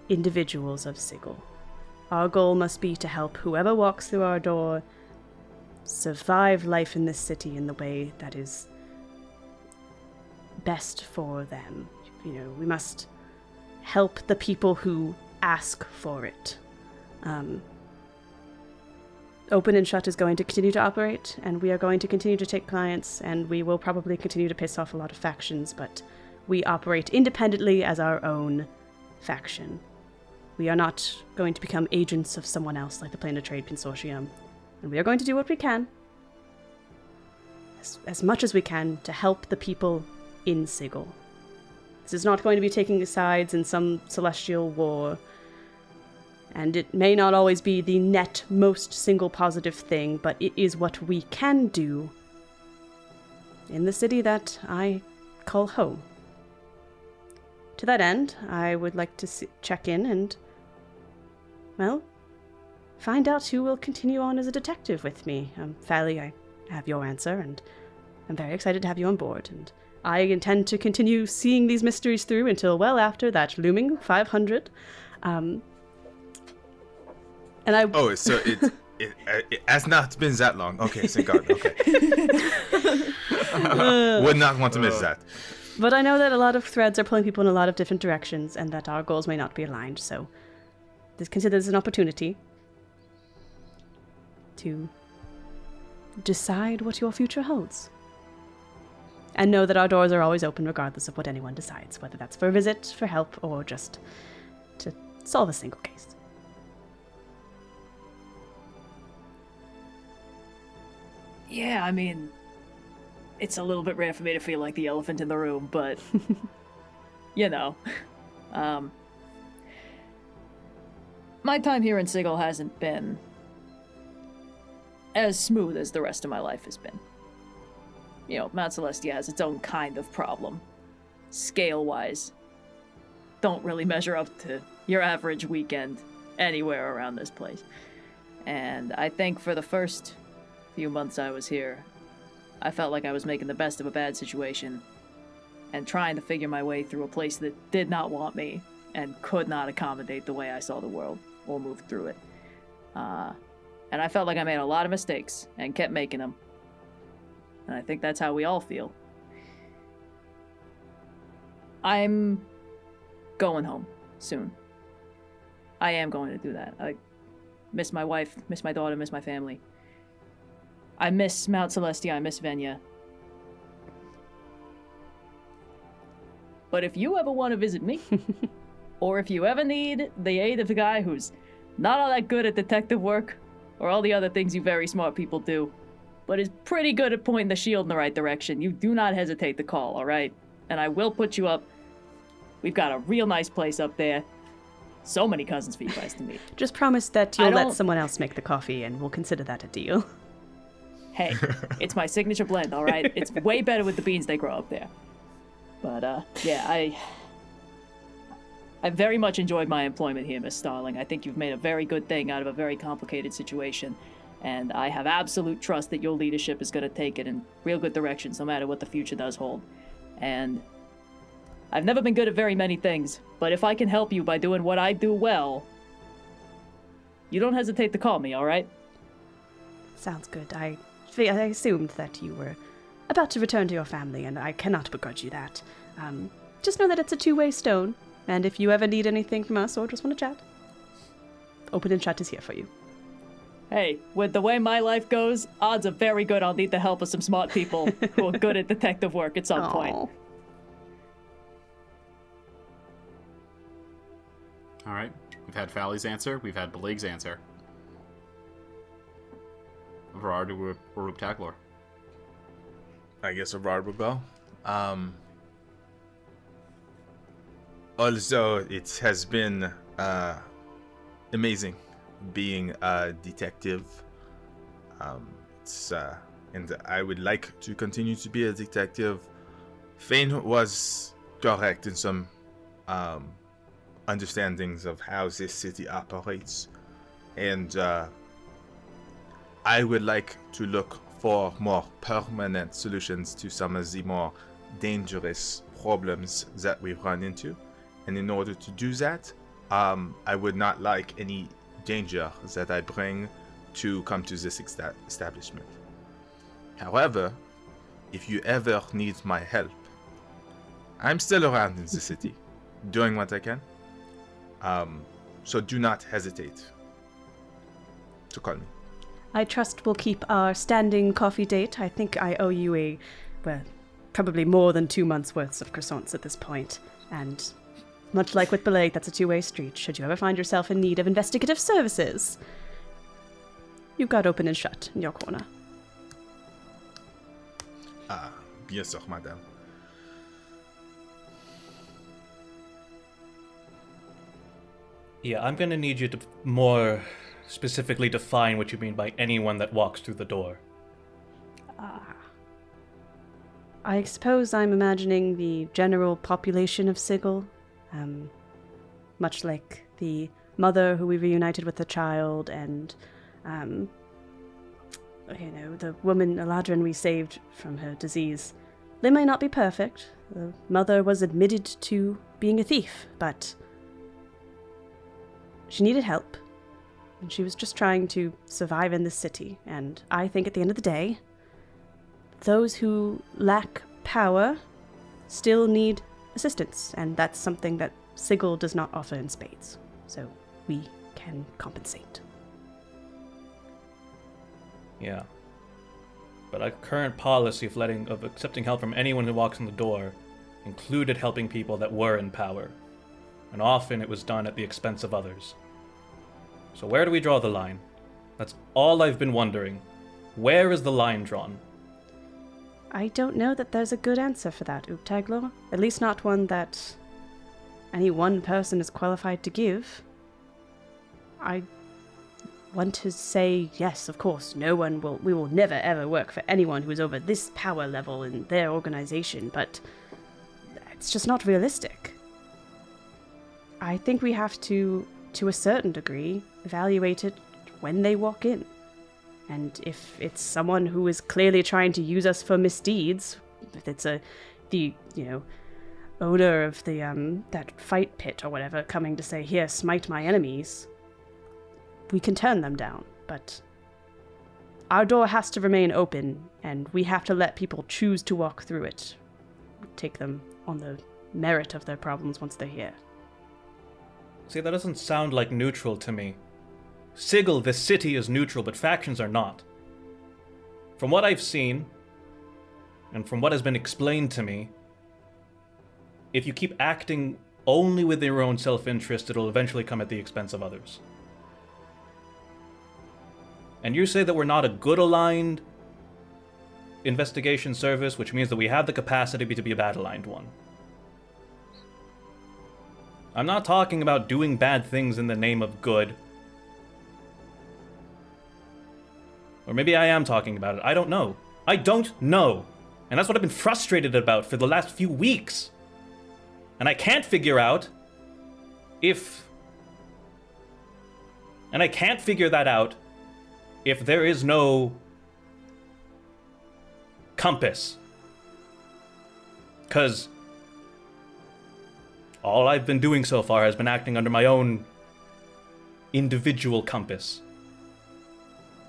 individuals of Sigil. Our goal must be to help whoever walks through our door survive life in this city in the way that is best for them. We must help the people who ask for it. Open and Shut is going to continue to operate, and we are going to continue to take clients, and we will probably continue to piss off a lot of factions, but we operate independently as our own faction. We are not going to become agents of someone else like the Plane of Trade Consortium, and we are going to do what we can, as much as we can, to help the people in Sigil. This is not going to be taking sides in some celestial war, and it may not always be the net most single positive thing, but it is what we can do in the city that I call home. To that end, I would like to check in and, find out who will continue on as a detective with me. Fally, I have your answer, and I'm very excited to have you on board, and I intend to continue seeing these mysteries through until well after that looming 500. And I... Oh, so It has not been that long. Okay, thank God. Okay. Would not want to miss that. But I know that a lot of threads are pulling people in a lot of different directions, and that our goals may not be aligned, so consider this an opportunity to decide what your future holds. And know that our doors are always open regardless of what anyone decides, whether that's for a visit, for help, or just to solve a single case. Yeah, I mean, it's a little bit rare for me to feel like the elephant in the room, but, you know. My time here in Sigil hasn't been as smooth as the rest of my life has been. You know, Mount Celestia has its own kind of problem. Scale-wise, don't really measure up to your average weekend anywhere around this place. And I think for the first few months I was here, I felt like I was making the best of a bad situation and trying to figure my way through a place that did not want me and could not accommodate the way I saw the world or move through it. And I felt like I made a lot of mistakes and kept making them. And I think that's how we all feel. I'm going home soon. I am going to do that. I miss my wife, miss my daughter, miss my family. I miss Mount Celestia, I miss Venya. But if you ever want to visit me, or if you ever need the aid of a guy who's not all that good at detective work, or all the other things you very smart people do, but is pretty good at pointing the shield in the right direction, you do not hesitate to call, alright? And I will put you up. We've got a real nice place up there. So many cousins for you guys to meet. Just promise that you'll let someone else make the coffee, and we'll consider that a deal. Hey, it's my signature blend, all right? It's way better with the beans they grow up there. But, yeah, I very much enjoyed my employment here, Miss Starling. I think you've made a very good thing out of a very complicated situation, and I have absolute trust that your leadership is going to take it in real good directions, no matter what the future does hold. And I've never been good at very many things, but if I can help you by doing what I do well, you don't hesitate to call me, all right? Sounds good. I assumed that you were about to return to your family, and I cannot begrudge you that. Just know that it's a two-way stone, and if you ever need anything from us or just want to chat, Open and Shut is here for you. Hey, with the way my life goes, odds are very good I'll need the help of some smart people who are good at detective work at some point. All right, we've had Fally's answer, we've had Bileyg's answer. Evrard or Oobtaglor? I guess Evrard will go. Although it has been amazing being a detective, and I would like to continue to be a detective. Fane was correct in some understandings of how this city operates, and I would like to look for more permanent solutions to some of the more dangerous problems that we run into. And in order to do that, I would not like any danger that I bring to come to this establishment. However, if you ever need my help, I'm still around in the city, doing what I can. So do not hesitate to call me. I trust we'll keep our standing coffee date. I think I owe you probably more than 2 months' worth of croissants at this point. And much like with Bileyg, that's a two-way street. Should you ever find yourself in need of investigative services, you've got Open and Shut in your corner. Bien sûr, madame. Yeah, I'm gonna need you to more specifically define what you mean by anyone that walks through the door. I suppose I'm imagining the general population of Sigil, much like the mother who we reunited with the child, and, the woman Eladrin we saved from her disease. They may not be perfect. The mother was admitted to being a thief, but she needed help. And she was just trying to survive in this city. And I think at the end of the day, those who lack power still need assistance. And that's something that Sigil does not offer in spades. So we can compensate. Yeah. But our current policy of accepting help from anyone who walks in the door included helping people that were in power. And often it was done at the expense of others. So where do we draw the line? That's all I've been wondering. Where is the line drawn? I don't know that there's a good answer for that, Oobtaglor. At least not one that any one person is qualified to give. I want to say, yes, of course, we will never ever work for anyone who is over this power level in their organization, but it's just not realistic. I think we have to a certain degree, evaluate it when they walk in. And if it's someone who is clearly trying to use us for misdeeds, if it's the owner of the that fight pit or whatever coming to say, here, smite my enemies, we can turn them down. But our door has to remain open, and we have to let people choose to walk through it. Take them on the merit of their problems once they're here. See, that doesn't sound like neutral to me. Sigil, the city, is neutral, but factions are not. From what I've seen, and from what has been explained to me, if you keep acting only with your own self-interest, it'll eventually come at the expense of others. And you say that we're not a good-aligned investigation service, which means that we have the capacity to be a bad-aligned one. I'm not talking about doing bad things in the name of good. Or maybe I am talking about it. I don't know. I don't know. And that's what I've been frustrated about for the last few weeks. And I can't figure out if... And I can't figure that out if there is no compass. 'Cause all I've been doing so far has been acting under my own individual compass.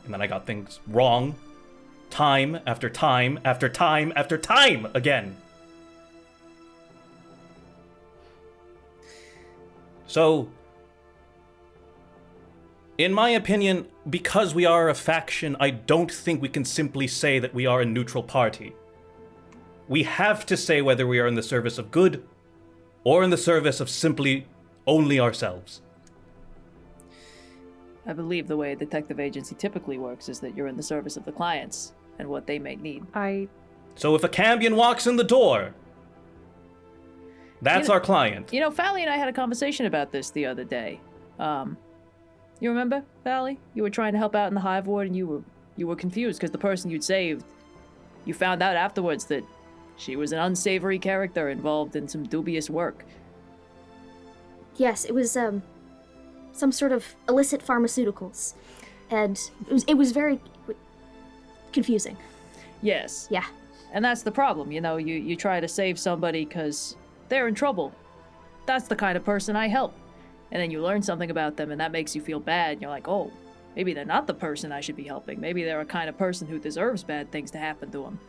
And then I got things wrong, time after time after time after time again. So, in my opinion, because we are a faction, I don't think we can simply say that we are a neutral party. We have to say whether we are in the service of good or in the service of simply only ourselves. I believe the way a detective agency typically works is that you're in the service of the clients and what they may need. So if a Cambion walks in the door, that's our client. You know, Fally and I had a conversation about this the other day. You remember, Fally? You were trying to help out in the Hive Ward, and you were confused because the person you'd saved, you found out afterwards that she was an unsavory character involved in some dubious work. Yes, it was some sort of illicit pharmaceuticals, and it was very confusing. Yes. Yeah. And that's the problem, you know, you try to save somebody because they're in trouble. That's the kind of person I help. And then you learn something about them, and that makes you feel bad, and you're like, oh, maybe they're not the person I should be helping. Maybe they're a kind of person who deserves bad things to happen to them.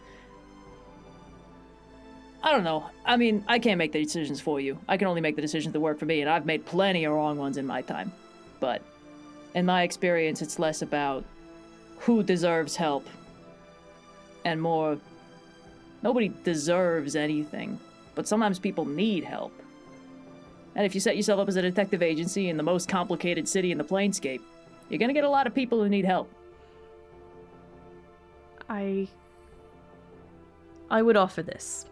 I don't know. I mean, I can't make the decisions for you. I can only make the decisions that work for me, and I've made plenty of wrong ones in my time. But in my experience, it's less about who deserves help and more, nobody deserves anything, but sometimes people need help. And if you set yourself up as a detective agency in the most complicated city in the Planescape, you're gonna get a lot of people who need help. I would offer this,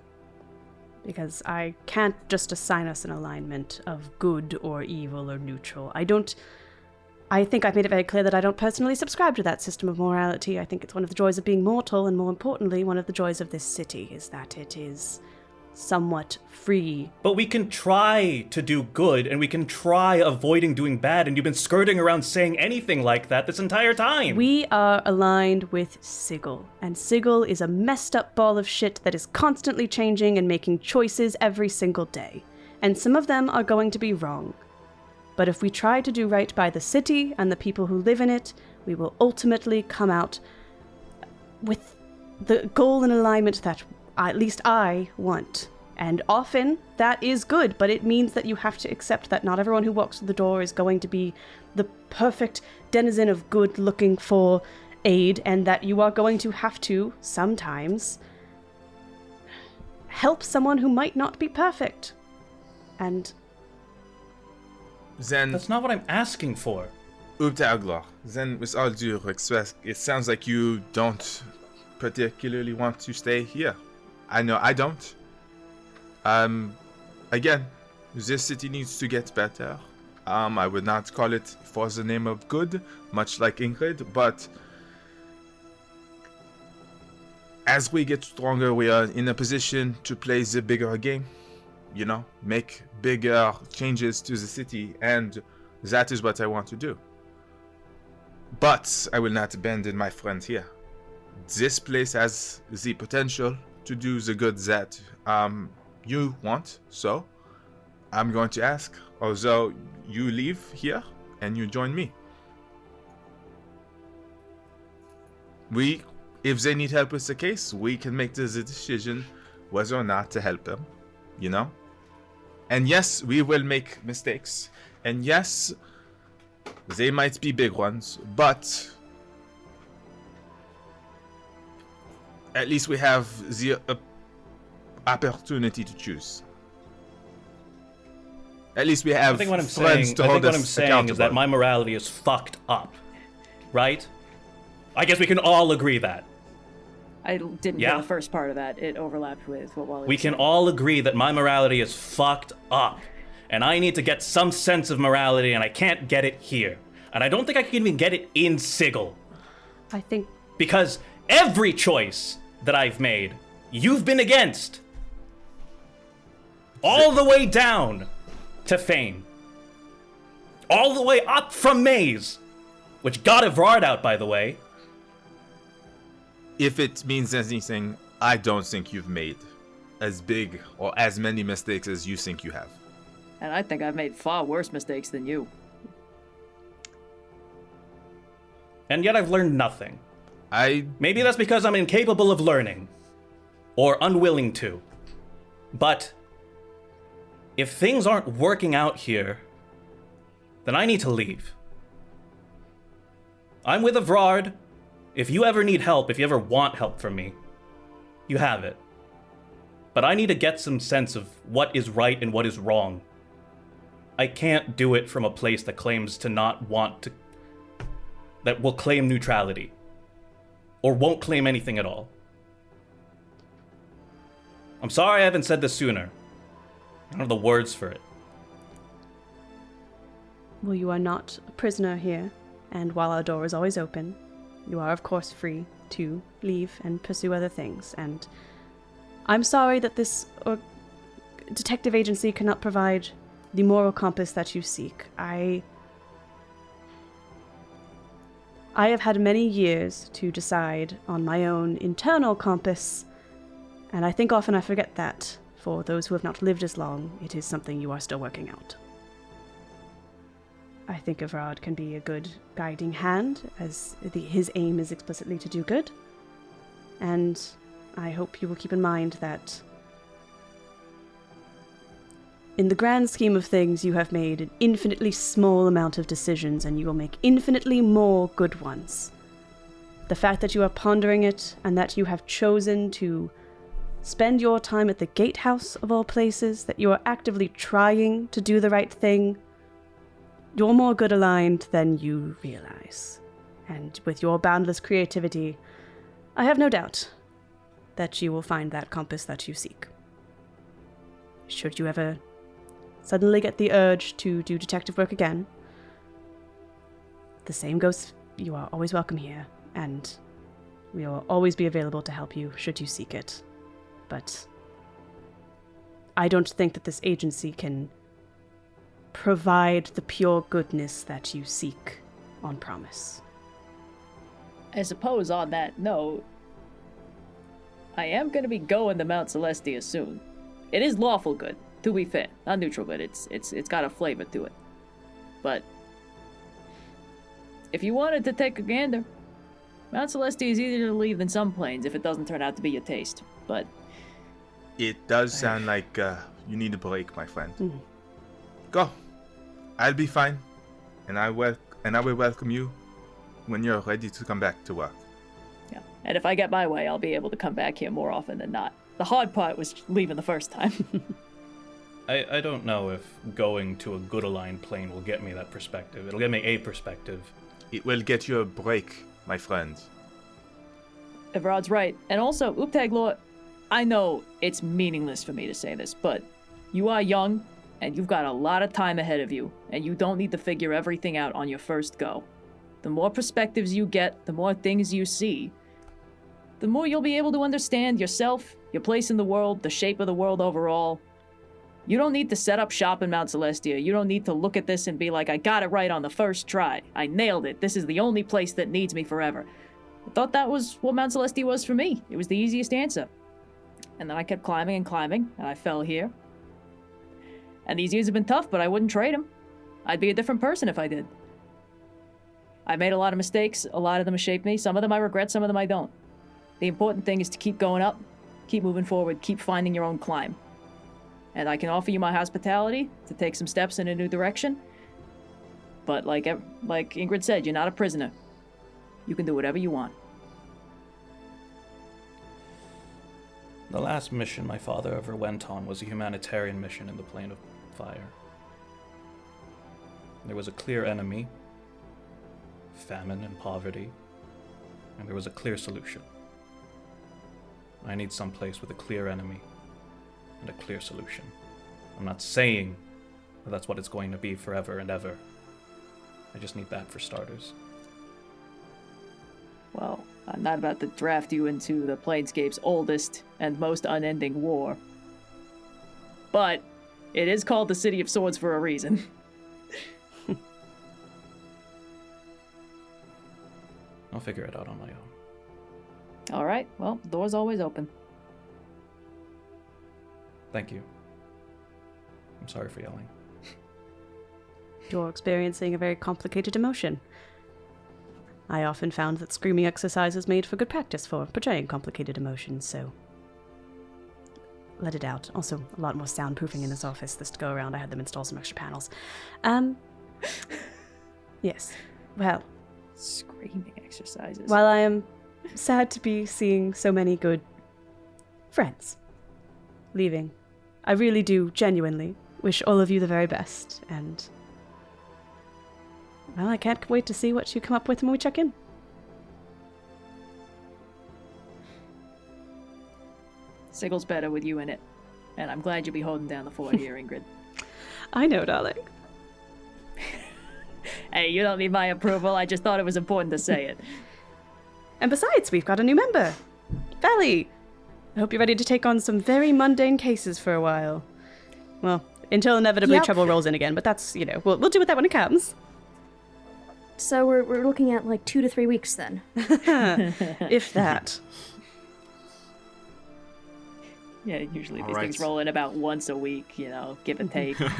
because I can't just assign us an alignment of good or evil or neutral. I think I've made it very clear that I don't personally subscribe to that system of morality. I think it's one of the joys of being mortal, and more importantly, one of the joys of this city is that it is somewhat free. But we can try to do good, and we can try avoiding doing bad, and you've been skirting around saying anything like that this entire time. We are aligned with Sigil, and Sigil is a messed up ball of shit that is constantly changing and making choices every single day. And some of them are going to be wrong. But if we try to do right by the city and the people who live in it, we will ultimately come out with the goal and alignment that at least I want. And often that is good, but it means that you have to accept that not everyone who walks through the door is going to be the perfect denizen of good looking for aid, and that you are going to have to, sometimes, help someone who might not be perfect. And then... That's not what I'm asking for. Oobtaglor, then with all due respect, it sounds like you don't particularly want to stay here. I know I don't. Again, this city needs to get better. I would not call it for the name of good, much like Ingrid, but as we get stronger, we are in a position to play the bigger game, you know, make bigger changes to the city, and that is what I want to do. But I will not abandon my friends here. This place has the potential to do the good that you want, so I'm going to ask, although you leave here and you join me. If they need help with the case, we can make the decision whether or not to help them, you know? And yes, we will make mistakes, and yes, they might be big ones, but at least we have the opportunity to choose. At least we have friends to hold us accountable. I think what I'm saying is that my morality is fucked up, right? I guess we can all agree that. I didn't hear the first part of that. It overlapped with what Wally was saying. We can all agree that my morality is fucked up, and I need to get some sense of morality, and I can't get it here. And I don't think I can even get it in Sigil. I think... Because every choice that I've made, you've been against. All the way down to Fane. All the way up from Maze, which got Evrard out, by the way. If it means anything, I don't think you've made as big or as many mistakes as you think you have. And I think I've made far worse mistakes than you. And yet I've learned nothing. Maybe that's because I'm incapable of learning. Or unwilling to. But if things aren't working out here, then I need to leave. I'm with Evrard. If you ever need help, if you ever want help from me, you have it. But I need to get some sense of what is right and what is wrong. I can't do it from a place that claims to not want to... that will claim neutrality. Or won't claim anything at all. I'm sorry I haven't said this sooner. I don't have the words for it. Well, you are not a prisoner here, and while our door is always open, you are of course free to leave and pursue other things, and I'm sorry that this detective agency cannot provide the moral compass that you seek. I have had many years to decide on my own internal compass, and I think often I forget that. For those who have not lived as long, it is something you are still working out. I think Evrard can be a good guiding hand, as his aim is explicitly to do good. And I hope you will keep in mind that in the grand scheme of things, you have made an infinitely small amount of decisions, and you will make infinitely more good ones. The fact that you are pondering it, and that you have chosen to spend your time at the gatehouse of all places, that you are actively trying to do the right thing, you're more good aligned than you realize. And with your boundless creativity, I have no doubt that you will find that compass that you seek. Should you ever suddenly get the urge to do detective work again, the same goes, you are always welcome here, and we will always be available to help you should you seek it. But I don't think that this agency can provide the pure goodness that you seek on promise. I suppose on that note, I am going to be going to Mount Celestia soon. It is lawful good, to be fair, not neutral good. It's got a flavor to it. but if you wanted to take a gander, Mount Celestia is easier to leave than some planes if it doesn't turn out to be your taste. But it does sound like you need a break, my friend. Go. I'll be fine, and I will welcome you when you're ready to come back to work. Yeah, and if I get my way, I'll be able to come back here more often than not. The hard part was leaving the first time. I don't know if going to a good aligned plane will get me that perspective. It'll get me a perspective. It will get you a break, my friend. Evrard's right. And also, Oobtaglor, I know it's meaningless for me to say this, but you are young, and you've got a lot of time ahead of you, and you don't need to figure everything out on your first go. The more perspectives you get, the more things you see, the more you'll be able to understand yourself, your place in the world, the shape of the world overall. You don't need to set up shop in Mount Celestia. You don't need to look at this and be like, I got it right on the first try. I nailed it. This is the only place that needs me forever. I thought that was what Mount Celestia was for me. It was the easiest answer. And then I kept climbing and climbing, and I fell here. And these years have been tough, but I wouldn't trade them. I'd be a different person if I did. I made a lot of mistakes. A lot of them have shaped me. Some of them I regret, some of them I don't. The important thing is to keep going up, keep moving forward, keep finding your own climb. And I can offer you my hospitality to take some steps in a new direction. But like Ingrid said, you're not a prisoner. You can do whatever you want. The last mission my father ever went on was a humanitarian mission in the Plane of Fire. There was a clear enemy, famine and poverty, and there was a clear solution. I need some place with a clear enemy and a clear solution. I'm not saying that that's what it's going to be forever and ever. I just need that for starters. Well, I'm not about to draft you into the Planescape's oldest and most unending war. But it is called the City of Swords for a reason. I'll figure it out on my own. All right, well, the door's always open. Thank you. I'm sorry for yelling. You're experiencing a very complicated emotion. I often found that screaming exercises made for good practice for portraying complicated emotions, so let it out. Also, a lot more soundproofing in this office this go around. I had them install some extra panels. Yes. Well, screaming exercises. While I am sad to be seeing so many good friends leaving, I really do genuinely wish all of you the very best, and well, I can't wait to see what you come up with when we check in. Siggle's better with you in it, and I'm glad you'll be holding down the fort here, Ingrid. I know, darling. Hey, you don't need my approval, I just thought it was important to say it. And besides, we've got a new member, Fally. I hope you're ready to take on some very mundane cases for a while. Well, until inevitably trouble rolls in again, but that's, we'll deal with that when it comes. So we're looking at like 2 to 3 weeks then. If that. Yeah, usually these things roll in about once a week, give and take. Yeah,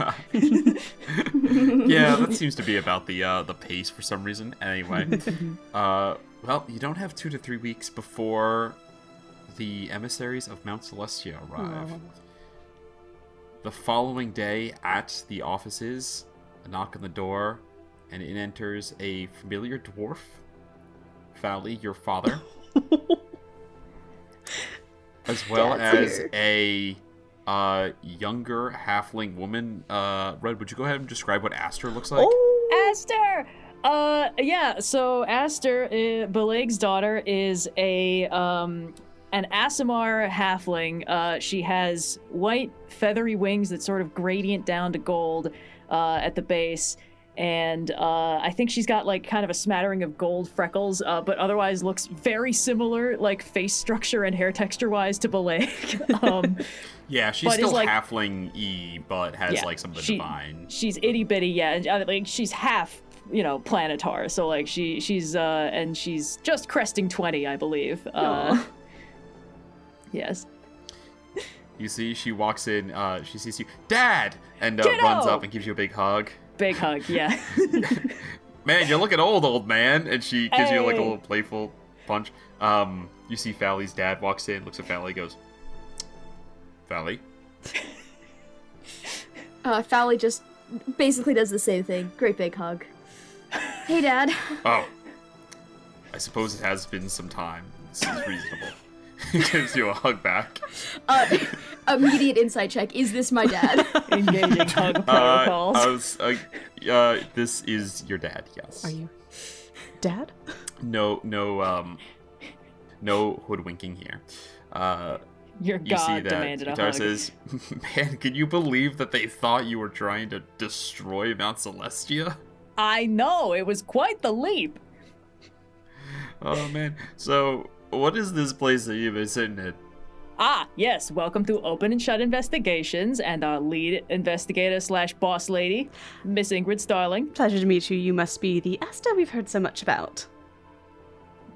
that seems to be about the pace for some reason. Anyway, well, you don't have 2 to 3 weeks before the emissaries of Mount Celestia arrive. Aww. The following day at the offices, a knock on the door, and in enters a familiar dwarf, Fally, your father, as well as a younger halfling woman. Red, would you go ahead and describe what Aster looks like? Oh, Aster! Yeah, so Aster, Bileyg's daughter, is an Aasimar halfling. She has white feathery wings that sort of gradient down to gold at the base. And I think she's got like kind of a smattering of gold freckles, but otherwise looks very similar, like face structure and hair texture wise, to Bileyg. Yeah, she's still like, halfling-y, but has like some of the divine. She's itty bitty, yeah. Like she's half, planetar. So like she's and she's just cresting 20, I believe. Yes. You see, she walks in. She sees you, Dad, and runs up and gives you a big hug. Big hug, yeah. Man, you're looking old man. And she gives you like a little playful punch. You see Fally's dad walks in, looks at Fally, goes, Fally? Fally just basically does the same thing. Great big hug. Hey, Dad. Oh. I suppose it has been some time. This is reasonable. He gives you a hug back. Immediate insight check. Is this my dad? Engaging hug protocols. This is your dad, yes. Are you dad? No hoodwinking here. Your you god see that demanded a Guitar hug. says, man, can you believe that they thought you were trying to destroy Mount Celestia? I know, it was quite the leap. Oh, man. So, what is this place that you've been sitting at? Ah, yes, welcome to Open and Shut Investigations and our lead investigator / boss lady, Miss Ingrid Starling. Pleasure to meet you. You must be the Asta we've heard so much about.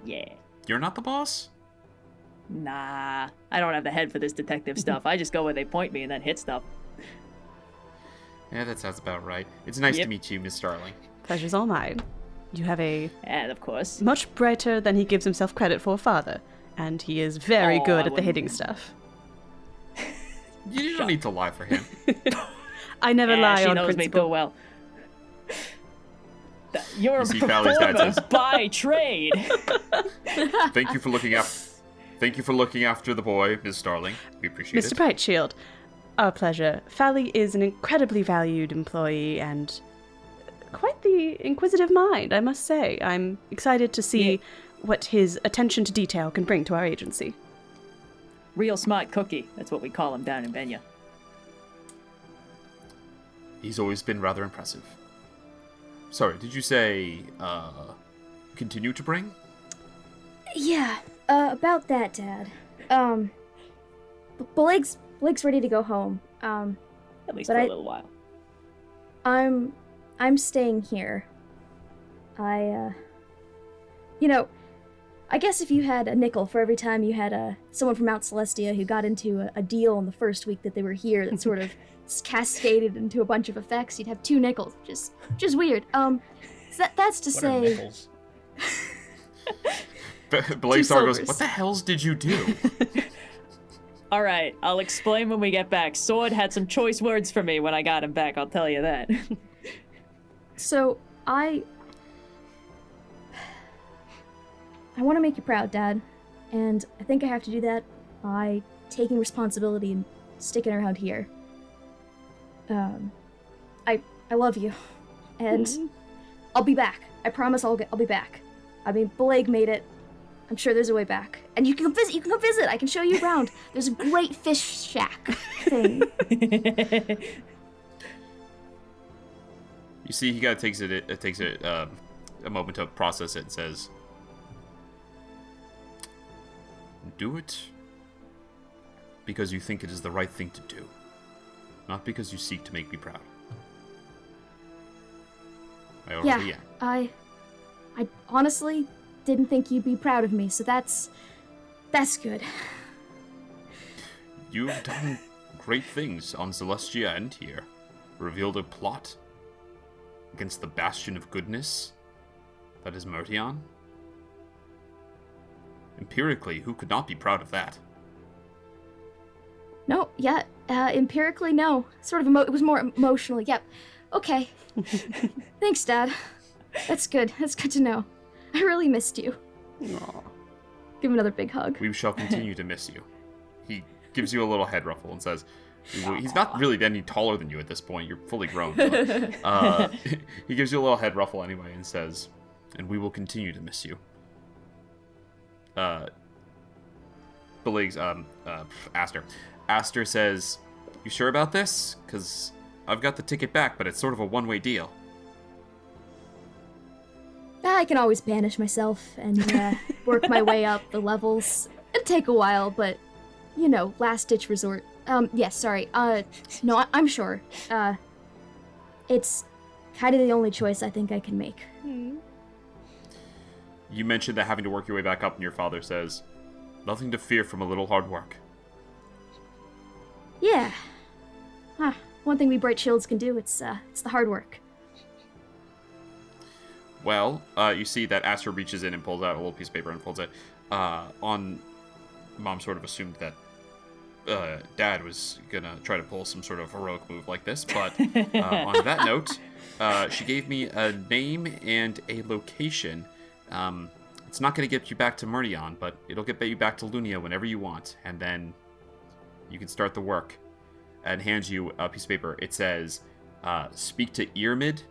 Yeah. You're not the boss? Nah, I don't have the head for this detective stuff. I just go where they point me and then hit stuff. Yeah, that sounds about right. It's nice to meet you, Miss Starling. Pleasure's all mine. You have a And of course. much brighter than he gives himself credit for father, and he is very good at the hitting stuff. You don't need to lie for him. I never lie she on knows principle. me too well. You're You a see Fally's dad performer says- by trade. Thank you for looking after the boy, Miss Starling. We appreciate Mr. it. Brightshield, our pleasure. Fally is an incredibly valued employee and quite the inquisitive mind, I must say. I'm excited to see what his attention to detail can bring to our agency. Real smart cookie. That's what we call him down in Benya. He's always been rather impressive. Sorry, did you say, continue to bring? Yeah, about that, Dad. Bileyg's ready to go home. At least but for a little while. I'm staying here. I guess if you had a nickel for every time you had someone from Mount Celestia who got into a deal in the first week that they were here that sort of cascaded into a bunch of effects, you'd have 2 nickels, which is weird. So that's to What are say... nickels? Bileyg Star goes, silvers. what the hells did you do? All right, I'll explain when we get back. Sword had some choice words for me when I got him back, I'll tell you that. So, I want to make you proud, Dad. And I think I have to do that by taking responsibility and sticking around here. I love you. And I'll be back. I promise I'll be back. I mean, Bileyg made it. I'm sure there's a way back. And you can come visit. I can show you around. There's a great fish shack thing. You see, he kind of takes a moment to process it and says, do it because you think it is the right thing to do, not because you seek to make me proud. I already am. I honestly didn't think you'd be proud of me, so that's good. You've done great things on Celestia and here. Revealed a plot against the bastion of goodness that is Mertion. Empirically, who could not be proud of that? No, yeah, empirically, no. Sort of, it was more emotionally, yep. Okay. Thanks, Dad. That's good. That's good to know. I really missed you. Aww. Give him another big hug. We shall continue to miss you. He gives you a little head ruffle and says, he's not really any taller than you at this point. You're fully grown. But, he gives you a little head ruffle anyway and says, and we will continue to miss you. Bileyg's, Aster says, you sure about this? Because I've got the ticket back, but it's sort of a one-way deal. I can always banish myself and work my way up the levels. It'd take a while, but, you know, last-ditch resort. Yes, sorry. No, I'm sure. It's kind of the only choice I think I can make. You mentioned that having to work your way back up, and your father says, nothing to fear from a little hard work. Yeah. One thing we bright shields can do, it's the hard work. well, you see that Astra reaches in and pulls out a little piece of paper and folds it. Mom sort of assumed that Dad was gonna try to pull some sort of heroic move like this, but on that note, she gave me a name and a location. It's not gonna get you back to Myrnion, but it'll get you back to Lunia whenever you want, and then you can start the work. And hands you a piece of paper. It says, speak to Earmid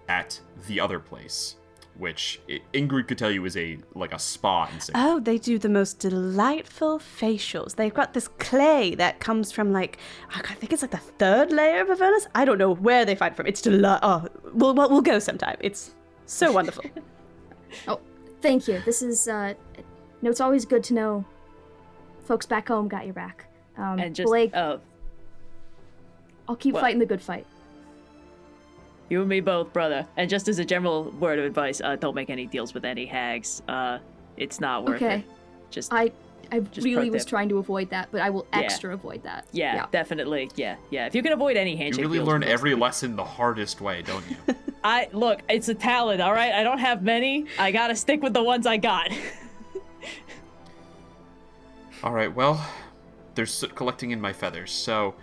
at the other place, which Ingrid could tell you is a spa. Oh, they do the most delightful facials. They've got this clay that comes from I think it's the third layer of Avernus. I don't know where they find it from. It's we'll go sometime. It's so wonderful. Oh, thank you. This is it's always good to know folks back home got your back. And just Blag, I'll keep fighting the good fight. You and me both, brother. And just as a general word of advice, don't make any deals with any hags. It's not worth it. I really was trying to avoid that, but I will extra avoid that. Yeah, definitely. Yeah. If you can avoid any handshake deals. You really learn every lesson the hardest way, don't you? Look, it's a talent, all right? I don't have many. I gotta stick with the ones I got. All right, well, they're collecting in my feathers, so,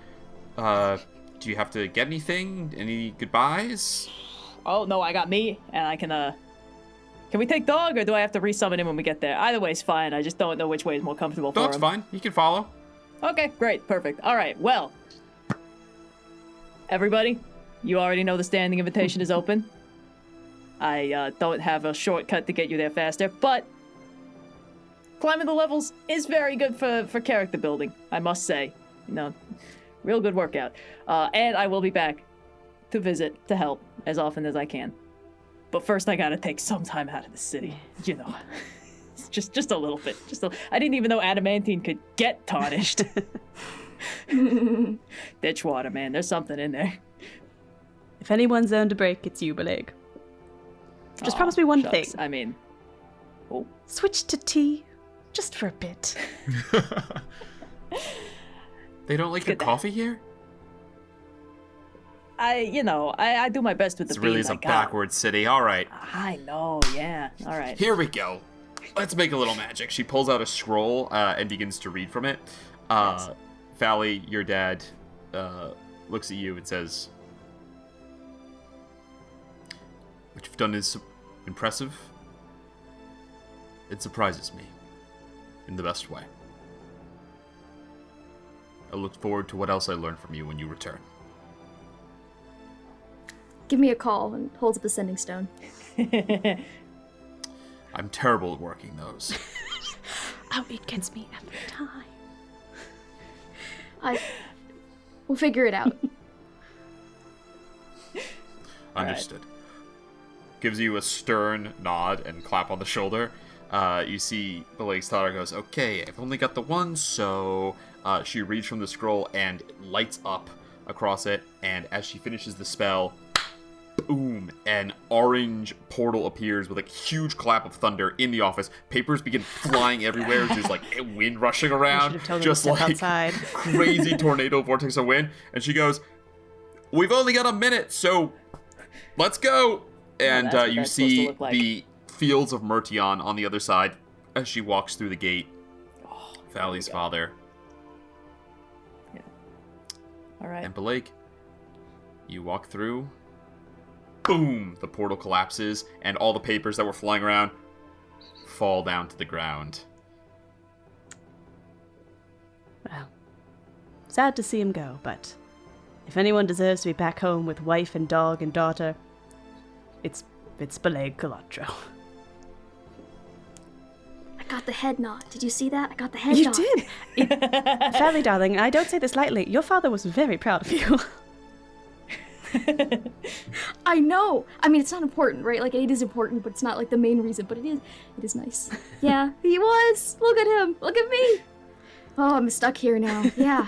do you have to get anything? Any goodbyes? Oh, no, I got me, and I can we take Dog, or do I have to resummon him when we get there? Either way's fine, I just don't know which way is more comfortable for him. Dog's fine, he can follow. Okay, great, perfect. All right, well, everybody, you already know the standing invitation is open. I don't have a shortcut to get you there faster, but climbing the levels is very good for character building, I must say. Real good workout. And I will be back to visit, to help, as often as I can. But first I gotta take some time out of the city, just a little bit. I didn't even know adamantine could get tarnished. Ditch water, man, there's something in there. If anyone's earned a break, it's you, Bileyg. Just promise me one thing. I mean... Oh. Switch to tea, just for a bit. They don't like your coffee here? I do my best with the beans. It really is a backward city. All right. I know, yeah. All right. Here we go. Let's make a little magic. She pulls out a scroll and begins to read from it. Yes. Fally, your dad, looks at you and says, "What you've done is impressive. It surprises me in the best way. I look forward to what else I learn from you when you return." Give me a call, and holds up the sending stone. I'm terrible at working those. It gets me every time. We'll figure it out. Understood. Right. Gives you a stern nod and clap on the shoulder. You see Bileyg's daughter goes, "Okay, I've only got the one," so she reads from the scroll and lights up across it, and as she finishes the spell, boom, an orange portal appears with a huge clap of thunder in the office. Papers begin flying everywhere. There's wind rushing around, just outside. Crazy tornado vortex of wind. And she goes, "We've only got a minute, so let's go." And you see the fields of Myrnion on the other side as she walks through the gate. Fally's father. Yeah. All right. And Bileyg, you walk through. Boom! The portal collapses, and all the papers that were flying around fall down to the ground. Well, sad to see him go, but if anyone deserves to be back home with wife and dog and daughter, it's Bileyg Calatro. I got the head nod. Did you see that? I got the head nod. You did! Fally, darling, I don't say this lightly. Your father was very proud of you. I know. I mean, it's not important, right? It is important, but it's not the main reason, but it is nice. Yeah, he was. Look at him. Look at me. Oh, I'm stuck here now. Yeah.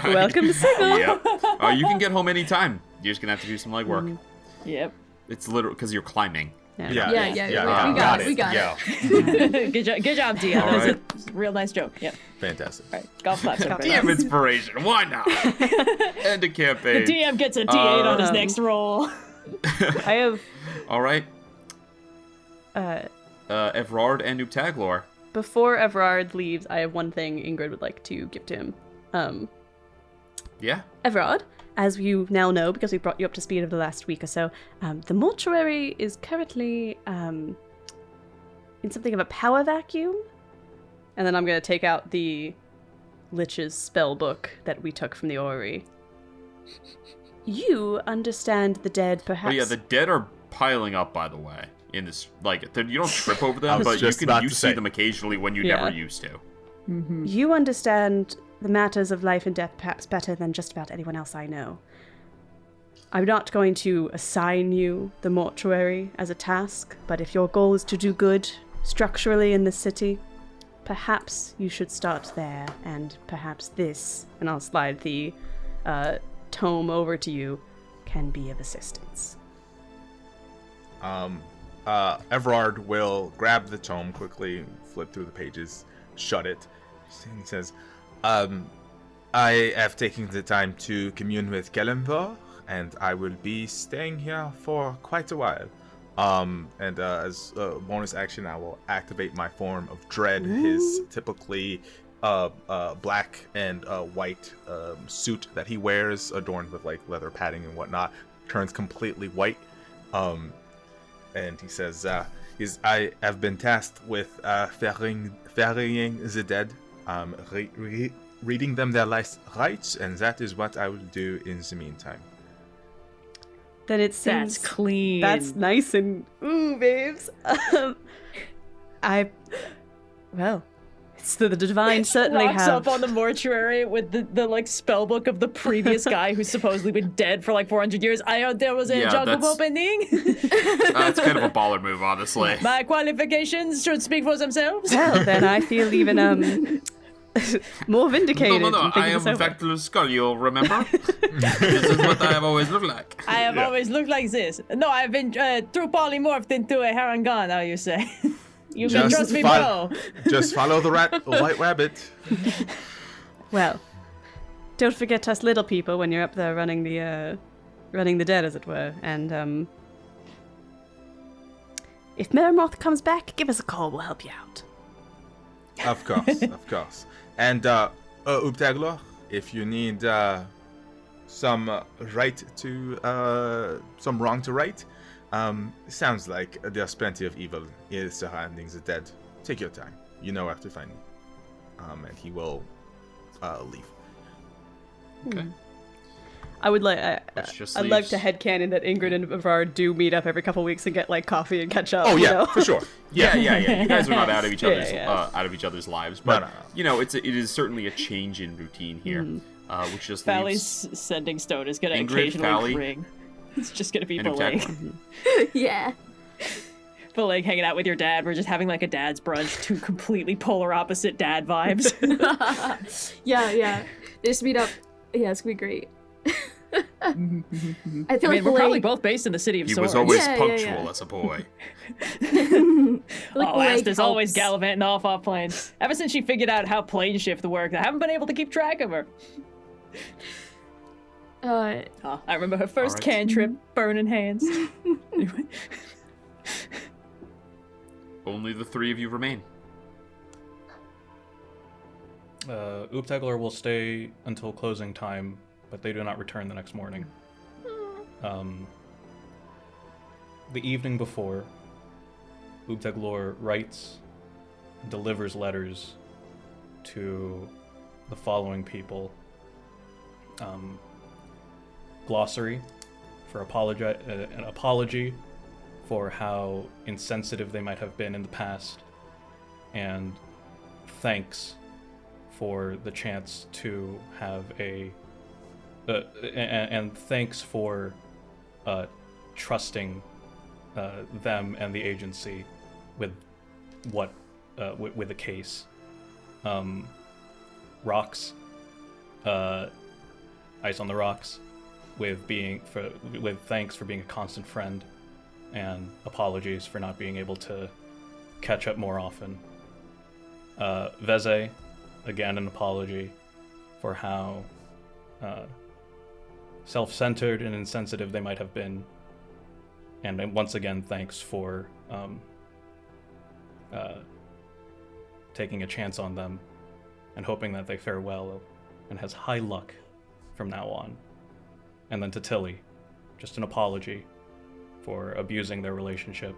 Welcome to Sigil. Yep. You can get home anytime. You're just going to have to do some legwork. Yep. It's literal because you're climbing. Yeah. We got it. Good job, DM. That was a real nice joke. Yep. Fantastic. All right, golf claps. DM inspiration. Why not? End a campaign. The DM gets a D8 on his next roll. I have... All right. Evrard and Oobtaglor. Before Evrard leaves, I have one thing Ingrid would like to give to him. Yeah? Evrard, as you now know, because we brought you up to speed over the last week or so, the mortuary is currently in something of a power vacuum. And then I'm going to take out the Lich's spell book that we took from the orrery. You understand the dead, perhaps? Oh yeah, the dead are piling up, by the way. In this, like, you don't trip over them, but you see them occasionally when you never used to. Mm-hmm. You understand the matters of life and death perhaps better than just about anyone else I know. I'm not going to assign you the mortuary as a task, but if your goal is to do good structurally in the city, perhaps you should start there, and perhaps this, and I'll slide the tome over to you, can be of assistance. Evrard will grab the tome quickly, flip through the pages, shut it, and says, I have taken the time to commune with Kellenthor, and I will be staying here for quite a while. And as a bonus action, I will activate my form of Dread, his typically black and white suit that he wears, adorned with like leather padding and whatnot, turns completely white. And he says, I have been tasked with ferrying the dead, reading them their last rites, and that is what I will do in the meantime. Then it seems... That's clean. That's nice and... Ooh, babes. Well, it's the divine certainly rocks have... up on the mortuary with the like spell book of the previous guy who's supposedly been dead for like 400 years. I heard there was a job opening. That's kind of a baller move, honestly. My qualifications should speak for themselves. Well, then I feel even more vindicated. No, I am Vector Skull, you'll remember? This is what I have always looked like. I have always looked like this. No, I've been true polymorphed into a Harangon, how you say. You can trust me, bro. Just follow the white rabbit. Well, don't forget us little people when you're up there running the dead, as it were. And if Merimoth comes back, give us a call. We'll help you out. Of course, of course. And Oobtaglor, if you need some some wrong to right, sounds like there's plenty of evil surrounding the dead. Take your time. You know where to find me. And he will leave. Okay. I would like. I'd like to headcanon that Ingrid and Evrard do meet up every couple weeks and get like coffee and catch up. Oh yeah, you know? for sure. Yeah. You guys are not out of each other's out of each other's lives, but No. you know, it is certainly a change in routine here, which just Fally's leaves sending stone is gonna Ingrid, occasionally Fally, ring. It's just gonna be and Bileyg. Yeah. Bileyg hanging out with your dad. We're just having like a dad's brunch. Two completely polar opposite dad vibes. Yeah. They just meet up. Yeah, it's gonna be great. I feel I mean, like we're probably Bileyg- both based in the city of he swords. was always Yeah. punctual as a boy. like Asta's Bileyg always helps. gallivanting off planes. Ever since she figured out how plane shift worked, I haven't been able to keep track of her. I remember her first Alright. cantrip, burning hands. Anyway. Only the three of you remain. Oobtaglor will stay until closing time, but they do not return the next morning. The evening before, Oobtaglor writes and delivers letters to the following people. Glossary for an apology for how insensitive they might have been in the past, and thanks for the chance to have and thanks for trusting them and the agency with with the case. Rocks, ice on the rocks, with thanks for being a constant friend, and apologies for not being able to catch up more often. Veze, again an apology for how self-centered and insensitive they might have been And once again, thanks for taking a chance on them and hoping that they fare well and has high luck from now on. And then to Tilly, just an apology for abusing their relationship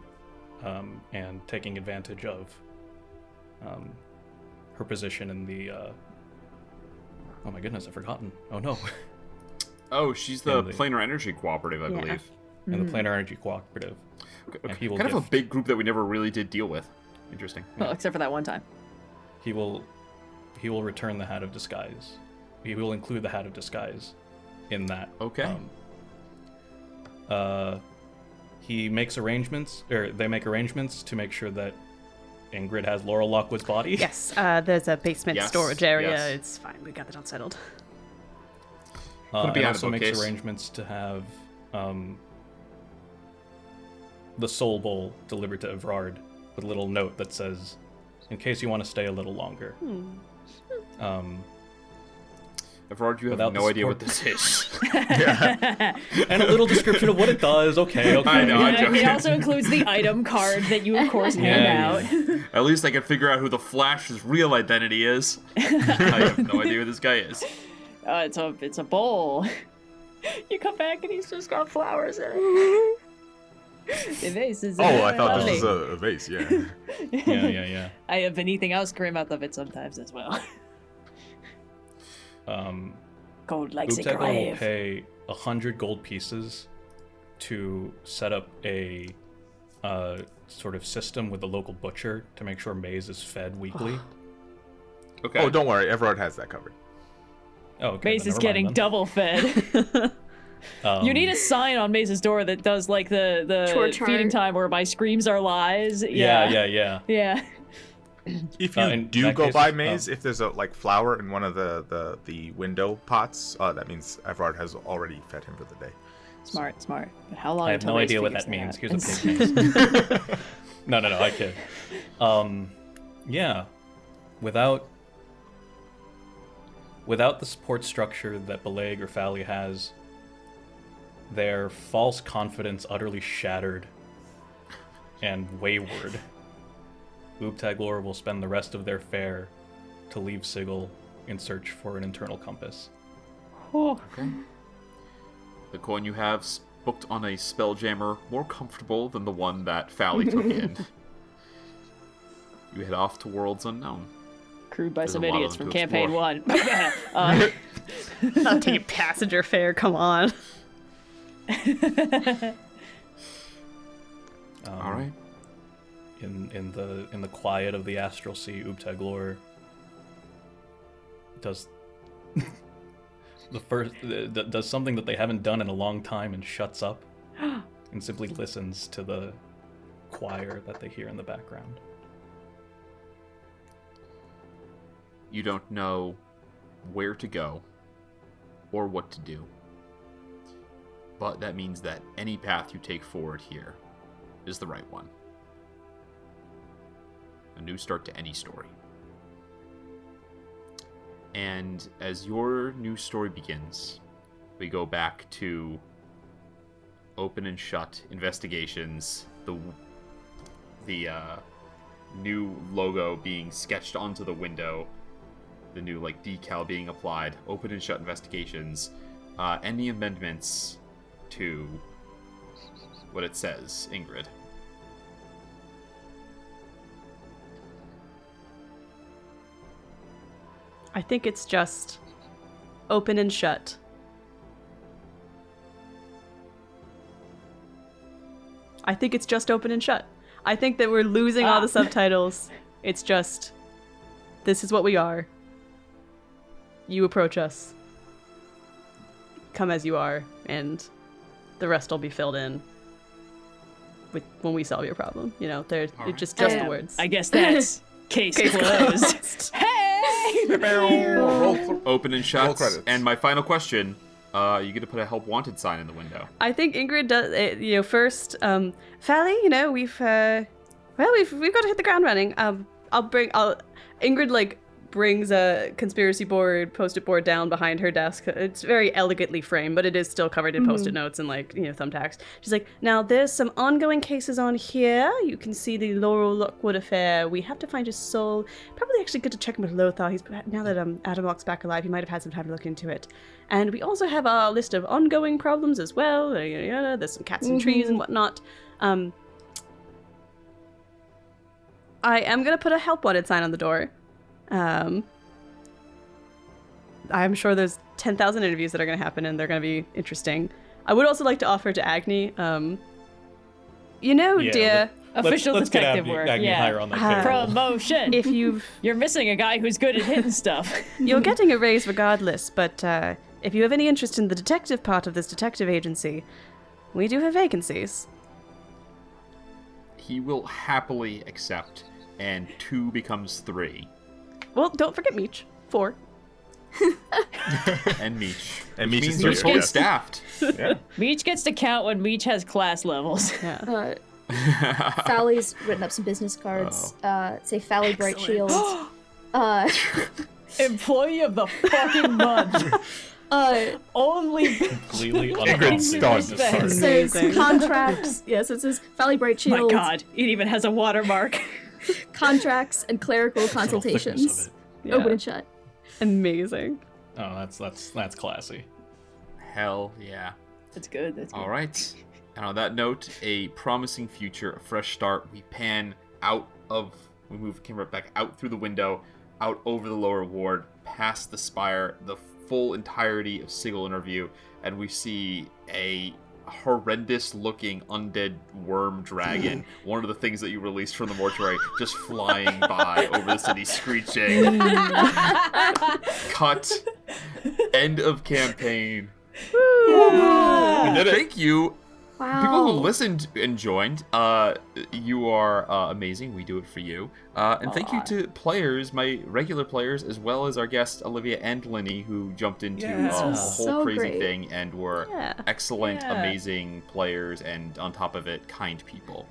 and taking advantage of her position in the... Oh my goodness, I've forgotten. Oh no. Oh, she's the Planar Energy Cooperative, I believe. And the Planar Energy Cooperative. Okay. He will kind of a big group that we never really did deal with. Interesting. Well, except for that one time. He will return the Hat of Disguise. He will include the Hat of Disguise in that. Okay. He makes arrangements, or they make arrangements to make sure that Ingrid has Laurel Lockwood's body. Yes, there's a basement storage area. Yes. It's fine. We got that all settled. And also makes arrangements to have the Soul Bowl delivered to Evrard with a little note that says, in case you want to stay a little longer. Evrard, you have no idea what this is. And a little description of what it does. Okay. I know, It also includes the item card that you, of course, hand out. At least I can figure out who the Flash's real identity is. I have no idea who this guy is. It's a bowl. You come back and he's just got flowers in it. The vase is I thought this was a vase, yeah. Yeah. I have anything else scream out of it sometimes as well. Gold likes a Oobtaglor grave. will pay 100 gold pieces to set up a sort of system with the local butcher to make sure Maze is fed weekly. Okay. Oh, don't worry, Evrard has that covered. Oh, okay. Maze is getting double fed. You need a sign on Maze's door that does like the feeding time where my screams are lies. Yeah. If you do go by Maze, if there's a flower in one of the window pots, that means Evrard has already fed him for the day. Smart. But how long? I have no idea what that means. Here's a pig maze. No, I kid. Yeah. Without the support structure that Bileyg or Fally has, their false confidence utterly shattered and wayward, Oobtaglor will spend the rest of their fare to leave Sigil in search for an internal compass. Okay. The coin you have booked on a spelljammer more comfortable than the one that Fally took in. You head off to worlds unknown. Crewed by some idiots from Campaign 1. I'll take passenger fare, come on. All right. In the quiet of the Astral Sea, Oobtaglor does does something that they haven't done in a long time and shuts up and simply listens to the choir that they hear in the background. You don't know where to go or what to do, but that means that any path you take forward here is the right one. A new start to any story. And as your new story begins, we go back to open and shut investigations, the new logo being sketched onto the window, the new decal being applied, open and shut investigations, any amendments to what it says, Ingrid? I think it's just open and shut. I think it's just open and shut. I think that we're losing all the subtitles. It's just, this is what we are. You approach us. Come as you are, and the rest will be filled in when we solve your problem. It's just the words. I guess that's case closed. Hey! Open and shut. And my final question, you get to put a help wanted sign in the window. I think Ingrid does, first, Fally, we've got to hit the ground running. Ingrid, brings a conspiracy board, post-it board down behind her desk. It's very elegantly framed, but it is still covered in post-it notes and thumbtacks. She's like, now there's some ongoing cases on here. You can see the Laurel Lockwood affair. We have to find his soul. Probably actually good to check in with Lothar. Now that Adam Locke's back alive, he might have had some time to look into it. And we also have our list of ongoing problems as well. There's some cats and trees and whatnot. I am going to put a help wanted sign on the door. I'm sure there's 10,000 interviews that are going to happen and they're going to be interesting. I would also like to offer to Agni, dear... Official let's detective get work, Agni higher on the payroll. Promotion! You're missing a guy who's good at hitting stuff. You're getting a raise regardless, but if you have any interest in the detective part of this detective agency, we do have vacancies. He will happily accept, and 2 becomes 3. Well, don't forget Meech. 4. And Meech. And Meech means is you're 3. fully staffed. Yeah. Meech gets to count when Meech has class levels. Yeah. Fally's written up some business cards. Say Fally Bright Shield. Employee of the fucking month. Only Completely Ingrid stunned. It says contracts. Yes, it says Fally Bright My Shield. god, it even has a watermark. Contracts and clerical consultations. Open and shut. Amazing. Oh, that's classy. Hell yeah. That's good. That's good. All right. And on that note, a promising future, a fresh start. We move the camera back out through the window, out over the lower ward, past the spire, the full entirety of Sigil interview, and we see a horrendous-looking undead worm dragon, one of the things that you released from the mortuary, just flying by over the city, screeching. Cut. End of campaign. We did it. Thank you. Wow. People who listened and joined, you are amazing. We do it for you. And thank you to players, my regular players, as well as our guests, Olivia and Linnie, who jumped into a whole So crazy great. thing and were excellent, amazing players, and on top of it, kind people.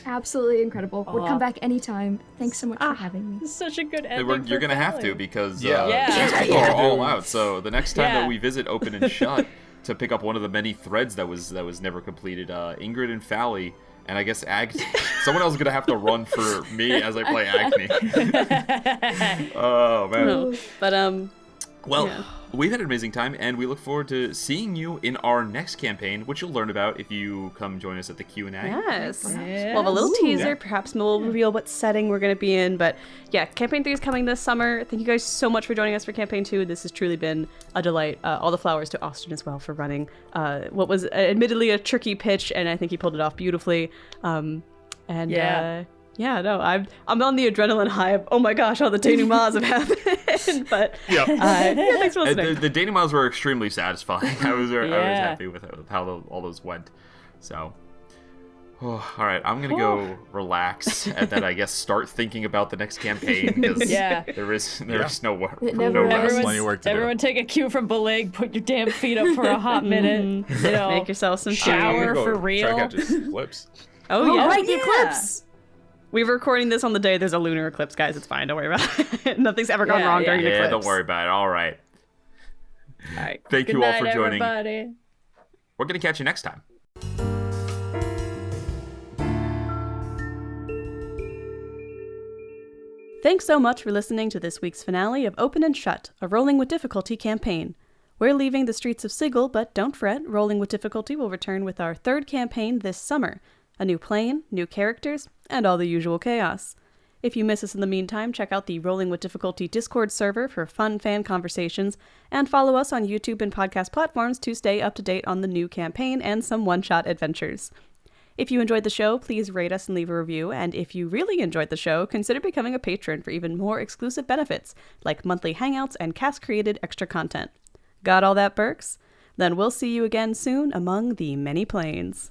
Absolutely incredible. Would come back anytime. Thanks so much for having me. Such a good ending. You're for going to have Fally. to, because Yeah. people are all out. So the next time Yeah. that we visit Open and Shut, to pick up one of the many threads that was never completed, Ingrid and Fally, and I guess someone else is gonna have to run for me as I play Agni. Oh man. No. But we've had an amazing time, and we look forward to seeing you in our next campaign, which you'll learn about if you come join us at the Q&A. Yes. Yes. We'll have a little teaser. Yeah. Perhaps we'll reveal what setting we're going to be in. But yeah, Campaign 3 is coming this summer. Thank you guys so much for joining us for Campaign 2. This has truly been a delight. All the flowers to Austin as well for running what was admittedly a tricky pitch, and I think he pulled it off beautifully. I'm on the adrenaline high of, oh my gosh, all the denouements have happened. But thanks for listening. The denouements were extremely satisfying. I was happy with how all those went. So, all right, I'm gonna go relax and then I guess start thinking about the next campaign, because there is no rest. Plenty of work to do. Everyone take a cue from Bileyg. Put your damn feet up for a hot minute. Make yourself some shower food. for real. Try to catch his clips. Oh yeah. Right, the eclipse. We're recording this on the day there's a lunar eclipse, guys. It's fine. Don't worry about it. Nothing's ever gone wrong during an eclipse. Yeah, don't worry about it. All right. All right. Thank Good you all night, for joining. everybody. We're going to catch you next time. Thanks so much for listening to this week's finale of Open and Shut, a Rolling with Difficulty campaign. We're leaving the streets of Sigil, but don't fret, Rolling with Difficulty will return with our third campaign this summer. A new plane, new characters, and all the usual chaos. If you miss us in the meantime, check out the Rolling with Difficulty Discord server for fun fan conversations, and follow us on YouTube and podcast platforms to stay up to date on the new campaign and some one-shot adventures. If you enjoyed the show, please rate us and leave a review, and if you really enjoyed the show, consider becoming a patron for even more exclusive benefits, like monthly hangouts and cast-created extra content. Got all that, Berks? Then we'll see you again soon among the many planes.